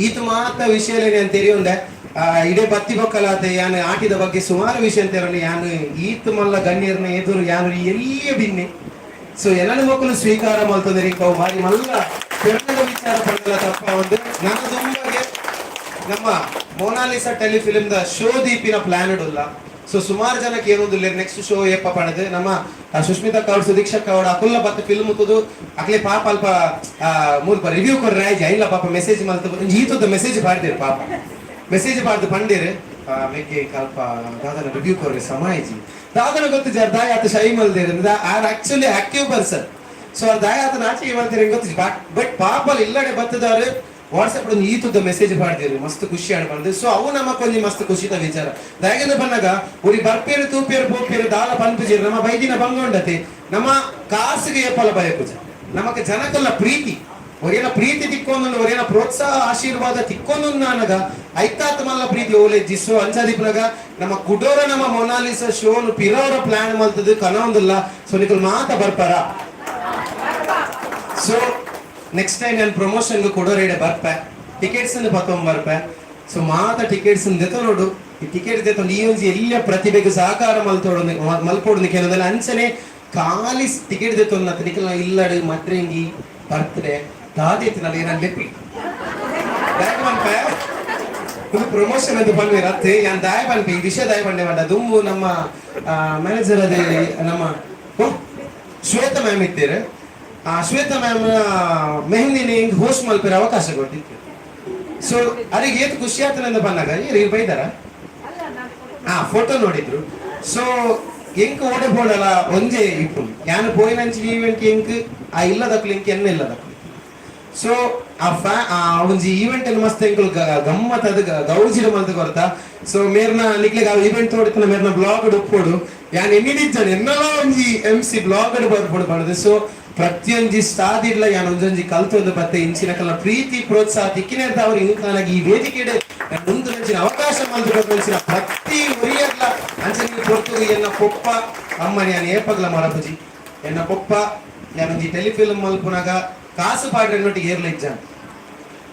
ಈತ ಮಾತ ವಿಷಯ ಅಂತ ತೆರೆಯುಂಡೆ ಇಡೇ ಬತ್ತಿ ಬಕ್ಕಲಾತೆ ಯಾನ್ ಆಟಿದ ಬಗ್ಗೆ ಸುಮಾರು ವಿಷಯ ಅಂತ ಯಾನ್ ಈತ ಮಲ್ಲ ಗಣ್ಯರ್ನ ಎದುರು ಯಾನು ಎಲ್ಲಿಯೇ ಬಿನ್ನಿ ಸೊ ಎಲ್ಲ ಮಕ್ಕಳು ಸ್ವೀಕಾರ ಮಲ್ತಂದ್ರೆ ಕವು ಮಾಡಿ ಮಲ್ಲ ಪೆಣ್ಣದ ವಿಚಾರ ಪಡಲ್ಲ ತಪ್ಪ ಒಂದು ನನ್ನ ತುಂಬಾಗೆ ನಮ್ಮ ಮೊನಾಲಿಸಾ ಟೆಲಿಫಿಲ್ಮ್ ದ ಶೋ ದೀಪಿನ ಪ್ಲಾನ್ ಇಡಲ್ಲ ಸೊ ಸುಮಾರು ಜನಕ್ಕೆ ಏನೊಂದು ನೆಕ್ಸ್ಟ್ ಶೋ ಏಪ ಪಡೆದು ನಮ್ಮ ಸುಷ್ಮಿತಾ ಕೌಡ್ ಸುದೀಕ್ಷಾ ಕೌಡ್ ಅಕುಲ್ಲ ಬತ್ತ ಫಿಲ್ಮ್ ತುದು ಅಕ್ಲೆ ಪಾಪ ಅಲ್ಪ ಮೂಲಕ ರಿವ್ಯೂ ಕೊಡ್ರೆ ಇಲ್ಲ ಪಾಪ ಮೆಸೇಜ್ ಮಲ್ತು ಈತದ ಮೆಸೇಜ್ ಪಾಡ್ದಿರು ಪಾಪ ಮೆಸೇಜ್ ಪಾಡ್ದು ಪಂಡಿರು ಮೇಕೆ ಕಲ್ಪ ದಾದನ ರಿವ್ಯೂ ಕೊಡ್ರಿ ಸಮಾಯಿಜಿ ದಾದನ ಗೊತ್ತು ಜರ್ ದಾಯ ಆತ ಶೈ ಮಲ್ದಿರ are actually active person so ದಾಯ ಆತನ ಆಚೆ ಮಾಡ್ತೀರಿ ಗೊತ್ತು ಬಟ್ ಪಾಪ ಇಲ್ಲಡೆ ಬತ್ತದಾರು ವಾಟ್ಸಪ್ ಈತದ ಮೆಸೇಜ್ ಪಾಡ್ದಿರು ಮಸ್ತ್ ಖುಷಿ ಆಡ್ಬಾರ್ದು ಸೊ ಅವು ನಮಕೊಂಜಿ ಮಸ್ತ್ ಖುಷಿದ ವಿಚಾರ ದಯಗಂದ ಬಂದಾಗ ಉರಿ ಬರ್ಪೇರು ತೂಪೇರು ಪೋಪೇರು ದಾಲ ಪನ್ಪುಜಿರು ನಮ್ಮ ಬೈದಿನ ಬಂಗೊಂಡತೆ ನಮ್ಮ ಕಾಸಿಗೆ ಏಪಲ ಬಯಪುಜ ನಮಕ್ ಜನಕಲ್ಲ ಪ್ರೀತಿ ಒರೇನ ಪ್ರೀತಿ ತಿಕ್ಕೊಂದು ಒರೇನ ಪ್ರೋತ್ಸಾಹ ಆಶೀರ್ವಾದ ತಿಕ್ಕೊಂದು ನಾನಗ ಐತಾತ ಮಲ್ಲ ಪ್ರೀತಿ ಓಲೆಜ್ಜಿ ಸೊ ಅಂಚಾದಿಪ್ನಾಗ ನಮ್ಮ ಕುಡೋರ ನಮ್ಮ ಮೊನಾಲಿಸಾ ಶೋನು ಪಿರೋರ ಪ್ಲಾನ್ ಮಲ್ತದ್ದು ಕನೊಂದಿಲ್ಲ ಸೊ ನಿಕಲ್ ಮಾತ ಬರ್ಪಾರ ಸೊ ನೆಕ್ಸ್ಟ್ ಟೈಮ್ ನಾನು ಪ್ರಮೋಷನ್ ಕೊಡೋರೇಡೆ ಬರ್ಪೆ ಟಿಕೆಟ್ಸ್ ಬರ್ಪೆ ಸೊ ಮಾತ ಟಿಕೆಟ್ಸ್ ದೆತ ನೋಡು ಈ ಟಿಕೆಟ್ ದೆತೊಂದು ಈ ಒಂಜಿ ಎಲ್ಲ ಪ್ರತಿಭೆಗೆ ಸಹಕಾರ ಮಲ್ಪೋಡು ಕೆಲವೊಂದೆಲ್ಲ ಅಂಚನೆ ಖಾಲಿ ಟಿಕೆಟ್ ದೆತೊಂದು ನಿಕಲ್ ಇಲ್ಲಡು ಮದ್ರೆಂಗಿ ಬರ್ತ್ಡೇ ದಾದೇತಿನಲ್ಲಿ ನಾನು ಲೆಪ್ಪಿ ಮನ್ಪೆ ಇದು ಪ್ರಮೋಷನ್ ಅದು ಬಂದ್ವಿ ರತ್ತೆ ಯಾನ್ ದಾಯ ಬಂದ್ವಿ ವಿಷಯ ದಾಯ ಬಂಡೆ ಮಾಡ ದುಂಬು ನಮ್ಮ ಮ್ಯಾನೇಜರ್ ಅದೇ ನಮ್ಮ ಶ್ವೇತಾ ಮ್ಯಾಮ್ ಇದ್ದೀರಿ. ಶ್ವೇತಾ ಮ್ಯಾಮ್ ಮೆಹಂದಿನ ಹಿಂಗ್ ಹೋಸ್ಟ್ ಮಲ್ಪಿರ ಅವಕಾಶ ಕೊಟ್ಟಿತ್ತು. ಸೊ ಅದಕ್ಕೆ ಏತ್ ಖುಷಿ ಆತನಂದ ಬಂದಾಗ ಈಗ ಬೈದಾರ ಫೋಟೋ ನೋಡಿದ್ರು. ಸೊ ಎಂಕ್ ಓಡೆ ಬೋಡಲ್ಲ ಒಂಜೆ ಇಪ್ಪು ಯಾನು ಪೋಯಿನಂಚಿ ಈವೆಂಟ್ ಎಂಕ್ ಇಲ್ಲದಕ್ಲು ಎಂಕ್ ಎನ್ನ ಇಲ್ಲದಕ್ಲು. ಸೊ ಒಂಜಿ ಈವೆಂಟ್ ಅನ್ನು ಮಸ್ತ್ ಎಂಕುಲು ಗಮ್ಮತ್ ಅದು ಗೌಜಿಡ ಮಲ್ತ ಕೊರತ. ಸೊ ಮೇರ್ನ ನಿಕ್ಲೆಗ್ ಆ ಈವೆಂಟ್ ತೋಡಿತನ ಮೇರ್ನ ಬ್ಲಾಗ್ ಉಪ್ಪೋಡು ಯಾನ್ ಎನ್ನಿಡಿದ್ದಾನೆ ಎನ್ನಲ ಒಂಜಿ MC ಬ್ಲಾಗ್ ಬರ್ಬೋದು ಮಾಡುದು. ಸೊ ಪ್ರತಿಯೊಂಜಿ ಸ್ಟಾದಿಡ್ಲ ಯಾನ್ ಒಂದೊಂಜಿ ಕಲ್ತೊಂದು ಬತ್ತೆ ಇಂಚಿನ ಕಲ ಪ್ರೀತಿ ಪ್ರೋತ್ಸಾಹ ತಿಕ್ಕಿನೇರ್ದ ಅವ್ರು ಇಂಕಾನಾಗಿ ಈ ವೇದಿಕೆಡೆ ಮುಂದೆ ನಂಚಿನ ಅವಕಾಶ ಮಂದಿನ ಪ್ರತಿ ಒರಿಯರ್ಲ ಅಂಚನೆ ಕೊಡ್ತು ಎನ್ನ ಪೊಪ್ಪ ಅಮ್ಮನಿ ಯಾನ್ ಏಪಗ್ಲ ಮರಪುಜಿ ಎನ್ನ ಪೊಪ್ಪ ಯಾನೊಂಜಿ ಟೆಲಿಫಿಲ್ಮ್ ಮಲ್ಪುನಾಗ ಕಾಸು ಪಾಡ್ರನ್ನೊಟ್ಟಿಗೆ ಏರ್ಲ ಇಜ್ಜಾನ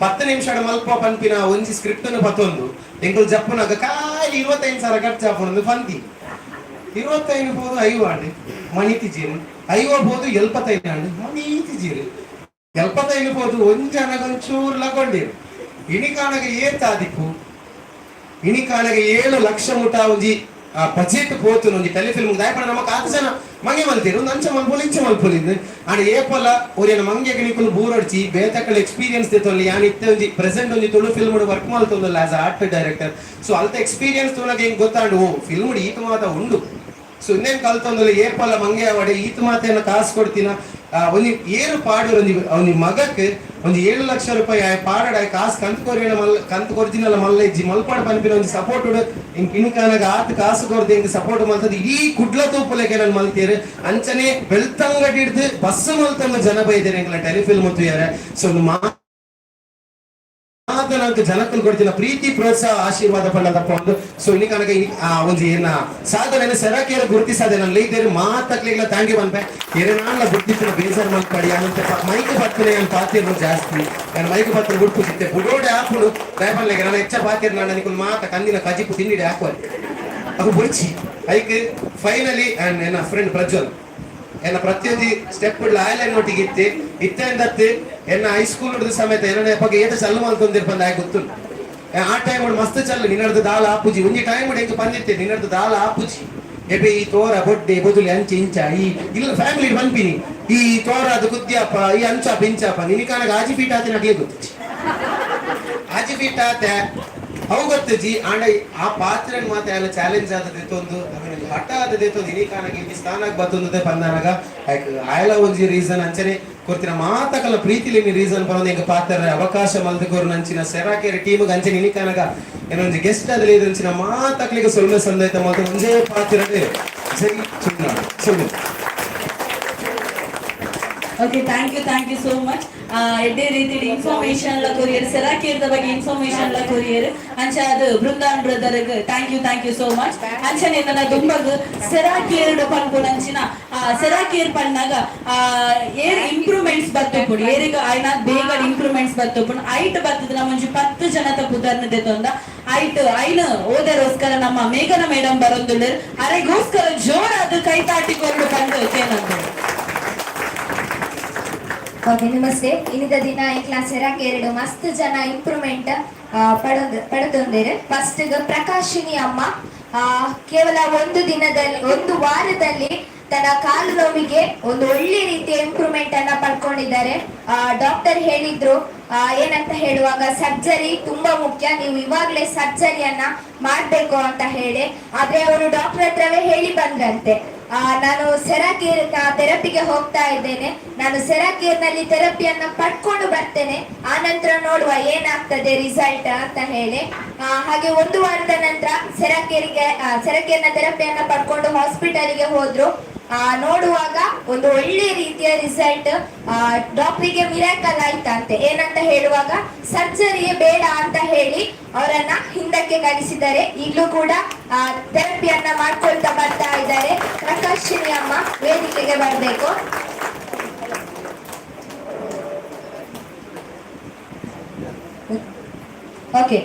10 ನಿಮಿಷ ಮಲ್ಪ ಪನ್ಪಿನ ಒಂಜಿ ಸ್ಕ್ರಿಪ್ಟ್ ಪತ್ತೊಂದು ಎಂಕಲ್ ಜಪ್ಪನಾಗ ಕಾಲಿ 25,000 ಖರ್ಚಾಪುನೊಂದು ಪಂತಿ 25 ಬೋದು 5 ಆಂಡ್ ಮಣಿತಿ ಜೀರು 5 ಬೋದು 75 ಆಂಡ್ ಮಣಿತಿ ಜೀರು 75 ಬೋದು ಒಂಜನಗೊಂಚೂರು ಲಗೊಂಡಿರು ಇಣಿಕಾಣಗೆ ಏತಾದಿಪ್ಪು ಇಣಿಕಾಣಗೆ 7 ಲಕ್ಷ ಮುಟ ಒಂಜಿ ಬಜೆಟ್ ಪೋತು ಒಂಜಿ ಟೆಲಿಫಿಲ್ಮ್ ದಾಯಪಣ ನಮಕ್ 10 ಜನ ಮಂಗೆ ಮಲ್ತಿರು ಅಂಚ ಮಲ್ಪೊಲಿ ಇಂಚ ಮಲ್ಪೊಲಿಂದು ಆಂಡ ಏಪಲ ಒರಿಯನ ಮಂಗೆಗೆ ನಿಕುಲು ಬೂರಡ್ಚಿ ಬೇತಕಳ ಎಕ್ಸ್ಪೀರಿಯನ್ಸ್ ದೇತೊಲ್ಲಿ ಯಾನ್ ಇತ್ತೆ ಒಂಜಿ ಪ್ರೆಸೆಂಟ್ ಒಂಜಿ ತುಳು ಫಿಲ್ಮ್ ವರ್ಕ್ ಮಲ್ತೊಂದಲ್ಲ ಆಸ್ ಆರ್ಟ್ ಡೈರೆಕ್ಟರ್. ಸೊ ಅಲ್ತ ಎಕ್ಸ್ಪೀರಿಯನ್ಸ್ ತೋನಗೆ ಹೆಂಗ್ ಗೊತ್ತಾಂಡು ಓ ಫಿಲ್ಮ್ ಈತ ಮಾತ ಉಂಡು. ಸೊ ಇನ್ನೇನ್ ಕಲ್ತೊಂದಲ್ಲ ಏಪಲ ಮಂಗೆ ಅವಡೆ ಈತ ಮಾತೆಯನ್ನ ಕಾಸು ಕೊಡ್ತೀನ ಒಂಜಿ ಏರು ಪಾಡು ಒಂಜಿ ಮಗಕ್ಕೆ ಒಂಜಿ 7 ಲಕ್ಷ ರೂಪಾಯಿ ಪಾಡಡ ಕಾಸು ಕಂತು ಕೊರ್ಜಿನಲ್ಲ ಮಲ್ಲ ಇಜ್ಜಿ ಮಲ್ಪಾಡ ಪನ್ಪಿನ ಒಂಜಿ ಸಪೋರ್ಟ್ ಹಿಂಗ್ ಕಿಣಿಕಾನಾಗ ಆತ ಕಾಸು ಕೊರ್ದು ಹಿಂಗ್ ಸಪೋರ್ಟ್ ಮಲ್ತದ ಇಡೀ ಕುಡ್ಲ ತೂಪಲೆಗೆ ನಾನು ಮಲ್ತೀರಿ ಅಂಚನೆ ಬೆಳ್ತಂಗಡಿ ಹಿಡ್ದು ಬಸ್ ಮಲ್ತಂಗ ಜನ ಬೈದೇರಿ ಎಂಗ್ಲ ಟೆಲಿಫಿಲ್ಮ್ ಮುತ್ತಿಯಾರೆ. ಸೊ ನಂಗೆ ಜನಕ್ಕಲು ಕೊಡ್ತಿನ ಪ್ರೀತಿ ಪ್ರೋತ್ಸಾಹ ಆಶೀರ್ವಾದ ಪಂಡದಪ್ಪ ಒಂದು. ಸೊ ಇನ್ನಿಕಾನಗ ಒಂಜಿ ಏನ ಸಾಧನೆ ಸೆರಾಕಿಯರ ಗುರುತಿಸಾದೆ ನಾನು ಲೈದೇರಿ ಮಾತಕ್ಲಿಗ್ಲ ತಾಂಗಿ ಬಂದೆ ಎರೆನಾಳ ಗುರ್ತಿಸಿನ ಬೇಜಾರು ಮಲ್ಪಡಿ ಅನ್ನಂತ ಮೈಕ್ ಪತ್ತಿನ ನಾನು ಪಾತಿರ್ನು ಜಾಸ್ತಿ ನಾನು ಮೈಕ್ ಪತ್ರ ಗುಡ್ಪುಸಿತ್ತೆ ಬುಡೋಡೆ ಹಾಕೊಂಡು ದಯಪನ್ಲೆಗೆ ನಾನು ಹೆಚ್ಚ ಪಾತಿರ್ ನಾನು ನಿಕುಲ್ ಮಾತ ಕಂದಿನ ಕಜಿಪು ತಿಂಡಿಡೆ ಹಾಕುವಲ್ಲಿ ಅದು ಬುಡ್ಚಿ ಐಕ್ ಫೈನಲಿ ಅಂಡ್ ನನ್ನ ಫ್ರೆಂಡ್ ಪ್ರಜ್ವಲ್ ಎನ್ನ ಪ್ರತಿಯೊಂದು ಸ್ಟೆಪ್ ಆಯ್ಲೈನ್ ಒಟ್ಟಿಗೆ ಇತ್ತೆ ಅಂದತ್ತು ಎನ್ನ ಹೈಸ್ಕೂಲ್ ಹಿಡಿದ ಸಮೇತ ಏನೇ ಬಗ್ಗೆ ಏತ ಚಲ್ಲು ಮಲ್ತೊಂದಿರ್ಬಂದ ಗೊತ್ತು ಆ ಟೈಮ್ ಮಸ್ತ್ ಚಲ್ಲು ನಿನ್ನಡ್ದು ದಾಲ ಆಪುಜಿ ಒಂಜಿ ಟೈಮ್ ಹೆಂಗ್ ಬಂದಿತ್ತೆ ನಿನ್ನಡ್ದು ದಾಲ ಆಪುಜಿ ಎಬೆ ಈ ತೋರ ಬೊಡ್ಡೆ ಬೊದುಲಿ ಅಂಚೆ ಇಂಚ ಈ ಇಲ್ಲ ಫ್ಯಾಮಿಲಿ ಬಂದ್ಬಿನಿ ಈ ತೋರ ಅದು ಕುದ್ಯಪ್ಪ ಈ ಅಂಚಪ್ಪ ಇಂಚಪ್ಪ ನಿನಕಾನಾಗ ಆಜಿ ಫೀಟ್ ಆತ ನಗ್ಲೇ ಗೊತ್ತು ಆಜಿ ಫೀಟ್ ಆತ ಅವು ಗೊತ್ತಜಿ ಆಂಡ ಆ ಪಾತ್ರ ಮಾತ ಎಲ್ಲ ಚಾಲೆಂಜ್ ಆದದೆತ್ತೊಂದು ಹಠ ಆದದೆತ್ತೊಂದು ಇನಿಕಾನಾಗ ಇಲ್ಲಿ ಸ್ಥಾನಕ್ಕೆ ಬತ್ತೊಂದತೆ ಪಂದಾನಾಗ ಆಯಲ ಒಂಜಿ ರೀಸನ್ ಅಂಚನೆ ಕೊರ್ತಿನ ಮಾತಕಲ ಪ್ರೀತಿಲಿ ರೀಸನ್ ಬರೋದು ಹೆಂಗ ಪಾತ್ರ ಅವಕಾಶ ಮಲ್ದಕೋರು ನಂಚಿನ ಸೆರಾಕೆರೆ ಟೀಮ್ಗೆ ಅಂಚನೆ ಇನಿಕಾನಾಗ ಏನೊಂದು ಗೆಸ್ಟ್ ಆದಲ್ಲಿ ಅಂಚಿನ ಮಾತಕ್ಲಿಗೆ ಸೊಲ್ಮೆ ಸಂದೈತ ಮಾತು ಒಂದೇ ಪಾತ್ರದೇ ಸರಿ ಸುಮ್ಮನೆ. Okay thank you so much. ಎಡ್ಡೆ ರೀತಿ ಇನ್ಫಾರ್ಮೇಶನ್ ಕೊರಿಯರ್ ಸೆರಾಕೇರ್ದ ಬಗ್ಗೆ ಇನ್ಫಾರ್ಮೇಶನ್ ಕೊರಿಯರ್ ಅಂಚ ಅದು ಬೃಂದಾನ್ ಬ್ರದರ್ಗ್ ಥ್ಯಾಂಕ್ ಯು ಸೋ ಮಚ್. ಅಂಚನೆ ನನ್ನ ದುಂಬಗ್ ಸೆರಾಕೇರ್ಡ್ ಪನ್ಪುನಂಚಿನ ಸೆರಾಕೇರ್ ಪನ್ನಾಗ ಏರ್ ಇಂಪ್ರೂವ್ಮೆಂಟ್ಸ್ ಬರ್ತುಪುಡು ಏರಿಗ ಆಯ್ನ ಬೇಗ ಇಂಪ್ರೂವ್ಮೆಂಟ್ಸ್ ಬರ್ತುಪುಡು ಐಟ್ ಬರ್ತದ ಮುಂಚೆ 10 ಜನ ಪುದರ್ನದೆ ತೊಂದ ಐಟ್ ಐನ್ ಓದರೋಸ್ಕರ ನಮ್ಮ ಮೇಘನ ಮೇಡಮ್ ಬರೋದುಳ್ಳ ಅರೆಗೋಸ್ಕರ ಜೋರಾದ ಕೈತಾಟಿಕೊಂಡು ಬಂದು ಏನಂತ. ಓಕೆ ನಮಸ್ತೆ. ಇನ್ನಿದ ದಿನ ಈ ಕ್ಲಾಸ್ ಇರಾಕ 2 ಮಸ್ತ್ ಜನ ಇಂಪ್ರೂವ್ಮೆಂಟ್ ಪಡೆದೊಂದಿರು. ಫಸ್ಟ್ ಪ್ರಕಾಶಿನಿ ಅಮ್ಮ ಕೇವಲ ಒಂದು ವಾರದಲ್ಲಿ ತನ್ನ ಕಾಲು ನೋವಿಗೆ ಒಂದು ಒಳ್ಳೆ ರೀತಿಯ ಇಂಪ್ರೂವ್ಮೆಂಟ್ ಅನ್ನ ಪಡ್ಕೊಂಡಿದ್ದಾರೆ. ಡಾಕ್ಟರ್ ಹೇಳಿದ್ರು ಏನಂತ ಹೇಳುವಾಗ ಸರ್ಜರಿ ತುಂಬಾ ಮುಖ್ಯ, ನೀವು ಇವಾಗ್ಲೇ ಸರ್ಜರಿಯನ್ನ ಮಾಡ್ಬೇಕು ಅಂತ ಹೇಳಿ. ಆದ್ರೆ ಅವರು ಡಾಕ್ಟರ್ ಹತ್ರವೇ ಹೇಳಿ ಬಂದ್ರಂತೆ ನಾನು ಸೆರಾಕೇರ್ ಥೆರಪಿಗೆ ಹೋಗ್ತಾ ಇದ್ದೇನೆ, ನಾನು ಸೆರಾಕೇರ್ ನಲ್ಲಿ ಥೆರಪಿಯನ್ನ ಪಡ್ಕೊಂಡು ಬರ್ತೇನೆ, ಆ ನಂತರ ನೋಡುವ ಏನಾಗ್ತದೆ ರಿಸಲ್ಟ್ ಅಂತ ಹೇಳಿ. ಹಾಗೆ 1 ವಾರದ ನಂತರ ಸೆರಾಕೇರ್ನ ಥೆರಪಿಯನ್ನ ಪಡ್ಕೊಂಡು ಹಾಸ್ಪಿಟಲ್ಗೆ ಹೋದ್ರು. ನೋಡುವಾಗ ಒಂದು ಒಳ್ಳೆ ರೀತಿಯ ರಿಸಲ್ಟ್, ಡಾಕ್ಟರಿಗೆ ಮಿರಾಕಲ್ ಆಯ್ತಂತೆ. ಏನಂತ ಹೇಳುವಾಗ ಸರ್ಜರಿಯೇ ಬೇಡ ಅಂತ ಹೇಳಿ ಅವರನ್ನ ಹಿಂದಕ್ಕೆ ಕಳಿಸಿದ್ದಾರೆ. ಈಗಲೂ ಕೂಡ ಥೆರಪಿಯನ್ನ ಮಾಡ್ಕೊಳ್ತಾ ಬರ್ತಾ ಇದ್ದಾರೆ. ಪ್ರಕಾಶಿನಿ ಅಮ್ಮ ವೇದಿಕೆಗೆ ಬರಬೇಕು. ಓಕೆ,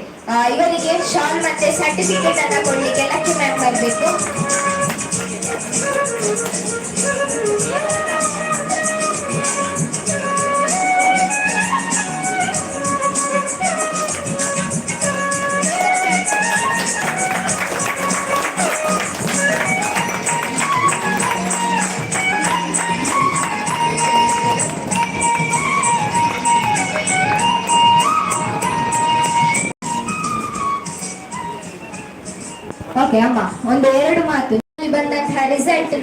ಇವರಿಗೆ ಶಾಲ್ ಮತ್ತೆ ಸರ್ಟಿಫಿಕೇಟ್ ಅನ್ನ ಕೊಡ್ಲಿಕ್ಕೆ ಲಕ್ಕಿ ಮ್ಯಾಮ್ ಬರಬೇಕು. ಓಕೆ ಅಮ್ಮ, ಒಂದು 2 ಮಾತು ಇಲ್ಲಿ ಬಂದಂತಹ result.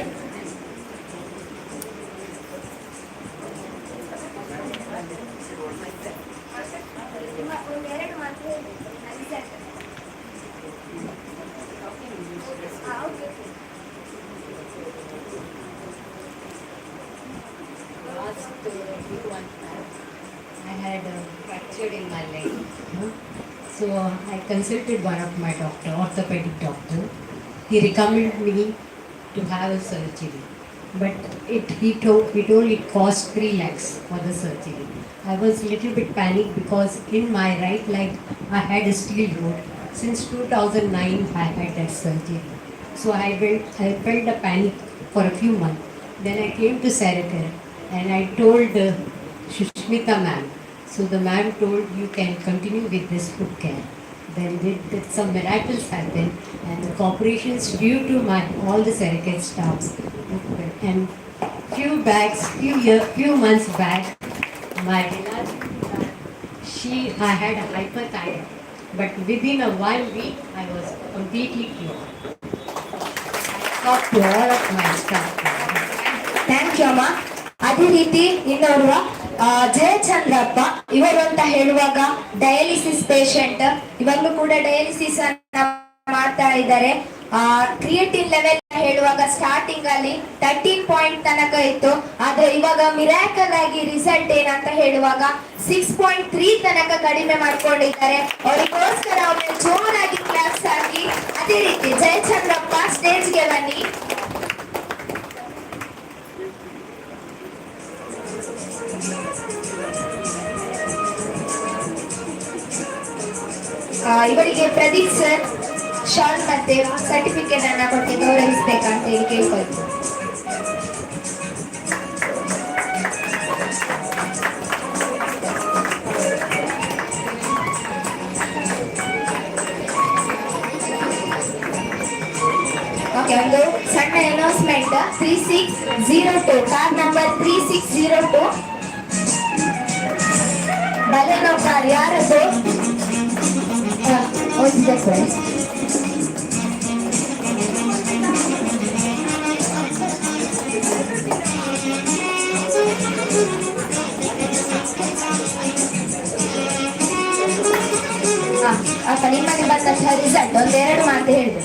I had fractured in my leg. So I consulted one of my doctor, orthopedic doctor. He recommended me to have a surgery. But he told it cost 3 lakhs for the surgery. I was little bit panicked because in my right leg I had a steel rod. Since 2009 I had that surgery. So I felt a panic for a few months. Then I came to Saracare and I told Shushmita ma'am. So the ma'am told you can continue with this foot care. Then some miracles happened and the cooperations due to all the Saracare staffs. And few months back, my I had a hyperthyroid, but within a 1 week I was completely cured. I talked to all of my staff. Thank you ಅಮ್ಮ. ಅದೇ ರೀತಿ ಇನ್ನೋರ್ವ ಜಯಚಂದ್ರಪ್ಪ ಇವರು ಅಂತ ಹೇಳುವಾಗ ಡಯಾಲಿಸಿಸ್ ಪೇಷಂಟ್, ಇವಾಗಲೂ ಕೂಡ ಡಯಾಲಿಸಿಸ್ ಅನ್ನ ಮಾಡ್ತಾ ಇದ್ದಾರೆ. ಕ್ರಿಯೇಟಿನ್ ಲೆವೆಲ್ ಹೇಳುವಾಗ ಸ್ಟಾರ್ಟಿಂಗ್ ಅಲ್ಲಿ 13 ಪಾಯಿಂಟ್ ತನಕ ಇತ್ತು, ಆದ್ರೆ ಇವಾಗ ಮಿರಾಕಲ್ ಆಗಿ ರಿಸಲ್ಟ್ ಏನಂತ ಹೇಳುವಾಗ 6.3 ತನಕ ಕಡಿಮೆ ಮಾಡ್ಕೊಂಡಿದ್ದಾರೆ. ಅವರಿಗೋಸ್ಕರ ಅವ್ರಿಗೆ ಜೋರಾಗಿ ಕ್ಲಾಪ್ಸ್ ಹಾಕಿ. ಅದೇ ರೀತಿ ಜಯಚಂದ್ರಪ್ಪ ಸ್ಟೇಜ್ಗೆ ಬನ್ನಿ. ಇವರಿಗೆ ಪ್ರದೀಪ್ ಸರ್ ಶಾಲ್ ಮತ್ತೆ ಸರ್ಟಿಫಿಕೇಟ್ ಅನ್ನ ಕೊಟ್ಟು ಗೌರವಿಸಬೇಕಂತ ಹೇಳಿ ಕೇಳ್ಕೊಳ್ತೀವಿ. ಓಕೆ, ಒಂದು ಸಣ್ಣ announcement. 3602 car number 3602 Baleno car ಯಾರದು ಓದಿದೆ ಫ್ರೆಂಡ್ಸ್. ಅಪ್ಪ ನಿಮ್ಮಲ್ಲಿ ಬಂದಂತಹ ರಿಸಲ್ಟ್ ಒಂದು 2 ಮಾತು ಹೇಳಿದೆ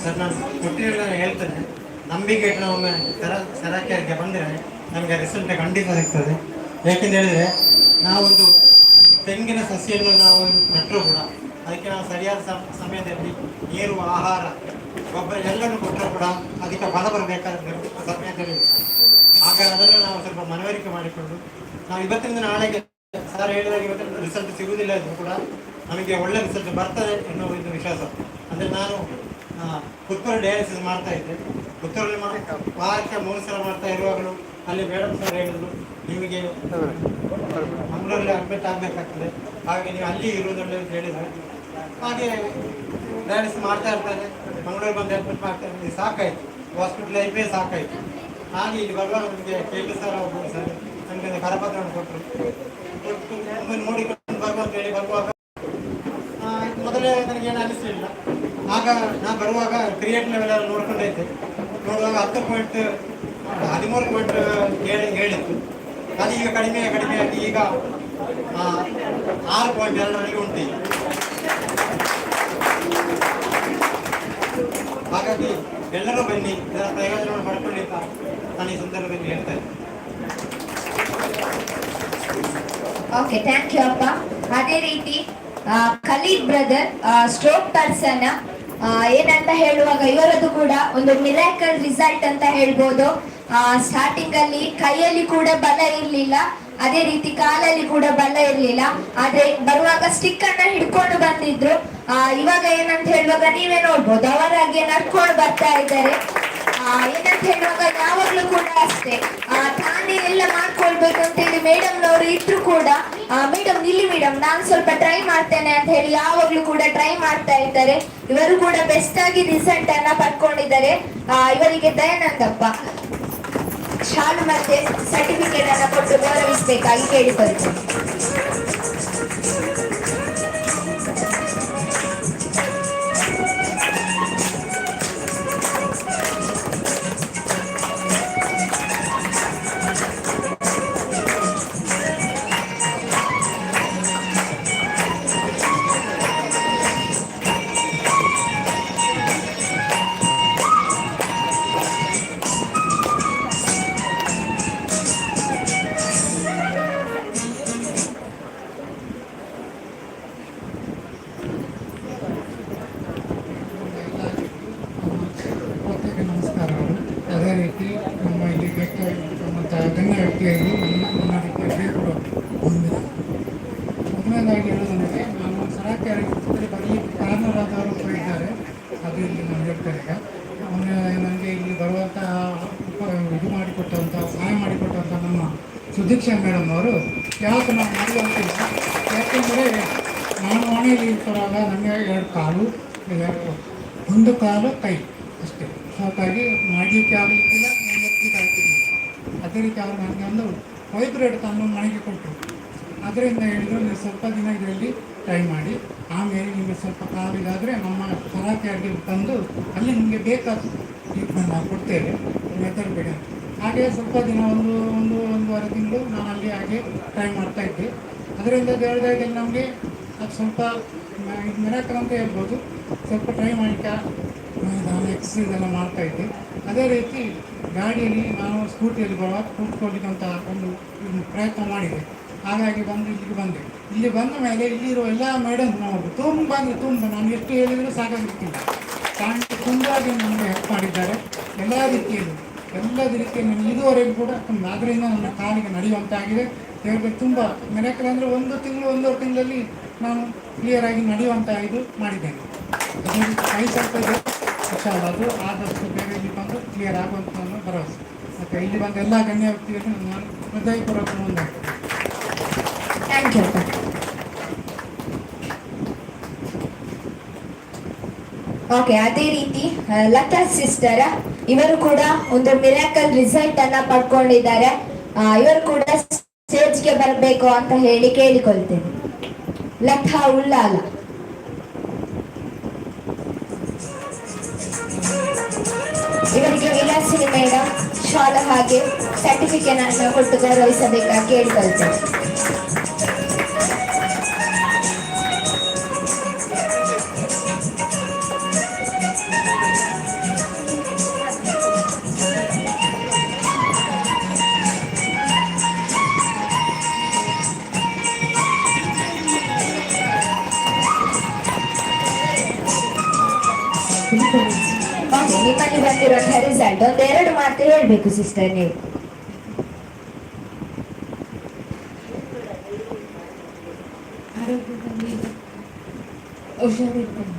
ಸರ್. ನಾನು ಕೊಟ್ಟಿರೋ ಹೇಳ್ತೇನೆ, ನಂಬಿಕೆ ಇಟ್ಟು ಒಮ್ಮೆ ಸರಕಾರಕ್ಕೆ ಬಂದರೆ ನಮಗೆ ರಿಸಲ್ಟ್ ಖಂಡಿತ ಸಿಗ್ತದೆ. ಯಾಕೆಂತ ಹೇಳಿದರೆ ನಾವೊಂದು ತೆಂಗಿನ ಸಸಿಯನ್ನು ನಾವು ನೆಟ್ಟರೂ ಕೂಡ ಅದಕ್ಕೆ ನಾವು ಸರಿಯಾದ ಸಮಯದಲ್ಲಿ ನೀರು, ಆಹಾರ, ಗೊಬ್ಬರ ಎಲ್ಲನೂ ಕೊಟ್ಟರೂ ಕೂಡ ಅದಕ್ಕೆ ಫಲ ಬರಬೇಕಾದ ಸಮಯದಲ್ಲಿ ಆಗ ಅದನ್ನು ನಾವು ಸ್ವಲ್ಪ ಮನವರಿಕೆ ಮಾಡಿಕೊಂಡು ನಾವು ಇವತ್ತಿನಿಂದ ನಾಳೆಗೆ ಸರ್ ಹೇಳಿದಾಗ ಇವತ್ತಿನ ರಿಸಲ್ಟ್ ಸಿಗುವುದಿಲ್ಲ ಇದ್ರೂ ಕೂಡ ನಮಗೆ ಒಳ್ಳೆ ರಿಸಲ್ಟ್ ಬರ್ತದೆ ಎನ್ನುವ ಒಂದು ವಿಶ್ವಾಸ. ಅಂದರೆ ನಾನು ಪುತ್ತೂರು ಡಯಾಲಿಸಿಸ್ ಮಾಡ್ತಾ ಇದ್ದೆ. ಪುತ್ತೂರಲ್ಲಿ ವಾರಕ್ಕೆ 3 ಸಲ ಮಾಡ್ತಾ ಇರುವಾಗಲೂ ಅಲ್ಲಿ ಮೇಡಮ್ ಸರ್ ಹೇಳಿದ್ರು, ನಿಮಗೆ ಮಂಗಳೂರಲ್ಲಿ ಅಡ್ಮಿಟ್ ಆಗಬೇಕಾಗ್ತದೆ, ಹಾಗೆ ನೀವು ಅಲ್ಲಿ ಇರುವುದಲ್ಲ ಅಂತ ಹೇಳಿದ್ದಾರೆ. ಹಾಗೆ ಡಯಾಲಿಸಿಸ್ ಮಾಡ್ತಾ ಇರ್ತಾರೆ, ಮಂಗಳೂರಿಗೆ ಬಂದು ಅಡ್ಮಿಟ್ ಮಾಡ್ತಾ ಇರ್ತಾರೆ. ಸಾಕಾಯಿತು, ಹಾಸ್ಪಿಟಲ್ ಲೈಫೇ ಸಾಕಾಯಿತು. ಹಾಗೆ ಇಲ್ಲಿ ಬರುವಾಗ ನಮಗೆ ಕೇಳಿ ಸರ್ ಹೋಗ್ಬೋದು ಸರ್ ನನಗೆ ಒಂದು ಕರಪತ್ರವನ್ನು ಕೊಟ್ಟರು. ಒಮ್ಮೆ ನೋಡಿಕೊಂಡು ಬರುವ ಅಂತ ಹೇಳಿ ಬರುವಾಗ ಮೊದಲೇ ನನಗೇನು ಅನಿಸಲಿಲ್ಲ. ಆಗ ನಾನು ಬರುವಾಗ ಕ್ರಿಯೇಟ್ ಲೆವೆಲ್ ಎಲ್ಲ ನೋಡ್ಕೊಂಡೈತೆ. ನೋಡುವಾಗ 13 ಹೇಳಿತ್ತು. ಅದು ಈಗ ಕಡಿಮೆಯಾಗಿ ಈಗ 6.2 ಉಂಟು. ಹಾಗಾಗಿ ಎಲ್ಲರೂ ಬನ್ನಿ, ಇದರ ಪ್ರಯೋಜನವನ್ನು ಪಡ್ಕೊಳ್ಳಿಕ್ಕ ನಾನು ಈ ಸಂದರ್ಭದಲ್ಲಿ ಹೇಳ್ತಾ ಇದ್ದೆ. ಓಕೆ, ಥ್ಯಾಂಕ್ ಯು ಅಪ್ಪ. ಅದೇ ರೀತಿ ಖಲೀದ್ ಬ್ರದರ್ ಸ್ಟ್ರೋಕ್ ಪರ್ಸನ್ ಏನಂತ ಹೇಳುವಾಗ ಇವರದ್ದು ಕೂಡ ಒಂದು ಮಿರಾಕಲ್ ರಿಸಲ್ಟ್ ಅಂತ ಹೇಳ್ಬೋದು. ಸ್ಟಾರ್ಟಿಂಗ್ ಅಲ್ಲಿ ಕೈಯಲ್ಲಿ ಕೂಡ ಬಲ ಇರ್ಲಿಲ್ಲ, ಅದೇ ರೀತಿ ಕಾಲಲ್ಲಿ ಕೂಡ ಬಲ ಇರ್ಲಿಲ್ಲ, ಆದ್ರೆ ಬರುವಾಗ ಸ್ಟಿಕ್ ಅನ್ನ ಹಿಡ್ಕೊಂಡು ಬಂದಿದ್ರು. ಇವಾಗ ಏನಂತ ಹೇಳುವಾಗ ನೀವೇ ನೋಡ್ಬೋದು ಅವರಾಗೆ ನಡ್ಕೊಂಡು ಬರ್ತಾ ಇದ್ದಾರೆ. ಏನಂತ ಹೇಳುವಾಗ ಯಾವಾಗ್ಲೂ ಕೂಡ ಅಷ್ಟೇ ತಾನೇ ಎಲ್ಲ ಮಾಡ್ಕೊಳ್ಬೇಕು ಅಂತ ಹೇಳಿ ಮೇಡಮ್ನವರು ಇದ್ರು ಕೂಡ ಮೇಡಮ್ ಇಲ್ಲಿ ಮೇಡಮ್ ನಾನು ಸ್ವಲ್ಪ ಟ್ರೈ ಮಾಡ್ತೇನೆ ಅಂತ ಹೇಳಿ ಯಾವಾಗ್ಲೂ ಕೂಡ ಟ್ರೈ ಮಾಡ್ತಾ ಇದ್ದಾರೆ. ಇವರು ಕೂಡ ಬೆಸ್ಟ್ ಆಗಿ ರಿಸಲ್ಟ್ ಅನ್ನ ಪಡ್ಕೊಂಡಿದ್ದಾರೆ. ಇವರಿಗೆ ದಯಾನಂದಪ್ಪ ಶಾಲು ಮತ್ತೆ ಸರ್ಟಿಫಿಕೇಟ್ ಅನ್ನ ಕೊಟ್ಟು ಗೌರವಿಸಬೇಕಾಗಿ ಕೇಳಿಕೊಳ್ತೇನೆ. ಸುದೀಕ್ಷಾ ಮೇಡಮ್ ಅವರು ಯಾಕೆ ನಾವು ಮಾಡುವಂತಿಲ್ಲ, ಯಾಕೆಂದರೆ ನಾನು ಮನೆಯಲ್ಲಿ ಇರ್ತಾರಲ್ಲ ನನಗೆ 2 ಕಾಲು, ಒಂದು ಕಾಲು ಕೈ ಅಷ್ಟೇ, ಹಾಗಾಗಿ ಮಾಡಲಿಕ್ಕೆ ಆಗಲಿಕ್ಕಿಲ್ಲ, ನೆನಪಿಗೆ ಆಗ್ತಿರಲಿಲ್ಲ. ಅದೇ ರೀತಿ ಅವರು ನನಗೆ ಒಂದು ವೈಬ್ರೇಟ್ ತಂದು ಮನೆಗೆ ಕೊಟ್ಟರು. ಅದರಿಂದ ಹೇಳಿದರು, ನೀವು ಸ್ವಲ್ಪ ದಿನ ಇದರಲ್ಲಿ ಟ್ರೈ ಮಾಡಿ, ಆಮೇಲೆ ನಿಮಗೆ ಸ್ವಲ್ಪ ಕಾಲಿಗಾದರೆ ನಮ್ಮ ಸರಾಕೆಯಾಗಿ ಬಂದು ಅಲ್ಲಿ ನಿಮಗೆ ಬೇಕಾದ ಟ್ರೀಟ್ಮೆಂಟ್ ನಾವು ಕೊಡ್ತೇವೆ, ಹೆದರಬೇಡಿ ಅಂತ. ಹಾಗೆ ಸ್ವಲ್ಪ ದಿನ ಒಂದೂವರೆ ತಿಂಗಳು ನಾನು ಅಲ್ಲಿ ಹಾಗೆ ಟ್ರೈ ಮಾಡ್ತಾಯಿದ್ದೆ. ಅದರಿಂದ ಹೇಳಿದಾಗ ನಮಗೆ ಅದು ಸ್ವಲ್ಪ ಮಿರಾಕಲ್ ಅಂತ ಹೇಳ್ಬೋದು. ಸ್ವಲ್ಪ ಟ್ರೈ ಮಾಡಲಿಕ್ಕೆ ನಾನು ಎಕ್ಸಸೈಸ್ ಎಲ್ಲ ಮಾಡ್ತಾಯಿದ್ದೆ. ಅದೇ ರೀತಿ ಗಾಡಿಯಲ್ಲಿ ನಾನು ಸ್ಕೂಟಿಯಲ್ಲಿ ಬರುವಾಗ ಕೂತ್ಕೊಳ್ಳಿಕ್ಕಂತ ಒಂದು ಪ್ರಯತ್ನ ಮಾಡಿದೆ. ಹಾಗಾಗಿ ಇಲ್ಲಿಗೆ ಬಂದೆ. ಇಲ್ಲಿ ಬಂದ ಮೇಲೆ ಇಲ್ಲಿರುವ ಎಲ್ಲ ಮೇಡಮ್ ನಾವು ತುಂಬ ನಾನು ಎಷ್ಟು ಹೇಳಿದರೂ ಸಾಕಾಗಿರ್ತಿಲ್ಲ. ಕಾರಣ ತುಂಬಾಗಿ ನಮಗೆ ಹೆಲ್ಪ್ ಮಾಡಿದ್ದಾರೆ ಎಲ್ಲ ರೀತಿಯಲ್ಲಿ ನಾನು ಇದುವರೆಗೂ ಕೂಡ ತುಂಬ. ಅದರಿಂದ ನನ್ನ ಕಾಲಿಗೆ ನಡೆಯುವಂತಾಗಿದೆ. ದೇವರಿಗೆ ತುಂಬ ಮಿರಾಕಲ್ ಅಂದರೆ 1 ತಿಂಗಳು 1.5 ತಿಂಗಳಲ್ಲಿ ನಾನು ಕ್ಲಿಯರಾಗಿ ನಡೆಯುವಂಥ ಇದು ಮಾಡಿದ್ದೇನೆ. ಅದೇ ರೀತಿ ಕೈ ಸ್ವಲ್ಪ ಇದೆ, ಅದು ಆದಷ್ಟು ಬೇಗ ಇಲ್ಲಿ ಬಂದು ಕ್ಲಿಯರ್ ಆಗುವಂಥ ನನ್ನ ಭರವಸೆ. ಮತ್ತು ಇಲ್ಲಿ ಬಂದ ಎಲ್ಲ ಗಣ್ಯ ವ್ಯಕ್ತಿಗಳಿಗೆ ನಾನು ಹೃದಯಪೂರ್ವಕ ಮುಂದಾಗ್ತದೆ. Thank you. ಓಕೆ, ಅದೇ ರೀತಿ ಲತಾ ಸಿಸ್ಟರ್ ಇವರು ಕೂಡ ಒಂದು ಮಿರಾಕಲ್ ರಿಸಲ್ಟ್ ಅನ್ನ ಪಡ್ಕೊಂಡಿದ್ದಾರೆ. ಇವರು ಕೂಡ ಸ್ಟೇಜ್ಗೆ ಬರಬೇಕು ಅಂತ ಹೇಳಿ ಕೇಳಿಕೊಳ್ತೇನೆ. ಲತಾ ಉಳ್ಳಾಲ. ಇವರಿಗೆ ವಿಲಾಸಿನಿ ಮೇಡಮ್ ಶಾಲಾ ಹಾಗೆ ಸರ್ಟಿಫಿಕೇಟ್ ಅನ್ನು ಕೊಟ್ಟು ಗೌರವಿಸಬೇಕಾಗಿ ಕೇಳಿಕೊಳ್ತೇನೆ. ನಿಮ್ಮಲ್ಲಿ ಬಂದಿರುವಂತಹ ರಿಸಲ್ಟ್ 1-2 ಮಾತು ಹೇಳ್ಬೇಕು ಸಿಸ್ಟರ್ ನೀವು. ಆರೋಗ್ಯದಲ್ಲಿ ಹುಷಾರಿರ್ತೇನೆ.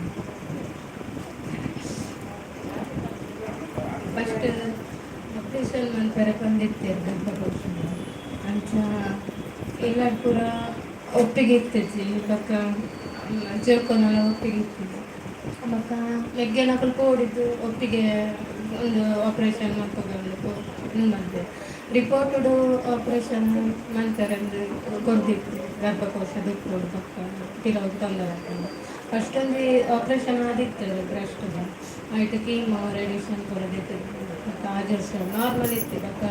ಫಸ್ಟ್ ಆಪರೇಷನ್ ನಂತರ ಬಂದಿರ್ತೇವೆ ಗರ್ಭಕೋಶ ಅಂಚ ಎಲ್ಲ ಪೂರ ಒಪ್ಪಿಗೆ ಇರ್ತೈತಿ. ಬಕ್ಕ ಜೋಕೋನೆಲ್ಲ ಒಪ್ಪಿಗೆ ಇರ್ತೈತಿ. ಬಕ್ಕ ಮೆಗ್ಗೆನ ಸ್ವಲ್ಪ ಓಡಿದ್ದು ಒಪ್ಪಿಗೆ ಒಂದು ಆಪರೇಷನ್ ಮಾಡ್ಕೊಂಡು ಮಾಡಿದೆ. ರಿಪೋರ್ಟು ಆಪರೇಷನ್ ನಂತರ ಕೊಡ್ದಿತ್ತು ಗರ್ಭಕೋಶ ದುಡ್ಡು ಬಕ್ಕ ಕೆಲವು ತೊಂದರೆ ಆಗ್ತದೆ. ಫಸ್ಟೊಂದು ಆಪರೇಷನ್ ಆದಿತ್ತು ಬ್ರೆಸ್ಟ್ದ ಆಯ್ತು, ಕೀಮೋ ರೇಡಿಯೇಷನ್ ಕೊಡೋದಿತ್ತು. ಮತ್ತು 5 ವರ್ಷ ನಾರ್ಮಲ್ ಇತ್ತು. ಬಕ್ಕ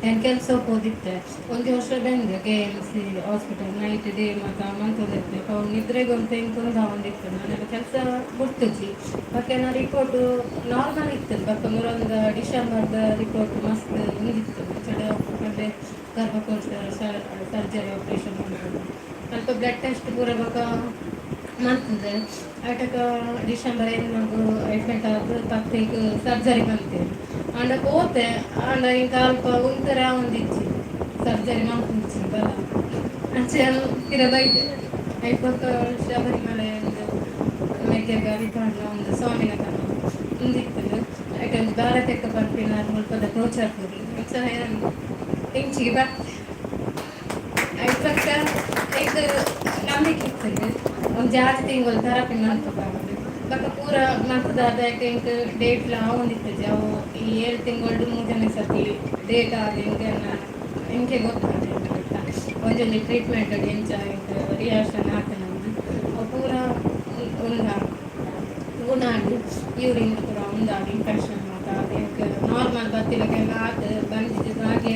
ಏನು ಕೆಲಸಕ್ಕೆ ಹೋದಿತ್ತೆ. 1 ವರ್ಷ ಬಂದೆ KMC ಹಾಸ್ಪಿಟಲ್ ನೈಟ್ ಡೇ ಮತ್ತು ಮಂತದಿತ್ತು. ಅವ್ನು ನಿದ್ರೆಗೊಂತ ಇಂಕೊಂದು ಒಂದಿತ್ತು. ನಾನೆಲ್ಲ ಕೆಲಸ ಬಿಡ್ತಿದ್ವಿ. ಬಕ್ಕ ನಾ ರಿಪೋರ್ಟು ನಾರ್ಮಲ್ ಇತ್ತು. ಬಕ್ಕ ಮೂರೊಂದು ಡಿಸೆಂಬರ್ದ ರಿಪೋರ್ಟ್ ಮಸ್ತ್ ಒಂದಿತ್ತು. ಅಲ್ಲೇ ಗರ್ಭಕೋಶ ಸರ್ಜರಿ ಆಪರೇಷನ್ ಮಾಡ್ಬೋದು. ಸ್ವಲ್ಪ ಬ್ಲಡ್ ಟೆಸ್ಟ್ ಪೂರ ಬಕ್ಕ ಮಾಡ್ತದೆ. ಆಟಕ್ಕೆ ಡಿಸೆಂಬರ್ 8 ಅಡ್ಮಿಟ್ ಆದ್ರೆ 10 ಸರ್ಜರಿ ಬಂತೇವೆ. ಅಂಡ ಹೋತೆ ಅಂಡ ಇಂಕ ಅಲ್ಪ ಒಂಥರ ಒಂದಿಚ್ಚಿ ಸರ್ಜರಿ ಮಾಡ್ಕೊಂಡ್ಸಿ ಬಲ್ಲ ಅಂಚೆ ತಿರಬೈತೆ 50 ಶಬರಿಮಲೆ ಒಂದು ಮೆಗ್ಗೆ ಗಾಡಿ ಕಾರಣ ಒಂದು ಸ್ವಾಮಿನ ಕಾರಣ ಒಂದಿತ್ತು. ಯಾಕಂದ್ರೆ ಭಾರತಕ್ಕೆ ಬರ್ತೀನಿ ನಾನು ಮುಲ್ಪದ ಪ್ರೋಚಾರ ಕೊಡಿ ಇಂಚಿಗೆ ಬರ್ತದೆ. ಇದು ನಂಬಿಕೆ ಇರ್ತದೆ. ಒಂದು ಜಾಸ್ತಿ ತಿಂಗಳು ಥೆರಪಿ ಮಾಡ್ಕೋಬಾರ್ದು. ಬಕ್ಕ ಪೂರ ಮಕ್ಕದಾದ ಇಂಕ ಡೇಟ್ಲ ಒಂದಿರ್ತದೆ. ಅವು ಈ 7 ತಿಂಗಳು 3ನೇ ಸರ್ತಿ ಡೇಟ್ ಆಗಿ ಇಂಕೆ ಗೊತ್ತಾಗ್ತದೆ. ಒಂದಲ್ಲಿ ಟ್ರೀಟ್ಮೆಂಟ್ ಎಂಚ ರಿಯಾಕ್ಷನ್ ಆಗ್ತದೆ. ಅವು ಪೂರ ಉಣಾಡಿ ಯೂರಿನ್ ಪೂರ ಒಂದಾಗಿ ಇನ್ಫೆಕ್ಷನ್ ಮಾತಾಡಿ ನಾರ್ಮಲ್ ಬತ್ತಿಲಕ್ಕೆಲ್ಲ ಆತು ಬಂದಿದ್ದು ಹಾಗೆ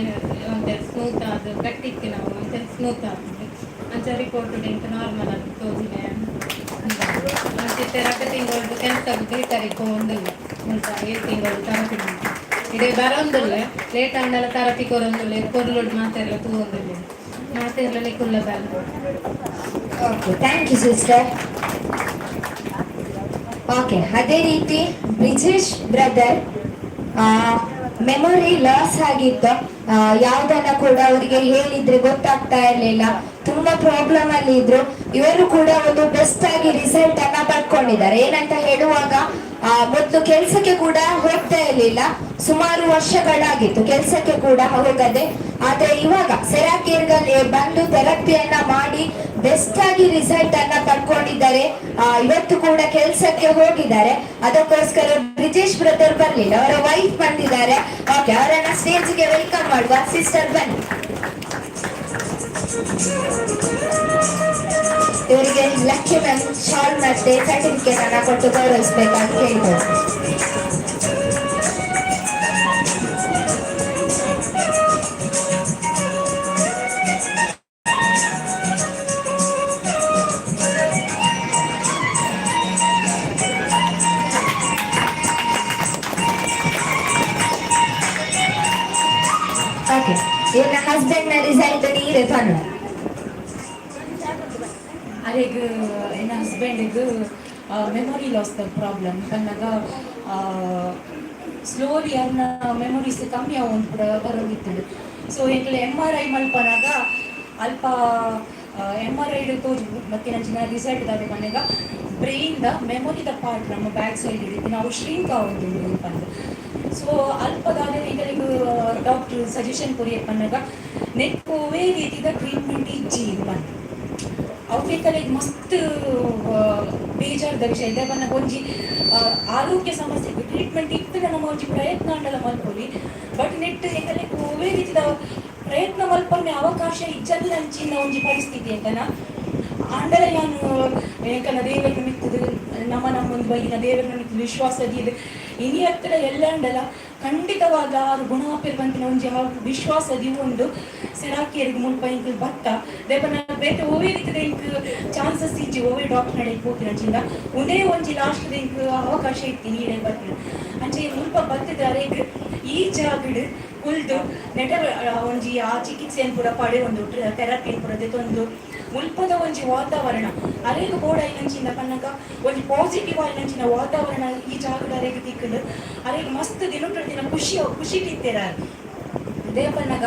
ಒಂಥರ ಸ್ಮೂತ್ ಆದ ಗಟ್ಟಿಕ್ಕೆ ನಾವು ಒಂಥರ ಸ್ಮೂತ್ ಆಗ್ತದೆ. ಅಂಚ ರಿಪೋರ್ಟ್ ಇಂಕ ನಾರ್ಮಲ್ ಆಗಿ ತೋರಿಸಿದೆ. ಮತ್ತೆ 2 ತಿಂಗಳು ಕೆಲಸ ಬೇಕಾರಿಕೋ ಒಂದಿಲ್ಲ ಮುಲ್ಪ 7 ತಿಂಗಳು ಥೆರಪಿ ಇಡೀ ಬರೋಂದಿಲ್ಲ. Late ಅಂಡೆಲ್ಲ therapy ಕೊರೊಂದಿಲ್ಲ. ಕೊರ್ಲುಡ್ ಮಾತೆಲ್ಲ ತೂವೊಂದಿಲ್ಲ. ಮಾತೆಲ್ಲ ನಿಕ್ಕುಲ್ಲ ಬಲ್ಲ. Okay, thank you sister. Okay, ಅದೇ ರೀತಿ ಬ್ರಿಜೇಶ್ ಬ್ರದರ್ ಮೆಮೊರಿ ಲಾಸ್ ಆಗಿತ್ತು. ಯಾವುದನ್ನ ಕೂಡ ಅವರಿಗೆ ಹೇಳಿದ್ರೆ ಗೊತ್ತಾಗ್ತಾ ಇರಲಿಲ್ಲ. ತುಂಬಾ ಪ್ರಾಬ್ಲಮ್ ಅಲ್ಲಿ ಇದ್ರು. ಇವರು ಕೂಡ ಒಂದು ಬೆಸ್ಟ್ ಆಗಿ ರಿಸಲ್ಟ್ ಅನ್ನ ಪಡ್ಕೊಂಡಿದ್ದಾರೆ. ಏನಂತ ಹೇಳುವಾಗ ಮೊದಲು ಕೆಲ್ಸಕ್ಕೆ ಕೂಡ ಹೋಗ್ತಾ ಇರ್ಲಿಲ್ಲ, ಸುಮಾರು ವರ್ಷಗಳಾಗಿತ್ತು ಕೆಲ್ಸಕ್ಕೆ ಕೂಡ ಹೋಗದೆ. ಆದ್ರೆ ಇವಾಗ ಸೆರಾಕೇರ್ಗೆ ಬಂದು ಥೆರಪಿಯನ್ನ ಮಾಡಿ ಬೆಸ್ಟ್ ಆಗಿ ರಿಸಲ್ಟ್ ಅನ್ನ ಪಡ್ಕೊಂಡಿದ್ದಾರೆ. ಇವತ್ತು ಕೂಡ ಕೆಲ್ಸಕ್ಕೆ ಹೋಗಿದ್ದಾರೆ. ಅದಕ್ಕೋಸ್ಕರ ಬ್ರಿಜೇಶ್ ಬ್ರದರ್ ಬರ್ಲಿಲ್ಲ, ಅವರ ವೈಫ್ ಬಂದಿದ್ದಾರೆ. ಓಕೆ, ಅವರನ್ನ ಸ್ಟೇಜ್ಗೆ ವೆಲ್ಕಮ್ ಮಾಡುವ. ಸಿಸ್ಟರ್ ಬನ್ನಿ. ಇವರಿಗೆ ಲಕ್ಕಿ ಮ್ಯಾಮ್ ಶಾಲ್ ಮತ್ತೆ ಸರ್ಟಿಫಿಕೇಟ್ ಅನ್ನ ಕೊಟ್ಟು ಗೌರವಿಸಬೇಕಾಗಿ ಕೇಳ್ಬೋದು. ಓಕೆ, ಇವ್ರ ಹಸ್ಬೆಂಡ್ ನ ರಿಸಲ್ಟ್ ನೀರೇ ಬಣ್ಣ. ಅರೆಗ್ ನನ್ನ ಹಸ್ಬೆಂಡಿಗೆ ಮೆಮೊರಿ ಲಾಸ್ ಪ್ರಾಬ್ಲಮ್ ಕನ್ನಾಗ ಸ್ಲೋಲಿ ಅವನ ಮೆಮೊರೀಸ್ ಕಮ್ಮಿ ಅವನು ಕೂಡ ಬರೋದಿತ್ತು. ಸೊ ಎಂಕ್ಲೆ MRI ಮಲ್ಪನಾಗ ಅಲ್ಪ MRI ತೋಜು ಮತ್ತೆ ನಂಚಿನ ರಿಸಲ್ಟ್ ದಾದ ಮನೆಗ ಬ್ರೈನ್ದ ಮೆಮೊರಿದ ಪಾರ್ಟ್ ನಮ್ಮ ಬ್ಯಾಕ್ ಸೈಡ್ ಇಡಿದ್ದು ನಾವು ಶ್ರಿಂಕ್ ಆಗೋದು ಅಂತಂದು. ಸೊ ಅಲ್ಪದಾದ ಎಂಗಳಿಗೆ ಡಾಕ್ಟರ್ ಸಜೆಷನ್ ಕೊರಿಯಪ್ಪನಾಗ ನೆಕ್ಕೋವೇ ರೀತಿಯ ಟ್ರೀಟ್ಮೆಂಟ್ ಇಜ್ಜಿ ಬಂದು ಅವ್ರಿಗೆ ಮಸ್ತ್ ಬೇಜಾರದ ವಿಷಯ ಇದೆ. ನನಗೆ ಒಂಜಿ ಆರೋಗ್ಯ ಸಮಸ್ಯೆಗೆ ಟ್ರೀಟ್ಮೆಂಟ್ ಇತ್ತು ನಮ್ಮ ಒಂಜಿ ಪ್ರಯತ್ನ ಅಂಡಲ ಮಲ್ಪೊಲಿ. ಬಟ್ ನೆಟ್ ಎಂಗಲೆ ಒವೇ ರೀತಿದ ಪ್ರಯತ್ನ ಮಲ್ಪನೆ ಅವಕಾಶ ಇಜ್ಜಲ್ಲ ಅಂಚಿನ ಒಂಜಿ ಪರಿಸ್ಥಿತಿ ಅಂತನ ಅಂಡಲ ನಾನು ಏಕನ ದೇವರನ್ನು ಮಿತ್ತದು ನಮ್ಮೊಂದು ಬೈನ ದೇವರನ್ನು ಮಿತ್ತದು ವಿಶ್ವಾಸದಿ ಇದೆ ಇನಿ ಹತ್ತಿರ ಎಲ್ಲ ಅಂಡಲ ಖಂಡಿತವಾದ ಆರು ಗುಣಾಪಿರುವಂತಿನ ಒಂಜಿ ವಿಶ್ವಾಸದಿ ಒಂದು ಸೆರಾಕಿಯರಿಗೆ ಮುಲ್ಪ ಇಂಕ್ ಬತ್ತ ದೇವನ ಬೇತೆ ಓವೇ ರೀತಿದ ಇಂಕ್ ಚಾನ್ಸಸ್ ಇಜ್ಜಿ ಓವೇ ಡಾಕ್ಟರ್ ನಡೆಗೆ ಹೋಗಿನಂಚಿಂದ ಒಂದೇ ಒಂಜಿ ಲಾಸ್ಟ್ ಇಂಕ್ ಅವಕಾಶ ಇತ್ತು ನೀಡೇ ಬರ್ತೀನಿ ಅಂಚೆ ಮುಲ್ಪ ಬತ್ತಿದ್ದಾರೆ ಈ ಜಾಗಡ್ ಕುಲ್ದು ನೆಟ ಒಂಜಿ ಆ ಚಿಕಿತ್ಸೆಯನ್ನು ಕೂಡ ಪಡೆ ಒಂದು ಥೆರಪಿಯನ್ನು ಕೂಡ ಒಂದು ಮುಲ್ಪದ ಒಂಜಿ ವಾತಾವರಣ ಅರೆಗೆ ಬೋಡ ಐನಂಚಿನ ಕನ್ನಗ ಒಂಜಿ ಪಾಸಿಟಿವ್ ಐನಂಚಿನ ವಾತಾವರಣ ಈ ಜಾಗದ ಅರೆಗೆ ತಿಕ್ಕದು ಅರೆಗೆ ಮಸ್ತ್ ದಿನ ಖುಷಿ ತಿತ್ತೇರ ದೇವಣ್ಣಗ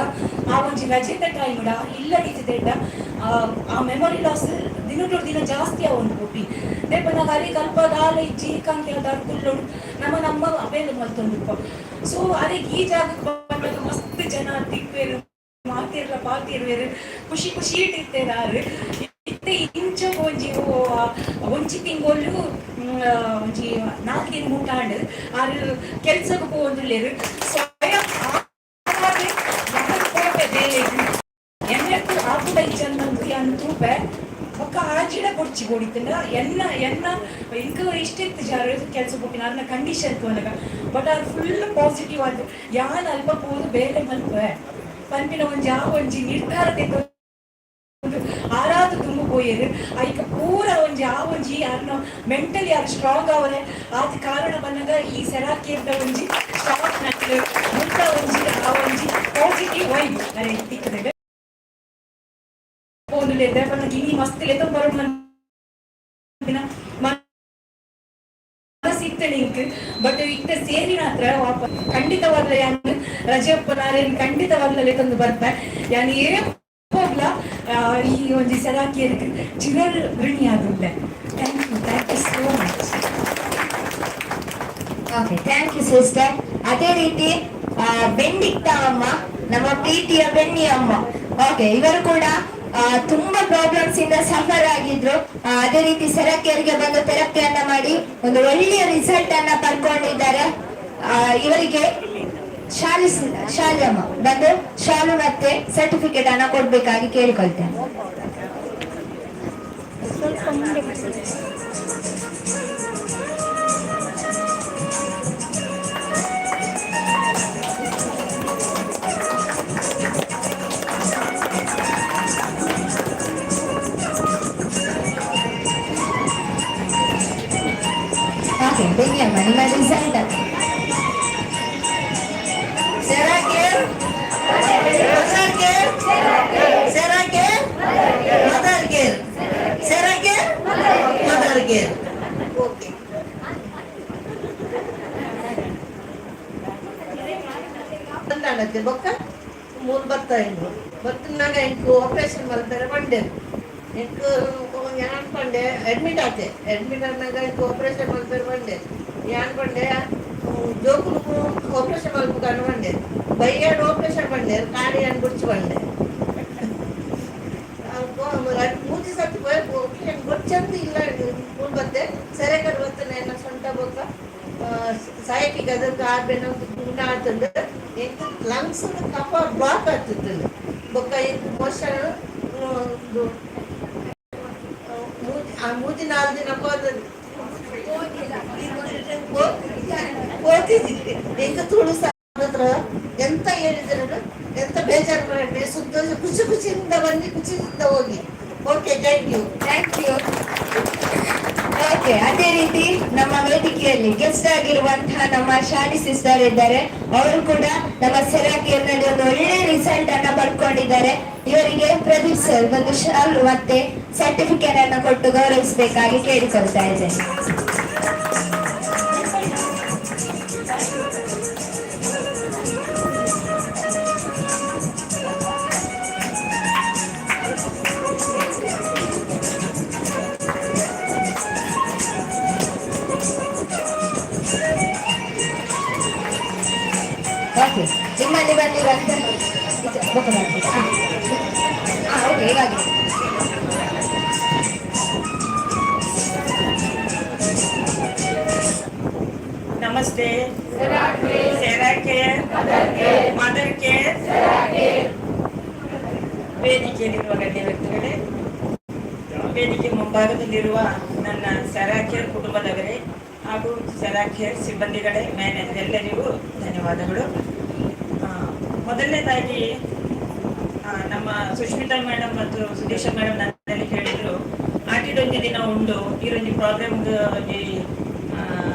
ಆ ಒಂಜಿ ರಜೆದ ಟೈಮ್ಡ ಇಲ್ಲಡಿಸಿದ ಆ ಮೆಮೊರಿ ಲಾಸ್ ದಿನ ಜಾಸ್ತಿ ಅವನು ಕೊಟ್ಟಿ ದೇವಣ್ಣಗ ಅರೆಗೆ ಅಲ್ಪ ದಾಲ ಇಜ್ಜಿ ಕಾಂತಿ ಅದ ಕುಲ್ಲೋಡು ನಮ್ಮ ಅಬೇಲು ಮಲ್ತೊಂದು. ಸೊ ಅರೆಗೆ ಈ ಜಾಗಕ್ಕೆ ಬಂದಾಗ ಮಸ್ತ್ ಜನ ತಿಕ್ವೇರು ಪಾತಿರ್ವೇರು ಖುಷಿ ಇಟ್ಟಿರ್ತಾರೆ. ಇತ್ತೆ ಇಂಚ ಒಂಜಿ ತಿಂಗಳು ಒಂಜಿ 4 ದಿನ ಮುಟ್ಟಾಂಡು ಆರು ಕೆಲ್ಸಕ್ಕೆ ಹೋಗಲೇರು ಸ್ವಯಂ ಎನ್ನಟ್ಟು ಆಪುಡ ಇಚ್ಚಂದು ಅಂತೂಪೆ ಒಕ್ಕ ಆಜಿಡ ಕೊಡ್ಚಿ ಕೊಡಿತಂಡ ಎನ್ನ ಇಂಕ ಇಷ್ಟಿತ್ತು ಜಾರು ಕೆಲಸ ಕೊಟ್ಟಿನ ಅದನ್ನ ಕಂಡೀಷನ್ ತೋನಗ ಬಟ್ ಅದು ಫುಲ್ ಪಾಸಿಟಿವ್ ಆದ ಯಾನ್ ಅಲ್ಪ ಹೋದು ಬೇರೆ ಮಲ್ಪೆ ಪಂಪಿನ ಒಂಜಿ ನಿರ್ಧಾರತೆ ಆರಾದು ತುಂಬ ಹೋಯರು ಐಕ ಪೂರ ಒಂಜಿ ಯಾರನ್ನ ಮೆಂಟಲಿ ಯಾರು ಸ್ಟ್ರಾಂಗ್ ಅವರೇ ಆದ ಕಾರಣ ಬಂದಾಗ ಈ ಸೆರಾಕಿಯದ ಒಂಜಿ ಸ್ಟ್ರಾಂಗ್ ನಟ್ಲು ಮುಂತ ಒಂಜಿ ಪಾಸಿಟಿವ್ ವೈಬ್ ಅರೆ ತಿಕ್ಕದಾಗ ಒಂದು ಲೆದ ಇನಿ ಮಸ್ತ್ ಲೆದ ಬರೋಣ ಲಿಂಕ್ ಬಟ್ ಇತ್ತ ಸೇರಿನ ಹತ್ರ ವಾಪಸ್ ಖಂಡಿತವಾಗ್ಲ ಯಾನು ರಜೆಪ್ಪನಾರೆ ಖಂಡಿತವಾಗ್ಲೇ ತಂದು ಬರ್ಪೆ ಯಾನು ಹೋಗ್ಲ ಈ ಒಂದು ಸೆರಾಕಿಯರಿಗೆ ಚಿರಲ್ ಋಣಿ ಆಗುಂಡೆ. Thank you so much. Okay, thank you sister. ಅದೇ ರೀತಿ ಬೆಂಡಿಕ್ತ ಅಮ್ಮ, ನಮ್ಮ ಪ್ರೀತಿಯ ಬೆಣ್ಣಿ ಅಮ್ಮ. ಓಕೆ, ಇವರು ಕೂಡ ತುಂಬಾ ಪ್ರಾಬ್ಲಮ್ಸ್ ಇಂದ ಸಫರ್ ಆಗಿದ್ರು. ಅದೇ ರೀತಿ ಸೆರಾಕಿಯರಿಗೆ ಬಂದು ಥೆರಪಿಯನ್ನ ಮಾಡಿ ಒಂದು ಒಳ್ಳೆಯ ರಿಸಲ್ಟ್ ಅನ್ನ ಪಡ್ಕೊಂಡಿದ್ದಾರೆ. ಇವರಿಗೆ ಶಾಲಮ್ಮ ಬಂದು ಶಾಲು ಮತ್ತೆ ಸರ್ಟಿಫಿಕೇಟ್ ಅನ್ನ ಕೊಡ್ಬೇಕಾಗಿ ಕೇಳಿಕೊಳ್ತೇನೆ. ಓಕೆ, ಬೆಂಗಿಯಮ್ಮ ನಿಮ್ಮ ರಿಸಲ್ಟ್ ಬೊಕ್ಕ ಮೂರು ಬರ್ತಾ ಇದ್ರು ಗೊತ್ತಿನಾಗ ಎಂಟು ಆಪರೇಷನ್ ಮಲ್ಪೆರೆ ಬಂದೆರು ಎಂಟು ಯಾನ್ ಪಂಡೆ ಅಡ್ಮಿಟ್ ಆತೆ ಅಡ್ಮಿಟ್ ಆದಾಗ ಎಂಟು ಆಪರೇಷನ್ ಮಲ್ಪೆರೆ ಬಂದೆ ಯಾನ್ ಪಂಡೆ ಜೋಕುಲು ಆಪರೇಷನ್ ಮಲ್ಪ ಕಂಡು ಬಂದೆ ಬೈಯಾಡು ಆಪರೇಷನ್ ಬಂದೆ ಕಾಡಿ ಯಾನ್ ಗುಡ್ಚಿ ಬಂದೆ ಮೂಜಿ ಸತಿ ಗೊಚ್ಚಂದು ಇಲ್ಲ ಬತ್ತೆ ಸೆರೆ ಕಡೆ ಬರ್ತೇನೆ ನನ್ನ ಸೊಂಟ ಬೊಕ್ಕ ಸಾಯಕಿ ಅದಕ್ಕೆ ಆಡ್ಬೇನ ಗುಣ ಆಗ್ತದೆ ಎಂಟು ಲಂಗ್ಸ್ ಕಫ ಬ್ಲಾಕ್ ಆಗ್ತಿರ್ತದೆ ಬೊಕ್ಕ ಮೋಷನ್ ಮೂಜಿ 4 ದಿನ ಓದಿದ್ವಿ ಎಂತ ತುಳು ಹತ್ರ ಎಂತ ಹೇಳಿದ್ರು ಎಂತ ಬೇಜಾರು ಮಾಡಿ ಸಂತೋಷ ಖುಷಿಯಿಂದ ಬನ್ನಿ ಖುಷಿಯಿಂದ ಹೋಗಿ. Okay, thank you. ಓಕೆ, ಅದೇ ರೀತಿ ನಮ್ಮ ವೇದಿಕೆಯಲ್ಲಿ ಗೆಸ್ಟ್ ಆಗಿರುವಂತಹ ನಮ್ಮ ಶಾಲಿ ಸಿಸ್ಟರ್ ಇದ್ದಾರೆ. ಅವರು ಕೂಡ ನಮ್ಮ ಸೆರಾಕಿಯಲ್ಲಿ ಒಂದು ಒಳ್ಳೆ ರಿಸಲ್ಟ್ ಅನ್ನ ಪಡ್ಕೊಂಡಿದ್ದಾರೆ. ಇವರಿಗೆ ಪ್ರದೀಪ್ ಸರ್ ಒಂದು ಶಾಲು ಮತ್ತೆ ಸರ್ಟಿಫಿಕೇಟ್ ಅನ್ನು ಕೊಟ್ಟು ಗೌರವಿಸಬೇಕಾಗಿ ಕೇಳಿಕೊಳ್ತಾ ಇದ್ದೇನೆ. ಓಕೆ, ನಿಮ್ಮಲ್ಲಿ ಬಂದಿರುವಂತ ಓಕೆ, ಇವಾಗ ನಮಸ್ತೆ. ಸೆರಾಕೆ ಮದರ್ ಕೇರ್ ವೇದಿಕೆಯಲ್ಲಿರುವ ಗಣ್ಯ ವ್ಯಕ್ತಿಗಳೇ, ವೇದಿಕೆ ಮುಂಭಾಗದಲ್ಲಿರುವ ನನ್ನ ಸೆರಾಕೇರ್ ಕುಟುಂಬದವರೇ ಹಾಗೂ ಸೆರಾಕೇರ್ ಸಿಬ್ಬಂದಿಗಳೇ, ಮ್ಯಾನೇಜರ್ ಎಲ್ಲರಿಗೂ ಧನ್ಯವಾದಗಳು. ಮೊದಲನೇದಾಗಿ ನಮ್ಮ ಸುಷ್ಮಿತಾ ಮೇಡಮ್ ಮತ್ತು ಸುದೇಶ ಮೇಡಮ್ ನನ್ನಲ್ಲಿ ಹೇಳಿದ್ರು, ಆಟಿಡೊಂದು ದಿನ ಉಂಡು ಈರೊಂದು ಪ್ರೋಗ್ರಾಮ್ಗೆ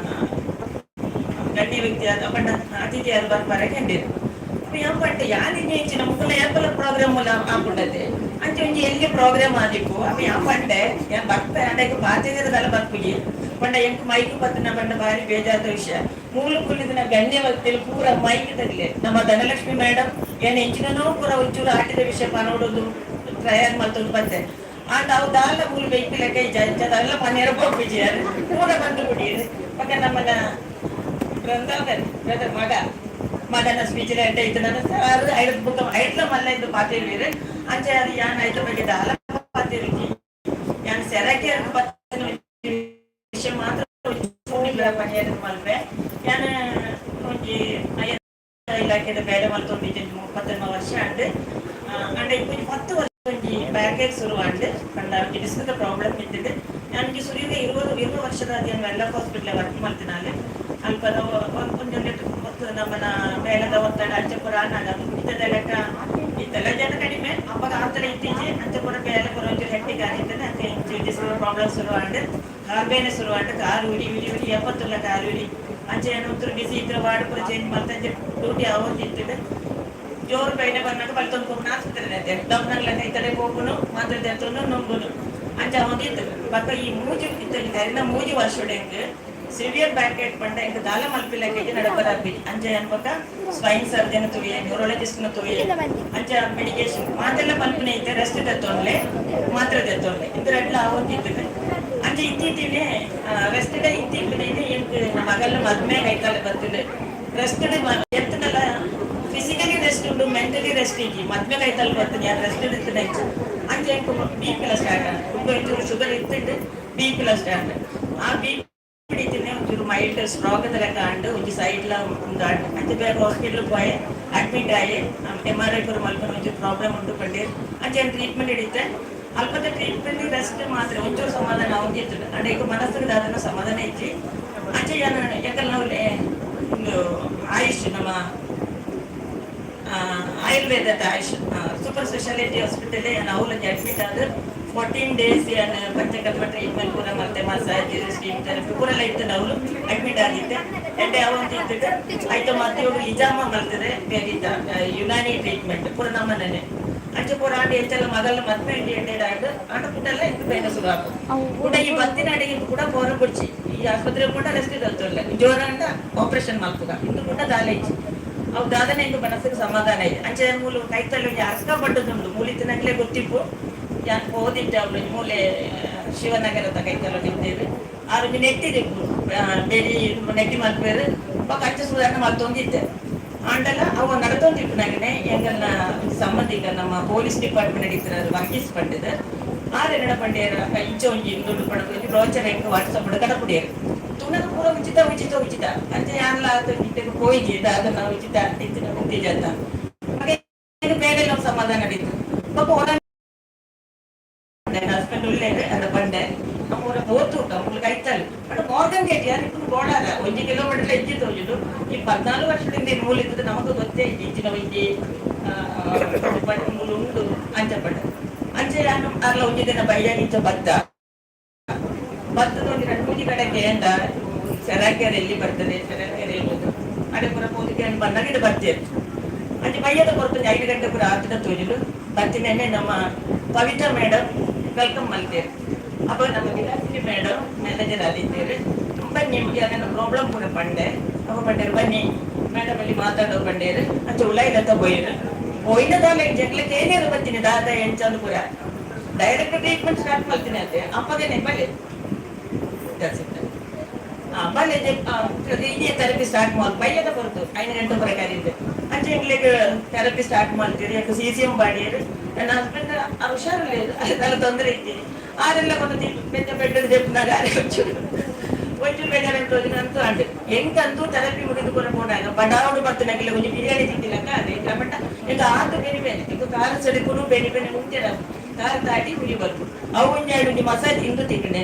ಗಣ್ಯ ವ್ಯಕ್ತಿ ಆದ ಪಂಡ ಅತಿಥಿ ಆದ ಬರ್ಬಾರ ಕಂಡಿರು. ಪಂಡ ಯಾನಿಗೆ ಹೆಚ್ಚಿನ ಮುಕ್ಕಲ ಯಾಪಲ ಪ್ರೋಗ್ರಾಮ್ ಹಾಕೊಂಡದೆ ಅಂತ ಒಂಜಿ ಎಲ್ಲಿ ಪ್ರೋಗ್ರಾಮ್ ಆದಿಪ್ಪು ಅಪ್ಪ ಯಾ ಪಂಡೆ ಬರ್ತಾ ಅಂಡಕ್ಕೆ ಬಾತಿಗರದಲ್ಲ ಬರ್ಪಿಗೆ ಪಂಡ ಎಂಕ್ ಮೈಕ್ ಬತ್ತನ ಪಂಡ ಬಾರಿ ಬೇಜಾದ ವಿಷಯ. ಮೂಲ ಕುಲ್ಲಿದಿನ ಗಣ್ಯ ವ್ಯಕ್ತಿಯಲ್ಲಿ ಪೂರ ಮೈಕ್ ತರಲಿ ನಮ್ಮ ಧನಲಕ್ಷ್ಮಿ ಮೇಡಮ್ ಏನ್ ಹೆಂಚಿನೂ ಪೂರ ಒಂಚೂರು ಆಟಿದ ವಿಷಯ ನೋಡೋದು ತಯಾರು ಮಾಡ್ತೊಂದು ಬಂದೆ. ಆಂಡ ಅವು ದಾಲ ಮೂಲ ಬೈಪಿಲಕ್ಕೆ ಜಲ್ಲ ಮನೆಯರ ಬೋಪಿಜಿಯಾರು ಪೂರ ಬಂದು ಬಿಡಿಯರು. ಪಕ್ಕ ನಮ್ಮನ ಬ್ರದರ್ ಮಗನ ಸ್ಪೀಚ್ ಎಂಟ ಇತ್ತು ನನ್ನ ಐದು ಬುಕ್ ಐಟ್ಲ ಮಲ್ಲ ಇದ್ದು ಪಾತಿರ್ವೀರು ಅಂಚೆ ಅದು ಯಾನ್ ಐತ ಬಗ್ಗೆ ದಾಲ ಪಾತಿರ್ವಿ ಯಾನ್ ಸೆರಕೆ ವಿಷಯ ಮಾತ್ರ ಪಣಿಯಾರು ಮಲ್ಪೆ ಯಾನ್ ಒಂಜಿ ಇಲಾಖೆದ ಬೇಡ ಮಲ್ತೊಂದಿದ್ದೆ 31 ವರ್ಷ ಅಂಡ್ ಅಂಡ ಇಪ್ಪ 10 ವರ್ಷ ಒಂಜಿ ಬ್ಯಾಕೇಜ್ ಶುರು ಅಂಡ್ ಪಂಡ ಡಿಸ್ಕ್ ಪ್ರಾಬ್ಲಮ್ ಇದ್ದಿದೆ. ನನಗೆ ಸುರಿಯುವ 20 ವರ್ಷದ ಎಲ್ಲ ಹಾಸ್ಪಿಟಲ್ ವರ್ಕ್ ಮಾಡ್ತೀನಿ. ಅಲ್ಪದ ಒಂದು ನಮ್ಮನ ಮೇಲದ ಒತ್ತಡ ಅಂಚಪುರ ನಾನು ಇದ್ದದ ಲೆಕ್ಕ ಇದ್ದೆಲ್ಲ ಜನ ಕಡಿಮೆ ಅವಾಗ ಆತರ ಇತ್ತೀಚೆ ಅಂಚಪುರ ಬೇಲ ಪುರ ಒಂಚೂರು ಹೆಟ್ಟಿಗೆ ಆಗಿದ್ದಾನೆ. ಅಂತ ಡಿಸ್ಕ್ ಪ್ರಾಬ್ಲಮ್ ಶುರು ಅಂಡ್ ಕಾರ್ಬೇನೆ ಶುರು ಅಂಡ್ ಕಾಲು ಉಡಿ 70 ಕಾಲು ಉಡಿ ಅಂಚೆ ಏನು ಉತ್ತರ ಬಿಸಿ ಇದ್ರೆ ವಾರ್ಡ್ ಪುರ ಚೇಂಜ್ ಮಾಡ್ತಾ ಡ್ಯೂಟಿ ಅವತ್ತು ಇತ್ತಿದೆ. ಜೋರು ಬೇನೆ ಬಂದಾಗ ಬಲ್ತೊಂದು ಹೋಗಿ ಹಾಕ್ತಿರ್ದೆ ದಮ್ನಲ್ಲ ಕೈತಡೆ ಹೋಗುನು ಮಾತ್ರ ತೆತ್ತೊಂದು ನುಂಗುನು ಅಂಚ ಹೋಗಿತ್ತು. ಪಕ್ಕ ಈ ಮೂಜಿ ಇತ್ತ ಮೂಜಿ ವರ್ಷಕ್ಕೆ ಸಿವಿಯರ್ ಬ್ಯಾಕೆಟ್ ಪಂಡ ಇಂಕ ದಾಲ ಮಲ್ಪಿಲಕ್ಕೆ ನಡಬರಾಬಿ ಅಂಚೆ ಅನ್ಪಕ್ಕ ಸ್ಪೈನ್ ಸರ್ಜನ್ ತುಳಿಯ ನ್ಯೂರಾಲಜಿಸ್ಟ್ ತುಳಿಯ ಅಂಚ ಮೆಡಿಕೇಶನ್ ಮಾತೆಲ್ಲ ಮಲ್ಪಿನ ಐತೆ ರೆಸ್ಟ್ ತೆತ್ತೊಂಡ್ಲೆ ಮಾತ್ರ ತೆತ್ತೊಂಡ್ಲೆ ಇದರೆಲ್ಲ ಆವತ್ತಿತ್ತು. ಅಂಚೆ ಇತ್ತೀಚಿಗೆ ರೆಸ್ಟ್ ಇತ್ತೀಚಿಗೆ ಎಂಟು ಮಗಲ್ಲ ಮದ್ಮೆ ಕೈಕಾಲ ಬರ್ತಿದೆ. ರೆಸ್ಟ್ ಎತ್ತನೆಲ್ಲ ಫಿಸಿಕಲಿ ರೆಸ್ಟ್ ಉಂಟು, ಮೆಂಟಲಿ ರೆಸ್ಟ್ ಇಕ್ಕಿ ಮದ್ಮೆ ಕೈತಲ್ಲಿ ಬರ್ತೀನಿ ಯಾರು ರೆಸ್ಟ್ ಇರ್ತದೆ ಅಂಚೆ BP ಸ್ಟಾರ್ಟ್ ಶುಗರ್ ಇತ್ತಿಟ್ಟು BP ಸ್ಟಾರ್ಟ್ ಆ BP ಹಿಡಿತೀನಿ ಒಂಚೂರು ಮೈಲ್ಡ್ ಸ್ಟ್ರಾಕ್ ಲೆಕ್ಕ ಅಂಡು ಒಂಚೂರು ಸೈಡ್ಲ ಒಂದು ಅಂಚೆ ಬೇರೆ ಹಾಸ್ಪಿಟ್ಲ್ ಹೋಯ್ ಅಡ್ಮಿಟ್ ಆಗಿ MRI ಪುರ ಮಲ್ಕೊಂಡು ಒಂಚೂರು ಪ್ರಾಬ್ಲಮ್ ಉಂಟು ಪಂಡಿ ಅಂಚೆ ಟ್ರೀಟ್ಮೆಂಟ್ ಹಿಡಿತೆ. ಅಲ್ಪದ ಟ್ರೀಟ್ಮೆಂಟ್ ರೆಸ್ಟ್ ಮಾತ್ರ ಒಂಚೂರು ಸಮಾಧಾನ ಹೊಂದಿತ್ತು ಅಂಡ್ ಈಗ ಮನಸ್ಸಿಗೆ ಅದನ್ನು ಸಮಾಧಾನ ಇಚ್ಚಿ ಅಂಚೆ ಯಾಕಂದ್ರೆ ನಾವು ಒಂದು ಆಯುಷ್ ನಮ್ಮ ಆಯುರ್ವೇದದ ಆಯುಷ್ ಸೂಪರ್ ಸ್ಪೆಷಾಲಿಟಿ ಹಾಸ್ಪಿಟಲ್ ನಾವು ಅಡ್ಮಿಟ್ ಆದ 14 days ಪಂಚಕರ್ಮ ಟ್ರೀಟ್ಮೆಂಟ್ ಪೂರ ಮತ್ತೆ ಮಸಾಜ್ ಸ್ಟೀಮ್ ಥೆರಪಿ ಪೂರೆಲ್ಲ ಇತ್ತು. ನಾವು ಅಡ್ಮಿಟ್ ಆಗಿದ್ದೆ ಎಂಟೆ ಯಾವಂತ ಇದ್ದಿದ್ದೆ ಆಯ್ತು. ಮತ್ತೆ ಇವರು ಇಜಾಮ ಮಾಡ್ತಿದೆ ಬೇರೆ ಯುನಾನಿ ಟ್ರೀಟ್ಮೆಂಟ್ ಪೂರ ನಮ್ಮನೇ ಅಂಚೆ ಪೂರ ಆಡಿ ಹೆಚ್ಚೆಲ್ಲ ಮಗಲ್ಲ ಮತ್ತೆ ಎಂಟೆಡ್ ಆಯ್ತು ಆಟ ಪುಟ್ಟೆಲ್ಲ ಇಂದು ಬೇಗ ಶುರು ಆಗ ಕೂಡ ಈ ಬತ್ತಿನ ಅಡಿಗೆ ಕೂಡ ಬೋರ ಬಿಡ್ಸಿ ಈ ಆಸ್ಪತ್ರೆ ಕೂಡ ರೆಸ್ಟ್ ಇದ್ದಲ್ಲ ಜೋರ ಅಂತ ಆಪರೇಷನ್ ಮಾಡ್ತದ ಇಂದು ಕೂಡ ದಾಲೆ ಇಚ್ಚಿ ಅವು ದಾದನೆ ಎಂದು ಮನಸ್ಸಿಗೆ ಸಮಾಧಾನ ಇದೆ ಅಂಚೆ ಮೂಲು ಕೈತಲ್ಲಿ ಅರ್ಕ ಬಡ್ಡದುಂಡು ಮೂಲಿತಿನಾಗಲೇ ಗೊತ್ತಿಪ್ಪು ಯಾನ್ ಓದಿಟ್ಟೆ ಅವಳು ಮೂಲೆ ಶಿವನಗರದ ಕೈತಲ್ಲ ಇದ್ದೇವೆ ಆರು ನೆಟ್ಟಿದಿಪ್ಪು ಬೇರೆ ನೆಟ್ಟಿ ಮಲ್ಪೇರು ಅಂಚೆ ಸುಧಾರಣ ಮಲ್ತೊಂದಿದ್ದೆ ಆಂಡಲ್ಲ ಅವ ನಡ್ತೊಂದಿಪ್ಪು ನಾಗನೆ ಎಂಗಲ್ನ ಸಂಬಂಧಿಕ ನಮ್ಮ ಪೊಲೀಸ್ ಡಿಪಾರ್ಟ್ಮೆಂಟ್ ನಡೀತಾರೆ ವರ್ಗೀಸ್ ಪಂಡಿದ ಆರೆರಡ ಪಂಡಿಯರ ಇಂಚ ಒಂಜಿ ದುಡ್ಡು ಪಡೆದು ಬ್ರೋಚರ್ ಹೆಂಗ್ ವಾಟ್ಸಪ್ ಕಡಪುಡಿಯರು ತುಣದ ಪೂರ ಉಚಿತ ಉಚಿತ ಉಚಿತ ಅಂಚೆ ಯಾನ್ಲ ಇಟ್ಟಿಗೆ ಹೋಯ್ಜಿ ಅದನ್ನ ಉಚಿತ ಇತ್ತಿನ ಮುಕ್ತಿ ಜಂತ ಬೇರೆ ನಾವು ಸಮಾಧಾನ ನಡೀತು ಪಾಪ ಹಸ್ಬೆಂಡ್ ಉಳ್ಳೇದು ಅದ ಬಂಡೆ ನಮ್ಮೂರ ಹೋತು ನಮ್ಮೂರಿಗೆ ಐತಲ್ಲ ಬಟ್ ಮಾರ್ಗನ್ ಗೇಟ್ ಯಾರು ಇಟ್ಟು ಗೋಡಾರ 1 ಕಿಲೋಮೀಟರ್ ಹೆಜ್ಜೆ ತೋಜಿಡು ಈ 14 ವರ್ಷದಿಂದ ಮೂಲ ಇದ್ದದ್ದು ನಮಗೂ ಗೊತ್ತೇ ಇತ್ತು ಇಂಚಿನ ಒಂಜಿ ಮೂಲ ಉಂಟು ಅಂಚೆ ಪಡ ಅಂಚೆ ನಾನು ಅರ್ಲ ಒಂಜಿ ದಿನ ಬೈಯ ಇಂಚ ಭತ್ತದ ಒಂದು 2-3 ಕಡೆಗೆ ಎಂದ ಸೆರಾಕೆರೆ ಎಲ್ಲಿ ಬರ್ತದೆ ಸೆರಾಕೆರೆ ಎಲ್ಲಿ ಅಡೆ ಪುರ ಪೋದಿಕೆ ಬಂದಾಗ ಇದು ಬರ್ತೇವೆ ಅಂಚೆ ಬೈಯದ ಹೊರತು 5 ಗಂಟೆ ಪುರ ಆತದ ತೋಜಿಡು ಬರ್ತೀನಿ ನಮ್ಮ ಪವಿತ್ರ ಮೇಡಮ್ ವೆಲ್ಕಮ್ ಮಾಡ್ತೇವೆ ಅಪ್ಪ ನಮ್ಮ ವಿಲಾಸಿನಿ ಮೇಡಮ್ ಮ್ಯಾನೇಜರ್ ಆಗಿದ್ದೇವೆ ಬನ್ನಿ ನಿಮಗೆ ಅದನ್ನು ಪ್ರಾಬ್ಲಮ್ ಕೂಡ ಪಂಡೆ ಅಪ್ಪ ಪಂಡೇರು ಬನ್ನಿ ಮೇಡಮ್ ಅಲ್ಲಿ ಮಾತಾಡೋ ಪಂಡೇರು ಅಂಚೆ ಉಳ್ಳಾಯಿಲತ್ತ ಬೋಯ್ರು ಬೋಯ್ನದಾಲ ಜಗ್ಲಕ್ಕೆ ಏನೇನು ಬರ್ತೀನಿ ದಾದ ಎಂಚಂದು ಪುರ ಡೈರೆಕ್ಟ್ ಟ್ರೀಟ್ಮೆಂಟ್ ಸ್ಟಾರ್ಟ್ ಮಾಡ್ತೀನಿ ಅಂತೆ ಅಪ್ಪಗೇನೆ ಬಲ್ಲೆ ಬಲ್ಲೆ ಇದೇ ಥೆರಪಿ ಸ್ಟಾರ್ಟ್ ಮಾಡಿ ಬೈಯದ ಹೊರತು 5 ಗಂಟೆ ಪ್ರಕಾರ ಇದೆ ಅಂಚೆ ಎಂಗ್ಲಿಗೆ ಥೆರಪಿ ಸ್ಟಾರ್ಟ್ ಮಾಡ್ತೀರಿ ಯಾಕೆ CCM ಬಾಡಿಯರು ನನ್ನ ಹಸ್ಬೆಂಡ್ ಹುಷಾರಿಲ್ಲ ಅದೆಲ್ಲ ತೊಂದರೆ ಇದ್ದೀನಿ ಆರೆಲ್ಲ ಬಂದು ಬೆಟ್ಟ ಬೆಟ್ಟದ ದೆಪ್ಪನಾಗ ಒಂಚೂರು ಬೇಜಾರಂತ ಅಂತೂ ಅಂಡೆ ಎಂಕಂತೂ ಥೆರಪಿ ಮುಗಿದು ಕೂಡ ಹೋದಾಗ ಬಡಾವಣೆ ಬರ್ತಾನಾಗಿಲ್ಲ ಒಂಚು ಬಿರಿಯಾನಿ ತಿಂತಿಲ್ಲಕ್ಕ ಅದೇ ಬಟ್ ಈಗ ಆತು ಬೇರೆ ಬೇರೆ ಈಗ ಕಾಲು ಸಡಿಕೊಂಡು ಬೇರೆ ಬೇರೆ ಮುಂಚೆ ಕಾಲು ತಾಟಿ ಹುಳಿ ಬರ್ತು ಅವು ಒಂಜೆರಡು ಮಸಾಜ್ ಇಂದು ತಿಂಗಣೆ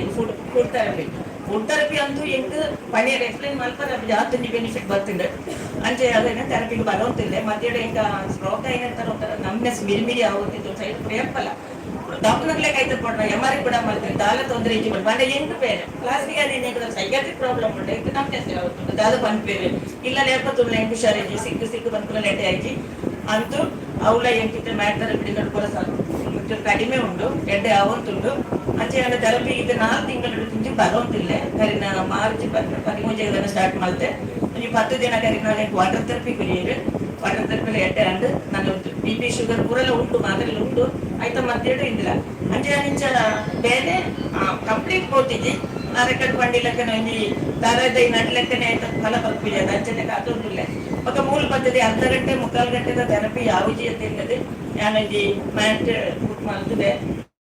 ಫುಡ್ ಥೆರಪಿ ಅಂತೂ ಎಂಕ್ ಪಣಿಯರ್ ಎಕ್ಸ್ಪ್ಲೈನ್ ಮಲ್ಪರ ಜಾಸ್ತಿ ಬೆನಿಫಿಟ್ ಬರ್ತಿಂಡೆ ಅಂಚೆ ಅದೇನ ಥೆರಪಿಗೆ ಬರೋಂತಿಲ್ಲ ಮತ್ತೆ ಎಂಕ ಸ್ಟ್ರೋಕ್ ಏನಂತಾರ ಒಂಥರ ನಮ್ನೆಸ್ ಮಿರಿಮಿರಿ ಆಗುತ್ತಿದ್ದು ಸೈಡ್ ಪ್ರೇಪಲ್ಲ ಡಾಕ್ಟರ್ಗಳೇ ಕೈತ ಕೊಡ್ರ MRI ಕೂಡ ಮಾಡ್ತಾರೆ ದಾಲ ತೊಂದರೆ ಇಜ್ಜಿ ಬಂಡ ಎಂಟು ಬೇರೆ ಕ್ಲಾಸ್ಗೆ ಅದೇನು ಸೈಕಾಟ್ರಿಕ್ ಪ್ರಾಬ್ಲಮ್ ಉಂಟು ಎಂಟು ನಮ್ನೆಸ್ ಯಾವತ್ತು ದಾದ ಬಂದ್ಬೇರೆ ಇಲ್ಲ ಲೇಪತ್ತುಳ್ಳ ಎಂಟು ಹುಷಾರಿಜ್ಜಿ ಸಿಕ್ಕು ಬಂದ್ಕುಲ ಲೆಟೆ ಆಯ್ಜಿ ಅಂತೂ ಅವಳ ಎಂಟಿದ್ದ ಮ್ಯಾಟರ್ ಬಿಡಿಗಳು ಕೂಡ ಕಡಿಮೆ ಉಂಟು ಎಡ್ಡೆ ಆವಂತುಂಟು ಅಂಚೆ ನನ್ನ ಥೆರಪಿ ಇದು 4 ತಿಂಗಳು ತಿಂಜಿ ಬರೋಂತಿಲ್ಲ ಕರಿನ ಮಾರ್ಚ್ 15 ಸ್ಟಾರ್ಟ್ ಮಾಡ್ತೆ ಈ 10 ದಿನ ಕರಿನ ವಾಟರ್ ಥೆರಪಿ ಕುಡಿಯರು ವಾಟರ್ ಥೆರಪಿ ಎಡ್ಡೆ ಅಂಡು ನಾನು BP ಶುಗರ್ ಪೂರೆಲ್ಲ ಉಂಟು ಮಾತ್ರೆಲ್ಲ ಉಂಟು ಆಯ್ತಾ ಮತ್ತೇಡು ಇಂದಿಲ್ಲ ಅಂಚೆ ಅಂಚ ಬೇರೆ ಕಂಪ್ಲೀಟ್ ಹೋಗ್ತಿದ್ದಿ ಆ ರೆಕಾರ್ಡ್ ಪಂಡಿಲಕ್ಕನ ಈ ತಾರದ ಈ ನಡ್ಲೆಕ್ಕನೆ ಆಯ್ತಾ ಫಲ ಬರ್ಪಿದೆ ಅದು ಅಂಚನೆ ಕಾತೊಂದಿಲ್ಲ ఒక ಮೂಲ ಪದ್ಧತಿ ಅರ್ಧ ಗಂಟೆ 3/4 ಗಂಟೆದ ಥೆರಪಿ ಯಾವುದು ಅಂತ ಹೇಳಿದ್ರೆ ഞാനൊരു ಮ್ಯಾಟ್ ಫುಡ್ ಮಾಡ್ತಿದ್ದೆ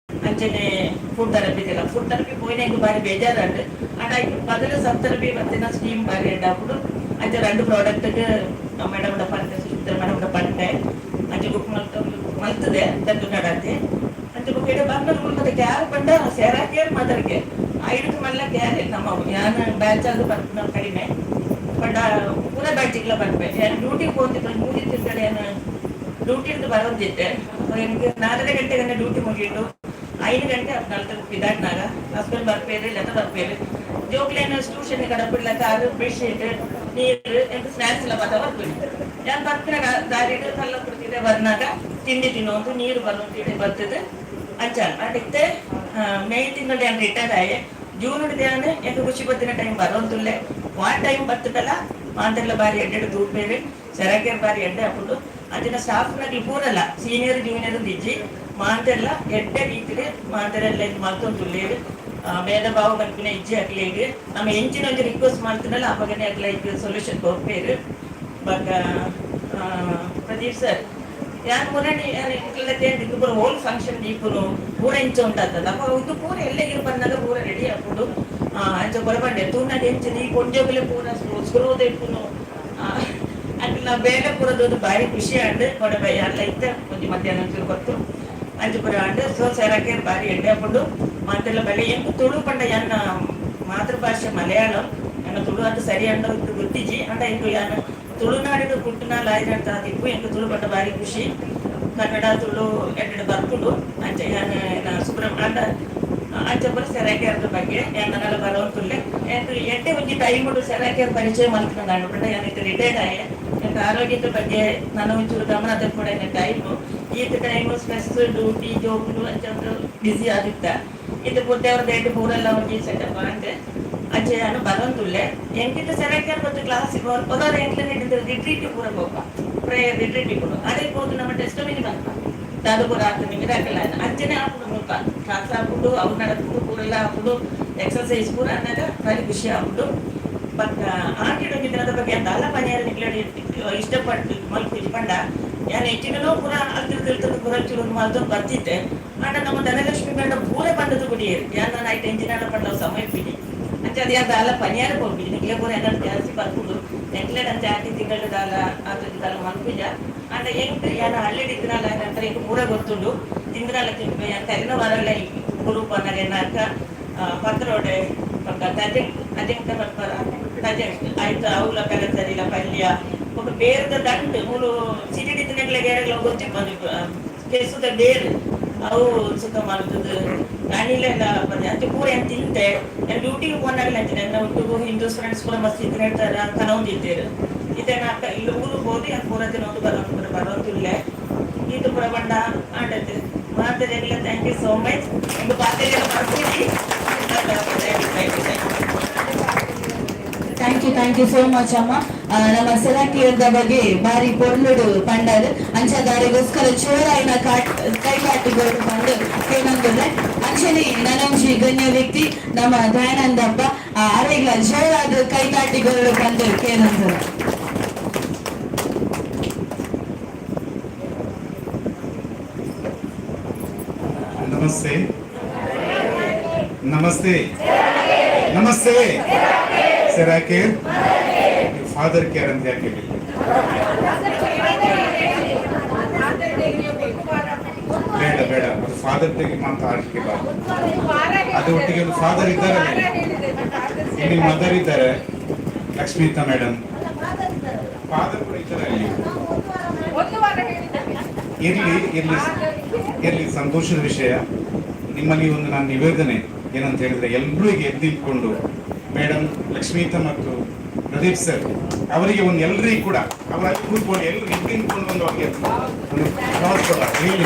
ಅಂಚನೆ ಫುಡ್ ಥೆರಪಿ ಇಲ್ಲ ಫುಡ್ ಥೆರಪಿ പോയിന എനിക്ക് ಬಾರಿ ಬೇಜಾರುണ്ട് ಆಡ ಬದಲು ಸಬ್ ಥೆರಪಿ ಬರ್ತಿನ ಸ್ಟೀಮ್ ಬಾರಿ ഉണ്ടാകും ಅಂಚೆ 2 ಪ್ರಾಡಕ್ಟ್ಗೆ ಮೇಡಮ್ ಪಂಟೆ ಸುಚಿತ್ರ ಮೇಡಮ್ ಪಂಟೆ ಅಂಚೆ ಬುಕ್ ಮಲ್ತದೆ ತಂದು ನಡತ್ತೆ ಅಂಚೆ ಬುಕ್ ಇಡ ಬಂದು ಮತ್ತೆ ಕ್ಯಾರ್ ಪಂಡ ಸೇರಾಕಿಯರ್ ಮಾತಾಡಕ್ಕೆ ಐದಕ್ಕೆ ಮಲ್ಲ ಕ್ಯಾರ್ ನಮ್ಮ ನಾನು ಬ್ಯಾಚ್ ಅದು ಬರ್ತೀನಿ ಕಡಿಮೆ ಬಟ್ ಪೂರ ಬ್ಯಾಚಿಗೆಲ್ಲ ಬರ್ಬೇಕು ನಾನು ಡ್ಯೂಟಿಗೆ ಹೋಗ್ತಿದ್ದೆ 3 ತಿಂಗಳು ಏನು ಡ್ಯೂಟಿಯಿಂದ ಬರೋದಿದ್ದೆ എനിക്ക് 4 ಗಂಟೆಗೆ ಡ್ಯೂಟಿ ಮುಗಿಟ್ಟು 5 ಗಂಟೆ 14 ಬಿದಾಟ್ನಾಗ ಹಸ್ಬೆಂಡ್ ಬರ್ಪೇರಿ ಇಲ್ಲ ಬರ್ಪೇರಿ ಜೋಕ್ಲೇನು ಟ್ಯೂಷನ್ ಕಡಪಿಡ್ಲಕ್ಕ ಅದು ಬೆಡ್ಶೀಟ್ ನೀರು ಎಂಟು ಸ್ನ್ಯಾಕ್ಸ್ ಎಲ್ಲ ಬರ್ತೀನಿ ನಾನು ಬರ್ತೀನಿ ದಾರಿಡು ಕಲ್ಲ ಕೊಡ್ತಿದ್ದೆ ಬರ್ನಾಗ ತಿಂಡಿ ತಿನ್ನೋದು ನೀರು ಬರೋದು ಬರ್ತದೆ ಅಂಚ ಅದಕ್ಕೆ ಮೇ ತಿಂಗಳು ನಾನು ರಿಟೈರ್ಡ್ ಆಯೆ ಜೂನ್ ಹಿಡಿದೇನೆ ಎಂಟು ಖುಷಿ ಬತ್ತಿನ ಟೈಮ್ ಬರೋದಿಲ್ಲ ಟೈಮ್ ಬರ್ತದಲ್ಲ ಮಾತೆಲ್ಲ ಬಾರಿ ಎಡ್ಡೆ ದೂರ ಬೇರೆ ಸೆರಾಕೆರ್ ಬಾರಿ ಎಡ್ಡೆ ಹಾಕೊಂಡು ಅದನ್ನ ಸ್ಟಾಫ್ನಾಗಿ ಪೂರಲ್ಲ ಸೀನಿಯರ್ ಜೂನಿಯರ್ ದಿಜ್ಜಿ ಮಾತೆಲ್ಲ ಎಡ್ಡೆ ರೀತಿಲಿ ಮಾತೆಲ್ಲ ಇದು ಮಾಡ್ಕೊಂತುಳ್ಳೇರಿ ಭೇದ ಭಾವ ಕಲ್ಪಿನ ಇಜ್ಜಿ ಹಾಕ್ಲೇರಿ ನಮ್ಮ ಎಂಚಿನ ಒಂದು ರಿಕ್ವೆಸ್ಟ್ ಮಾಡ್ತೀನಲ್ಲ ಅವಾಗನೇ ಆಗ್ಲ ಇದು ಸೊಲ್ಯೂಷನ್ ಹೋಗ್ಬೇರು ಬಟ್ ಪ್ರದೀಪ್ ಸರ್ ಯಾರು ಮುರಣಿ ಇದು ಪೂರ ಹೋಲ್ ಫಂಕ್ಷನ್ ದೀಪನು ಪೂರ ಇಂಚ ಉಂಟಾಗ್ತದ ಅಪ್ಪ ಇದು ಪೂರ ಎಲ್ಲೆಗಿರು ಬಂದಾಗ ಪೂರ ರೆಡಿ ಹಾಕೊಂಡು ಅಂಚ ಬರಬಂಡೆ ತೂನಡಿ ಎಂಚ ನೀ ಕೊಂಡೋಗಲೇ ಪೂರ ಸ್ಕ್ರೋದ ಇಪ್ಪುನು ಅಲ್ಲ ಬೇಗ ಪೂರದೊಂದು ಭಾರಿ ಖುಷಿ ಆಂಡು ಕೊಡಬ ಎಲ್ಲ ಇತ್ತ ಒಂದು ಮಧ್ಯಾಹ್ನ ಒಂಚೂರು ಗೊತ್ತು ಅಂಚು ಪುರ ಆಂಡು ಸೊ ಸೆರಾಕೆ ಭಾರಿ ಎಡ್ಡೆ ಹಾಕೊಂಡು ಮಾತೆಲ್ಲ ಬೆಲೆ ಎಂಟು ತುಳು ಪಂಡ ಎನ್ನ ಮಾತೃಭಾಷೆ ಮಲಯಾಳಂ ಎನ್ನ ತುಳು ಅಂತ ಸರಿ ಅಂಡ ಗೊತ್ತಿಜಿ ಅಂಡ ಎಂಟು ಯಾನ ತುಳುನಾಡಿನ ಕುಟ್ಟುನಾಲ್ ಆಯ್ದಂತ ದಿಪ್ಪು ಎಂಟು ತುಳು ಪಂಡ ಭಾರಿ ಖುಷಿ ಕನ್ನಡ ತುಳು ಎಡ್ಡೆ ಬರ್ಕೊಂಡು ಅಂಚೆ ನಾನು ಸುಬ್ರಹ್ಮಣ್ಯ ಅಂಚೆ ಪುರ ಸೆರಾಕೆರ್ದ ಬಗ್ಗೆ ಎನ್ನೆಲ್ಲ ಬರೋಂತುಲ್ಲೆ ಎಂಟು ಎಡ್ಡೆ ಒಂಜಿ ಟೈಮ್ ಉಂಟು ಸೆರಾಕೆರ್ ಪರಿಚಯ ಮಾಡ್ಕೊಂಡು ನಾನು ಬಿಟ್ಟ ಯಾನಿತ್ತು ರಿಟೈರ್ಡ್ ಆಯೆ ಎಂಟು ಆರೋಗ್ಯದ ಬಗ್ಗೆ ನಾನು ಒಂಚೂರು ಗಮನ ಕೂಡ ಟೈಮು ಈತ ಟೈಮು ಸ್ಟ್ರೆಸ್ ಡ್ಯೂಟಿ ಜೋಬ್ಲು ಅಂಚೆ ಒಂದು ಬ್ಯುಸಿ ಆದಿತ್ತ ಇದು ಬುದ್ಧವ್ರದ್ದು ಎಂಟು ಪೂರೆಲ್ಲ ಒಂಜಿ ಸೆಟಪ್ ಅಂತೆ ಅಂಚೆ ನಾನು ಬರೋಂದುಲ್ಲೆ ಎಂಕಿತ ಸೆರೆಕ್ಯಾರ್ ಮತ್ತು ಕ್ಲಾಸಿಗೆ ಹೋದಾರ ಎಂಕ್ಲೆ ಹಿಡಿದ್ರೆ ರಿಟ್ರೀಟ್ ಪೂರ ಹೋಗ ಪ್ರೇಯರ್ ರಿಟ್ರೀಟ್ ಕೂಡ ಅದೇ ಹೋದು ನಮ್ಮ ಟೆಸ್ಟ್ ಮಿನಿ ಬಂತ ದಾದು ಪೂರ ಆಗ್ತದೆ ಮಿರಾಕಲ್ಲ ಅಂಚೆನೆ ಹಾಕುದು ಮುಖ ಶಾಸ್ತ್ರ ಹಾಕುದು ಅವ್ರು ನಡೆದು ಪೂರೆಲ್ಲ ಹಾಕುದು ಎಕ್ಸರ್ಸೈಸ್ ಪೂರ ಅನ್ನೋದು ಭಾರಿ ಖುಷಿ ಆಗ್ಬಿಟ್ಟು ಬಟ್ ಆಟಿಡೋಗಿದ್ರೆ ಅದ್ರ ಬಗ್ಗೆ ಅಂತ ಅಲ್ಲ ಮನೆಯಲ್ಲಿ ನಿಗ್ಲಾಡಿ ಇಷ್ಟಪಟ್ಟು ಮಲ್ಪಿದ್ದು ಪಂಡ ಯಾರು ಹೆಚ್ಚಿನೂ ಪೂರ ಅಲ್ತಿರ್ತದೆ ಪೂರ ಚೂರು ಮಲ್ದು ಬರ್ತಿದ್ದೆ ಆಟ ನಮ್ಮ ಧನಲಕ್ಷ್ಮಿ ಗಂಡ ಪೂರೆ ಬಂದದ್ದು ಕುಡಿಯೇರಿ ಯಾರು ನಾನು ಐದು ಎಂಜಿನಾಡ ಪಂಡ ಸಮಯ ಬಿಡಿ ಅಂಚೆ ಅದು ಯಾರು ಅಲ್ಲ ಪನಿಯಾರ ಹೋಗ್ಬಿಡಿ ನಿಗ್ಲೆ ಪೂರ ಏನಾದ್ರು ಜಾಸ್ತಿ ಬರ್ಬೋದು ನೆಕ್ಲೆಡ್ ಅಂತ ಆಟಿ ತಿಂಗಳು ದಾಲ ಅದು ಮಲ್ಪಿಜ ಆಟ ಹೆಂಗ್ ಯಾರು ಹಳ್ಳಿಡಿದ್ರಲ್ಲ ನಂತರ ಈಗ ಪೂರ ಗೊತ್ತುಂಡು ತಿಂದ್ರಲ್ಲ ತಿಂಗಳು ಕರಿನ ವರಲ್ಲ ಗ್ರೂಪ್ ಅನ್ನೋದೇನಾಕ ಪತ್ರೋಡೆ ಪಕ್ಕ ಅಜಂಕ ಬರ್ತಾರ ಆಯ್ತು ಅವಲ ಕಲಸರಿಲ್ಲ ಪಲ್ಯ ఒక ಬೇರದ ದಂಡು ಮೂರು ಸಿಟಿ ದಿನಗಳಿಗೆ ಗೊತ್ತಿಪ್ಪದು ಕೆಸುದ ಬೇರು ಅವು ಸುಖ ಮಾಡುತ್ತದೆ ನಾನಿಲ್ಲ ಅಂತ ಪೂರ ಏನು ತಿಂತೆ ಡ್ಯೂಟಿಗೆ ಹೋದಾಗ ಅಂತೀನಿ ನಾವು ಒಟ್ಟಿಗೂ ಹಿಂದೂಸ್ ಫ್ರೆಂಡ್ಸ್ ಕೂಡ ಮಸ್ತ್ ಇದ್ರೆ ಹೇಳ್ತಾರೆ ಕನೊಂದಿದ್ದೇರು ಇದನ್ನ ಇಲ್ಲಿ ಊರು ಹೋಗಿ ಅದು ಪೂರ ದಿನ ಒಂದು ಬರೋದಿಲ್ಲ ಇದು ಪೂರ ಬಂಡ ಆಡತ್ತೆ ಮಾತಾಡಿಲ್ಲ ಥ್ಯಾಂಕ್ ಯು ಸೋ ಮಚ್ ಒಂದು ಪಾತ್ರೆಲ್ಲ ಬರ್ತೀನಿ ಥ್ಯಾಂಕ್ ಯು ಸೋ ಮಚ್ ಅಮ್ಮ. ನಮ್ಮ ಸೆಲೆಕ್ಟಿಯರ್ದ ಬಗ್ಗೆ ಬಾರಿ ಪೊರ್ಲುಡು ಪಂಡದು ಅಂಚದಾರಿಗೋಸ್ಕರ ಚೋರಾಯಿನ ಕೈಕಾಟಿಗೋಡು ಪಂಡು ಏನಂದ್ರೆ ಅಂಚನೆ ನನಂಜಿ ಗಣ್ಯ ವ್ಯಕ್ತಿ ನಮ್ಮ ದಯಾನಂದಪ್ಪ ಅರೆಗ್ಲ ಜೋರಾದ ಕೈಕಾಟಿಗೋಡು ಪಂಡು ಏನಂದ್ರೆ ನಮಸ್ತೆ ನಮಸ್ತೆ ನಮಸ್ತೆ ಸೆರಾ ಕೇರ್ ಫಾದರ್ ಕೇರ್ ಅಂತ ಯಾಕೆ ಬೇಡ ಬೇಡ ಅದು ಫಾದರ್ ತೆಗೆ ಮಾತ್ರ ಆಡ್ಲಿಕ್ಕೆ ಅದು ಒಟ್ಟಿಗೆ ಒಂದು ಫಾದರ್ ಇದ್ದಾರೆ ಇಲ್ಲಿ ಮದರ್ ಇದ್ದಾರೆ ಲಕ್ಷ್ಮೀತಾ ಮೇಡಮ್ ಫಾದರ್ ಕೂಡ ಇದ್ದಾರೆ ಅಲ್ಲಿ ಇರ್ಲಿ ಇರ್ಲಿ ಇರ್ಲಿ ಸಂತೋಷದ ವಿಷಯ ನಿಮ್ಮಲ್ಲಿ ಒಂದು ನಾನು ನಿವೇದನೆ ಏನಂತ ಹೇಳಿದ್ರೆ ಎಲ್ಲರೂ ಈಗ ಎದ್ದು ನಿಂತ್ಕೊಂಡು ಮೇಡಮ್ ಲಕ್ಷ್ಮೀತಾ ಮತ್ತು ಪ್ರದೀಪ್ ಸರ್ ಅವರಿಗೆ ಒಂದು ಎಲ್ಲರಿಗೂ ಕೂಡ ಅವರ ಕೂತ್ಕೊಂಡು ಎಲ್ಲರೂ ಎದ್ದು ನಿಂತ್ಕೊಂಡು ಒಂದು ಅವ್ರಿಗೆ ಒಂದು ಕ್ರಾಸ್ ಕೊಡ ಹೇಳಿ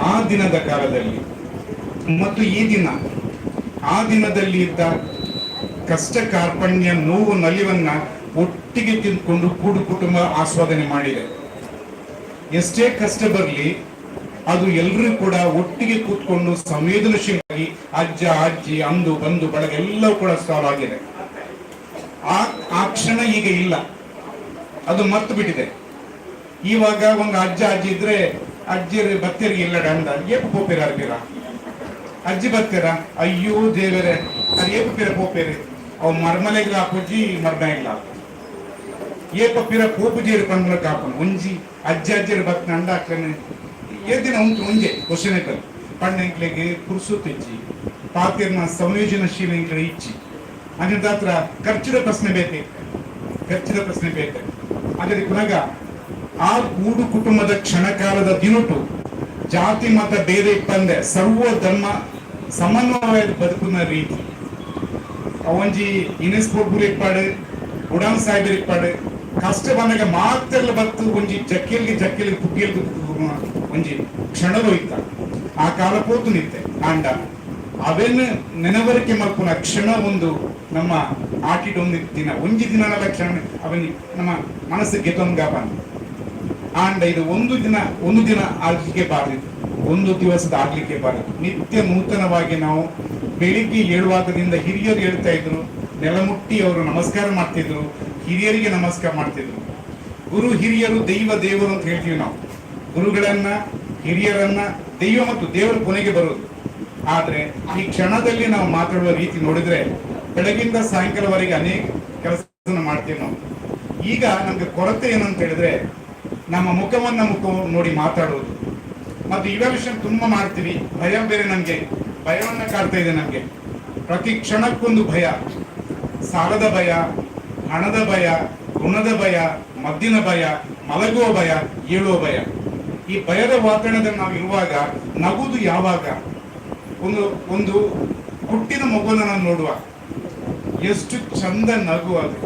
ಆ ದಿನದ ಕಾಲದಲ್ಲಿ ಮತ್ತು ಈ ದಿನ ಆ ದಿನದಲ್ಲಿ ಇದ್ದ ಕಷ್ಟ ಕಾರ್ಪಣ್ಯ ನೋವು ನಲಿವನ್ನ ಒಟ್ಟಿಗೆ ತಿಂದ್ಕೊಂಡು ಕೂಡು ಕುಟುಂಬ ಆಸ್ವಾದನೆ ಮಾಡಿದೆ. ಎಷ್ಟೇ ಕಷ್ಟ ಬರಲಿ ಅದು ಎಲ್ಲರೂ ಕೂಡ ಒಟ್ಟಿಗೆ ಕೂತ್ಕೊಂಡು ಸಂವೇದನಶೀಲವಾಗಿ ಅಜ್ಜ ಅಜ್ಜಿ ಅಂದು ಬಂಧು ಬಳಗ ಎಲ್ಲವೂ ಕೂಡ ಸಾಲ್ವ್ ಆಗಿದೆ. ಆ ಕ್ಷಣ ಈಗ ಇಲ್ಲ, ಅದು ಮರ್ತು ಬಿಟ್ಟಿದೆ. ಇವಾಗ ಒಂದು ಅಜ್ಜ ಅಜ್ಜಿ ಇದ್ರೆ ಅಜ್ಜಿಯರು ಬತ್ತೇರಿಗೆ ಇಲ್ಲ ಅಂದ ಏಪು ಪೋಪೇರ ಅರ್ಬಿರ ಅಜ್ಜಿ ಬತ್ತೇರ ಅಯ್ಯೋ ದೇವರೇ ಅದು ಏಪು ಪಿರ ಪೋಪೇರಿ ಅವು ಮರ್ಮಲೆಗ್ಲ ಹಾಕೋಜಿ ಮರ್ಮಲೆಗ್ಲ ಹಾಕೋ ಏಪ ಪಿರ ಪೋಪುಜೇರು ಪಂಡ್ಲ ಕಾಪನು ಒಂಜಿ ಅಜ್ಜಿ ಅಜ್ಜಿಯರು ಬತ್ತ ಅಂಡ ಹಾಕ್ತಾನೆ ಏದಿನ ಉಂಟು ಒಂಜೆ ಕ್ವಶನೇಕಲ್ ಪಂಡೆಂಕ್ಲೆಗೆ ಪುರುಸು ತೆಚ್ಚಿ ಪಾತಿರ್ನ ಸಂಯೋಜನಶೀಲ ಇಂಕ್ಲೆ ಇಚ್ಚಿ ಅದ್ರ ಹತ್ರ ಖರ್ಚಿದ ಪ್ರಶ್ನೆ ಬೇಕು ಅದಕ್ಕೆ ಪುನಗ ಆ ಕೂಡು ಕುಟುಂಬದ ಕ್ಷಣಕಾಲದ ದಿನುಟು ಜಾತಿ ಮತ ಬೇರೆ ಇಪ್ಪಂದೆ ಸರ್ವ ಧರ್ಮ ಸಮನ್ವಯದ ಬದುಕುನ ರೀತಿ ಅವಂಜಿ ಇನೆಸ್ಪೋರ್ಟ್ ಇಪ್ಪಾಡು ಉಡಾನ್ ಸಾಹೇಬರ್ ಇಪ್ಪಾಡು ಕಷ್ಟ ಬಂದಾಗ ಮಾತೆಲ್ಲ ಬತ್ತು ಒಂಜಿ ಜಕ್ಕೆಲ್ಗೆ ಪುಗ್ಗಿಲ್ಗೆ ಒಂಜಿ ಕ್ಷಣವೂ ಇತ್ತ ಆ ಕಾಲ ಪೋತು ನಿತ್ತೆ ಆಂಡ ಅವೆನ್ನು ನೆನವರಿಕೆ ಮಲ್ಪುನ ಕ್ಷಣ ಒಂದು ನಮ್ಮ ಆಟಿಡೊಂದು ದಿನ ಒಂಜಿ ದಿನಗಳ ಕ್ಷಣ ಅವನಿ ನಮ್ಮ ಮನಸ್ಸಿಗೆ ತೊಂಗಾಪನ್ ಆಂಡ ಇದು ಒಂದು ದಿನ ಆಗ್ಲಿಕ್ಕೆ ಬಾರದು, ಒಂದು ದಿವಸದ ಆಗ್ಲಿಕ್ಕೆ ಬಾರದು. ನಿತ್ಯ ನೂತನವಾಗಿ ನಾವು ಬೆಳಿಗ್ಗೆ ಏಳುವಾಗದಿಂದ ಹಿರಿಯರು ಹೇಳ್ತಾ ಇದ್ರು, ನೆಲಮುಟ್ಟಿ ಅವರು ನಮಸ್ಕಾರ ಮಾಡ್ತಿದ್ರು, ಹಿರಿಯರಿಗೆ ನಮಸ್ಕಾರ ಮಾಡ್ತಿದ್ರು. ಗುರು ಹಿರಿಯರು ದೇವರು ಅಂತ ಹೇಳ್ತೀವಿ ನಾವು. ಗುರುಗಳನ್ನ ಹಿರಿಯರನ್ನ ದೈವ ಮತ್ತು ದೇವರ ಕೊನೆಗೆ ಬರೋದು. ಆದ್ರೆ ಈ ಕ್ಷಣದಲ್ಲಿ ನಾವು ಮಾತಾಡುವ ರೀತಿ ನೋಡಿದ್ರೆ ಬೆಳಗಿಂದ ಸಾಯಂಕಾಲವರೆಗೆ ಅನೇಕ ಕೆಲಸ ಮಾಡ್ತೀವಿ ನಾವು. ಈಗ ನಮ್ಗೆ ಕೊರತೆ ಏನಂತ ಹೇಳಿದ್ರೆ ನಮ್ಮ ಮುಖವನ್ನ ನೋಡಿ ಮಾತಾಡೋದು ಮತ್ತು ಇವ್ಯಾಲ್ಯೂಷನ್ ತುಂಬಾ ಮಾಡ್ತೀವಿ. ಭಯ ಬೇರೆ, ನಮ್ಗೆ ಭಯವನ್ನ ಕಾಡ್ತಾ ಇದೆ. ನಮ್ಗೆ ಪ್ರತಿ ಕ್ಷಣಕ್ಕೊಂದು ಭಯ. ಸಾಲದ ಭಯ, ಹಣದ ಭಯ, ಋಣದ ಭಯ, ಮದ್ದಿನ ಭಯ, ಮಲಗುವ ಭಯ, ಏಳುವ ಭಯ. ಈ ಭಯದ ವಾತಾವರಣದಲ್ಲಿ ನಾವು ಇರುವಾಗ ನಗುದು ಯಾವಾಗ? ಒಂದು ಹುಟ್ಟಿನ ಮಗುವನ್ನು ನಾವು ನೋಡುವ, ಎಷ್ಟು ಚಂದ ನಗು ಅದು.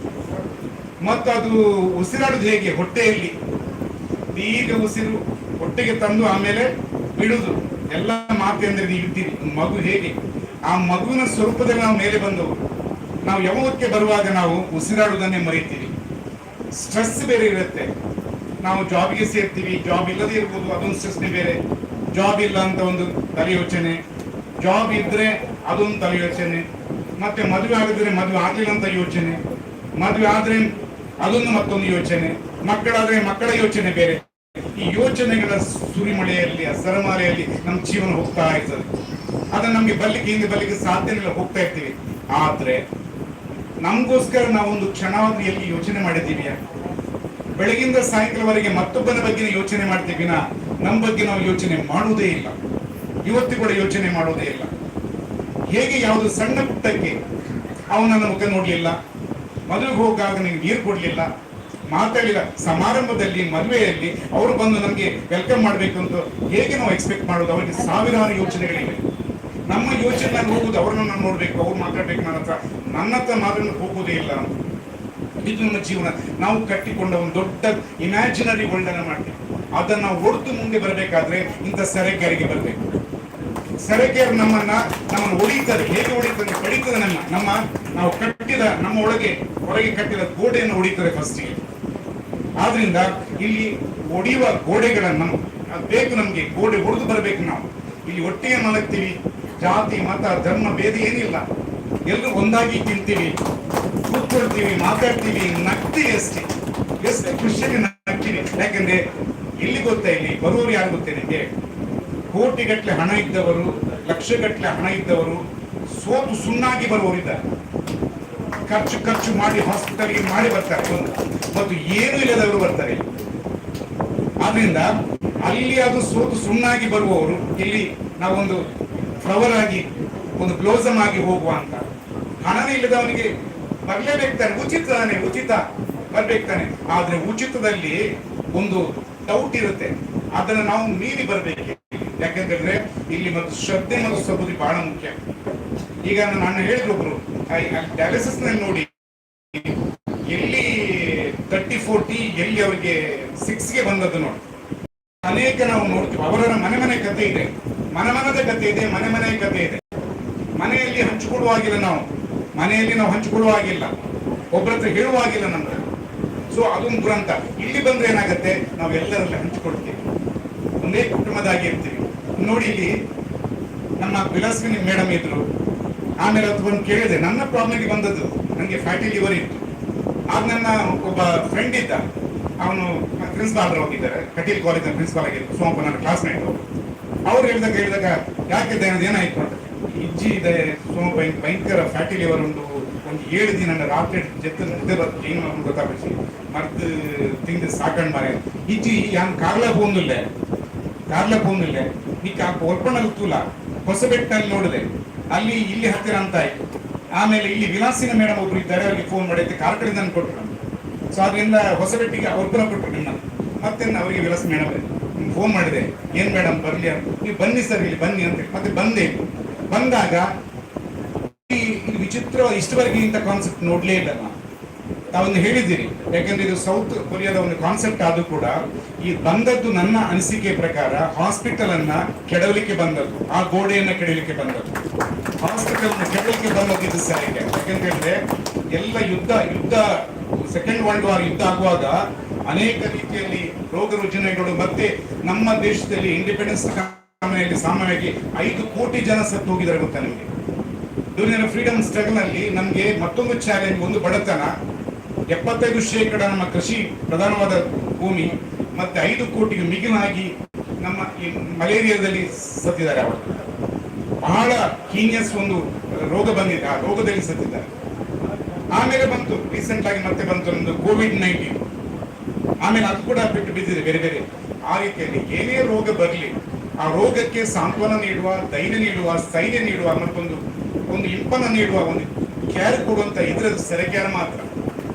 ಮತ್ತು ಅದು ಉಸಿರಾಡುದು ಹೇಗೆ? ಹೊಟ್ಟೆಯಲ್ಲಿ ದೀರ್ಘ ಉಸಿರು ಹೊಟ್ಟೆಗೆ ತಂದು ಆಮೇಲೆ ಬಿಡುದು. ಎಲ್ಲ ಮಾತೆಂದ್ರೆ ನೀವು ಇದ್ದೀರಿ. ಮಗು ಹೇಗೆ? ಆ ಮಗುವಿನ ಸ್ವರೂಪದಲ್ಲಿ ನಾವು ಮೇಲೆ ಬಂದವು. ನಾವು ಯೌವನಕ್ಕೆ ಬರುವಾಗ ನಾವು ಉಸಿರಾಡುವುದನ್ನೇ ಮರಿತೀವಿ. ಸ್ಟ್ರೆಸ್ ಬೇರೆ ಇರುತ್ತೆ. ನಾವು ಜಾಬ್ಗೆ ಸೇರ್ತೀವಿ, ಜಾಬ್ ಇಲ್ಲದೆ ಇರ್ಬೋದು, ಅದೊಂದು ಸ್ಟ್ರೆಸ್ನೇ ಬೇರೆ. ಜಾಬ್ ಇಲ್ಲ ಅಂತ ಒಂದು ತಲೆ ಯೋಚನೆ, ಜಾಬ್ ಇದ್ರೆ ಅದೊಂದು ತಲೆ ಯೋಚನೆ, ಮತ್ತೆ ಮದುವೆ ಆಗಿದ್ರೆ ಮದುವೆ ಆಗ್ಲಿಲ್ಲ ಅಂತ ಯೋಚನೆ, ಮದುವೆ ಆದ್ರೆ ಅದೊಂದು ಮತ್ತೊಂದು ಯೋಚನೆ, ಮಕ್ಕಳಾದ್ರೆ ಮಕ್ಕಳ ಯೋಚನೆ ಬೇರೆ. ಈ ಯೋಚನೆಗಳ ಸುರಿಮಳೆಯಲ್ಲಿ, ಆ ಸರಮಾಲೆಯಲ್ಲಿ ನಮ್ಮ ಜೀವನ ಹೋಗ್ತಾ ಇರ್ತದೆ. ಅದನ್ನ ನಮ್ಗೆ ಹಿಂದೆ ಬರ್ಲಿಕ್ಕೆ ಸಾಧ್ಯವಿಲ್ಲ, ಹೋಗ್ತಾ ಇರ್ತೀವಿ. ಆದ್ರೆ ನಮಗೋಸ್ಕರ ನಾವೊಂದು ಕ್ಷಣವಾದ್ರೂ ಎಲ್ಲಿ ಯೋಚನೆ ಮಾಡಿದ್ದೀವಿ? ಬೆಳಗಿಂದ ಸಾಯಂಕಾಲವರೆಗೆ ಮತ್ತೊಬ್ಬನ ಬಗ್ಗೆ ಯೋಚನೆ ಮಾಡ್ತೀವಿ, ನಮ್ಮ ಬಗ್ಗೆ ನಾವು ಯೋಚನೆ ಮಾಡುವುದೇ ಇಲ್ಲ. ಇವತ್ತು ಕೂಡ ಯೋಚನೆ ಮಾಡುವುದೇ ಇಲ್ಲ. ಹೇಗೆ ಯಾವುದು ಸಣ್ಣ ಪುಟ್ಟಕ್ಕೆ ಅವನನ್ನ ಮುಖ ನೋಡ್ಲಿಲ್ಲ, ಮದುವೆಗೆ ಹೋಗಾಗ ನೀವು ನೀರು ಕೊಡ್ಲಿಲ್ಲ, ಮಾತಾಡಲಿಲ್ಲ, ಸಮಾರಂಭದಲ್ಲಿ ಮದುವೆಯಲ್ಲಿ ಅವರು ಬಂದು ನಮ್ಗೆ ವೆಲ್ಕಮ್ ಮಾಡ್ಬೇಕು ಅಂತ ಹೇಗೆ ನಾವು ಎಕ್ಸ್ಪೆಕ್ಟ್ ಮಾಡೋದು? ಅವರಿಗೆ ಸಾವಿರಾರು ಯೋಚನೆಗಳಿವೆ. ನಮ್ಮ ಯೋಚನೆ ಹೋಗುದು ಅವ್ರನ್ನ ನೋಡ್ಬೇಕು, ಅವ್ರು ಮಾತಾಡ್ಬೇಕು ನನ್ನ ಹತ್ರ ಮಾತ್ರ ಹೋಗುವುದೇ ಇಲ್ಲ. ಇದು ನಮ್ಮ ಜೀವನ. ನಾವು ಕಟ್ಟಿಕೊಂಡ ಒಂದು ದೊಡ್ಡ ಇಮ್ಯಾಜಿನರಿ ವರ್ಲ್ಡ್ ಅನ್ನ ಮಾಡ್ತೀವಿ. ಅದನ್ನ ಒಡೆದು ಮುಂದೆ ಬರಬೇಕಾದ್ರೆ ಇಂಥ ಸೆರೆಗಾರಿಗೆ ಬರಬೇಕು. ಸೆರೆಗಾರ ನಮ್ಮನ್ನು ಹೊಡಿತಾರೆ. ಹೇಗೆ ಹೊಡಿತಾರೆ? ಹೊಡಿತದೆ ನಾವು ಕಟ್ಟಿದ ನಮ್ಮ ಹೊರಗೆ ಕಟ್ಟಿದ ಗೋಡೆಯನ್ನು ಹೊಡಿತಾರೆ ಫಸ್ಟಿಗೆ. ಆದ್ರಿಂದ ಇಲ್ಲಿ ಹೊಡೆಯುವ ಗೋಡೆಗಳನ್ನ ಬೇಕು ನಮ್ಗೆ. ಗೋಡೆ ಹೊಡೆದು ಬರಬೇಕು. ನಾವು ಇಲ್ಲಿ ಒಟ್ಟಿಗೆ ಮಲಗ್ತೀವಿ. ಜಾತಿ, ಮತ, ಧರ್ಮ ಭೇದ ಏನಿಲ್ಲ. ಎಲ್ಲರೂ ಒಂದಾಗಿ ತಿಂತೀವಿ, ಕೂತ್ಕೊಳ್ತೀವಿ, ಮಾತಾಡ್ತೀವಿ, ನಗ್ತೀವಿ ಅಷ್ಟೇ. ಎಷ್ಟು ಖುಷಿಯಾಗಿ ನಗ್ತೀವಿ. ಯಾಕಂದ್ರೆ ಇಲ್ಲಿ ಗೊತ್ತಾ, ಇಲ್ಲಿ ಬರುವವರು ಯಾರು ಗೊತ್ತೇ ನಿಮಗೆ? ಕೋಟಿಗಟ್ಟಲೆ ಹಣ ಇದ್ದವರು, ಲಕ್ಷಗಟ್ಟಲೆ ಹಣ ಇದ್ದವರು, ಸೋತು ಸುಣ್ಣಾಗಿ ಬರುವವರಿದ್ದಾರೆ. ಖರ್ಚು ಮಾಡಿ ಹಾಸ್ಪಿಟಲ್ಗೆ ಮಾಡಿ ಬರ್ತಾರೆ. ಮತ್ತು ಏನು ಇಲ್ಲದವರು ಬರ್ತಾರೆ. ಆದ್ರಿಂದ ಅಲ್ಲಿ ಅದು ಸೋತು ಸುಣ್ಣಾಗಿ ಬರುವವರು ಇಲ್ಲಿ ನಾವೊಂದು ಫ್ಲವರ್ ಆಗಿ, ಒಂದು ಬ್ಲೋಸಮ್ ಆಗಿ ಹೋಗುವ ಅಂತ. ಹಣನೇ ಇಲ್ಲದವನಿಗೆ ಬರ್ಲೇಬೇಕು ತಾನೆ, ಉಚಿತ ಬರ್ಬೇಕು ತಾನೆ. ಆದ್ರೆ ಉಚಿತದಲ್ಲಿ ಒಂದು ಡೌಟ್ ಇರುತ್ತೆ, ಅದನ್ನ ನಾವು ಮೀರಿ ಬರ್ಬೇಕು. ಯಾಕಂತಂದ್ರೆ ಇಲ್ಲಿ ಮತ್ತು ಶ್ರದ್ಧೆ ಮತ್ತು ಸಬೂರಿ ಬಹಳ ಮುಖ್ಯ. ಈಗ ನಾನು ಹೇಳಿದ್ರು ಡಯಾಲಿಸಿಸ್ ನಲ್ಲಿ ನೋಡಿ, ಎಲ್ಲಿ 30-40, ಎಲ್ಲಿ ಅವರಿಗೆ 6ಗೆ ಬಂದದ್ದು ನೋಡಿ. ಅನೇಕ ನಾವು ನೋಡ್ತೀವಿ. ಅವರ ಮನೆ ಕಥೆ ಇದೆ, ಮನದ ಕಥೆ ಇದೆ, ಮನೆ ಕಥೆ ಇದೆ. ಮನೆಯಲ್ಲಿ ಹಂಚಿಕೊಳ್ಳುವಾಗಿಲ್ಲ. ಮನೆಯಲ್ಲಿ ನಾವು ಹಂಚಿಕೊಳ್ಳುವಾಗಿಲ್ಲ, ಒಬ್ಬರ ಹತ್ರ ಹೇಳುವಾಗಿಲ್ಲ ನಮ್ಗೆ. ಸೊ ಅದೊಂದು ದುರಂತ. ಇಲ್ಲಿ ಬಂದ್ರೆ ಏನಾಗುತ್ತೆ, ನಾವು ಎಲ್ಲರಲ್ಲಿ ಹಂಚಿಕೊಳ್ತೀವಿ, ಒಂದೇ ಕುಟುಂಬದಾಗಿ ಇರ್ತೀವಿ. ನೋಡಿ, ಇಲ್ಲಿ ನಮ್ಮ ವಿಲಾಸವಿನಿ ಮೇಡಮ್ ಇದ್ರು. ಆಮೇಲೆ ಅದು ಬಂದು ಕೇಳಿದೆ, ನನ್ನ ಪ್ರಾಬ್ಲಮ್ಗೆ ಬಂದದ್ದು ನನಗೆ ಫ್ಯಾಟಿ ಲಿವರ್ ಇತ್ತು. ಆಗ ನನ್ನ ಒಬ್ಬ ಫ್ರೆಂಡ್ ಇದ್ದ, ಅವನು ಪ್ರಿನ್ಸಿಪಾಲ್ ಹೋಗಿದ್ದಾರೆ, ಕಟೀಲ್ ಕಾಲೇಜ್ ಪ್ರಿನ್ಸಿಪಾಲ್ ಆಗಿತ್ತು, ಸೋಮಪ್ಪ ನನ್ನ ಕ್ಲಾಸ್ಮೇಟ್. ಅವ್ರು ಹೇಳಿದಾಗ ಯಾಕೆ ಏನಾಯ್ತು ಅಂತ, ಇಜ್ಜಿ ಇದೆ ಸೋಮಪ್ಪ, ಭಯಂಕರ ಫ್ಯಾಟಿ ಲಿವರ್ ಒಂದು 7 ದಿನ ರಾತ್ರಿ ನಿದ್ದೆ ಬರ್ತದೆ, ಏನು ಗೊತ್ತಾಗ್ಬಿಟ್ಟು ಮರ್ದು ತಿಂದು ಸಾಕಂಡ್ ಮಾರೆ ಇಜ್ಜಿ ಯಾನ್ ಕಾರ್ಲ ಪೋಂದಿಲ್ಲ ನೀ ಒಲ್ಪಣ್ಣಲ್ಲಿ ತೂಲ ಹೊಸಬೆಟ್ಟಲ್ಲಿ ನೋಡಿದೆ, ಅಲ್ಲಿ ಇಲ್ಲಿ ಹತ್ತಿರ ಅಂತ ಆಯ್ತು. ಆಮೇಲೆ ಇಲ್ಲಿ ವಿಲಾಸಿನ ಮೇಡಮ್ ಒಬ್ರು ಇದ್ದಾರೆ, ಅವ್ರಿಗೆ ಫೋನ್ ಮಾಡಿದ್ದೆ, ಕಾರ್ಕಳಿಂದ ಕೊಟ್ಟರು. ಸೊ ಅದರಿಂದ ಹೊಸಬೆಟ್ಟಿಗೆ ಅವ್ರನ್ನ ಕೊಟ್ಟರು ನಿಮ್ಮನ್ನ. ಮತ್ತೆ ಅವರಿಗೆ ವಿಲಾಸ ಮೇಡಮ್ ಫೋನ್ ಮಾಡಿದೆ, ಏನ್ ಮೇಡಮ್ ಬರ್ಲಿ ಅಂತ. ನೀವು ಬನ್ನಿ ಸರ್, ಇಲ್ಲಿ ಬನ್ನಿ ಅಂತ. ಮತ್ತೆ ಬಂದೆ. ಬಂದಾಗ ಇದು ವಿಚಿತ್ರ, ಇಷ್ಟವರೆಗೆ ಇಂಥ ಕಾನ್ಸೆಪ್ಟ್ ನೋಡ್ಲೇ ಇಲ್ಲ. ತಾವೊಂದು ಹೇಳಿದ್ದೀರಿ, ಯಾಕಂದ್ರೆ ಇದು ಸೌತ್ ಕೊರಿಯಾದ ಒಂದು ಕಾನ್ಸೆಪ್ಟ್ ಆದ್ರೂ ಕೂಡ ಈ ಬಂದದ್ದು ನನ್ನ ಅನಿಸಿಕೆ ಪ್ರಕಾರ ಹಾಸ್ಪಿಟಲ್ ಅನ್ನ ಕೆಡವಲಿಕ್ಕೆ ಬಂದದ್ದು, ಆ ಗೋಡೆಯನ್ನ ಕೆಡವಲಿಕ್ಕೆ ಬಂದದ್ದು, ಹಾಸ್ಪಿಟಲ್ ಕೆಡವಲಿಕ್ಕೆ ಬಂದದ್ದು ಇದು ಸರಿ. ಯಾಕಂತ ಹೇಳಿದ್ರೆ ಎಲ್ಲ ಯುದ್ಧ ಸೆಕೆಂಡ್ ವರ್ಲ್ಡ್ ವಾರ್ ಯುದ್ಧ ಆಗುವಾಗ ಅನೇಕ ರೀತಿಯಲ್ಲಿ ರೋಗ ರುಜಿನಗಳು, ಮತ್ತೆ ನಮ್ಮ ದೇಶದಲ್ಲಿ ಇಂಡಿಪೆಂಡೆನ್ಸ್ ಸಮಯದಲ್ಲಿ ಸಾಮಾನ್ಯವಾಗಿ 5 ಕೋಟಿ ಜನ ಸತ್ತು ಹೋಗಿದ್ದಾರೆ ಗೊತ್ತಾ ನಿಮಗೆ. ಡ್ಯೂರಿಂಗ್ ಫ್ರೀಡಮ್ ಸ್ಟ್ರಗಲ್ ಅಲ್ಲಿ ನಮ್ಗೆ ಮತ್ತೊಂದು ಚಾಲೆಂಜ್, ಒಂದು ಬಡತನ, 75% ನಮ್ಮ ಕೃಷಿ ಪ್ರಧಾನವಾದ ಭೂಮಿ, ಮತ್ತೆ 5 ಕೋಟಿಗೆ ಮಿಗಿಲಾಗಿ ನಮ್ಮ ಮಲೇರಿಯಾದಲ್ಲಿ ಸತ್ತಿದ್ದಾರೆ. ಅವರು ಬಹಳ ಹೀನಿಯಸ್ ಒಂದು ರೋಗ ಬಂದಿದೆ, ಆ ರೋಗದಲ್ಲಿ ಸತ್ತಿದ್ದಾರೆ. ಆಮೇಲೆ ಬಂತು ರೀಸೆಂಟ್ ಆಗಿ ಮತ್ತೆ ಬಂತು ಒಂದು COVID-19. ಆಮೇಲೆ ಅದು ಕೂಡ ಬಿಟ್ಟು ಬಿದ್ದಿದೆ ಬೇರೆ ಬೇರೆ. ಆ ರೀತಿಯಲ್ಲಿ ಏನೇ ರೋಗ ಬರಲಿ, ಆ ರೋಗಕ್ಕೆ ಸಾಂತ್ವನ ನೀಡುವ, ಧೈರ್ಯ ನೀಡುವ, ಸ್ಥೈರ್ಯ ನೀಡುವ, ಮತ್ತೊಂದು ಇಂಪನ್ನ ನೀಡುವ ಒಂದು ಕೇರ್ ಕೊಡುವಂತ ಇದ್ರದ್ದು ಸರಕಾರ ಮಾತ್ರ.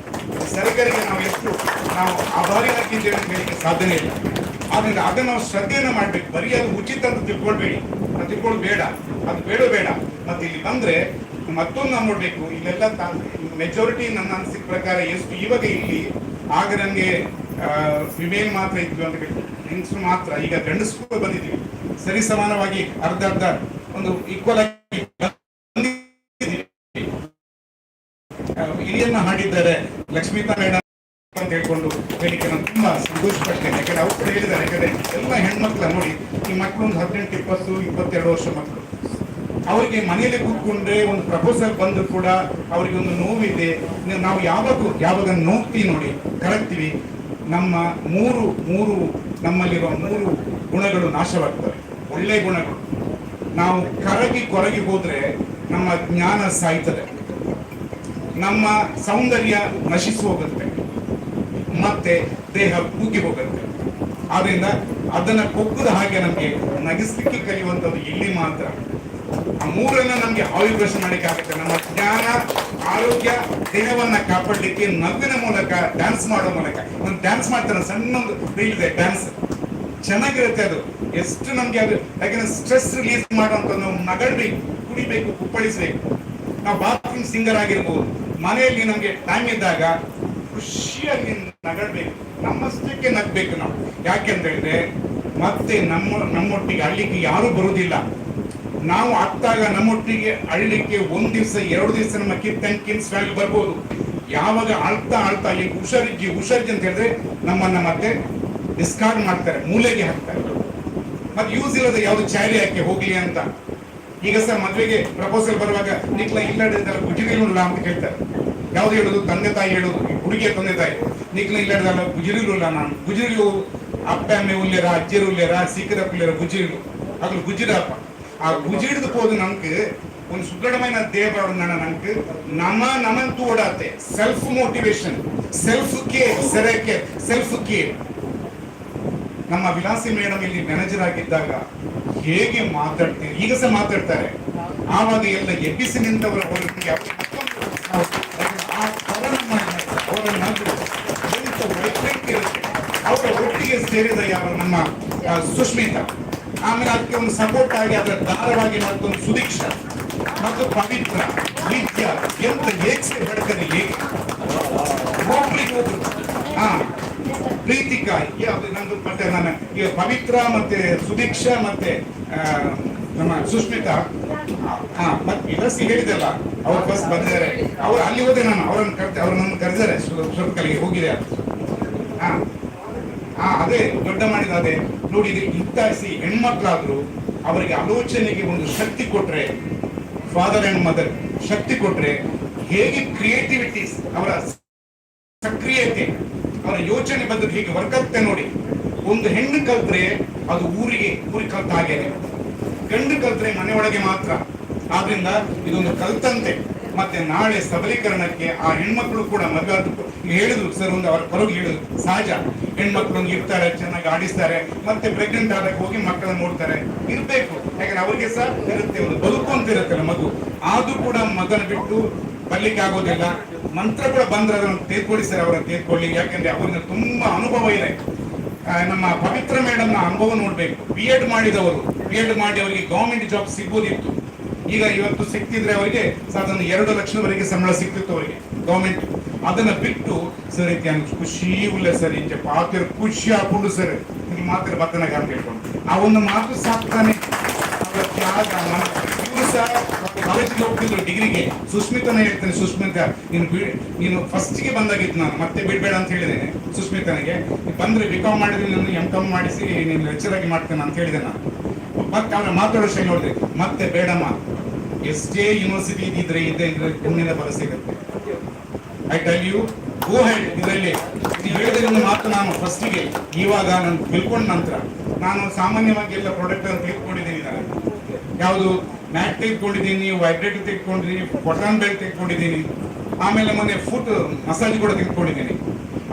ಸರಕಾರಿಗೆ ನಾವು ಆಭಾರಿಯಾಗಿದ್ದೇವೆ ಅಂತ ಹೇಳಿಕ್ಕೆ ಸಾಧ್ಯನೇ ಇಲ್ಲ. ಆದ್ರಿಂದ ಅದನ್ನ ನಾವು ಶ್ರದ್ಧೆಯನ್ನ ಮಾಡ್ಬೇಕು. ಬರೀ ಅದು ಉಚಿತ ಅಂತ ತಿಳ್ಕೊಳ್ಬೇಡಿ, ಅದು ತಿಳ್ಕೊಳ್ಳೋದು ಬೇಡ, ಅದು ಬೇಡ. ಮತ್ತೆ ಇಲ್ಲಿ ಬಂದ್ರೆ ಮತ್ತೊಂದು ನಾವು ನೋಡ್ಬೇಕು, ಇಲ್ಲೆಲ್ಲ ಮೆಜಾರಿಟಿ ನನ್ನ ಅನಿಸಿಕೆ ಪ್ರಕಾರ ಎಷ್ಟು ಇವಾಗ ಇಲ್ಲಿ ಆಗ ನನಗೆ ಫಿಮೇಲ್ ಮಾತ್ರ ಇದ್ವಿ ಅಂತ ಹೇಳಿ, ಹೆಂಗಸರು ಮಾತ್ರ, ಈಗ ಗಂಡಸರು ಬಂದಿದ್ವಿ, ಸರಿ ಸಮಾನವಾಗಿ ಅರ್ಧ ಒಂದು ಈಕ್ವಲ್ ಆಗಿ ಇಲಿಯನ್ನ ಹಾಡಿದ್ದಾರೆ ಲಕ್ಷ್ಮೀತಾ ಮೇಡಮ್ ಅಂತ ಹೇಳ್ಕೊಂಡು ಹೇಳಿಕೆ ನಾನು ತುಂಬಾ ಸಂತೋಷ ಪಡ್ತೇನೆ. ಯಾಕಂದ್ರೆ ಅವ್ರು ಕೂಡ ಹೇಳಿದ್ದಾರೆ, ಯಾಕಂದ್ರೆ ಎಲ್ಲ ಹೆಣ್ಮಕ್ಳ ನೋಡಿ, ಈ ಮಕ್ಕಳು ಒಂದು 18, 20, 22 ವರ್ಷ ಮಕ್ಕಳು, ಅವರಿಗೆ ಮನೆಯಲ್ಲಿ ಕೂತ್ಕೊಂಡ್ರೆ ಒಂದು ಪ್ರಪೋಸಲ್ ಬಂದ್ರು ಕೂಡ ಅವರಿಗೆ ಒಂದು ನೋವಿದೆ. ನಾವು ಯಾವಾಗ ನೋಡ್ತೀವಿ ನೋಡಿ, ಕರಗ್ತೀವಿ, ನಮ್ಮ ನಮ್ಮಲ್ಲಿರುವ 3 ಗುಣಗಳು ನಾಶವಾಗ್ತವೆ, ಒಳ್ಳೆ ಗುಣಗಳು. ನಾವು ಕೊರಗಿ ಹೋದ್ರೆ ನಮ್ಮ ಜ್ಞಾನ ಸಾಯ್ತದೆ, ನಮ್ಮ ಸೌಂದರ್ಯ ನಶಿಸಿ ಹೋಗುತ್ತೆ, ಮತ್ತೆ ದೇಹ ಕುಗ್ಗಿ ಹೋಗುತ್ತೆ. ಆದ್ರಿಂದ ಅದನ್ನ ಕೊಕ್ಕದ ಹಾಗೆ ನಮ್ಗೆ ನಗಿಸ್ಲಿಕ್ಕೆ ಕಲಿಯುವಂಥದ್ದು ಇಲ್ಲಿ ಮಾತ್ರ. ಆ 3 ನಮ್ಗೆ ಆವಿರ್ಭಾಷೆ ಮಾಡಲಿಕ್ಕೆ ಆಗುತ್ತೆ. ನಮ್ಮ ಜ್ಞಾನ, ಆರೋಗ್ಯ, ದೇಹವನ್ನ ಕಾಪಾಡಲಿಕ್ಕೆ ನಗುವಿನ ಮೂಲಕ, ಡ್ಯಾನ್ಸ್ ಮಾಡೋ ಮೂಲಕ. ನಾನು ಡ್ಯಾನ್ಸ್ ಮಾಡ್ತೇನೆ, ಸಣ್ಣ ಒಂದು ರೀಲ್ ಇದೆ ಡ್ಯಾನ್ಸ್, ಚೆನ್ನಾಗಿರುತ್ತೆ ಅದು. ಎಷ್ಟು ನಮ್ಗೆ ಅದು, ಯಾಕಂದ್ರೆ ಸ್ಟ್ರೆಸ್ ರಿಲೀಸ್ ಮಾಡುವಂತ, ನಾವು ನಗಳ್ಬೇಕು, ಕುಡಿಬೇಕು, ಕುಪ್ಪಳಿಸ್ಬೇಕು. ನಾವು ಬಾತ್ರೂಮ್ ಸಿಂಗರ್ ಆಗಿರ್ಬೋದು, ಮನೆಯಲ್ಲಿ ನಮ್ಗೆ ಟೈಮ್ ಇದ್ದಾಗ ಖುಷಿಯಾಗಿ ನಗಳ್ಬೇಕು, ನಮ್ಮಷ್ಟಕ್ಕೆ ನಗ್ಬೇಕು ನಾವು. ಯಾಕೆಂತ ಹೇಳಿದ್ರೆ ಮತ್ತೆ ನಮ್ಮೊಟ್ಟಿಗೆ ಅಳ್ಳಿಕ್ಕೆ ಯಾರು ಬರುವುದಿಲ್ಲ. ನಾವು ಅತ್ತಾಗ ನಮ್ಮೊಟ್ಟಿಗೆ ಅಳ್ಳಿಕ್ಕೆ 1 ದಿವಸ 2 ದಿವಸ ನಮ್ಮ ಕಿನ್ಸ್ ವ್ಯಾಲ್ಯೂ ಬರ್ಬೋದು. ಯಾವಾಗ ಅಳ್ತಾ ಈಗ ಹುಷಾರಿಜ್ಜಿ ಅಂತ ಹೇಳಿದ್ರೆ ನಮ್ಮನ್ನ ಮತ್ತೆ ಡಿಸ್ಕಾರ್ಡ್ ಮಾಡ್ತಾರೆ, ಮೂಲೆಗೆ ಹಾಕ್ತಾರೆ. ಮತ್ತೆ ಯೂಸ್ ಇಲ್ಲದ ಯಾವ್ದು ಚಾರಿ ಹಾಕಿ ಹೋಗ್ಲಿ ಅಂತ. ಈಗ ಸಹ ಮದುವೆಗೆ ಪ್ರಪೋಸಲ್ ಬರುವಾಗ ನಿಕ್ಲ ಇಲ್ಲಡಿದ್ದಲ್ಲ ಗುಜರಿಲ್ಲ ಅಂತ ಕೇಳ್ತಾರೆ. ಯಾವ್ದು ಹೇಳುದು? ತಂದೆ ತಾಯಿ ಹೇಳುದು, ಹುಡುಗಿಯ ತಂದೆ ತಾಯಿ. ನಿಕ್ಲ ಇಲ್ಲಡಿದಲ್ಲ ಗುಜರಿಲ್ಲ, ನಾನು ಗುಜರಿಲು ಅಪ್ಪ ಅಮ್ಮೆ ಉಲ್ಲೇರ, ಅಜ್ಜಿರು ಉಲ್ಲೇರ, ಸೀಕರ ಉಲ್ಲೇರ, ಗುಜರಿಲು ಅದು ಗುಜರಪ್ಪ. ಆ గుజిడిది పోదు நமக்கு ಒಂದು ಸುದೃಢమైన ದೇಹವನ್ನು நமக்கு ನಮಂತೂ ಓಡಾತೆ. Self motivation, self care, self care. ನಮ್ಮ ವಿಲಾಸಿ ಮೇಡಮ್ ಇಲ್ಲಿ ಮ್ಯಾನೇಜರ್ ಆಗಿದ್ದಾಗ ಹೇಗೆ ಮಾತಾಡ್ತೀರಿ, ಈಗ ಸಹ ಮಾತಾಡ್ತಾರೆ. ಆವಾಗ ಎಲ್ಲ ಎಬ್ಬಿಸಿ ನಿಂತವರ ಅವರ ಒಟ್ಟಿಗೆ ಸೇರಿದ ಯಾವ ನಮ್ಮ ಸುಷ್ಮಿತಾ, ಆಮೇಲೆ ಅದಕ್ಕೆ ಒಂದು ಸಪೋರ್ಟ್ ಆಗಿ ಅದರ ದಾರವಾಗಿ ಮತ್ತೊಂದು ಸುದೀಕ್ಷಾ ಮತ್ತು ಪವಿತ್ರ, ವಿದ್ಯಾ, ಎಂತ ಏಕ್ಸೆ ಬಡಕರಿ ಹೇಗೆ ಒಬ್ರಿಗೊಬ್ರು ಪ್ರೀತಿಕಾ, ನಂದು ಮತ್ತೆ ನನ್ನ ಈಗ ಪವಿತ್ರ ಮತ್ತೆ ಸುದೀಕ್ಷಾ ಮತ್ತೆ ನಮ್ಮ ಸುಷ್ಮಿತಾ, ಮತ್ತೆ ವಿಲಸಿ ಹೇಳಿದಲ್ಲ, ಅವ್ರು ಫಸ್ಟ್ ಬಂದಿದ್ದಾರೆ. ಅವ್ರು ಅಲ್ಲಿ ಹೋದೆ, ನಾನು ಅವ್ರನ್ನ ಕರೆದಿದ್ದಾರೆ, ಸ್ವಲ್ಪ ಕಲಿಗೆ ಹೋಗಿದೆ. ಅದೇ ದೊಡ್ಡ ಮಾಡಿದ ಅದೇ ನೋಡಿ. ಇಂತಾಯಿಸಿ ಹೆಣ್ಮಕ್ಳಾದ್ರು ಅವರಿಗೆ ಆಲೋಚನೆಗೆ ಒಂದು ಶಕ್ತಿ ಕೊಟ್ರೆ, ಫಾದರ್ ಅಂಡ್ ಮದರ್ ಶಕ್ತಿ ಕೊಟ್ರೆ, ಹೇಗೆ ಕ್ರಿಯೇಟಿವಿಟೀಸ್, ಅವರ ಸಕ್ರಿಯತೆ, ಅವರ ಯೋಚನೆ ಬದಲು ಹೀಗೆ ವರ್ಕತ್ತೆ ನೋಡಿ. ಒಂದು ಹೆಣ್ಣು ಕಲ್ತ್ರೆ ಅದು ಊರಿಗೆ ಕಲ್ತ ಹಾಗೇನೆ, ಗಂಡು ಕಲ್ತ್ರೆ ಮನೆಯೊಳಗೆ ಮಾತ್ರ. ಆದ್ರಿಂದ ಇದೊಂದು ಕಲ್ತಂತೆ. ಮತ್ತೆ ನಾಳೆ ಸಬಲೀಕರಣಕ್ಕೆ ಆ ಹೆಣ್ಮಕ್ಳು ಕೂಡ ಮದುವೆ ಹೇಳಿದ್ರು ಸರ್, ಒಂದು ಅವ್ರ ಪರವಾಗಿ ಹೇಳಿದ್ರು, ಸಹಜ ಹೆಣ್ಮಕ್ಳು ಇರ್ತಾರೆ, ಚೆನ್ನಾಗಿ ಆಡಿಸ್ತಾರೆ, ಮತ್ತೆ ಪ್ರೆಗ್ನೆಂಟ್ ಆದಾಗ ಹೋಗಿ ಮಕ್ಕಳನ್ನ ನೋಡ್ತಾರೆ, ಇರ್ಬೇಕು. ಯಾಕಂದ್ರೆ ಅವ್ರಿಗೆ ಸಹ ಇರುತ್ತೆ, ಒಂದು ಬದುಕು ಅಂತ ಇರುತ್ತಲ್ಲ ಮಗು, ಅದು ಕೂಡ ಮಗನ ಬಿಟ್ಟು ಬರ್ಲಿಕ್ಕೆ ಆಗೋದಿಲ್ಲ. ಮಂತ್ರ ಕೂಡ ಬಂದ್ರೆ ಅದನ್ನು ತೆಗೆದುಕೊಳ್ಳಿ ಸರ್, ಅವರನ್ನು ತೆಗೆದುಕೊಳ್ಳಿ. ಯಾಕಂದ್ರೆ ಅವ್ರಿಗೆ ತುಂಬಾ ಅನುಭವ ಇದೆ. ನಮ್ಮ ಪವಿತ್ರ ಮೇಡಮ್ನ ಅನುಭವ ನೋಡ್ಬೇಕು. BEd ಮಾಡಿದವರು, BEd ಮಾಡಿ ಅವರಿಗೆ ಗವರ್ಮೆಂಟ್ ಜಾಬ್ ಸಿಗ್ಬೋದಿತ್ತು. ಈಗ ಇವತ್ತು ಸಿಕ್ತಿದ್ರೆ ಅವರಿಗೆ ಸಾಧಾರಣ 2 ಲಕ್ಷದವರೆಗೆ ಸಂಬಳ ಸಿಕ್ತಿತ್ತು ಅವರಿಗೆ ಗವರ್ಮೆಂಟ್. ಅದನ್ನ ಬಿಟ್ಟು ಸರ್ ಖುಷಿ ಇಲ್ಲ ಸರ್, ಇಂಚೆ ಪಾತ್ರ ಖುಷಿ ಹಾಕೊಂಡು ಸರ್ ಇಲ್ಲಿ ಮಾತ್ರ ಬತ್ತನಾಗ ಅಂತ ಹೇಳ್ಕೊಂಡು ಆ ಒಂದು ಮಾತು ಸಾಕ್ತಾನೆ. ಇವರು ಸಹ ಕಾಲೇಜಿಗೆ ಹೋಗ್ತಿದ್ರು ಡಿಗ್ರಿಗೆ. ಸುಷ್ಮಿತನ ಹೇಳ್ತೇನೆ, ಸುಷ್ಮಿತಾ ನೀನು ಫಸ್ಟ್ಗೆ ಬಂದಾಗಿತ್ತು, ನಾನು ಮತ್ತೆ ಬಿಡ್ಬೇಡ ಅಂತ ಹೇಳಿದ್ದೇನೆ ಸುಷ್ಮಿತನಿಗೆ. ಬಂದ್ರೆ BCom ಮಾಡಿದ್ರೆ ನಾನು MCom ಮಾಡಿಸಿ ನೀನು ಲೆಕ್ಚರ್ ಆಗಿ ಮಾಡ್ತೇನೆ ಅಂತ ಹೇಳಿದೆ ನಾನು. ಮತ್ತೆ ಅವನ ಮಾತಾಡೋ ಶೈಲಿ ನೋಡಿದೆ, ಮತ್ತೆ ಬೇಡಮ್ಮ, ಎಷ್ಟೇ ಯೂನಿವರ್ಸಿಟಿ ಇದ್ರೆ ಪುಣ್ಯದ ಫಲ ಸಿಗುತ್ತೆ. I tell you, go ahead. ಇದರಲ್ಲಿ ನೀವು ಹೇಳಿದ ಮಾತು ನಾನು ಫಸ್ಟಿಗೆ, ಇವಾಗ ನಾನು ತಿಳ್ಕೊಂಡ ನಂತರ ನಾನು ಸಾಮಾನ್ಯವಾಗಿ ಎಲ್ಲ ಪ್ರಾಡಕ್ಟ್ ಅನ್ನು ತೆಗೆದುಕೊಂಡಿದ್ದೀನಿ. ನಾನು ಯಾವುದು ಮ್ಯಾಟ್ ತೆಗೆದುಕೊಂಡಿದ್ದೀನಿ, ವೈಬ್ರೇಟರ್ ತೆಗೆದುಕೊಂಡಿದ್ದೀನಿ, ಕಾಟನ್ ಬೆಲ್ಟ್ ತೆಗೆದುಕೊಂಡಿದ್ದೀನಿ, ಆಮೇಲೆ ಮೊನ್ನೆ ಫುಟ್ ಮಸಾಜ್ ಕೂಡ ತೆಗೆದುಕೊಂಡಿದ್ದೀನಿ.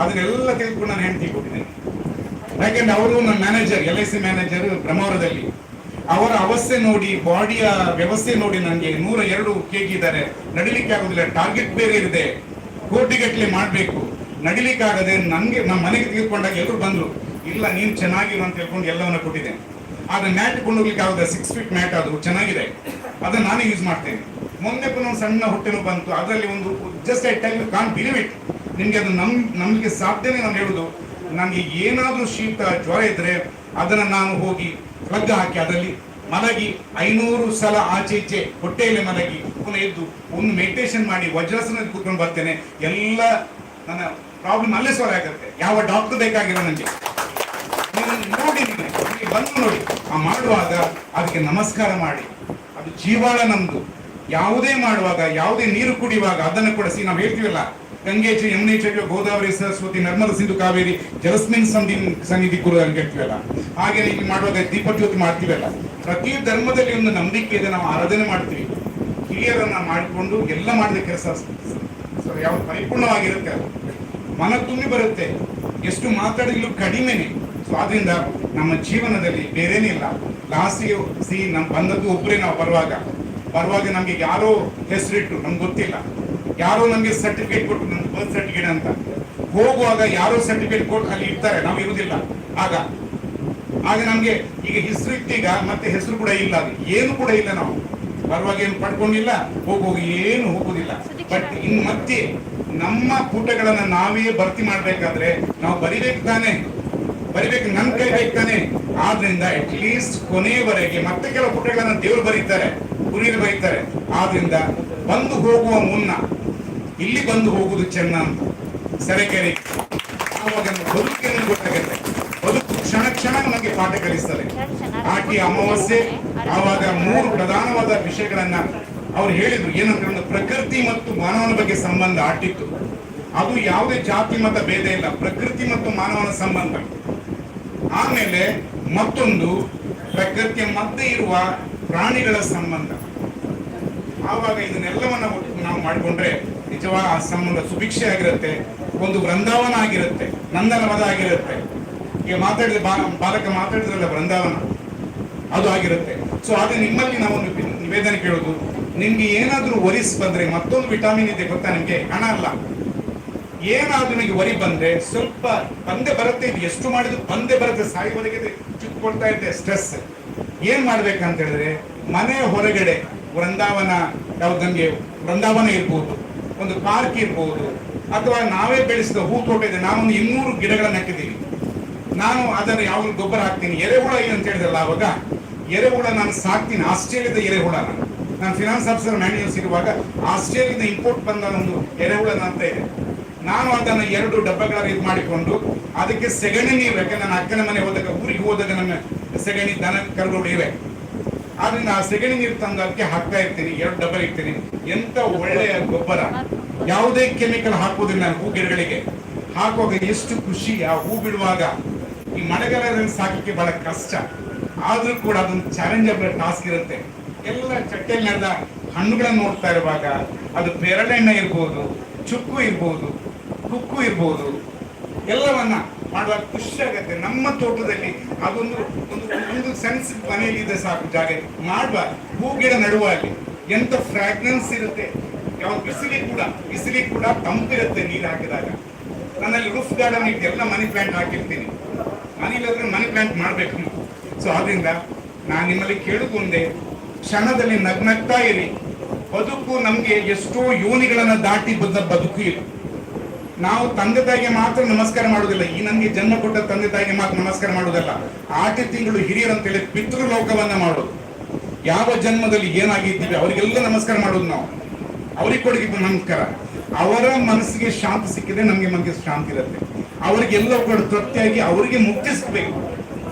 ಅದನ್ನೆಲ್ಲ ತೆಗೆದುಕೊಂಡು ನಾನು ಹೆಂಡತಿ ಕೊಟ್ಟಿದ್ದೀನಿ. ಯಾಕೆಂದ್ರೆ ಅವರು ನನ್ನ ಮ್ಯಾನೇಜರ್, LIC ಮ್ಯಾನೇಜರ್ ಬ್ರಹ್ಮಾವರದಲ್ಲಿ. ಅವರ ಅವಸ್ಥೆ ನೋಡಿ, ಬಾಡಿಯ ವ್ಯವಸ್ಥೆ ನೋಡಿ ನನಗೆ 102 kg ಇದ್ದಾರೆ, ನಡಿಲಿಕ್ಕೆ ಆಗುದಿಲ್ಲ, ಟಾರ್ಗೆಟ್ ಬೇರೆ ಇದೆ, ಕೋಟಿಗಟ್ಟಲೆ ಮಾಡಬೇಕು, ನಡಿಲಿಕ್ಕೆ ಆಗದೆ ನನಗೆ ನಮ್ಮ ಮನೆಗೆ ತೆಗೆದುಕೊಂಡಾಗ ಎಲ್ಲರೂ ಬಂದ್ರು, ಇಲ್ಲ ನೀನು ಚೆನ್ನಾಗಿರು ಅಂತ ಹೇಳ್ಕೊಂಡು ಎಲ್ಲವನ್ನ ಕೊಟ್ಟಿದ್ದೇನೆ. ಆದ್ರೆ ಮ್ಯಾಟ್ ಕೊಂಡೋಗ್ಲಿಕ್ಕೆ ಆಗುದ 6 feet ಮ್ಯಾಟ್ ಅದು ಚೆನ್ನಾಗಿದೆ, ಅದನ್ನ ನಾನೇ ಯೂಸ್ ಮಾಡ್ತೇನೆ. ಮೊನ್ನೆ ಒಂದು ಸಣ್ಣ ಹೊಟ್ಟೆನೂ ಬಂತು, ಅದರಲ್ಲಿ ಒಂದು just I tell you can't believe it, ನಿಮ್ಗೆ ಅದು ನಮ್ಗೆ ಸಾಧ್ಯನೇ. ನಾನು ಹೇಳುದು, ನನಗೆ ಏನಾದ್ರೂ ಶೀತ ಜ್ವರ ಇದ್ರೆ ಅದನ್ನ ನಾನು ಹೋಗಿ ಪ್ಲಗ್ ಹಾಕಿ ಅದರಲ್ಲಿ ಮಲಗಿ 500 ಸಲ ಆಚೆ ಈಚೆ ಹೊಟ್ಟೆಯಲ್ಲಿ ಮಲಗಿ ಪುನಃ ಎದ್ದು ಒಂದು ಮೆಡಿಟೇಷನ್ ಮಾಡಿ ವಜ್ರಾಸನ ಕೂತ್ಕೊಂಡು ಬರ್ತೇನೆ. ಎಲ್ಲ ನನ್ನ ಪ್ರಾಬ್ಲಮ್ ಅಲ್ಲೇ ಸಾಲ್ವ್ ಆಗುತ್ತೆ. ಯಾವ ಡಾಕ್ಟರ್ ಬೇಕಾಗಿರೋ ನನಗೆ ನೋಡಿ, ನಿಮಗೆ ಬಂದು ನೋಡಿ. ಆ ಮಾಡುವಾಗ ಅದಕ್ಕೆ ನಮಸ್ಕಾರ ಮಾಡಿ, ಅದು ಜೀವಾಳ ನಮ್ದು. ಯಾವುದೇ ಮಾಡುವಾಗ, ಯಾವುದೇ ನೀರು ಕುಡಿಯುವಾಗ ಅದನ್ನು ಕೂಡ ನಾವು ಹೇಳ್ತೀವಲ್ಲ, ಗಂಗೆ ಚ ಯಮುನೆ ಚ ಗೋದಾವರಿ ಸರಸ್ವತಿ ನರ್ಮದ ಸಿಂಧು ಕಾವೇರಿ ಜಲಸ್ಮಿನ್ ಸನ್ನಿಧಿ ಕುರು ಅಂತ ಹೇಳ್ತೀವಲ್ಲ, ಹಾಗೆ ಇಲ್ಲಿ ಮಾಡುವಾಗ ದೀಪಜ್ಯೋತಿ ಮಾಡ್ತೀವಲ್ಲ. ಪ್ರತಿ ಧರ್ಮದಲ್ಲಿ ಒಂದು ನಂಬಿಕೆ ಇದೆ, ನಾವು ಆರಾಧನೆ ಮಾಡ್ತೀವಿ. ಹಿರಿಯರನ್ನ ಮಾಡಿಕೊಂಡು ಎಲ್ಲ ಮಾಡಿದ ಕೆಲಸ ಯಾವ ಪರಿಪೂರ್ಣವಾಗಿರುತ್ತೆ, ಮನ ತುಂಬಿ ಬರುತ್ತೆ, ಎಷ್ಟು ಮಾತಾಡಿದ್ರು ಕಡಿಮೆನೆ. ಸೊ ಆದ್ರಿಂದ ನಮ್ಮ ಜೀವನದಲ್ಲಿ ಬೇರೇನೇ ಇಲ್ಲ. ಲಾಸ್ಟಿಗೆ ನಮ್ ಬಂದದ್ದು ಒಬ್ಬರೇ. ನಾವು ಬರುವಾಗ ನಮ್ಗೆ ಯಾರೋ ಹೆಸರಿಟ್ಟು ನಮ್ಗೆ ಗೊತ್ತಿಲ್ಲ, ಯಾರೋ ನಮ್ಗೆ ಸರ್ಟಿಫಿಕೇಟ್ ಕೊಟ್ಟು, ನಮ್ಗೆ ಬರ್ತ್ ಸರ್ಟಿಫಿಕೇಟ್ ಅಂತ. ಹೋಗುವಾಗ ಯಾರೋ ಸರ್ಟಿಫಿಕೇಟ್ ಕೊಟ್ಟು ಅಲ್ಲಿ ಇರ್ತಾರೆ, ನಾವು ಇರುವುದಿಲ್ಲ. ಆಗ ನಮ್ಗೆ ಈಗ ಹೆಸರು ಇತ್ತೀಗ ಮತ್ತೆ ಹೆಸರು ಕೂಡ ಇಲ್ಲ, ಅದು ಏನು ಕೂಡ ಇಲ್ಲ. ನಾವು ಬರುವಾಗ ಏನು ಪಡ್ಕೊಂಡಿಲ್ಲ, ಹೋಗಿ ಏನು ಹೋಗುದಿಲ್ಲ. ಬಟ್ ಇನ್ ಮತ್ತೆ ನಮ್ಮ ಪುಟಗಳನ್ನ ನಾವೇ ಭರ್ತಿ ಮಾಡ್ಬೇಕಾದ್ರೆ ನಾವು ಬರಿಬೇಕು ತಾನೆ, ನನ್ ಕೈ ಬೇಕು ತಾನೆ. ಆದ್ರಿಂದ ಅಟ್ ಲೀಸ್ಟ್ ಕೊನೆಯವರೆಗೆ ಮತ್ತೆ ಕೆಲವು ಪುಟಗಳನ್ನ ದೇವರು ಬರೀತಾರೆ, ಗುರಿಯಲ್ಲಿ ಬರೀತಾರೆ. ಆದ್ರಿಂದ ಬಂದು ಹೋಗುವ ಮುನ್ನ ಇಲ್ಲಿ ಬಂದು ಹೋಗುದು ಚೆನ್ನ ಅಂತ ಸೆರೆಕೆರೆ. ಆವಾಗ ಬದುಕಿನ ಗೊತ್ತಾಗುತ್ತೆ, ಬದುಕು ಕ್ಷಣ ಕ್ಷಣ ನಮಗೆ ಪಾಠ ಕಲಿಸ್ತದೆ. ಆಟಿ ಅಮಾವಾಸ್ಯೆ ಆವಾಗ 3 ಪ್ರಧಾನವಾದ ವಿಷಯಗಳನ್ನ ಅವ್ರು ಹೇಳಿದ್ರು. ಏನಂದ್ರೆ, ಒಂದು ಪ್ರಕೃತಿ ಮತ್ತು ಮಾನವನ ಬಗ್ಗೆ ಸಂಬಂಧ ಆಟಿತ್ತು. ಅದು ಯಾವುದೇ ಜಾತಿ ಮತ ಭೇದ ಇಲ್ಲ, ಪ್ರಕೃತಿ ಮತ್ತು ಮಾನವನ ಸಂಬಂಧ. ಆಮೇಲೆ ಮತ್ತೊಂದು ಪ್ರಕೃತಿಯ ಮಧ್ಯೆ ಇರುವ ಪ್ರಾಣಿಗಳ ಸಂಬಂಧ. ಆವಾಗ ಇದನ್ನೆಲ್ಲವನ್ನ ನಾವು ಮಾಡಿಕೊಂಡ್ರೆ ನಿಜವಾಗ ಆ ಸಂಬಂಧ ಸುಭಿಕ್ಷೆ ಆಗಿರುತ್ತೆ, ಒಂದು ವೃಂದಾವನ ಆಗಿರುತ್ತೆ, ನಂದನವನ ಆಗಿರುತ್ತೆ. ಈಗ ಮಾತಾಡಿದ ಬಾಲಕ ಮಾತಾಡಿದ್ರಲ್ಲ ವೃಂದಾವನ, ಅದು ಆಗಿರುತ್ತೆ. ಸೊ ಆಗ ನಿಮ್ಮಲ್ಲಿ ನಾವು ಒಂದು ನಿವೇದನೆ ಕೇಳೋದು, ನಿಮ್ಗೆ ಏನಾದ್ರೂ ವರಿಸ್ ಬಂದ್ರೆ, ಮತ್ತೊಂದು ವಿಟಾಮಿನ್ ಇದೆ ಗೊತ್ತಾ ನಿಮ್ಗೆ, ಹಣ ಅಲ್ಲ, ಏನಾದ್ರೂ ನಿಮಗೆ ವರಿ ಬಂದ್ರೆ ಸ್ವಲ್ಪ ಬಂದೆ ಬರುತ್ತೆ. ಇದು ಎಷ್ಟು ಮಾಡಿದ್ರು ಬಂದೆ ಬರುತ್ತೆ, ಸಾಯುವವರೆಗೆ ಚುಟ್ಕೊಳ್ತಾ ಇರುತ್ತೆ ಸ್ಟ್ರೆಸ್. ಏನ್ ಮಾಡ್ಬೇಕಂತ ಹೇಳಿದ್ರೆ, ಮನೆ ಹೊರಗಡೆ ವೃಂದಾವನ, ನಮ್ಗೆ ವೃಂದಾವನ ಇರ್ಬೋದು, ಒಂದು ಪಾರ್ಕ್ ಇರ್ಬೋದು, ಅಥವಾ ನಾವೇ ಬೆಳೆಸಿದ ಹೂ ತೋಟ ಇದೆ. ನಾವೊಂದು 200 ಗಿಡಗಳನ್ನ ಹಾಕಿದ್ದೀವಿ. ನಾನು ಅದನ್ನು ಯಾವಾಗ ಗೊಬ್ಬರ ಹಾಕ್ತೀನಿ, ಎರೆಹುಳ ಅಂತ ಹೇಳಿದ್ರಲ್ಲ, ಅವಾಗ ಎರೆಹುಳ ನಾನು ಸಾಕ್ತೀನಿ. ಆಸ್ಟ್ರೇಲಿಯಾದ ಎರೆಹುಳ, ನಾನು ಫಿನಾನ್ಸ್ ಆಫೀಸರ್ ಮ್ಯಾನೇಜರ್ಸ್ ಇರುವಾಗ ಆಸ್ಟ್ರೇಲಿಯಾದ ಇಂಪೋರ್ಟ್ ಬಂದ ಒಂದು ಎರೆಹುಳ ಅಂತ ಇದೆ. ನಾನು ಅದನ್ನ 2 ಡಬ್ಬಗಳಲ್ಲಿ ಇದು ಮಾಡಿಕೊಂಡು ಅದಕ್ಕೆ ಸೆಗಣಿ ನೀರು, ಯಾಕಂದ್ರೆ ನನ್ನ ಅಕ್ಕನ ಮನೆ ಹೋದಾಗ, ಊರಿಗೆ ಹೋದಾಗ ನಮ್ಮ ಸೆಗಣಿ ದನ ಕರುಗಳು ಇವೆ. ಆದ್ರಿಂದ ಆ ಸೆಗಣಿ ನೀರು ತಂದು ಅದಕ್ಕೆ ಹಾಕ್ತಾ ಇರ್ತೀನಿ, 2 ಡಬ್ಬ ಇರ್ತೀನಿ. ಎಂತ ಒಳ್ಳೆಯ ಗೊಬ್ಬರ, ಯಾವುದೇ ಕೆಮಿಕಲ್ ಹಾಕುವುದಿಲ್ಲ. ಹೂ ಗಿಡಗಳಿಗೆ ಹಾಕುವಾಗ ಎಷ್ಟು ಖುಷಿ. ಆ ಹೂ ಬಿಡುವಾಗ ಈ ಮಳೆಗಾಲದಲ್ಲಿ ಸಾಕಕ್ಕೆ ಬಹಳ ಕಷ್ಟ, ಆದ್ರೂ ಕೂಡ ಅದೊಂದು ಚಾಲೆಂಜಬಲ್ ಟಾಸ್ಕ್ ಇರುತ್ತೆ. ಎಲ್ಲ ಚಟ್ಟೆಯಲ್ಲಿ ನಡೆದ ಹಣ್ಣುಗಳನ್ನ ನೋಡ್ತಾ ಇರುವಾಗ, ಅದು ಪೇರಳೆಣ್ಣೆ ಇರ್ಬೋದು, ಚುಕ್ಕು ಇರ್ಬೋದು, ಕುಕ್ಕು ಇರ್ಬೋದು, ಎಲ್ಲವನ್ನ ಮಾಡುವಾಗ ಖುಷಿ ಆಗತ್ತೆ. ನಮ್ಮ ತೋಟದಲ್ಲಿ ಅದೊಂದು ಒಂದು ಸೆನ್ಸ್ ಮನೆಯಲ್ಲಿ ಇದೆ ಸಾಕು ಜಾಗ ಮಾಡುವ. ಹೂ ಗಿಡ ನಡುವಾಗಿ ಎಂತ ಫ್ರಾಗ್ರೆನ್ಸ್ ಇರುತ್ತೆ. ಯಾವ ಬಿಸಿಲಿಗೆ ಕೂಡ ತಂಪಿರುತ್ತೆ ನೀರು ಹಾಕಿದಾಗ. ನನ್ನಲ್ಲಿ ರೂಫ್ ಗಾರ್ಡನ್ ಇಟ್ಟು ಎಲ್ಲ ಮನಿ ಪ್ಲಾಂಟ್ ಹಾಕಿರ್ತೀನಿ. ಮನೇಲಿದ್ರೆ ಮನಿ ಪ್ಲಾಂಟ್ ಮಾಡ್ಬೇಕು. ಸೊ ಆದ್ರಿಂದ ನಾನು ನಿಮ್ಮಲ್ಲಿ ಕೇಳುವುದೊಂದೇ, ಕ್ಷಣದಲ್ಲಿ ನಗ್ನಗ್ತಾ ಇರಿ. ಬದುಕು ನಮ್ಗೆ ಎಷ್ಟೋ ಯೋನಿಗಳನ್ನ ದಾಟಿ ಬಂದ ಬದುಕು ಇದು. ನಾವು ತಂದೆ ತಾಯಿಗೆ ಮಾತ್ರ ನಮಸ್ಕಾರ ಮಾಡುವುದಿಲ್ಲ. ಈ ನಮ್ಗೆ ಜನ್ಮ ಕೊಟ್ಟ ತಂದೆ ತಾಯಿಗೆ ಮಾತ್ರ ನಮಸ್ಕಾರ ಮಾಡುವುದಲ್ಲ, 8 ತಿಂಗಳು ಹಿರಿಯರು ಅಂತೇಳಿ ಪಿತೃಲೋಕವನ್ನ ಮಾಡೋದು. ಯಾವ ಜನ್ಮದಲ್ಲಿ ಏನಾಗಿದ್ದೀವಿ ಅವರಿಗೆಲ್ಲ ನಮಸ್ಕಾರ ಮಾಡೋದು ನಾವು. ಅವ್ರಿಗೆ ಕೊಡಗಿದ್ದು ನಮಸ್ಕಾರ. ಅವರ ಮನಸ್ಸಿಗೆ ಶಾಂತಿ ಸಿಕ್ಕಿದ್ರೆ ನಮ್ಗೆ ಮನಸ್ಸಿಗೆ ಶಾಂತಿ ಇರುತ್ತೆ. ಅವರಿಗೆಲ್ಲ ಕೂಡ ತೃಪ್ತಿಯಾಗಿ ಅವರಿಗೆ ಮುಕ್ತಿ ಸಿಗ್ಬೇಕು.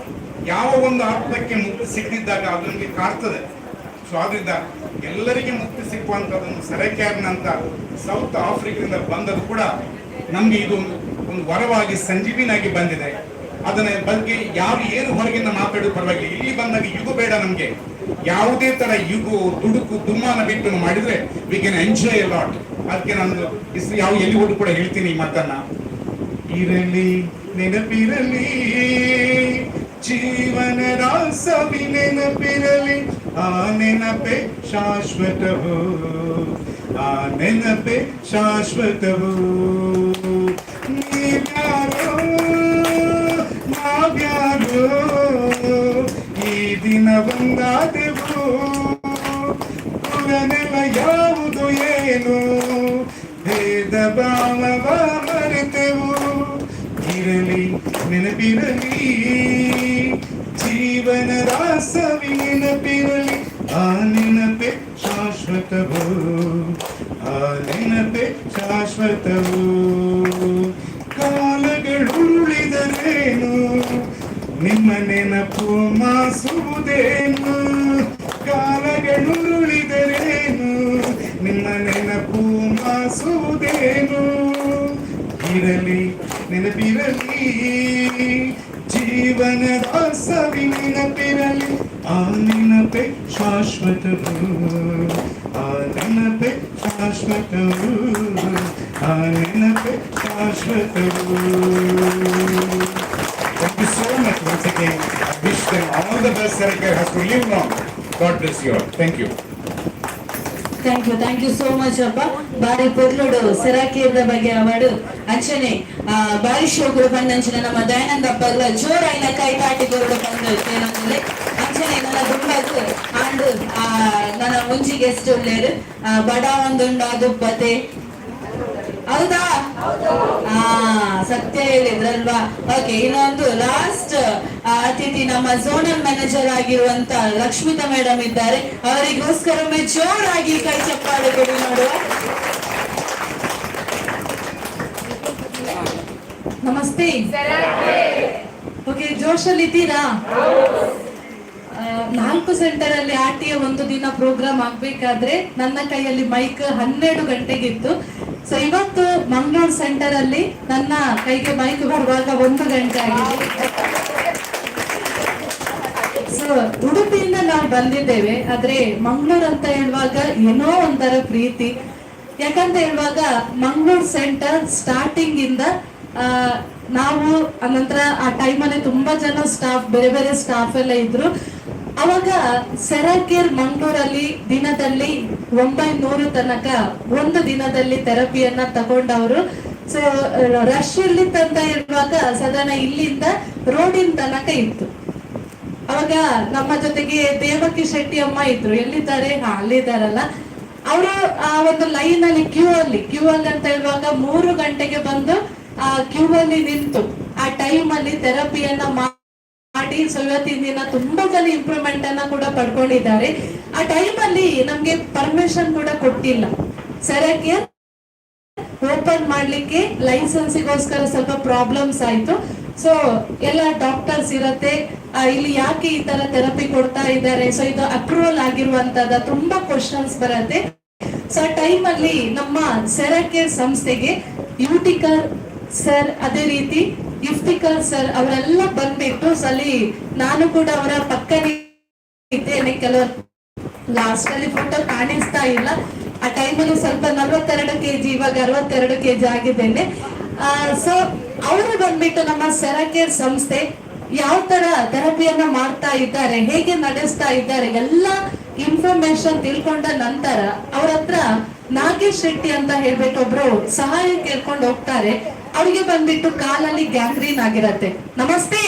ಯಾವ ಒಂದು ಆತ್ಮಕ್ಕೆ ಮುಕ್ತಿ ಸಿಕ್ಕಿದ್ದಾಗ ಅದು ನಮಗೆ ಕಾಡ್ತದೆ. ಸೊ ಆದ್ರಿಂದ ಎಲ್ಲರಿಗೆ ಮುಕ್ತಿ ಸಿಕ್ಕುವಂಥದ್ದೊಂದು ಸೆರೆಕ್ಯಾರ್ನಂತ ಸೌತ್ ಆಫ್ರಿಕಾದಿಂದ ಬಂದದ್ದು ಕೂಡ ನಮ್ಗೆ ಇದು ಒಂದು ವರವಾಗಿ ಸಂಜೀವಿನಾಗಿ ಬಂದಿದೆ. ಅದನ್ನ ಬಗ್ಗೆ ಯಾರು ಏನು ಹೊರಗಿಂದ ಮಾತಾಡೋದು ಪರವಾಗಿಲ್ಲ. ಇಲ್ಲಿ ಬಂದಾಗ ಯುಗ ಬೇಡ ನಮ್ಗೆ. ಯಾವುದೇ ತರ ಯುಗು ತುಡುಕು ದುಮ್ಮಾನ ಬಿಟ್ಟು ಮಾಡಿದ್ರೆ we can enjoy A lot. ಅದಕ್ಕೆ ನಂದು ಎಲ್ಲಿ ಹೋದ್ರು ಕೂಡ ಹೇಳ್ತೀನಿ ಈ ಮಾತನ್ನ. ಇರಲಿ ನೆನಪಿರಲಿ ಜೀವನದ ಸವಿ ನೆನಪಿರಲಿ, ಆ ನೆನಪೆ ಶಾಶ್ವತವು, ಆ ನೆನಪೆ ಶಾಶ್ವತವು. ನೀವ್ಯಾರೋ ನಾವ್ಯಾರೋ ಈ ದಿನ ಬಂದಾದೆವು, ಪುರನೆಲ ಯಾವುದು ಏನು ಭೇದ ಭಾವವ ಮರೆತೆವು. ಇರಲಿ ನೆನಪಿರಲಿ ಜೀವನದ ಸವಿ ನೆನಪಿರಲಿ, ಆ ನೆನಪೆ ಶಾಶ್ವತವು, ಆ ನೆನಪೆ ಶಾಶ್ವತವು. ಕಾಲಗಳುರುಳಿದರೇನು ನಿಮ್ಮ ನೆನಪು ಮಾಸುವುದೇನು, ಕಾಲಗಳುರುಳಿದರೇನು ನಿಮ್ಮ ನೆನಪು ಮಾಸುವುದೇನು. ಇರಲಿ ನೆನಪಿರಲಿ ಜೀವನದ ಸವಿ ನೆನಪಿರಲಿ, ಆ ನೆನಪೆ ಶಾಶ್ವತವು, ಆ ನೆನಪೆ ಶಾಶ್ವತವು, ಆ ನೆನಪೆ ಶಾಶ್ವತವು. Thank you so much once again. I wish them all the best. Sarakiyar has to live long. God bless you all. Thank you. Thank you so much ಅಪ್ಪ. ಬಾರಿ ಪೊರ್ಲುಡು ಸೆರಾಕೇರ್ದ ಬಗ್ಗೆ ಅವಾರ್ಡು ಅಂಚನೆ ಬಾರಿ ಶೋಕರು ಪಂಡಂಚಿನ ನಮ್ಮ ದಯಾನಂದ ಅಪ್ಪಗಳ ಜೋರಾಯಿನ ಕೈ ತಾಟಿಗೋರು ಪಂಡು ಏನಂದ್ರೆ ಅಂಚನೆ ನನ್ನ ದುಂಬದು ಆಂಡು ನನ್ನ ಮುಂಚಿ ಗೆಸ್ಟ್ ಉಳ್ಳೇರು ಬಡ ಒಂದುಂಡು ಅದುಪ್ಪತೆ ಹೌದಾ? ಸತ್ಯ ಹೇಳಿದ್ರಲ್ವಾ? ಓಕೆ, ಇನ್ನೊಂದು ಲಾಸ್ಟ್ ಅತಿಥಿ ನಮ್ಮ ಝೋನಲ್ ಮ್ಯಾನೇಜರ್ ಆಗಿರುವಂತ ಲಕ್ಷ್ಮಿತಾ ಮೇಡಮ್ ಇದ್ದಾರೆ. ಅವರಿಗೋಸ್ಕರ ಜೋರಾಗಿ ಕೈ ಚಪ್ಪಾಳೆ ಕೊಡಿ ನೋಡುವ. ನಮಸ್ತೆ. ಓಕೆ, ಜೋಶಲ್ಲಿ ಇದ್ದೀರಾ? 4 ಸೆಂಟರ್ ಅಲ್ಲಿ ಆರ್ಟಿಯ ಒಂದು ದಿನ ಪ್ರೋಗ್ರಾಮ್ ಆಗ್ಬೇಕಾದ್ರೆ ನನ್ನ ಕೈಯಲ್ಲಿ ಮೈಕ್ 12 ಗಂಟೆಗಿತ್ತು. ಸೊ ಇವತ್ತು ಮಂಗಳೂರು ಸೆಂಟರ್ ಅಲ್ಲಿ ನನ್ನ ಕೈಗೆ ಮೈಕ್ ಬರುವಾಗ 1 ಗಂಟೆ ಆಗಿದೆ. ಸೊ ಉಡುಪಿಯಿಂದ ನಾವು ಬಂದಿದ್ದೇವೆ, ಆದ್ರೆ ಮಂಗಳೂರು ಅಂತ ಹೇಳುವಾಗ ಏನೋ ಒಂಥರ ಪ್ರೀತಿ. ಯಾಕಂತ ಹೇಳುವಾಗ ಮಂಗಳೂರು ಸೆಂಟರ್ ಸ್ಟಾರ್ಟಿಂಗ್ ಇಂದ ನಾವು ಅನಂತರ ಆ ಟೈಮಲ್ಲಿ ತುಂಬಾ ಜನ ಸ್ಟಾಫ್, ಬೇರೆ ಬೇರೆ ಸ್ಟಾಫ್ ಎಲ್ಲ ಇದ್ರು. ಅವಾಗ ಸೆರಾಕೇರ್ ಮಂಗಳೂರಲ್ಲಿ ದಿನದಲ್ಲಿ 900 ತನಕ ಒಂದು ದಿನದಲ್ಲಿ ಥೆರಪಿಯನ್ನ ತಗೊಂಡವರು. ಸೊ ರಶ್ ಇರ್ಲಿತ್ತಂತ ಹೇಳುವಾಗ ಸಾಧಾರಣ ಇಲ್ಲಿಂದ ರೋಡಿನ ತನಕ ಇತ್ತು. ಅವಾಗ ನಮ್ಮ ಜೊತೆಗೆ ದೇವಕಿ ಶೆಟ್ಟಿ ಅಮ್ಮ ಇದ್ರು. ಎಲ್ಲಿದ್ದಾರೆ? ಅಲ್ಲಿದ್ದಾರಲ್ಲ. ಅವರು ಆ ಒಂದು ಲೈನ್ ಅಲ್ಲಿ ಕ್ಯೂ ಅಲ್ಲಿ ಅಂತ ಹೇಳುವಾಗ 3 ಗಂಟೆಗೆ ಬಂದು ಆ ಕ್ಯೂ ಅಲ್ಲಿ ನಿಂತು ಆ ಟೈಮ್ ಅಲ್ಲಿ ಥೆರಪಿಯನ್ನ ಮಾಡಿ ಸೊ ಇವತ್ತಿನ ದಿನ ತುಂಬಾ ಜನ ಇಂಪ್ರೂವ್ಮೆಂಟ್ ಅನ್ನ ಕೂಡ ಪಡ್ಕೊಂಡಿದ್ದಾರೆ. ಆ ಟೈಮ್ ಅಲ್ಲಿ ನಮ್ಗೆ ಪರ್ಮಿಷನ್ ಕೂಡ ಕೊಟ್ಟಿಲ್ಲ. ಸೆರಾಕೇರ್ ಓಪನ್ ಮಾಡ್ಲಿಕ್ಕೆ ಲೈಸೆನ್ಸಿಗೋಸ್ಕರ ಸ್ವಲ್ಪ ಪ್ರಾಬ್ಲಮ್ಸ್ ಆಯ್ತು. ಸೊ ಎಲ್ಲ ಡಾಕ್ಟರ್ಸ್ ಇರತ್ತೆ, ಇಲ್ಲಿ ಯಾಕೆ ಈ ತರ ಥೆರಪಿ ಕೊಡ್ತಾ ಇದ್ದಾರೆ, ಸೊ ಇದು ಅಪ್ರೂವಲ್ ಆಗಿರುವಂತದ ತುಂಬಾ ಕ್ವಶನ್ಸ್ ಬರತ್ತೆ. ಸೊ ಆ ಟೈಮ್ ಅಲ್ಲಿ ನಮ್ಮ ಸೆರಾಕೇರ್ ಸಂಸ್ಥೆಗೆ ಯುಟಿಕರ್ ಸರ್, ಅದೇ ರೀತಿ ಇಫ್ತಿಕರ್ ಸರ್ ಅವರೆಲ್ಲ ಬಂದ್ಬಿಟ್ಟು ಸಲಿ ನಾನು ಕೂಡ ಅವರ ಪಕ್ಕನೇ ಇದ್ದೇನೆ. ಕೆಲವರು ಲಾಸ್ಟ್ ಅಲ್ಲಿ ಫೋಟೋ ಕಾಣಿಸ್ತಾ ಇಲ್ಲ. ಆ ಟೈಮಲ್ಲಿ ಸ್ವಲ್ಪ 42 kg, ಇವಾಗ 62 kg ಆಗಿದ್ದೇನೆ. ಸೊ ಅವರು ಬಂದ್ಬಿಟ್ಟು ನಮ್ಮ ಸೆರಾಕೇರ್ ಸಂಸ್ಥೆ ಯಾವ ತರ ಥೆರಪಿಯನ್ನ ಮಾಡ್ತಾ ಇದ್ದಾರೆ, ಹೇಗೆ ನಡೆಸ್ತಾ ಇದ್ದಾರೆ ಎಲ್ಲ ಇನ್ಫಾರ್ಮೇಶನ್ ತಿಳ್ಕೊಂಡ ನಂತರ ಅವ್ರ ಹತ್ರ ನಾಗೇಶ್ ಶೆಟ್ಟಿ ಅಂತ ಹೇಳ್ಬಿಟ್ಟು ಒಬ್ರು ಸಹಾಯ ಕೇಳ್ಕೊಂಡು ಹೋಗ್ತಾರೆ. ಅವ್ರಿಗೆ ಬಂದ್ಬಿಟ್ಟು ಕಾಲಲ್ಲಿ ಗ್ಯಾಂಗ್ರೀನ್ ಆಗಿರತ್ತೆ. ನಮಸ್ತೆ.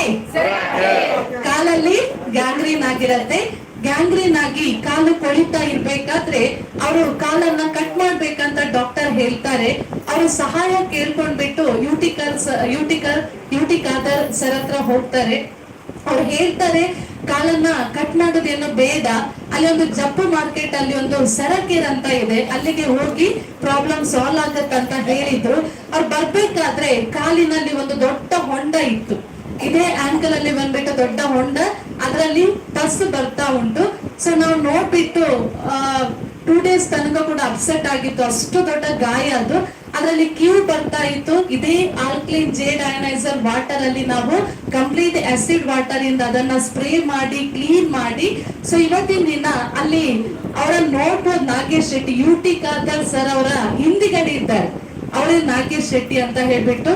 ಕಾಲಲ್ಲಿ ಗ್ಯಾಂಗ್ರೀನ್ ಆಗಿರತ್ತೆ. ಗ್ಯಾಂಗ್ರೀನ್ ಆಗಿ ಕಾಲು ಕೊಳಿತಾ ಇರ್ಬೇಕಾದ್ರೆ ಅವರು ಕಾಲನ್ನ ಕಟ್ ಮಾಡ್ಬೇಕಂತ ಡಾಕ್ಟರ್ ಹೇಳ್ತಾರೆ. ಅವರು ಸಹಾಯ ಕೇಳ್ಕೊಂಡ್ಬಿಟ್ಟು ಯುಟಿಕಾದರ್ ಸರ್ ಹತ್ರ ಹೋಗ್ತಾರೆ. ಅವ್ರು ಹೇಳ್ತಾರೆ ಕಾಲನ್ನ ಕಟ್ ಮಾಡೋದೇನೋ ಬೇಡ, ಅಲ್ಲಿ ಒಂದು ಜಪ್ಪು ಮಾರ್ಕೆಟ್ ಅಲ್ಲಿ ಒಂದು ಸೆರಾಕೇರ್ ಅಂತ ಇದೆ, ಅಲ್ಲಿಗೆ ಹೋಗಿ ಪ್ರಾಬ್ಲಮ್ ಸಾಲ್ವ್ ಆಗತ್ತಂತ ಹೇಳಿದ್ರು. ಅವ್ರು ಬರ್ಬೇಕಾದ್ರೆ ಕಾಲಿನಲ್ಲಿ ಒಂದು ದೊಡ್ಡ ಹೊಂಡ ಇತ್ತು. ಇದೇ ಆಂಕಲ್ ಅಲ್ಲಿ ಬಂದ್ಬಿಟ್ಟು ದೊಡ್ಡ ಹೊಂಡ, ಅದರಲ್ಲಿ ಪಸ್ ಬರ್ತಾ ಉಂಟು. ಸೊ ನಾವು ನೋಡ್ಬಿಟ್ಟು 2 days ತನಕ ಕೂಡ ಅಪ್ಸೆಟ್ ಆಗಿತ್ತು, ಅಷ್ಟು ದೊಡ್ಡ ಗಾಯ ಅದು. ಅದರಲ್ಲಿ ಕ್ಯೂ ಬರ್ತಾ ಇತ್ತು. ಇದೇ ಆಲ್ಕ್ಲೈನ್ ಜೇಡ್ ಅಯನೈಸರ್ ವಾಟರ್ ಅಲ್ಲಿ ನಾವು ಕಂಪ್ಲೀಟ್ ಆಸಿಡ್ ವಾಟರ್ ಇಂದ ಅದನ್ನ ಸ್ಪ್ರೇ ಮಾಡಿ ಕ್ಲೀನ್ ಮಾಡಿ. ಸೊ ಇವತ್ತಿನ ದಿನ ಅಲ್ಲಿ ಅವರ ನೋಡ್ಬೋದು ನಾಗೇಶ್ ಶೆಟ್ಟಿ, ಯುಟಿಕಾದರ್ ಸರ್ ಅವರ ಹಿಂದಿಗಡೆ ಇದ್ದಾರೆ. ಅವರೇ ನಾಗೇಶ್ ಶೆಟ್ಟಿ ಅಂತ ಹೇಳ್ಬಿಟ್ಟು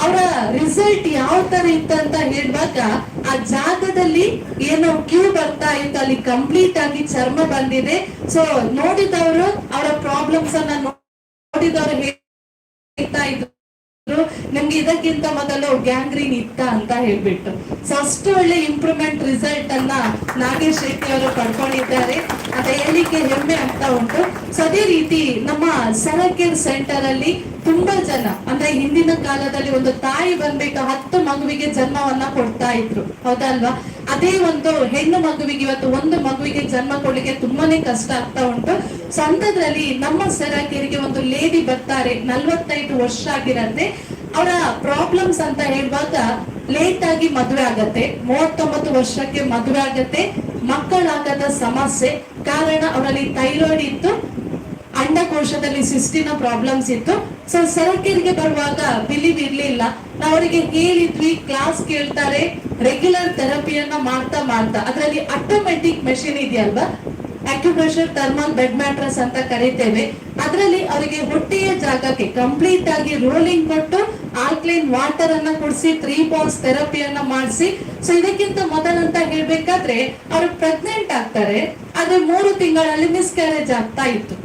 ಅವರ ರಿಸಲ್ಟ್ ಯಾವ ತರ ಇತ್ತು ಅಂತ ಹೇಳುವಾಗ ಆ ಜಾಗದಲ್ಲಿ ಏನೋ ಕ್ಯೂ ಬರ್ತಾ ಇತ್ತು, ಅಲ್ಲಿ ಕಂಪ್ಲೀಟ್ ಆಗಿ ಚರ್ಮ ಬಂದಿದೆ. ಸೊ ನೋಡಿದವರು ಅವರ ಪ್ರಾಬ್ಲಮ್ಸ್ ಅನ್ನ ನೋಡಿದವರು ಹೇಳ್ತಾ ಇದ್ರು ನಮ್ಗೆ ಇದಕ್ಕಿಂತ ಮೊದಲು ಗ್ಯಾಂಗ್ರೀನ್ ಇತ್ತ ಅಂತ ಹೇಳ್ಬಿಟ್ಟು. ಸೊ ಅಷ್ಟು ಒಳ್ಳೆ ಇಂಪ್ರೂವ್ಮೆಂಟ್ ರಿಸಲ್ಟ್ ಅನ್ನ ನಾಗೇಶ್ ಶೆಟ್ಟಿ ಅವರು ಪಡ್ಕೊಂಡಿದ್ದಾರೆ. ಅದೇ ಹೇಳಿಕೆ ಹೆಮ್ಮೆ ಅಂತ ಉಂಟು. ಸೊ ಅದೇ ರೀತಿ ನಮ್ಮ ಸರಕೇರ್ ಸೆಂಟರ್ ಅಲ್ಲಿ ತುಂಬಾ ಜನ, ಅಂದ್ರೆ ಹಿಂದಿನ ಕಾಲದಲ್ಲಿ ಒಂದು ತಾಯಿ ಬಂದ್ಬಿಟ್ಟು 10 ಮಗುವಿಗೆ ಜನ್ಮವನ್ನ ಕೊಡ್ತಾ ಇದ್ರು, ಹೌದಲ್ವಾ? ಅದೇ ಒಂದು ಹೆಣ್ಣು ಮಗುವಿಗೆ ಇವತ್ತು ಒಂದು ಮಗುವಿಗೆ ಜನ್ಮ ಕೊಡ್ಲಿಕ್ಕೆ ತುಂಬಾನೇ ಕಷ್ಟ ಆಗ್ತಾ ಉಂಟು. ಸೊ ಅಂತದ್ರಲ್ಲಿ ನಮ್ಮ ಸರಕೇರಿಗೆ ಒಂದು ಲೇಡಿ ಬರ್ತಾರೆ, 45 ವರ್ಷ ಆಗಿರತ್ತೆ. ಅವರ ಪ್ರಾಬ್ಲಮ್ಸ್ ಅಂತ ಹೇಳುವಾಗ ಲೇಟ್ ಆಗಿ ಮದುವೆ ಆಗತ್ತೆ, 39 ವರ್ಷಕ್ಕೆ ಮದುವೆ ಆಗತ್ತೆ, ಮಕ್ಕಳಾಗದ ಸಮಸ್ಯೆ. ಕಾರಣ ಅವರಲ್ಲಿ ಥೈರಾಯ್ಡ್ ಇತ್ತು, ಅಂಡಕೋಶದಲ್ಲಿ ಸಿಸ್ಟಿನ ಪ್ರಾಬ್ಲಮ್ಸ್ ಇತ್ತು. ಸೊ ಸರಕೇರಿಗೆ ಬರುವಾಗ ಬಿಲೀವ್ ಇರ್ಲಿಲ್ಲ. ನಾವು ಅವರಿಗೆ ಹೇಳಿದ್ವಿ, ಕ್ಲಾಸ್ ಕೇಳ್ತಾರೆ, ರೆಗ್ಯುಲರ್ ಥೆರಪಿಯನ್ನ ಮಾಡ್ತಾ ಅದರಲ್ಲಿ ಆಟೋಮೆಟಿಕ್ ಮೆಷಿನ್ ಇದೆಯಲ್ವಾ, ಅಕ್ಯುಪ್ರೆಷರ್ ಥರ್ಮಲ್ ಬೆಡ್ ಮ್ಯಾಟ್ರಸ್ ಅಂತ ಕರೀತೇವೆ. ಅದರಲ್ಲಿ ಅವರಿಗೆ ಹೊಟ್ಟೆಯ ಜಾಗಕ್ಕೆ ಕಂಪ್ಲೀಟ್ ಆಗಿ ರೋಲಿಂಗ್ ಕೊಟ್ಟು ಆಲ್ಕ್ಲೈನ್ ವಾಟರ್ ಅನ್ನ ಕುಡಿಸಿ 3 ಬಾಲ್ಸ್ ಥೆರಪಿಯನ್ನ ಮಾಡಿಸಿ. ಸೊ ಇದಕ್ಕಿಂತ ಮೊದಲಂತ ಹೇಳ್ಬೇಕಾದ್ರೆ ಅವರು ಪ್ರೆಗ್ನೆಂಟ್ ಆಗ್ತಾರೆ, ಆದ್ರೆ 3 ತಿಂಗಳಲ್ಲಿ ಮಿಸ್ಕ್ಯಾರೇಜ್ ಆಗ್ತಾ ಇತ್ತು.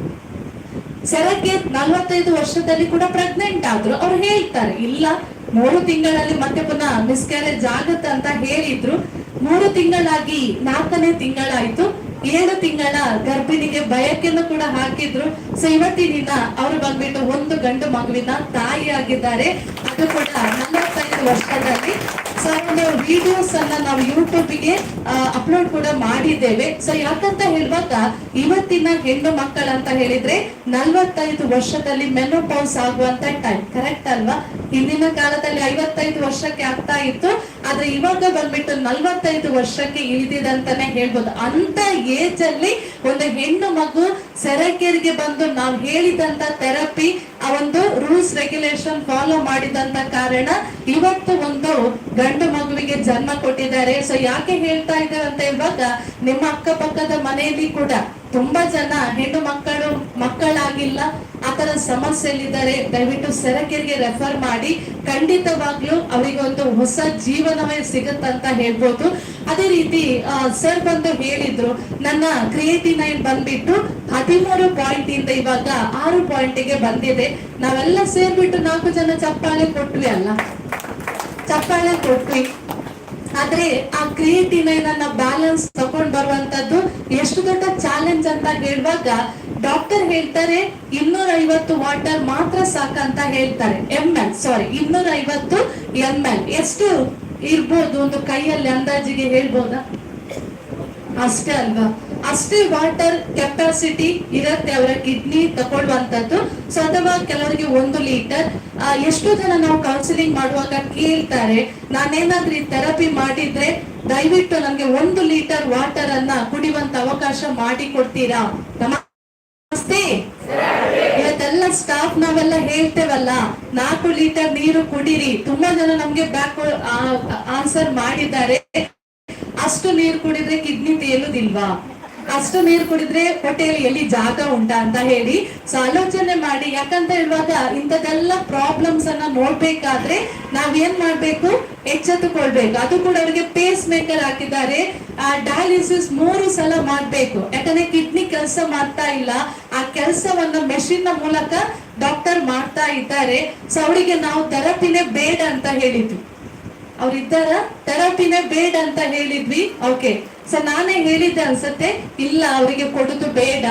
ಸರಕೇರ್ 45 ವರ್ಷದಲ್ಲಿ ಕೂಡ ಪ್ರೆಗ್ನೆಂಟ್ ಆದ್ರು. ಅವ್ರು ಹೇಳ್ತಾರೆ ಇಲ್ಲ 3 ತಿಂಗಳಲ್ಲಿ ಮತ್ತೆ ಪುನಃ ಮಿಸ್ಕ್ಯಾರೇಜ್ ಆಗುತ್ತೆ ಅಂತ ಹೇಳಿದ್ರು. 3 ತಿಂಗಳಾಗಿ 4ನೇ ತಿಂಗಳಾಯ್ತು. 7 ತಿಂಗಳ ಗರ್ಭಿಣಿಗೆ ಬಯಕೆಯನ್ನು ಕೂಡ ಹಾಕಿದ್ರು. ಸೊ ಇವತ್ತಿನ ಅವರು ಬಂದ್ಬಿಟ್ಟು ಒಂದು ಗಂಡು ಮಗುವಿನ ತಾಯಿ ಆಗಿದ್ದಾರೆ, ಅದು ಕೂಡ 45 ವರ್ಷದಲ್ಲಿ. ಸೊ ಒಂದು ವಿಡಿಯೋಸ್ ಅನ್ನ ನಾವು ಯೂಟ್ಯೂಬ್ಗೆ ಅಪ್ಲೋಡ್ ಕೂಡ ಮಾಡಿದ್ದೇವೆ. ಸೊ ಯಾಕಂತ ಹೇಳುವಾಗ ಇವತ್ತಿನ ಹೆಣ್ಣು ಮಕ್ಕಳಂತ ಹೇಳಿದ್ರೆ 45 ವರ್ಷದಲ್ಲಿ ಮೆನೋಪೌಸ್ ಆಗುವಂತ ಟೈಮ್, ಕರೆಕ್ಟ್ ಅಲ್ವಾ? ಹಿಂದಿನ ಕಾಲದಲ್ಲಿ 55 ವರ್ಷಕ್ಕೆ ಆಗ್ತಾ ಇತ್ತು, ಆದ್ರೆ ಇವಾಗ ಬಂದ್ಬಿಟ್ಟು 45 ವರ್ಷಕ್ಕೆ ಇಳಿದಿದೆ ಅಂತಾನೆ ಹೇಳ್ಬೋದು. ಅಂತ ಏಜ್ ಅಲ್ಲಿ ಒಂದು ಹೆಣ್ಣು ಮಗು ಸೆರಕೇರಿಗೆ ಬಂದು ನಾವು ಹೇಳಿದಂತ ಥೆರಪಿ, ಆ ಒಂದು ರೂಲ್ಸ್ ರೆಗ್ಯುಲೇಷನ್ ಫಾಲೋ ಮಾಡಿದಂತ ಕಾರಣ ಇವತ್ತು ಒಂದು ಗಂಡು ಮಗುವಿಗೆ ಜನ್ಮ ಕೊಟ್ಟಿದ್ದಾರೆ. ಸೊ ಯಾಕೆ ಹೇಳ್ತಾ ಇದ್ದೇವೆ ಅಂತ ಹೇಳುವಾಗ ನಿಮ್ಮ ಅಕ್ಕಪಕ್ಕದ ಮನೆಯಲ್ಲಿ ಕೂಡ ತುಂಬಾ ಜನ ಹೆಣ್ಣು ಮಕ್ಕಳಾಗಿಲ್ಲ, ಆತರ ಸಮಸ್ಯೆಯಲ್ಲಿದ್ದಾರೆ. ದಯವಿಟ್ಟು ಸೆರಕೇರಿಗೆ ರೆಫರ್ ಮಾಡಿ, ಖಂಡಿತವಾಗ್ಲೂ ಅವರಿಗೆ ಒಂದು ಹೊಸ ಜೀವನವೇ ಸಿಗುತ್ತಂತ ಹೇಳ್ಬೋದು. ಅದೇ ರೀತಿ ಸರ್ ಬಂದು ಹೇಳಿದ್ರು, ನನ್ನ ಕ್ರಿಯೇಟಿನೈನ್ ಬಂದ್ಬಿಟ್ಟು 13 ಪಾಯಿಂಟ್ ಇಂದ ಇವಾಗ 6 ಪಾಯಿಂಟ್ಗೆ ಬಂದಿದೆ. ನಾವೆಲ್ಲ ಸೇರ್ಬಿಟ್ಟು 4 ಜನ ಚಪ್ಪಾಳೆ ಕೊಟ್ವಿ ಅಲ್ಲ, ಚಪ್ಪಾಳೆ ಕೊಟ್ವಿ. ಆದ್ರೆ ಆ ಕ್ರಿಯೇಟಿನೈನ್ ಅನ್ನ ಬ್ಯಾಲೆನ್ಸ್ ತಗೊಂಡ್ ಬರುವಂತದ್ದು ಎಷ್ಟು ದೊಡ್ಡ ಚಾಲೆಂಜ್ ಅಂತ ಹೇಳುವಾಗ ಡಾಕ್ಟರ್ ಹೇಳ್ತಾರೆ 250 ವಾಟರ್ ಮಾತ್ರ ಸಾಕಂತ ಹೇಳ್ತಾರೆ. ml 250 ml ಎಷ್ಟು ಇರ್ಬೋದು ಒಂದು ಕೈಯಲ್ಲಿ ಅಂದಾಜಿಗೆ ಹೇಳ್ಬೋದಾ? ಅಷ್ಟೇ ಅಲ್ವಾ? ಅಷ್ಟೇ ವಾಟರ್ ಕೆಪಾಸಿಟಿ ಇರುತ್ತೆ ಅವರ ಕಿಡ್ನಿ ತಗೊಳ್ಳುವಂತದ್ದು. ಸೊ ಅಥವಾ ಕೆಲವರಿಗೆ 1 ಲೀಟರ್. ಎಷ್ಟೋ ಜನ ನಾವು ಕೌನ್ಸಿಲಿಂಗ್ ಮಾಡುವಾಗ ಕೇಳ್ತಾರೆ, ನಾನೇನಾದ್ರೂ ಥೆರಪಿ ಮಾಡಿದ್ರೆ ದಯವಿಟ್ಟು ನಮ್ಗೆ 1 ಲೀಟರ್ ವಾಟರ್ ಅನ್ನ ಕುಡಿಯುವಂತ ಅವಕಾಶ ಮಾಡಿ ಕೊಡ್ತೀರಾ? ನಮಸ್ತೆ. ಇವತ್ತೆಲ್ಲ ಸ್ಟಾಫ್ ನಾವೆಲ್ಲ ಹೇಳ್ತೇವಲ್ಲ 4 ಲೀಟರ್ ನೀರು ಕುಡೀರಿ. ತುಂಬಾ ಜನ ನಮ್ಗೆ ಬ್ಯಾಕ್ ಆನ್ಸರ್ ಮಾಡಿದ್ದಾರೆ, ಅಷ್ಟು ನೀರು ಕುಡಿದ್ರೆ ಕಿಡ್ನಿ ತೇಲುದಿಲ್ವಾ, ಅಷ್ಟು ನೀರು ಕುಡಿದ್ರೆ ಹೊಟ್ಟೆಯಲ್ಲಿ ಎಲ್ಲಿ ಜಾಗ ಉಂಟಾ ಅಂತ ಹೇಳಿ. ಸೊ ಆಲೋಚನೆ ಮಾಡಿ. ಯಾಕಂತ ಹೇಳುವಾಗ ಇಂಥದೆಲ್ಲ ಪ್ರಾಬ್ಲಮ್ಸ್ ಅನ್ನ ನೋಡ್ಬೇಕಾದ್ರೆ ನಾವೇನ್ ಮಾಡ್ಬೇಕು, ಎಚ್ಚೆತ್ತುಕೊಳ್ಬೇಕು. ಅದು ಕೂಡ ಅವರಿಗೆ ಪೇಸ್ ಮೇಕರ್ ಹಾಕಿದ್ದಾರೆ, ಡಯಾಲಿಸಿಸ್ 3 ಸಲ ಮಾಡ್ಬೇಕು. ಯಾಕಂದ್ರೆ ಕಿಡ್ನಿ ಕೆಲಸ ಮಾಡ್ತಾ ಇಲ್ಲ, ಆ ಕೆಲಸವನ್ನ ಮೆಷಿನ್ ನ ಮೂಲಕ ಡಾಕ್ಟರ್ ಮಾಡ್ತಾ ಇದ್ದಾರೆ. ಸೊ ಅವರಿಗೆ ನಾವು ಥೆರಪಿನೇ ಬೇಡ ಅಂತ ಹೇಳಿದ್ವಿ. ಅವ್ರಿದ್ದಾರ ಥೆರಪಿನೇ ಬೇಡ ಅಂತ ಹೇಳಿದ್ವಿ. ಓಕೆ, ಸೊ ನಾನೇ ಹೇಳಿದ್ದೆ ಅನ್ಸತ್ತೆ, ಇಲ್ಲ ಅವರಿಗೆ ಕೊಡುದು ಬೇಡ.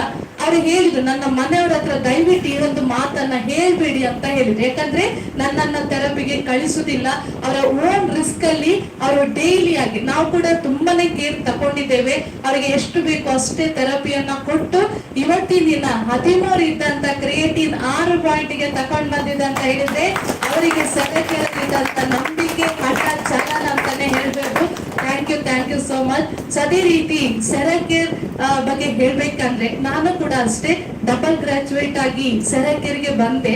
ಅವ್ರು ಹೇಳಿದ್ರು, ನನ್ನ ಮನೆಯವ್ರ ಹತ್ರ ದಯವಿಟ್ಟು ಈ ಒಂದು ಮಾತನ್ನ ಹೇಳ್ಬೇಡಿ ಅಂತ ಹೇಳಿದ್ರು. ಯಾಕಂದ್ರೆ ನನ್ನನ್ನ ಥೆರಪಿಗೆ ಕಳಿಸುದಿಲ್ಲ, ಅವರ ಓನ್ ರಿಸ್ಕ್ ಅಲ್ಲಿ ಅವರು ಡೈಲಿ ಆಗಿ, ನಾವು ಕೂಡ ತುಂಬಾನೇ ಕೇರ್ ತಗೊಂಡಿದ್ದೇವೆ. ಅವರಿಗೆ ಎಷ್ಟು ಬೇಕು ಅಷ್ಟೇ ಥೆರಪಿಯನ್ನ ಕೊಟ್ಟು ಇವತ್ತಿನ ದಿನ 13 ಇದ್ದಂತ ಕ್ರಿಯೇಟಿನ್ 6 ಪಾಯಿಂಟ್ಗೆ ತಕೊಂಡ್ ಬಂದಿದೆ ಅಂತ ಹೇಳಿದ್ರೆ ಅವರಿಗೆ ಸೆರಕೇರಿದಂತ ನಂಬಿಕೆ ಹಠ ಚಲನ ಅಂತಾನೆ ಹೇಳ್ಬೇಕು. Thank you so much. ಅದೇ ರೀತಿ ಸೆರಕೇರ್ ಬಗ್ಗೆ ಹೇಳ್ಬೇಕಂದ್ರೆ ನಾನು ಕೂಡ ಅಷ್ಟೇ ಡಬಲ್ ಗ್ರಾಜುಯೇಟ್ ಆಗಿ ಸೆರಕೇರ್ಗೆ ಬಂದೆ.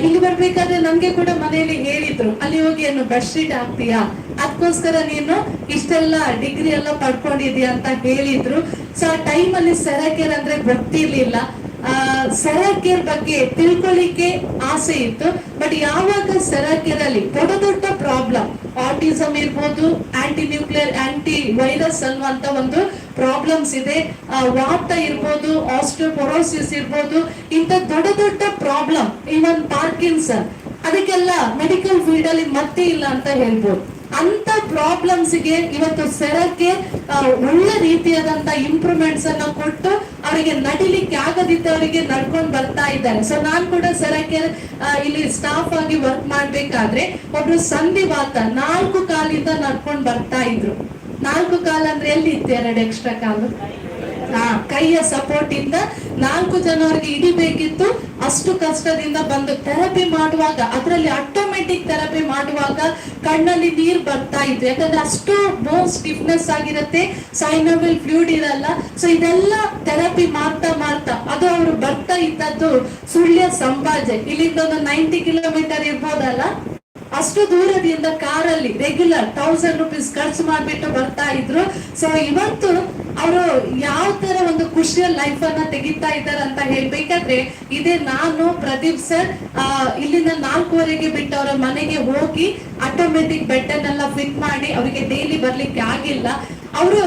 ಇಲ್ಲಿ ಬರ್ಬೇಕಾದ್ರೆ ನಮ್ಗೆ ಕೂಡ ಮನೆಯಲ್ಲಿ ಹೇಳಿದ್ರು, ಅಲ್ಲಿ ಹೋಗಿ ಏನು ಬೆಡ್ ಶೀಟ್ ಹಾಕ್ತೀಯಾ, ಅದಕ್ಕೋಸ್ಕರ ನೀನು ಇಷ್ಟೆಲ್ಲ ಡಿಗ್ರಿ ಎಲ್ಲ ಪಡ್ಕೊಂಡಿದ್ಯಾ ಅಂತ ಹೇಳಿದ್ರು. ಸೊ ಆ ಟೈಮ್ ಅಲ್ಲಿ ಸೆರಕೇರ್ ಅಂದ್ರೆ ಗೊತ್ತಿರ್ಲಿಲ್ಲ. ಸೆರಾಕೇರ್ ಬಗ್ಗೆ ತಿಳ್ಕೊಳ್ಳಿಕ್ಕೆ ಆಸೆ ಇತ್ತು. ಬಟ್ ಯಾವಾಗ ಸೆರಾಕೇರ್ ಅಲ್ಲಿ ದೊಡ್ಡ ಪ್ರಾಬ್ಲಮ್, ಆಟಿಸಮ್ ಇರ್ಬೋದು, ಆಂಟಿ ನ್ಯೂಕ್ಲಿಯರ್ ಆಂಟಿ ವೈರಸ್ ಅನ್ನುವಂತ ಒಂದು ಪ್ರಾಬ್ಲಮ್ಸ್ ಇದೆ, ವಾತ ಇರ್ಬೋದು, ಆಸ್ಟಿಯೋಪೊರೋಸಿಸ್ ಇರ್ಬೋದು, ಇಂಥ ದೊಡ್ಡ ಪ್ರಾಬ್ಲಮ್, ಇವನ್ ಪಾರ್ಕಿನ್ಸನ್, ಅದಕ್ಕೆಲ್ಲ ಮೆಡಿಕಲ್ ಫೀಲ್ಡ್ ಅಲ್ಲಿ ಮತ್ತೆ ಇಲ್ಲ ಅಂತ ಹೇಳ್ಬೋದು. ಅಂತ ಪ್ರಾಬ್ಲಮ್ಸ್ ಗೆ ಇವತ್ತು ಸೆರಾಕೇರ್ ಒಳ್ಳೆ ರೀತಿಯಾದಂತ ಇಂಪ್ರೂವ್ಮೆಂಟ್ಸ್ ಅನ್ನ ಕೊಟ್ಟು ಅವರಿಗೆ ನಡಿಲಿಕ್ಕೆ ಆಗದಿದ್ದವರಿಗೆ ನಡ್ಕೊಂಡು ಬರ್ತಾ ಇದ್ದಾರೆ. ಸೊ ನಾನ್ ಕೂಡ ಸೆರಾಕೇರ್ ಇಲ್ಲಿ ಸ್ಟಾಫ್ ಆಗಿ ವರ್ಕ್ ಮಾಡ್ಬೇಕಾದ್ರೆ ಒಬ್ರು ಸಂಧಿವಾತ 4 ಕಾಲಿಂದ ನಡ್ಕೊಂಡು ಬರ್ತಾ ಇದ್ರು. 4 ಕಾಲ್ ಅಂದ್ರೆ ಎಲ್ಲಿ ಇತ್ತು 2 ಎಕ್ಸ್ಟ್ರಾ ಕಾಲು? ಕೈಯ ಸಪೋರ್ಟ್ ಇಂದ 4 ಜನರಿಗೆ ಹಿಡಿಬೇಕಿತ್ತು. ಅಷ್ಟು ಕಷ್ಟದಿಂದ ಬಂದು ಥೆರಪಿ ಮಾಡುವಾಗ, ಅದರಲ್ಲಿ ಆಟೋಮೆಟಿಕ್ ಥೆರಪಿ ಮಾಡುವಾಗ ಕಣ್ಣಲ್ಲಿ ನೀರು ಬರ್ತಾ ಇತ್ತು. ಯಾಕಂದ್ರೆ ಅಷ್ಟು ಬೋನ್ ಸ್ಟಿಫ್ನೆಸ್ ಆಗಿರುತ್ತೆ, ಸೈನೋವಿಯಲ್ ಫ್ಲೂಯಿಡ್ ಇರಲ್ಲ. ಸೊ ಇದೆಲ್ಲ ಥೆರಪಿ ಮಾಡ್ತಾ ಅದು ಅವರು ಬರ್ತಾ ಇದ್ದದ್ದು ಸುಳ್ಯ ಸಂಪಾಜೆ, ಇಲ್ಲಿಂದ ಒಂದು 90 ಕಿಲೋಮೀಟರ್ ಇರ್ಬೋದಲ್ಲ, ಅಷ್ಟು ದೂರದಿಂದ ಕಾರಲ್ಲಿ ರೆಗ್ಯುಲರ್ 1000 ರೂಪೀಸ್ ಖರ್ಚು ಮಾಡ್ಬಿಟ್ಟು ಬರ್ತಾ ಇದ್ರು. ಸೊ ಇವತ್ತು ಅವರು ಯಾವ ತರ ಒಂದು ಖುಷಿಯ ಲೈಫ್ ಅನ್ನ ತೆಗಿತಾ ಇದ್ದಾರೆ ಅಂತ ಹೇಳ್ಬೇಕಾದ್ರೆ, ಇದೇ ನಾನು ಪ್ರದೀಪ್ ಸರ್ ಇಲ್ಲಿಂದ 4:15 ಬಿಟ್ಟು ಅವರ ಮನೆಗೆ ಹೋಗಿ ಆಟೋಮೆಟಿಕ್ ಬೆಡ್ ಅನ್ನೆಲ್ಲ ಫಿಟ್ ಮಾಡಿ ಅವರಿಗೆ ಡೈಲಿ ಬರ್ಲಿಕ್ಕೆ ಆಗಿಲ್ಲ. ಅವರು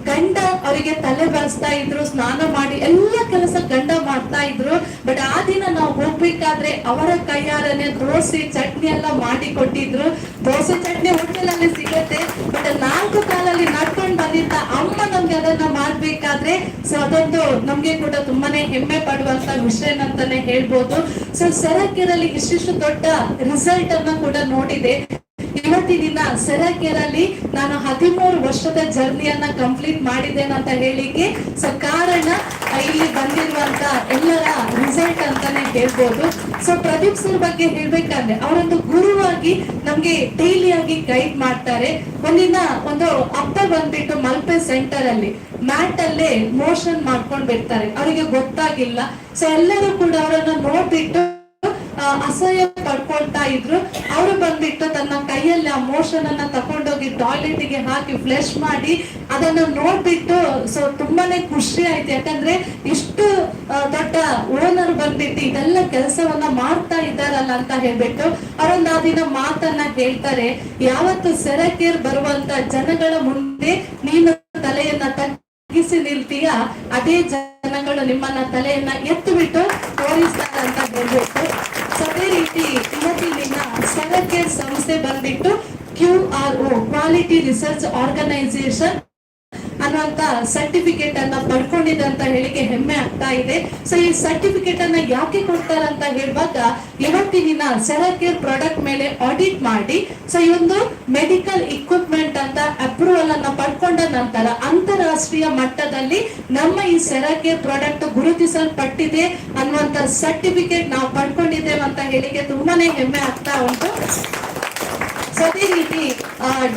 ಗಂಡ ಅವರಿಗೆ ತಲೆ ಬರ್ಸ್ತಾ ಇದ್ರು, ಸ್ನಾನ ಮಾಡಿ ಎಲ್ಲ ಕೆಲಸ ಗಂಡ ಮಾಡ್ತಾ ಇದ್ರು. ಬಟ್ ಆ ದಿನ ನಾವು ಹೋಗ್ಬೇಕಾದ್ರೆ ಅವರ ಕೈಯಾರನೆ ದೋಸೆ ಚಟ್ನಿ ಎಲ್ಲ ಮಾಡಿ ಕೊಟ್ಟಿದ್ರು. ದೋಸೆ ಚಟ್ನಿ ಹೋಟೆಲಲ್ಲಿ ಸಿಗತ್ತೆ, ಬಟ್ 4 ಕಾಲಲ್ಲಿ ನಡ್ಕೊಂಡು ಬಂದಿದ್ದ ಅಮ್ಮ ನಮ್ಗೆ ಅದನ್ನ ಮಾಡ್ಬೇಕಾದ್ರೆ ಸೊ ಅದೊಂದು ನಮ್ಗೆ ಕೂಡ ತುಂಬಾನೇ ಹೆಮ್ಮೆ ಪಡುವಂತ ವಿಷಯ ಅಂತಾನೆ ಹೇಳ್ಬೋದು. ಸೊ ಸೆರಾಕೇರ್ ಅಲ್ಲಿ ಇಷ್ಟಿಷ್ಟು ದೊಡ್ಡ ರಿಸಲ್ಟ್ ಅನ್ನ ಕೂಡ ನೋಡಿದೆ. ಇವತ್ತಿನ ಸೆರಾಕೇರ್ ಅಲ್ಲಿ ನಾನು 13 ವರ್ಷದ ಜರ್ನಿಯನ್ನ ಕಂಪ್ಲೀಟ್ ಮಾಡಿದ್ದೇನೆ ಅಂತ ಹೇಳಿಕ್ಕೆ ಸೊ ಕಾರಣ ಇಲ್ಲಿ ಬಂದಿರುವಂತ ಎಲ್ಲರ ರಿಸಲ್ಟ್ ಅಂತಾನೆ ಹೇಳ್ಬೋದು. ಸೊ ಪ್ರದೀಪ್ ಸರ್ ಬಗ್ಗೆ ಹೇಳ್ಬೇಕಂದ್ರೆ ಅವರೊಂದು ಗುರುವಾಗಿ ನಮ್ಗೆ ಡೈಲಿ ಆಗಿ ಗೈಡ್ ಮಾಡ್ತಾರೆ. ಒಂದಿನ ಒಂದು ಅಪ್ಪ ಬಂದ್ಬಿಟ್ಟು ಮಲ್ಪೆ ಸೆಂಟರ್ ಅಲ್ಲಿ ಮ್ಯಾಟ್ ಅಲ್ಲೇ ಮೋಷನ್ ಮಾಡ್ಕೊಂಡ್ ಬಿಡ್ತಾರೆ, ಅವರಿಗೆ ಗೊತ್ತಾಗಿಲ್ಲ. ಸೊ ಎಲ್ಲರೂ ಕೂಡ ಅವರನ್ನ ನೋಡ್ಬಿಟ್ಟು ಅಸಹ್ಯ ಪಡ್ಕೊಳ್ತಾ ಇದ್ರು. ಅವರು ಬಂದ್ಬಿಟ್ಟು ತನ್ನ ಕೈಯಲ್ಲಿ ಆ ಮೋಷನ್ ಅನ್ನ ತಕೊಂಡೋಗಿ ಟಾಯ್ಲೆಟ್ ಗೆ ಹಾಕಿ ಫ್ಲೆಶ್ ಮಾಡಿ ಅದನ್ನ ನೋಡ್ಬಿಟ್ಟು ಸೊ ತುಂಬಾನೇ ಖುಷಿ ಆಯ್ತು. ಯಾಕಂದ್ರೆ ಇಷ್ಟು ದೊಡ್ಡ ಓನರ್ ಬಂದ್ಬಿಟ್ಟು ಇದೆಲ್ಲ ಕೆಲಸವನ್ನ ಮಾಡ್ತಾ ಇದ್ದಾರಲ್ಲ ಅಂತ ಹೇಳ್ಬಿಟ್ಟು ಅವರೊಂದು ಆ ದಿನ ಮಾತನ್ನ ಹೇಳ್ತಾರೆ, ಯಾವತ್ತು ಸೆರಾಕೇರ್ ಬರುವಂತ ಜನಗಳ ಮುಂದೆ ನೀನು ತಲೆಯನ್ನ ತಗ್ಗಿಸಿ ನಿಲ್ತೀಯ, ಅದೇ ಜನಗಳು ನಿಮ್ಮನ್ನ ತಲೆಯನ್ನ ಎತ್ತು ಬಿಟ್ಟು ತೋರಿಸ್ತಾರೆ ಅಂತ ಹೇಳ್ಬಿಟ್ಟು. ಅದೇ ರೀತಿ ಇವತ್ತಿನ ಸೆರಾಕೇರ್ ಸಂಸ್ಥೆ ಬಂದ್ಬಿಟ್ಟು QRO ಕ್ವಾಲಿಟಿ ರಿಸರ್ಚ್ ಆರ್ಗನೈಸೇಷನ್ ಅನ್ನುವಂತ ಸರ್ಟಿಫಿಕೇಟ್ ಅನ್ನ ಪಡ್ಕೊಂಡಿದೆ ಅಂತ ಹೇಳಿಕೆ ಹೆಮ್ಮೆ ಆಗ್ತಾ ಇದೆ. ಸೊ ಈ ಸರ್ಟಿಫಿಕೇಟ್ ಅನ್ನ ಯಾಕೆ ಕೊಡ್ತಾರೆ ಅಂತ ಹೇಳುವಾಗ, ಇವತ್ತಿನ ಸೆರಾಕೇರ್ ಪ್ರಾಡಕ್ಟ್ ಮೇಲೆ ಆಡಿಟ್ ಮಾಡಿ ಸೊ ಈ ಒಂದು ಮೆಡಿಕಲ್ ಇಕ್ವಿಪ್ಮೆಂಟ್ ಅಂತ ಅಪ್ರೂವಲ್ ಅನ್ನ ಪಡ್ಕೊಂಡ ನಂತರ ಅಂತಾರಾಷ್ಟ್ರೀಯ ಮಟ್ಟದಲ್ಲಿ ನಮ್ಮ ಈ ಸೆರಾಕೇರ್ ಪ್ರಾಡಕ್ಟ್ ಗುರುತಿಸಲ್ಪಟ್ಟಿದೆ ಅನ್ನುವಂತ ಸರ್ಟಿಫಿಕೇಟ್ ನಾವು ಪಡ್ಕೊಂಡಿದ್ದೇವೆ ಅಂತ ಹೇಳಿಕೆ ತುಂಬಾನೇ ಹೆಮ್ಮೆ ಆಗ್ತಾ ಉಂಟು. ಅದೇ ರೀತಿ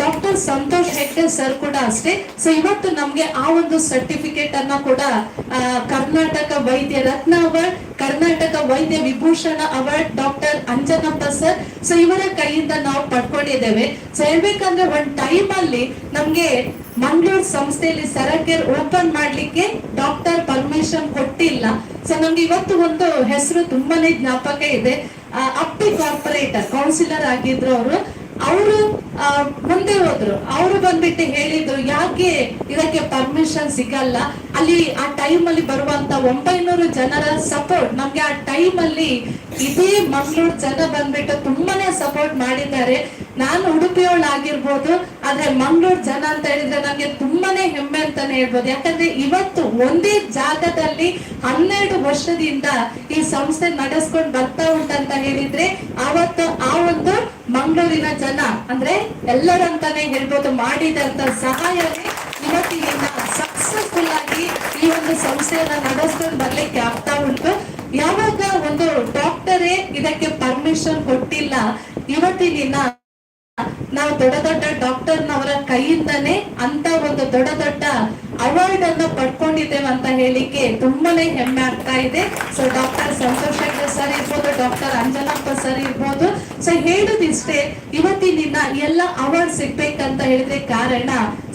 ಡಾಕ್ಟರ್ ಸಂತೋಷ್ ಹೆಗ್ಡೆ ಸರ್ ಕೂಡ ಅಷ್ಟೇ. ಸೊ ಇವತ್ತು ನಮ್ಗೆ ಆ ಒಂದು ಸರ್ಟಿಫಿಕೇಟ್ ಅನ್ನ ಕೂಡ ಕರ್ನಾಟಕ ವೈದ್ಯ ರತ್ನ ಅವಾರ್ಡ್, ಕರ್ನಾಟಕ ವೈದ್ಯ Vibhushan award doctor Anjanappa sir so ಇವರ ಕೈಯಿಂದ ನಾವು ಪಡ್ಕೊಂಡಿದ್ದೇವೆ. ಸೊ ಹೇಳ್ಬೇಕಂದ್ರೆ ಒಂದ್ ಟೈಮ್ ಅಲ್ಲಿ ನಮ್ಗೆ ಮಂಗಳೂರು ಸಂಸ್ಥೆಯಲ್ಲಿ ಸೆರಾಕೇರ್ ಓಪನ್ ಮಾಡ್ಲಿಕ್ಕೆ ಡಾಕ್ಟರ್ ಪರ್ಮಿಷನ್ ಕೊಟ್ಟಿಲ್ಲ. ಸೊ ನಮ್ಗೆ ಇವತ್ತು ಒಂದು ಹೆಸರು ತುಂಬಾನೇ ಜ್ಞಾಪಕ ಇದೆ. ಅಪ್ಪಿ ಕಾರ್ಪೊರೇಟರ್ ಕೌನ್ಸಿಲರ್ ಆಗಿದ್ರು ಅವರು ಮುಂದೆ ಹೋದ್ರು. ಅವರು ಬಂದ್ಬಿಟ್ಟು ಹೇಳಿದ್ರು, ಯಾಕೆ ಇದಕ್ಕೆ ಪರ್ಮಿಷನ್ ಸಿಗಲ್ಲ, ಅಲ್ಲಿ ಆ ಟೈಮ್ ಅಲ್ಲಿ ಬರುವಂತ 900 ಜನರ ಸಪೋರ್ಟ್ ನಮ್ಗೆ ಆ ಟೈಮ್ ಅಲ್ಲಿ ಇದೇ ಮಂಗಳೂರು ಜನ ಬಂದ್ಬಿಟ್ಟು ತುಂಬಾನೇ ಸಪೋರ್ಟ್ ಮಾಡಿದ್ದಾರೆ. ನಾನು ಉಡುಪಿಯವಳಾಗಿರ್ಬೋದು, ಆದ್ರೆ ಮಂಗಳೂರು ಜನ ಅಂತ ಹೇಳಿದ್ರೆ ನಂಗೆ ತುಂಬಾನೇ ಹೆಮ್ಮೆ ಅಂತಾನೆ ಹೇಳ್ಬೋದು. ಯಾಕಂದ್ರೆ ಇವತ್ತು ಒಂದೇ ಜಾಗದಲ್ಲಿ 12 ವರ್ಷದಿಂದ ಈ ಸಂಸ್ಥೆ ನಡೆಸ್ಕೊಂಡು ಬರ್ತಾ ಉಂಟಂತ ಹೇಳಿದ್ರೆ ಅವತ್ತು ಆ ಒಂದು ಮಂಗಳೂರಿನ ಜನ ಅಂದ್ರೆ ಎಲ್ಲರಂತಾನೆ ಹೇಳ್ಬೋದು ಮಾಡಿದಂತ ಸಹಾಯನೇ ಇವತ್ತಿನ ಸಕ್ಸಸ್ಫುಲ್ ಆಗಿ ಈ ಒಂದು ಸಂಸ್ಥೆಯನ್ನ ನಡೆಸ್ಕೊಂಡು ಬರ್ಲಿಕ್ಕೆ ಆಗ್ತಾ ಉಂಟು. ಯಾವಾಗ ಒಂದು ಡಾಕ್ಟರೇ ಇದಕ್ಕೆ ಪರ್ಮಿಷನ್ ಕೊಟ್ಟಿಲ್ಲ, ಇವತ್ತಿನ ನಾವು ದೊಡ್ಡ ಡಾಕ್ಟರ್ನವರ ಕೈಯಿಂದನೇ ಅಂತ ಒಂದು ದೊಡ್ಡ ಅವಾರ್ಡ್ ಅನ್ನು ಪಡ್ಕೊಂಡಿದ್ದೇವೆ ಅಂತ ಹೇಳಿಕೆ ತುಂಬಾನೇ ಹೆಮ್ಮೆ ಆಗ್ತಾ ಇದೆ. So doctor Santosh Hegde sir ಇರ್ಬೋದು, ಡಾಕ್ಟರ್ ಅಂಜನಪ್ಪ ಸರ್ ಇರ್ಬೋದು. ಸೊ ಹೇಳುದಿಷ್ಟೇ, ಇವತ್ತಿನ ಎಲ್ಲ ಅವಾರ್ಡ್ ಸಿಗ್ಬೇಕಂತ ಹೇಳಿದ್ರೆ ಕಾರಣ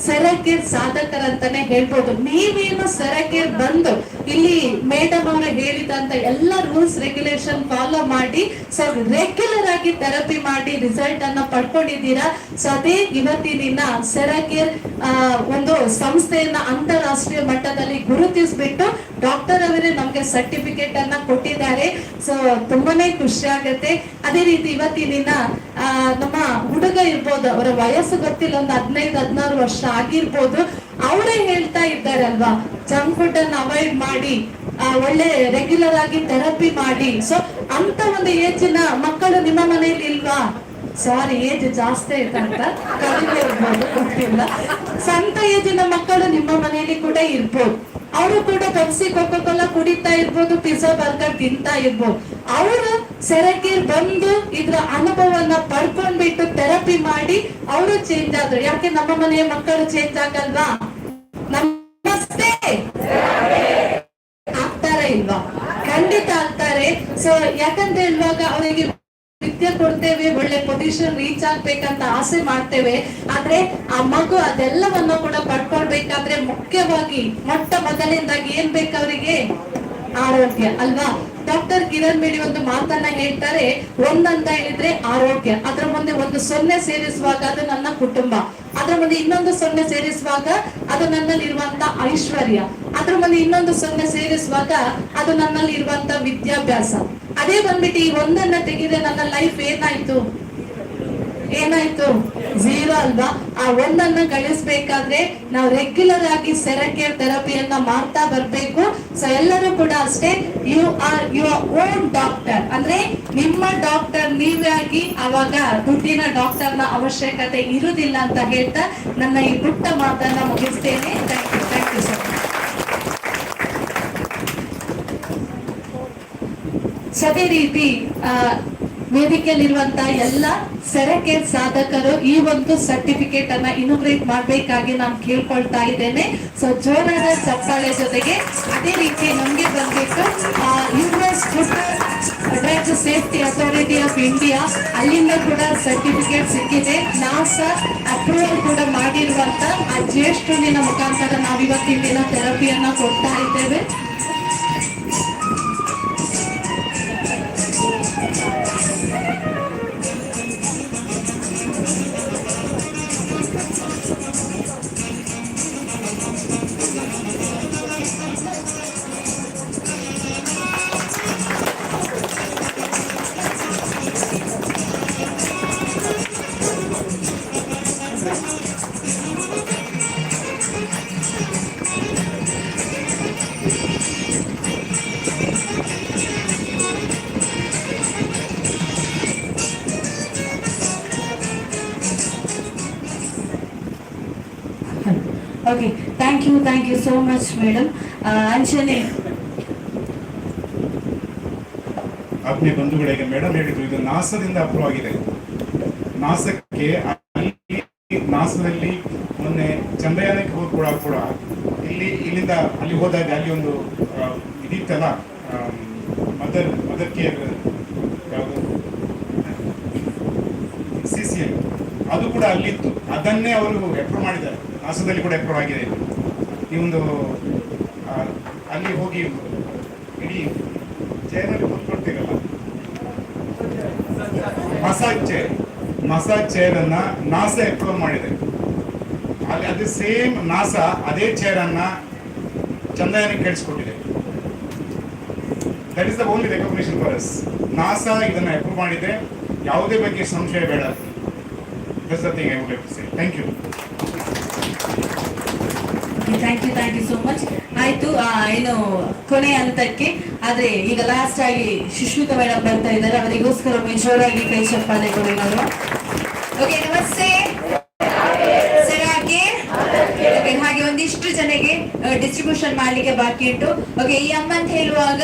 ಸೆರಾಕೇರ್ ಸಾಧಕರಂತಾನೆ ಹೇಳ್ಬೋದು. ನೀವೇನು ಸೆರಾಕೇರ್ ಬಂದು ಇಲ್ಲಿ ಮೇಡಮ್ ಅವರು ಹೇಳಿದಂತ ಎಲ್ಲ ರೂಲ್ಸ್ ರೆಗ್ಯುಲೇಷನ್ ಫಾಲೋ ಮಾಡಿ ಸೊ ರೆಗ್ಯುಲರ್ ಆಗಿ ಥೆರಪಿ ಮಾಡಿ ರಿಸಲ್ಟ್ ಅನ್ನ ಪಡ್ಕೊಂಡಿದ್ದೀರಾ. ಸೊ ಅದೇ ಇವತ್ತಿನ ಸೆರಾಕೇರ್ ಒಂದು ಸಂಸ್ಥೆಯನ್ನ ಅಂತಾರಾಷ್ಟ್ರೀಯ ಮಟ್ಟದಲ್ಲಿ ಗುರುತಿಸ್ಬಿಟ್ಟು ಡಾಕ್ಟರ್ ಅವರೇ ನಮ್ಗೆ ಸರ್ಟಿಫಿಕೇಟ್ ಅನ್ನ ಕೊಟ್ಟಿದ್ದಾರೆ. ಸೊ ತುಂಬಾನೇ ಖುಷಿ ಆಗುತ್ತೆ. ಅದೇ ರೀತಿ ಇವತ್ತಿನ ನಮ್ಮ ಹುಡುಗ ಇರ್ಬೋದು, ಅವರ ವಯಸ್ಸು ಗೊತ್ತಿಲ್ಲ, ಒಂದು 15-16 ವರ್ಷ ಆಗಿರ್ಬೋದು. ಅವರೇ ಹೇಳ್ತಾ ಇದ್ದಾರೆ ಅಲ್ವಾ, ಜಂಕ್ ಫುಡ್ ಅನ್ನು ಅವಾಯ್ಡ್ ಮಾಡಿ ಒಳ್ಳೆ ರೆಗ್ಯುಲರ್ ಆಗಿ ಥೆರಪಿ ಮಾಡಿ. ಸೊ ಅಂತ ಒಂದು ಏಜಿನ ಮಕ್ಕಳು ನಿಮ್ಮ ಮನೆಯಲ್ಲಿ ಇಲ್ವಾ? ಸಾರಿ, ಏಜ್ ಜಾಸ್ತಿ ಆಯ್ತಂತ ಕಡಿಮೆ ಇರ್ಬೋದು, ಗೊತ್ತಿಲ್ಲ. ಸ್ವಂತ ಏಜಿನ ಮಕ್ಕಳು ನಿಮ್ಮ ಮನೆಯಲ್ಲಿ ಕೂಡ ಇರ್ಬೋದು. ಅವರು ಕೂಡ ಪೆಪ್ಸಿ ಕೋಕಾ-ಕೋಲಾ ಕುಡಿತಾ ಇರ್ಬೋದು, ಪಿಜ್ಜಾ ಬರ್ಗರ್ ತಿಂತಾ ಇರ್ಬೋದು. ಅವರು ಸೆರಾಕೇರ್ ಬಂದು ಇದ್ರ ಅನುಭವನ ಪಡ್ಕೊಂಡ್ಬಿಟ್ಟು ಥೆರಪಿ ಮಾಡಿ ಅವರು ಚೇಂಜ್ ಆದ್ರು. ಯಾಕೆ ನಮ್ಮ ಮನೆಯ ಮಕ್ಕಳು ಚೇಂಜ್ ಆಗಲ್ವಾ? ನಮಸ್ತೆ ಆಗ್ತಾರೆ ಇಲ್ವಾ? ಖಂಡಿತ ಆಗ್ತಾರೆ. ಸೊ ಯಾಕಂತ ಹೇಳುವಾಗ ಅವರಿಗೆ ವಿದ್ಯೆ ಕೊಡ್ತೇವೆ, ಒಳ್ಳೆ ಪೊಸಿಷನ್ ರೀಚ್ ಆಗ್ಬೇಕಂತ ಆಸೆ ಮಾಡ್ತೇವೆ. ಆದ್ರೆ ಆ ಮಗು ಅದೆಲ್ಲವನ್ನು ಕೂಡ ಪಡ್ಕೊಳ್ಬೇಕಾದ್ರೆ ಮುಖ್ಯವಾಗಿ ಮೊಟ್ಟ ಮೊದಲಿಂದಾಗಿ ಏನ್ ಬೇಕು ಅವರಿಗೆ? ಆರೋಗ್ಯ ಅಲ್ವಾ? ಡಾಕ್ಟರ್ ಕಿರಣ್ ಬೇಡಿ ಒಂದು ಮಾತನ್ನ ಹೇಳ್ತಾರೆ, ಒಂದಂತ ಹೇಳಿದ್ರೆ ಆರೋಗ್ಯ, ಅದ್ರ ಮುಂದೆ ಒಂದು 0 ಸೇರಿಸುವಾಗ ಅದು ನನ್ನ ಕುಟುಂಬ, ಅದ್ರ ಮುಂದೆ ಇನ್ನೊಂದು 0 ಸೇರಿಸುವಾಗ ಅದು ನನ್ನಲ್ಲಿರುವಂತ ಐಶ್ವರ್ಯ, ಅದ್ರ ಮುಂದೆ ಇನ್ನೊಂದು 0 ಸೇರಿಸುವಾಗ ಅದು ನನ್ನಲ್ಲಿ ಇರುವಂತ ವಿದ್ಯಾಭ್ಯಾಸ. ಅದೇ ಬಂದ್ಬಿಟ್ಟು ಈ ಒಂದನ್ನ ತೆಗೆದ್ರೆ ನನ್ನ ಲೈಫ್ ಏನಾಯ್ತು? 0 ಅಲ್ವಾ? ಆ ಒಂದನ್ನ ಗಳಿಸ್ಬೇಕಾದ್ರೆ ನಾವು ರೆಗ್ಯುಲರ್ ಆಗಿ ಸೆರಾಕೇರ್ ಥೆರಪಿಯನ್ನ ಮಾಡ್ತಾ ಬರ್ಬೇಕು. ಸೊ ಎಲ್ಲರೂ ಕೂಡ ಅಷ್ಟೇ, you are your own doctor, ಅಂದ್ರೆ ನಿಮ್ಮ ಡಾಕ್ಟರ್ ನೀವೇ ಆಗಿ, ಅವಾಗ ದುಡ್ಡಿನ ಡಾಕ್ಟರ್ನ ಅವಶ್ಯಕತೆ ಇರುವುದಿಲ್ಲ ಅಂತ ಹೇಳ್ತಾ ನನ್ನ ಈ ಪುಟ್ಟ ಮಾತನ್ನ ಮುಗಿಸ್ತೇನೆ. Thank you sir. ಅದೇ ರೀತಿ ವೇದಿಕೆಯಲ್ಲಿರುವಂತಹ ಎಲ್ಲ ಸೆರಾಕೇರ್ ಸಾಧಕರು ಈ ಒಂದು ಸರ್ಟಿಫಿಕೇಟ್ ಅನ್ನ ಇನೋಗ್ರೇಟ್ ಮಾಡಬೇಕಾಗಿ ನಾನು ಕೇಳ್ಕೊಳ್ತಾ ಇದ್ದೇನೆ. ಸೊ ಜೋರಾದ ಚಪ್ಪಾಳೆ ಜೊತೆಗೆ ಅದೇ ರೀತಿ ನಮ್ಗೆ ಬಂದ್ಬಿಟ್ಟು US drug safety authority of India ಅಲ್ಲಿಂದ ಕೂಡ ಸರ್ಟಿಫಿಕೇಟ್ ಸಿಕ್ಕಿದೆ. ನಾಸಾ ಅಪ್ರೂವಲ್ ಕೂಡ ಮಾಡಿರುವಂತ ಆ ಜ್ಯೇಷ್ಠನಿನ ಮುಖಾಂತರ ನಾವಿವತ್ತಿನ ದಿನ ಥೆರಪಿಯನ್ನ ಕೊಡ್ತಾ ಇದ್ದೇವೆ. Okay, thank you so much, madam. Anjane. ಆತ್ಮೀಯ ಬಂಧುಗಳಿಗೆ ಮೇಡಮ್ ಹೇಳಿದ್ರು, ಇದು ನಾಸದಿಂದ ಅಪ್ರೂವ್ ಆಗಿದೆ. ನಾಸಕ್ಕೆ ನಾಸದಲ್ಲಿ ಮೊನ್ನೆ ಚಂದ್ರಯಾನಕ್ಕೆ ಹೋಗಿ ಕೂಡ ಇಲ್ಲಿಂದ ಅಲ್ಲಿ ಹೋದಾಗ ಅಲ್ಲಿ ಒಂದು ಇದಿತ್ತಲ್ಲ, ಮದರ್ ಕೇರ್ ಯಾವುದು CCL, ಅದು ಕೂಡ ಅಲ್ಲಿತ್ತು. ಅದನ್ನೇ ಅವರು ಅಪ್ರೂವ್ ಮಾಡಿದ್ದಾರೆ. ನಾಸದಲ್ಲಿ ಕೂಡ ಅಪ್ರೂವ್ ಆಗಿದೆ. ಈ ಒಂದು ಅಲ್ಲಿ ಹೋಗಿ ಇಡೀ ಚೇರಲ್ಲಿ ಕೂತ್ಕೊಳ್ತೀರಲ್ಲ, ಮಸಾಜ್ ಚೇರ್ ಅನ್ನ ನಾಸಾ ಅಪ್ರೂವ್ ಮಾಡಿದೆ. ಅಲ್ಲಿ ಅದೇ ಸೇಮ್ ನಾಸಾ ಅದೇ ಚೇರ್ ಅನ್ನ ಚಂದ್ರಯಾನಕ್ಕೆ ಕಳಿಸ್ಕೊಟ್ಟಿದೆ. That is the only recognition for us. NASA ಇದನ್ನ ಅಪ್ರೂವ್ ಮಾಡಿದೆ, ಯಾವುದೇ ಬಗ್ಗೆ ಸಂಶಯ ಬೇಡ. That's the thing I would like to say. Thank you. Thank you so much. ಆಯ್ತು, ಏನು ಕೊನೆ ಹಂತಕ್ಕೆ ಆದ್ರೆ ಈಗ ಲಾಸ್ಟ್ ಆಗಿ ಸುಷ್ಮಿತಾ ಮೇಡಮ್ ಬರ್ತಾ ಇದ್ದಾರೆ. ಅವರಿಗೋಸ್ಕರ ಜೋರಾಗಿ ಕೈ ಚಪ್ಪಾಳೆ ಕೊಡಿ ನಾವು. ಓಕೆ, ನಮಸ್ತೆ ಸೆರಾಕೇರ್. ಓಕೆ, ಹಾಗೆ ಒಂದಿಷ್ಟು ಜನಕ್ಕೆ ಡಿಸ್ಟ್ರಿಬ್ಯೂಷನ್ ಮಾಡ್ಲಿಕ್ಕೆ ಬಾಕಿ ಉಂಟು. ಓಕೆ, ಈ ಅಮ್ಮ ಅಂತ ಹೇಳುವಾಗ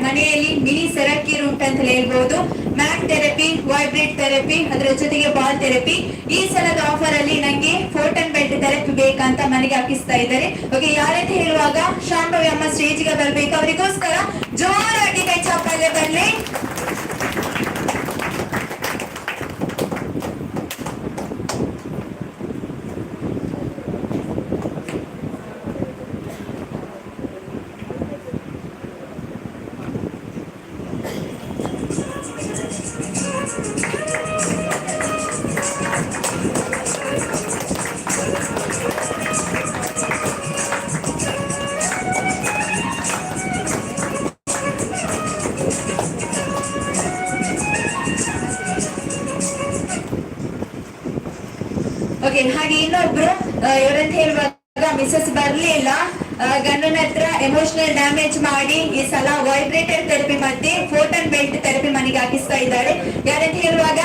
ಮನೆಯಲ್ಲಿ ಮಿನಿ ಸೆರಾಕೇರ್ ಉಂಟಂತ ಹೇಳ್ಬೋದು. ಮ್ಯಾಕ್ ಥೆರಪಿ, ವೈಬ್ರೇಟ್ ಥೆರಪಿ, ಅದರ ಜೊತೆಗೆ ಬಾಲ್ ಥೆರಪಿ. ಈ ಸಲದ ಆಫರ್ ಅಲ್ಲಿ ನಂಗೆ ಫೋಟನ್ ಬೆಲ್ಟ್ ಥೆರಪಿ ಬೇಕಂತ ಮನೆಗೆ ಹಾಕಿಸ್ತಾ ಇದ್ದಾರೆ. ಓಕೆ, ಯಾರಂತ ಹೇಳುವಾಗ ಶಾಂಭವಿ ಅಮ್ಮ ಸ್ಟೇಜ್ಗೆ ಬರ್ಬೇಕು. ಅವರಿಗೋಸ್ಕರ ಜೋರಾಗಿ ಕೈ ಚಾಪಾಳೆ ಬರಲಿ. ಇನ್ನೊಬ್ರು ಇವರಂತ ಹೇಳುವಾಗ ಮಿಸಸ್ ಬರ್ಲಿಲ್ಲ, ಗಂಡನ ಹತ್ರ ಎಮೋಷನಲ್ ಡ್ಯಾಮೇಜ್ ಮಾಡಿ ಈ ಸಲ ವೈಬ್ರೇಟರ್ ಥೆರಪಿ ಮತ್ತೆ ಫೋಟನ್ ಬೆಲ್ಟ್ ಥೆರಪಿ ಮನೆಗೆ ಹಾಕಿಸ್ತಾ ಇದ್ದಾರೆ. ಯಾರಂತ ಹೇಳುವಾಗ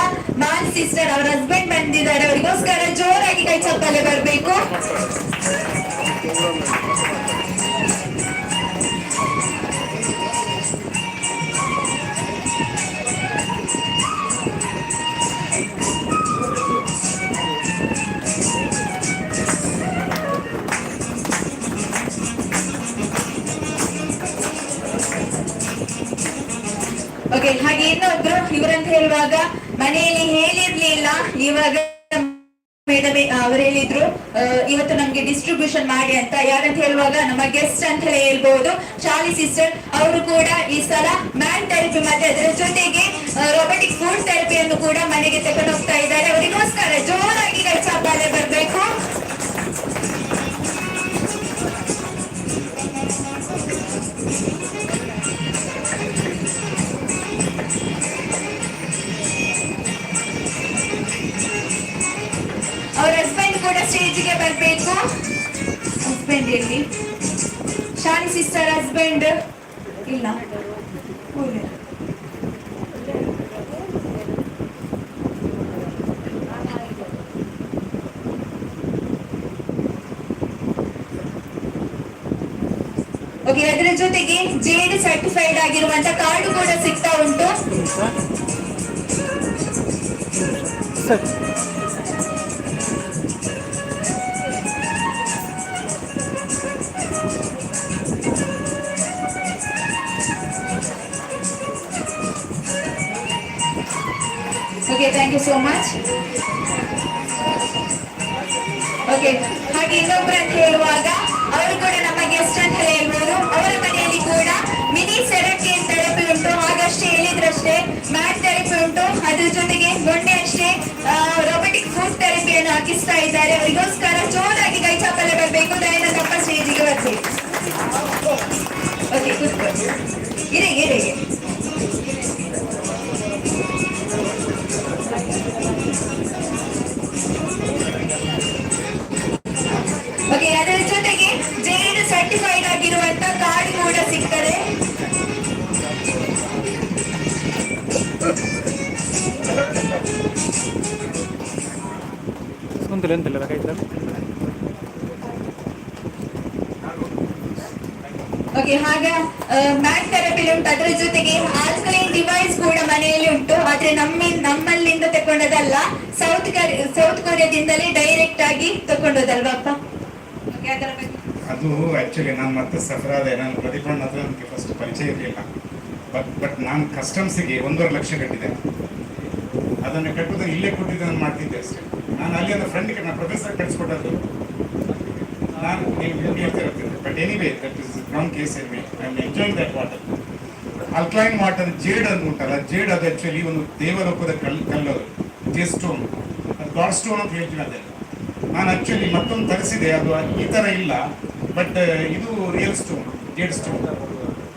ಮಾಲ್ ಸಿಸ್ಟರ್, ಅವ್ರ ಹಸ್ಬೆಂಡ್ ಬಂದಿದ್ದಾರೆ, ಅವರಿಗೋಸ್ಕರ ಜೋರಾಗಿ ಕೈ ಚಪ್ಪಾಳೆ ಬರ್ಬೇಕು. ಓಕೆ, ಹಾಗೆ ಇನ್ನೊಬ್ರು ಇವರಂತ ಹೇಳುವಾಗ ಮನೆಯಲ್ಲಿ ಹೇಳಿರ್ಲಿಲ್ಲ, ಇವಾಗ ಮೇಡಮ್ ಅವ್ರು ಹೇಳಿದ್ರು ಇವತ್ತು ನಮ್ಗೆ ಡಿಸ್ಟ್ರಿಬ್ಯೂಷನ್ ಮಾಡಿ ಅಂತ. ಯಾರಂತ ಹೇಳುವಾಗ ನಮ್ಮ ಗೆಸ್ಟ್ ಅಂತ ಹೇಳಿ ಹೇಳ್ಬಹುದು, ಶಾಲಿ ಸಿಸ್ಟರ್. ಅವರು ಕೂಡ ಈ ಸಲ ಮ್ಯಾನ್ ಥೆರಪಿ ಮತ್ತೆ ಅದರ ಜೊತೆಗೆ ರೋಬೋಟಿಕ್ ಫುಡ್ ಥೆರಪಿಯನ್ನು ಕೂಡ ಮನೆಗೆ ತಗೊಂಡು ಹೋಗ್ತಾ ಇದ್ದಾರೆ. ಅವರಿಗೋಸ್ಕರ ಜೋರಾಗಿ ಕೈ ಚಪ್ಪಾಳೆ ಬರ್ಬೇಕು. ಅವ್ರ ಹಸ್ಬೆಂಡ್ ಕೂಡ ಸ್ಟೇಜ್ಗೆ ಬರ್ಬೇಕು. ಹಸ್ಬೆಂಡ್ ಎಲ್ಲಿ? ಶಾನಿ ಸಿಸ್ಟರ್ ಹಸ್ಬೆಂಡ್ ಇಲ್ಲ. ಓಕೆ, ಅದರ ಜೊತೆಗೆ ಜೇಡ್ ಸರ್ಟಿಫೈಡ್ ಆಗಿರುವಂತ ಕಾರ್ಡು ಕೂಡ ಸಿಗ್ತಾ ಉಂಟು. Okay, thank you so much. Okay, ಹಾಗೆ ಇನ್ನೊಬ್ರು ಅಂತ ಹೇಳುವಾಗ ಅವರು ಕೂಡ ನಮ್ಮ ಗೆಸ್ಟ್ ಅಂತ ಹೇಳ್ಬೋದು. ಅವರ ಮನೆಯಲ್ಲಿ ಕೂಡ ಮಿನಿ ಸೆರಕೆ ಥೆರಪಿ ಉಂಟು, ಹಾಗಷ್ಟೇ ಹೇಳಿದ್ರಷ್ಟೇ ಮ್ಯಾಟ್ ಥೆರಪಿ ಉಂಟು. ಅದ್ರ ಜೊತೆಗೆ ಮೊನ್ನೆ ಅಷ್ಟೇ ರೋಬೋಟಿಕ್ ಫುಡ್ ಥೆರಪಿಯನ್ನು ಹಾಕಿಸ್ತಾ ಇದ್ದಾರೆ. ಅವರಿಗೋಸ್ಕರ ಜೋರಾಗಿ ಕೈ ಚಪ್ಪಾಳೆ ಬರಬೇಕು. ದಯಾನಂದಪ್ಪ ಸ್ಟೇಜಿಗೆ ಬರ್ತೀವಿ. ಓಕೆ, ಕೂತ್ಕೊಳ್ಳಿ. ಇರಿ. ಓಕೆ, ಅದರ ಜೊತೆಗೆ ಜೇಡ್ ಸರ್ಟಿಫೈಡ್ ಆಗಿರುವಂತ ಕಾರ್ಡ್ ಕೂಡ ಸಿಗ್ತದೆ. ಓಕೆ, ಹಾಗೆ ಮ್ಯಾಟ್ ಥೆರಪಿ ಉಂಟು. ಅದರ ಜೊತೆಗೆ ಆಲ್ಕಲೈನ್ ಡಿವೈಸ್ ಕೂಡ ಮನೆಯಲ್ಲಿ ಉಂಟು. ಆದ್ರೆ ನಮ್ಮಲ್ಲಿಂದ ತಕೊಂಡದಲ್ಲ, ಸೌತ್ ಕೊರಿಯಾದಿಂದಲೇ ಡೈರೆಕ್ಟ್ ಆಗಿ ತಕೊಂಡದಲ್ವಪ್ಪ? ಅದು ಆಕ್ಚುಲಿ ನಾನು ಮತ್ತೆ ಸಫರಾದೆ. ನಾನು ಪ್ರದೀಪಣ್ಣ ಹತ್ರ ನನಗೆ ಫಸ್ಟ್ ಪರಿಚಯ ಇರಲಿಲ್ಲ. ಬಟ್ ನಾನು ಕಸ್ಟಮ್ಸಿಗೆ 1.5 ಲಕ್ಷ ಕಟ್ಟಿದೆ. ಅದನ್ನು ಕಟ್ಟುವುದನ್ನು ಇಲ್ಲೇ ಕೊಟ್ಟಿದ್ದೆ, ನಾನು ಮಾಡ್ತಿದ್ದೆ ಅಷ್ಟೇ. ನಾನು ಅಲ್ಲಿ ಒಂದು ಫ್ರೆಂಡ್ಗೆ ನಾನು ಪ್ರೊಫೆಸರ್ ಕಳಿಸ್ಕೊಟ್ಟದ್ದು. ನಾನು ನೀವು ಹೇಳ್ತಿರ್ತೀನಿ. But anyway that is wrong case in me. I am enjoying that water. Alkaline water Jade ಅಂತ ಉಂಟಲ್ಲ, ಜೇಡ್ ಅದು ಆಕ್ಚುಲಿ ಒಂದು ದೇವಲೋಕದ ಕಲ್ಲು, ಜೇಡ್ ಸ್ಟೋನ್, ಗಾಡ್ ಸ್ಟೋನ್ ಅಂತ ಹೇಳ್ತೀವಿ. ಅದೆಲ್ಲ ನಾನು ಆಕ್ಚುಲಿ ಮತ್ತೊಂದು ತರಿಸಿದೆ, ಅದು ಈ ಥರ ಇಲ್ಲ. ಬಟ್ ಇದು ರಿಯಲ್ ಸ್ಟೋನ್, ಜೇಡ್ ಸ್ಟೋನ್.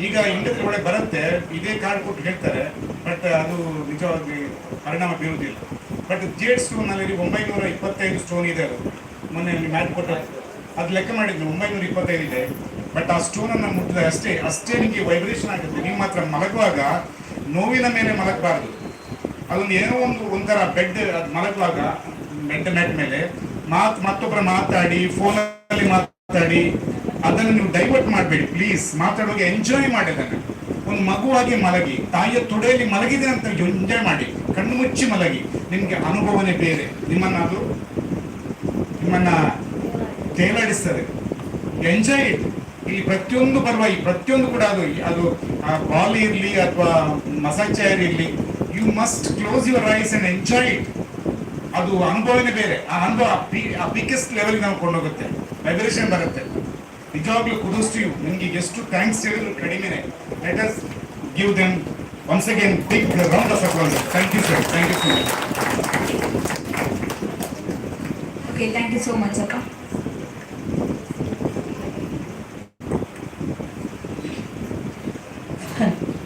ಈಗ ಇಂಡಸ್ಟ್ರಿ ಒಳಗೆ ಬರುತ್ತೆ, ಇದೇ ಕಾರ್ಡ್ ಕೊಟ್ಟು ಹೇಳ್ತಾರೆ, ಬಟ್ ಅದು ನಿಜವಾಗಿ ಪರಿಣಾಮ ಬೀರುವುದಿಲ್ಲ. ಬಟ್ ಜೇಡ್ ಸ್ಟೋನಲ್ಲಿ 925 ಸ್ಟೋನ್ ಇದೆ. ಅದು ಮೊನ್ನೆ ಮ್ಯಾಟ್ ಕೊಟ್ಟ ಅದು ಲೆಕ್ಕ ಮಾಡಿದ್ವಿ, 925 ಇದೆ. ಬಟ್ ಆ ಸ್ಟೋನನ್ನು ಮುಟ್ಟಿದ್ರೆ ಅಷ್ಟೇ ನಿಮಗೆ ವೈಬ್ರೇಷನ್ ಆಗುತ್ತೆ. ನೀವು ಮಾತ್ರ ಮಲಗುವಾಗ ನೋವಿನ ಮೇಲೆ ಮಲಗಬಾರ್ದು. ಅದೊಂದು ಏನೋ ಒಂಥರ ಬೆಡ್ ಮಲಗುವಾಗ ಬೆಡ್ ಮ್ಯಾಟ್ ಮೇಲೆ ಮತ್ತೊಬ್ಬರ ಮಾತಾಡಿ, ಫೋನಲ್ಲಿ ಮಾತಾಡಿ, ಅದನ್ನು ನೀವು ಡೈವರ್ಟ್ ಮಾಡಬೇಡಿ ಪ್ಲೀಸ್. ಮಾತಾಡುವಾಗ ಎಂಜಾಯ್ ಮಾಡಿ, ಅದನ್ನು ಒಂದು ಮಗುವಾಗಿ ಮಲಗಿ, ತಾಯಿಯ ತೊಡೆಯಲ್ಲಿ ಮಲಗಿದೆ ಅಂತ ಎಂಜಾಯ್ ಮಾಡಿ, ಕಣ್ಣು ಮುಚ್ಚಿ ಮಲಗಿ. ನಿಮಗೆ ಅನುಭವನೇ ಬೇರೆ. ನಿಮ್ಮನ್ನ ತೇಲಾಡಿಸ್ತದೆ. Enjoy it. ಇಲ್ಲಿ ಪ್ರತಿಯೊಂದು ಪರವಾಗಿ ಪ್ರತಿಯೊಂದು ಕೂಡ ಅದು ಬಾಲ್ ಇರಲಿ ಅಥವಾ ಮಸಾಜ್ ಚೇರ್ ಇರಲಿ, you must close your eyes and enjoy it. ಅದು ಅನುಭವನೇ ಬೇರೆ. ಆ ಅನುಭವ ಆ ಬಿಗ್ಗೆಸ್ಟ್ ಲೆವೆಲ್ಗೆ ನಾವು ಕೊಂಡೋಗುತ್ತೆ, ವೈಬ್ರೇಷನ್ ಬರುತ್ತೆ. ನಿಜವಾಗ್ಲೂ ಕುಡೋಸ್ ಟು ಯು. ನಿಮಗೆ ಎಷ್ಟು ಥ್ಯಾಂಕ್ಸ್ ಹೇಳಿದ್ರು ಕಡಿಮೆನೆ. Let us give them once again big round of applause. Thank you sir, thank you so much. Okay, thank you so much ಅಪ್ಪ.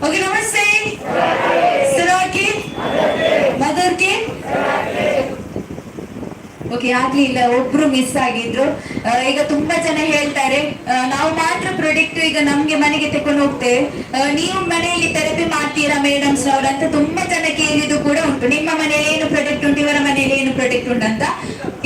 ಓಕೆ, ನಮಸ್ತೆ. ಸರಾಕಿ ಮದರ್ ಕೆ. ಓಕೆ ಆಗ್ಲಿಲ್ಲ, ಒಬ್ರು ಮಿಸ್ ಆಗಿದ್ರು. ಈಗ ತುಂಬಾ ಜನ ಹೇಳ್ತಾರೆ ನಾವು ಮಾತ್ರ ಪ್ರಾಡಕ್ಟ್ ಈಗ ನಮ್ಗೆ ಮನೆಗೆ ತಕೊಂಡು ಹೋಗ್ತೇವೆ, ನೀವು ಮನೆಯಲ್ಲಿ ಥೆರಪಿ ಮಾಡ್ತೀರಾ ಮೇಡಮ್ಸ್ ಅವ್ರ ಅಂತ ತುಂಬಾ ಜನ ಕೇಳಿದ್ದು ಕೂಡ ಉಂಟು. ನಿಮ್ಮ ಮನೆಯಲ್ಲಿ ಏನು ಪ್ರಾಡಕ್ಟ್ ಉಂಟು, ಇವರ ಮನೆಯಲ್ಲಿ ಏನು ಪ್ರಾಡಕ್ಟ್ ಉಂಟು ಅಂತ.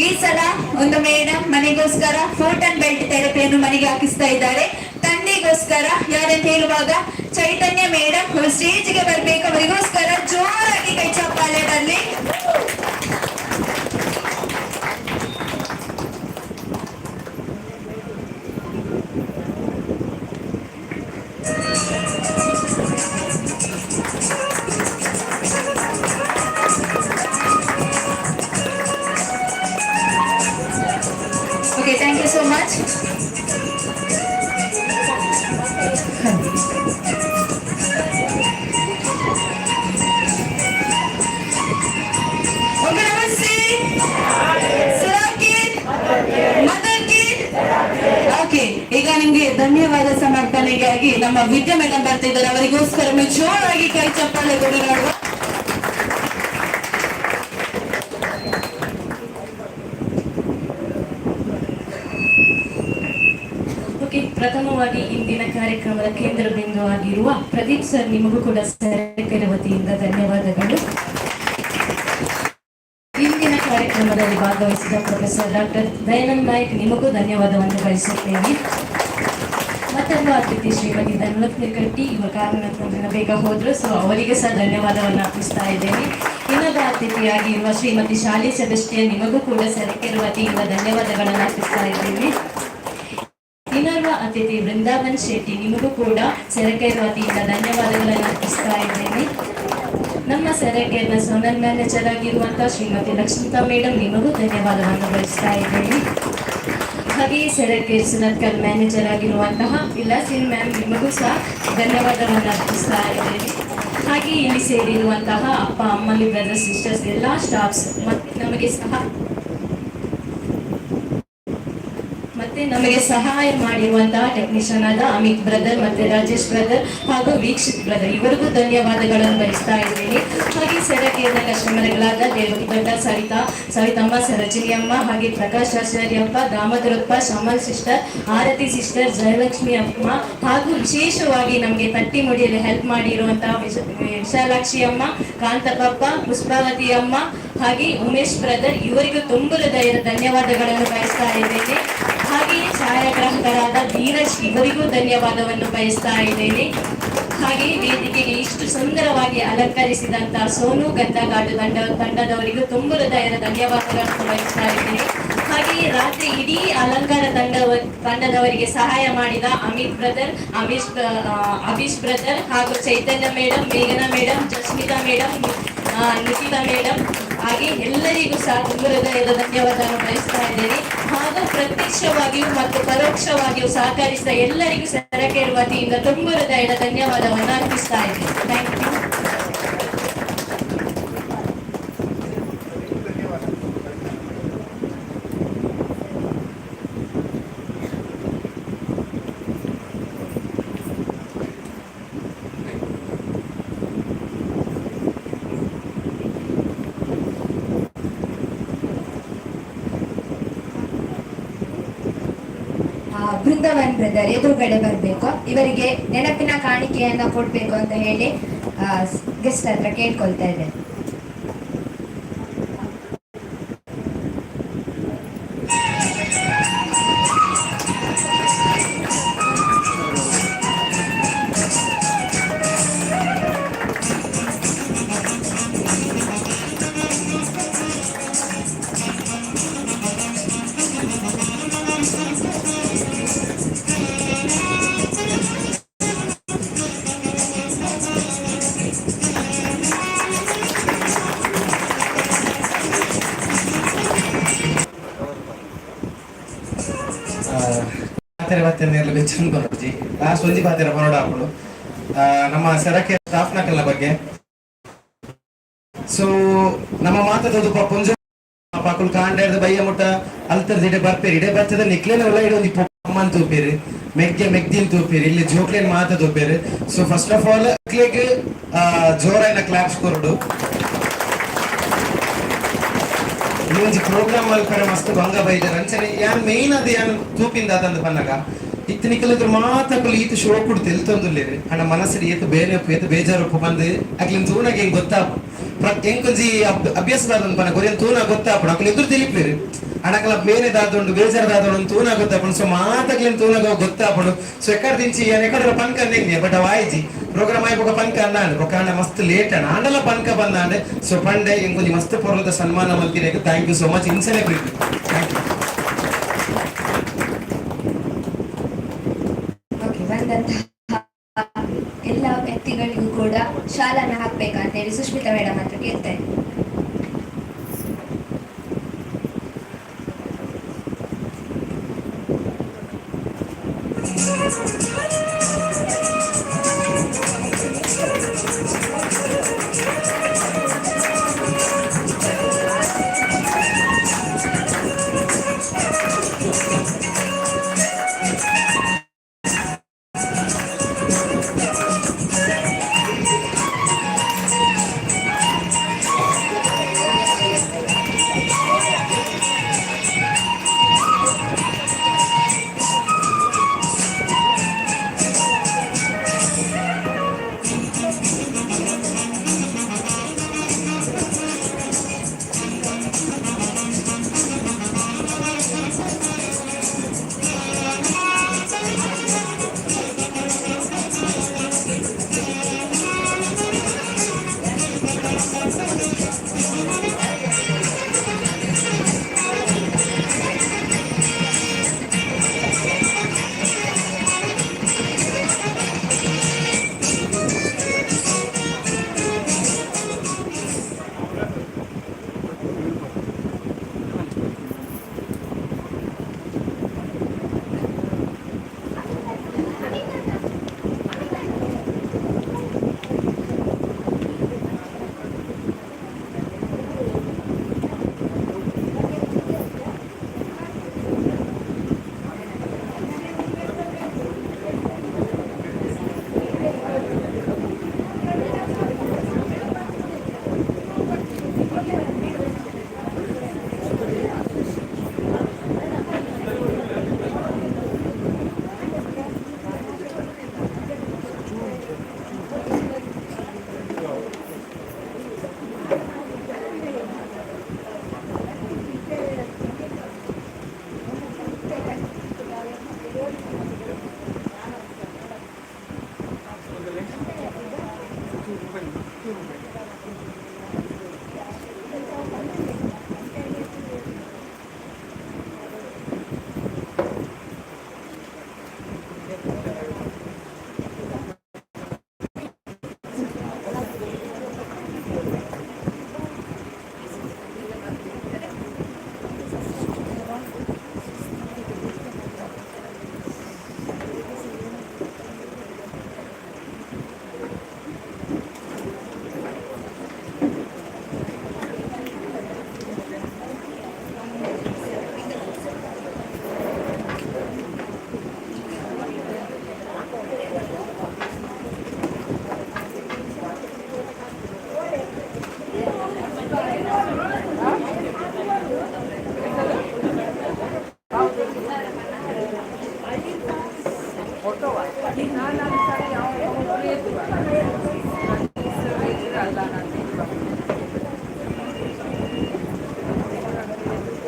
ಈ ಸಲ ಒಂದು ಮೇಡಮ್ ಮನೆಗೋಸ್ಕರ ಫುಟ್ ಅಂಡ್ ಬೆಲ್ಟ್ ಥೆರಪಿಯನ್ನು ಮನೆಗೆ ಹಾಕಿಸ್ತಾ ಇದ್ದಾರೆ. ತಂದೆಗೋಸ್ಕರ ಯಾರಂತ ಹೇಳುವಾಗ ಚೈತನ್ಯ ಮೇಡಮ್ ಸ್ಟೇಜ್ಗೆ ಬರ್ಬೇಕು, ಅವರಿಗೋಸ್ಕರ ಜೋರಾಗಿ ಕೈ ಚಪ್ಪಾಳೆ ಬರಲಿ. Okay, thank you so much. Okay, namaste. Salam kid, mother kid. Okay, ಈಗ ನಿಮ್ಗೆ ಧನ್ಯವಾದ ಸಮರ್ಪಣೆಗಾಗಿ ನಮ್ಮ ವಿದ್ಯಾ ಮೇಡಮ್ ಬರ್ತಿದ್ದಾರೆ, ಅವರಿಗೋಸ್ಕರ ಜೋರಾಗಿ ಕೈ ಚಪ್ಪಾಳೆ ಕೊಡಿ ನೋಡುವ. ಪ್ರಥಮವಾಗಿ ಇಂದಿನ ಕಾರ್ಯಕ್ರಮದ ಕೇಂದ್ರ ಬಿಂದುವಾಗಿರುವ ಪ್ರದೀಪ್ ಸರ್, ನಿಮಗೂ ಕೂಡ ಸರಕಾರಿ ವತಿಯಿಂದ ಧನ್ಯವಾದಗಳು. ಇಂದಿನ ಕಾರ್ಯಕ್ರಮದಲ್ಲಿ ಭಾಗವಹಿಸಿದ ಪ್ರೊಫೆಸರ್ ಡಾಕ್ಟರ್ ದಯಾನಂದ್ ನಾಯಕ್, ನಿಮಗೂ ಧನ್ಯವಾದವನ್ನು ಕಳಿಸುತ್ತೇನೆ. ಮತ್ತೊಂದು ಅತಿಥಿ ಶ್ರೀಮತಿ ಧನಲಕ್ಷ್ಮಿ ಕಟ್ಟಿ, ಇವ ಕಾರಣದಿಂದ ಬೇಗ ಹೋದ್ರು, ಸೊ ಅವರಿಗೆ ಸಹ ಧನ್ಯವಾದವನ್ನು ಅರ್ಪಿಸ್ತಾ ಇದ್ದೇನೆ. ಇನ್ನೊಬ್ಬ ಅತಿಥಿಯಾಗಿ ಇರುವ ಶ್ರೀಮತಿ ಶಾಲಿ ಸೆಬೆಸ್ಟಿಯನ್, ನಿಮಗೂ ಕೂಡ ಸರಕಾರಿ ವತಿಯಿಂದ ಧನ್ಯವಾದಗಳನ್ನು ಅರ್ಪಿಸ್ತಾ ಇದ್ದೇನೆ. ಇನ್ನೊಬ್ಬ ಅತಿಥಿ ಬೃಂದಾವನ್ ಶೆಟ್ಟಿ, ನಿಮಗೂ ಕೂಡ ಸರಕಾರಿ ವತಿಯಿಂದ ಧನ್ಯವಾದಗಳನ್ನು ಅರ್ಪಿಸ್ತಾ ಇದ್ದೇನೆ. ನಮ್ಮ ಸರಕಾರಿನ ಸೋನಲ್ ಮ್ಯಾನೇಜರ್ ಆಗಿರುವಂತಹ ಶ್ರೀಮತಿ ಲಕ್ಷ್ಮಿತಾ ಮೇಡಮ್, ನಿಮಗೂ ಧನ್ಯವಾದವನ್ನು ಬಯಸ್ತಾ ಇದ್ದೇನೆ. ಹಾಗೆಯೇ ಸರಕಾರಿ ಸುನತ್ಕಲ್ ಮ್ಯಾನೇಜರ್ ಆಗಿರುವಂತಹ ವಿಲಾಸಿನ್ ಮ್ಯಾಮ್, ನಿಮಗೂ ಸಹ ಧನ್ಯವಾದವನ್ನು ಅರ್ಪಿಸ್ತಾ ಇದ್ದೇನೆ. ಹಾಗೆ ಇಲ್ಲಿ ಸೇರಿರುವಂತಹ ಅಪ್ಪ, ಅಮ್ಮಲಿ, ಬ್ರದರ್ಸ್, ಸಿಸ್ಟರ್ಸ್, ಎಲ್ಲ ಸ್ಟಾಫ್ಸ್ ಮತ್ತೆ ನಮಗೆ ಸಹಾಯ ಮಾಡಿರುವಂತಹ ಟೆಕ್ನಿಷಿಯನ್ ಆದ ಅಮಿತ್ ಬ್ರದರ್ ಮತ್ತೆ ರಾಜೇಶ್ ಬ್ರದರ್ ಹಾಗೂ ವೀಕ್ಷಿತ್ ಬ್ರದರ್, ಇವರಿಗೂ ಧನ್ಯವಾದಗಳನ್ನು ಬಯಸ್ತಾ ಇದ್ದೇನೆ. ಹಾಗೆ ಸರಕಾರಿಯ ಕಸ್ಟಮರ್ಗಳಾದ ದೇವಕಿದೊಡ್ಡ, ಸವಿತಮ್ಮ, ಸರಜಿನಿ ಅಮ್ಮ, ಹಾಗೆ ಪ್ರಕಾಶ್ ಆಚಾರ್ಯಪ್ಪ, ದಾಮೋದರಪ್ಪ, ಶ್ಯಾಮಲ್ ಸಿಸ್ಟರ್, ಆರತಿ ಸಿಸ್ಟರ್, ಜಯಲಕ್ಷ್ಮಿ ಅಮ್ಮ, ಹಾಗೂ ವಿಶೇಷವಾಗಿ ನಮಗೆ ತಟ್ಟಿ ಮುಡಿಯಲ್ಲಿ ಹೆಲ್ಪ್ ಮಾಡಿರುವಂತಹ ವಿಶಾಲಾಕ್ಷಿ ಅಮ್ಮ, ಕಾಂತಪ್ಪ, ಪುಷ್ಪಾವತಿ ಅಮ್ಮ, ಹಾಗೆ ಉಮೇಶ್ ಬ್ರದರ್, ಇವರಿಗೂ ತುಂಬ ಹೃದಯದ ಧನ್ಯವಾದಗಳನ್ನು ಬಯಸ್ತಾ ಇದ್ದೇನೆ. ಹಾಗೆಯೇ ಛಾಯಾಗ್ರಾಹಕರಾದ ಧೀರಜ್, ಇವರಿಗೂ ಧನ್ಯವಾದವನ್ನು ಬಯಸ್ತಾ ಇದ್ದೇನೆ. ಹಾಗೆಯೇ ವೇದಿಕೆಗೆ ಇಷ್ಟು ಸುಂದರವಾಗಿ ಅಲಂಕರಿಸಿದಂತಹ ಸೋನು ಗದ್ದಗಾಡು ತಂಡದವರಿಗೂ ತುಂಬ ಹೃದಯದ ಧನ್ಯವಾದಗಳನ್ನು ಬಯಸ್ತಾ ಇದ್ದೇನೆ. ಹಾಗೆಯೇ ರಾತ್ರಿ ಇಡೀ ಅಲಂಕಾರ ತಂಡದವರಿಗೆ ಸಹಾಯ ಮಾಡಿದ ಅಮಿತ್ ಬ್ರದರ್, ಅಭೀಶ್ ಬ್ರದರ್, ಹಾಗೂ ಚೈತನ್ಯ ಮೇಡಮ್, ಮೇಘನಾ madam, Jasmita madam, Nikhita madam, ಹಾಗೆ ಎಲ್ಲರಿಗೂ ಸಹ ತುಂಬ ಹೃದಯದ ಧನ್ಯವಾದವನ್ನು ಬಯಸ್ತಾ ಇದ್ದೇನೆ. ಹಾಗೂ ಪ್ರತ್ಯಕ್ಷವಾಗಿಯೂ ಮತ್ತು ಪರೋಕ್ಷವಾಗಿಯೂ ಸಹಕರಿಸಿದ ಎಲ್ಲರಿಗೂ ಸರಕಾರಿ ವತಿಯಿಂದ ತುಂಬ ಹೃದಯದ ಧನ್ಯವಾದವನ್ನು ಅರ್ಪಿಸ್ತಾ ಇದ್ದೇನೆ. Thank you. ಬೃಂದಾವನ್ ಬ್ರದರ್ ಎದುರುಗಡೆ ಬರಬೇಕು, ಇವರಿಗೆ ನೆನಪಿನ ಕಾಣಿಕೆಯನ್ನ ಕೊಡ್ಬೇಕು ಅಂತ ಹೇಳಿ ಗೆಸ್ಟ್ ಹತ್ರ ಕೇಳ್ಕೊಳ್ತಾ ಇದ್ದೇನೆ. ಪಾತೆರ ಬೆಚ್ಚನ್ ಬರೋಜಿ ಲಾಸ್ಟ್ ಒಂಜಿ ಪಾತೆರ ಬರೋಡ ಹಾಕೊಂಡು ನಮ್ಮ ಸರಕೆ ಸ್ಟಾಫ್ನಕಲ್ಲ ಬಗ್ಗೆ ಸೊ ನಮ್ಮ ಮಾತದದು ಪೊಂಜ ಪಾಕುಲ್ ಕಾಂಡ ಬಯ್ಯ ಮುಟ್ಟ ಅಲ್ತರ್ದ ಇಡೆ ಬರ್ಪೇರಿ ಇಡೆ ಬರ್ತದ ನಿಕ್ಲೇನ ಎಲ್ಲ ಇಡೆ ಒಂದು ಅಮ್ಮನ್ ತೂಪೇರಿ ಮೆಗ್ದಿನ್ ತೂಪೇರಿ ಇಲ್ಲಿ ಜೋಕ್ಲೇನ್ ಮಾತ ತೂಪೇರಿ so first of all click ಜೋರಾಯಿನ ಕ್ಲಾಪ್ಸ್ ಕೊರಡು ಈ ಒಂದು ಪ್ರೋಗ್ರಾಮ್ ಮಲ್ಪರೆ ಮಸ್ತ್ ಭಂಗ ಬೈದಾರ ಅಂಚನೆ ಯಾನ್ ಮೇಯ್ನ್ ಅದು ಯಾನ್ ತೂಪಿಂದ ಅದಂದು ಪನ್ನಗ ಇತ್ತು ನಿಕ್ಕಲಿದ್ರು ಮಾತಕ್ಕಲು ಈತು ಶೋ ಕೊಡ್ತು ಎಲ್ತೊಂದುಲ್ಲೇವೆ ಅಣ್ಣ ಮನಸ್ಸಿಗೆ ಏತು ಬೇಜಾರು ಬಂದು ಅಕ್ಲಿನ ತೂನಾಗ ಹೆಂಗ್ ಗೊತ್ತಾಪ ಹೆಂಗ್ ಕೊಂಚಿ ಅಭ್ಯಾಸದಾದ ಪನ್ನ ಕೊರಿಯನ್ ತೂನ ಗೊತ್ತಾಪಣ ಅಕ್ಲು ಎದುರು ತಿಳಿಪೇರು ಅಣಕಲ ಬೇರೆ ದಾದೊಂಡು ಬೇಜಾರದಾದೊಂಡು ತೂನ ಗೊತ್ತಾಪಣ ಸೊ ಮಾತಕ್ಲಿನ ತೂನಾಗ ಗೊತ್ತಾಪಣ ಸೊ ಎಕಡೆ ದಿಂಚಿ ಎಕಡೆ ಪನ್ಕ ಅಂದೇಂಗೆ ಬಟ್ ವಾಯ್ಜಿ ಪ್ರೋಗ್ರಾಮ್ ಆಯ್ಪೋಗ ಪನ್ಕ ಅನ್ನಾಂಡು ಬೊಕ್ಕ ಅಣ್ಣ ಮಸ್ತ್ ಲೇಟ್ ಅಣ್ಣ ಆಂಡಲ ಪನ್ಕ ಬಂದಾಂಡೆ ಸೊ ಪಂಡೆ ಇಂಕೊಂಚಿ ಮಸ್ತ್ ಪೊರ್ಲದ ಸನ್ಮಾನ ಮಲ್ತಿರೇಗ ಥ್ಯಾಂಕ್ ಯು ಸೋ ಮಚ್ ಇನ್ಸನೆ ಪ್ರೀತಿ ಥ್ಯಾಂಕ್ ಯು. ಬಂದಂತಹ ಎಲ್ಲ ವ್ಯಕ್ತಿಗಳಿಗೂ ಕೂಡ ಶಾಲಾನ ಹಾಕ್ಬೇಕಂತ ಹೇಳಿ ಸುಷ್ಮಿತಾ ಮೇಡಮ್ ಅಂತ ಕೇಳ್ತೇನೆ.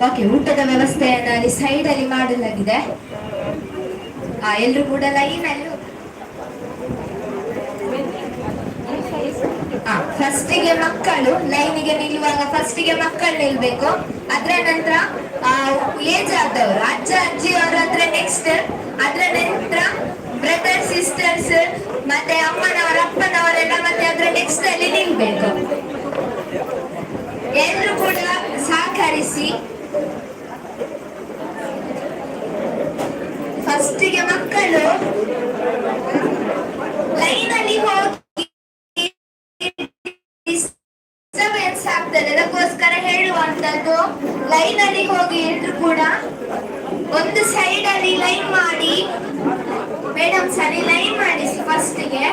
ಓಕೆ, ಊಟದ ವ್ಯವಸ್ಥೆಯನ್ನ ಅಲ್ಲಿ ಸೈಡ್ ಅಲ್ಲಿ ಮಾಡಲಾಗಿದೆ. ಎಲ್ರು ಕೂಡ ಲೈನ್ ಅಲ್ಲಿ ಫಸ್ಟಿಗೆ ಮಕ್ಕಳು ಲೈನಿಗೆ ನಿಲ್ಲುವಾಗ ಫಸ್ಟಿಗೆ ಮಕ್ಕಳು ನಿಲ್ಬೇಕು. ಅದರ ನಂತರ ಏಜ್ ಆದವರು ಅಜ್ಜ ಅಜ್ಜಿ ಅವರ ಹತ್ರ ನೆಕ್ಸ್ಟ್, ಅದರ ನಂತರ ಬ್ರದರ್ ಸಿಸ್ಟರ್ಸ್ ಮತ್ತೆ ಅಮ್ಮನವರ ಅಪ್ಪನವರೆಲ್ಲ ಮತ್ತೆ ಅದರ ನೆಕ್ಸ್ಟ್ ಅಲ್ಲಿ ನಿಲ್ಬೇಕು. ಎಲ್ಲರೂ ಕೂಡ ಸಹಕರಿಸಿ. ಫಸ್ಟಿಗೆ ಮಕ್ಕಳು ಲೈನ್ ಅಲ್ಲಿ ಹೋಗಿ ಡಿಸ್ಟರ್ಬೆನ್ಸ್ ಆಗ್ತದೆ, ಅದಕ್ಕೋಸ್ಕರ ಹೇಳುವಂತದ್ದು ಲೈನ್ ಅಲ್ಲಿ ಹೋಗಿ ಎಲ್ರು ಕೂಡ ಒಂದು ಸೈಡ್ ಅಲ್ಲಿ ಲೈನ್ ಮಾಡಿ. ಮೇಡಮ್ ಸರಿ ಲೈನ್ ಮಾಡಿ ಫಸ್ಟಿಗೆ.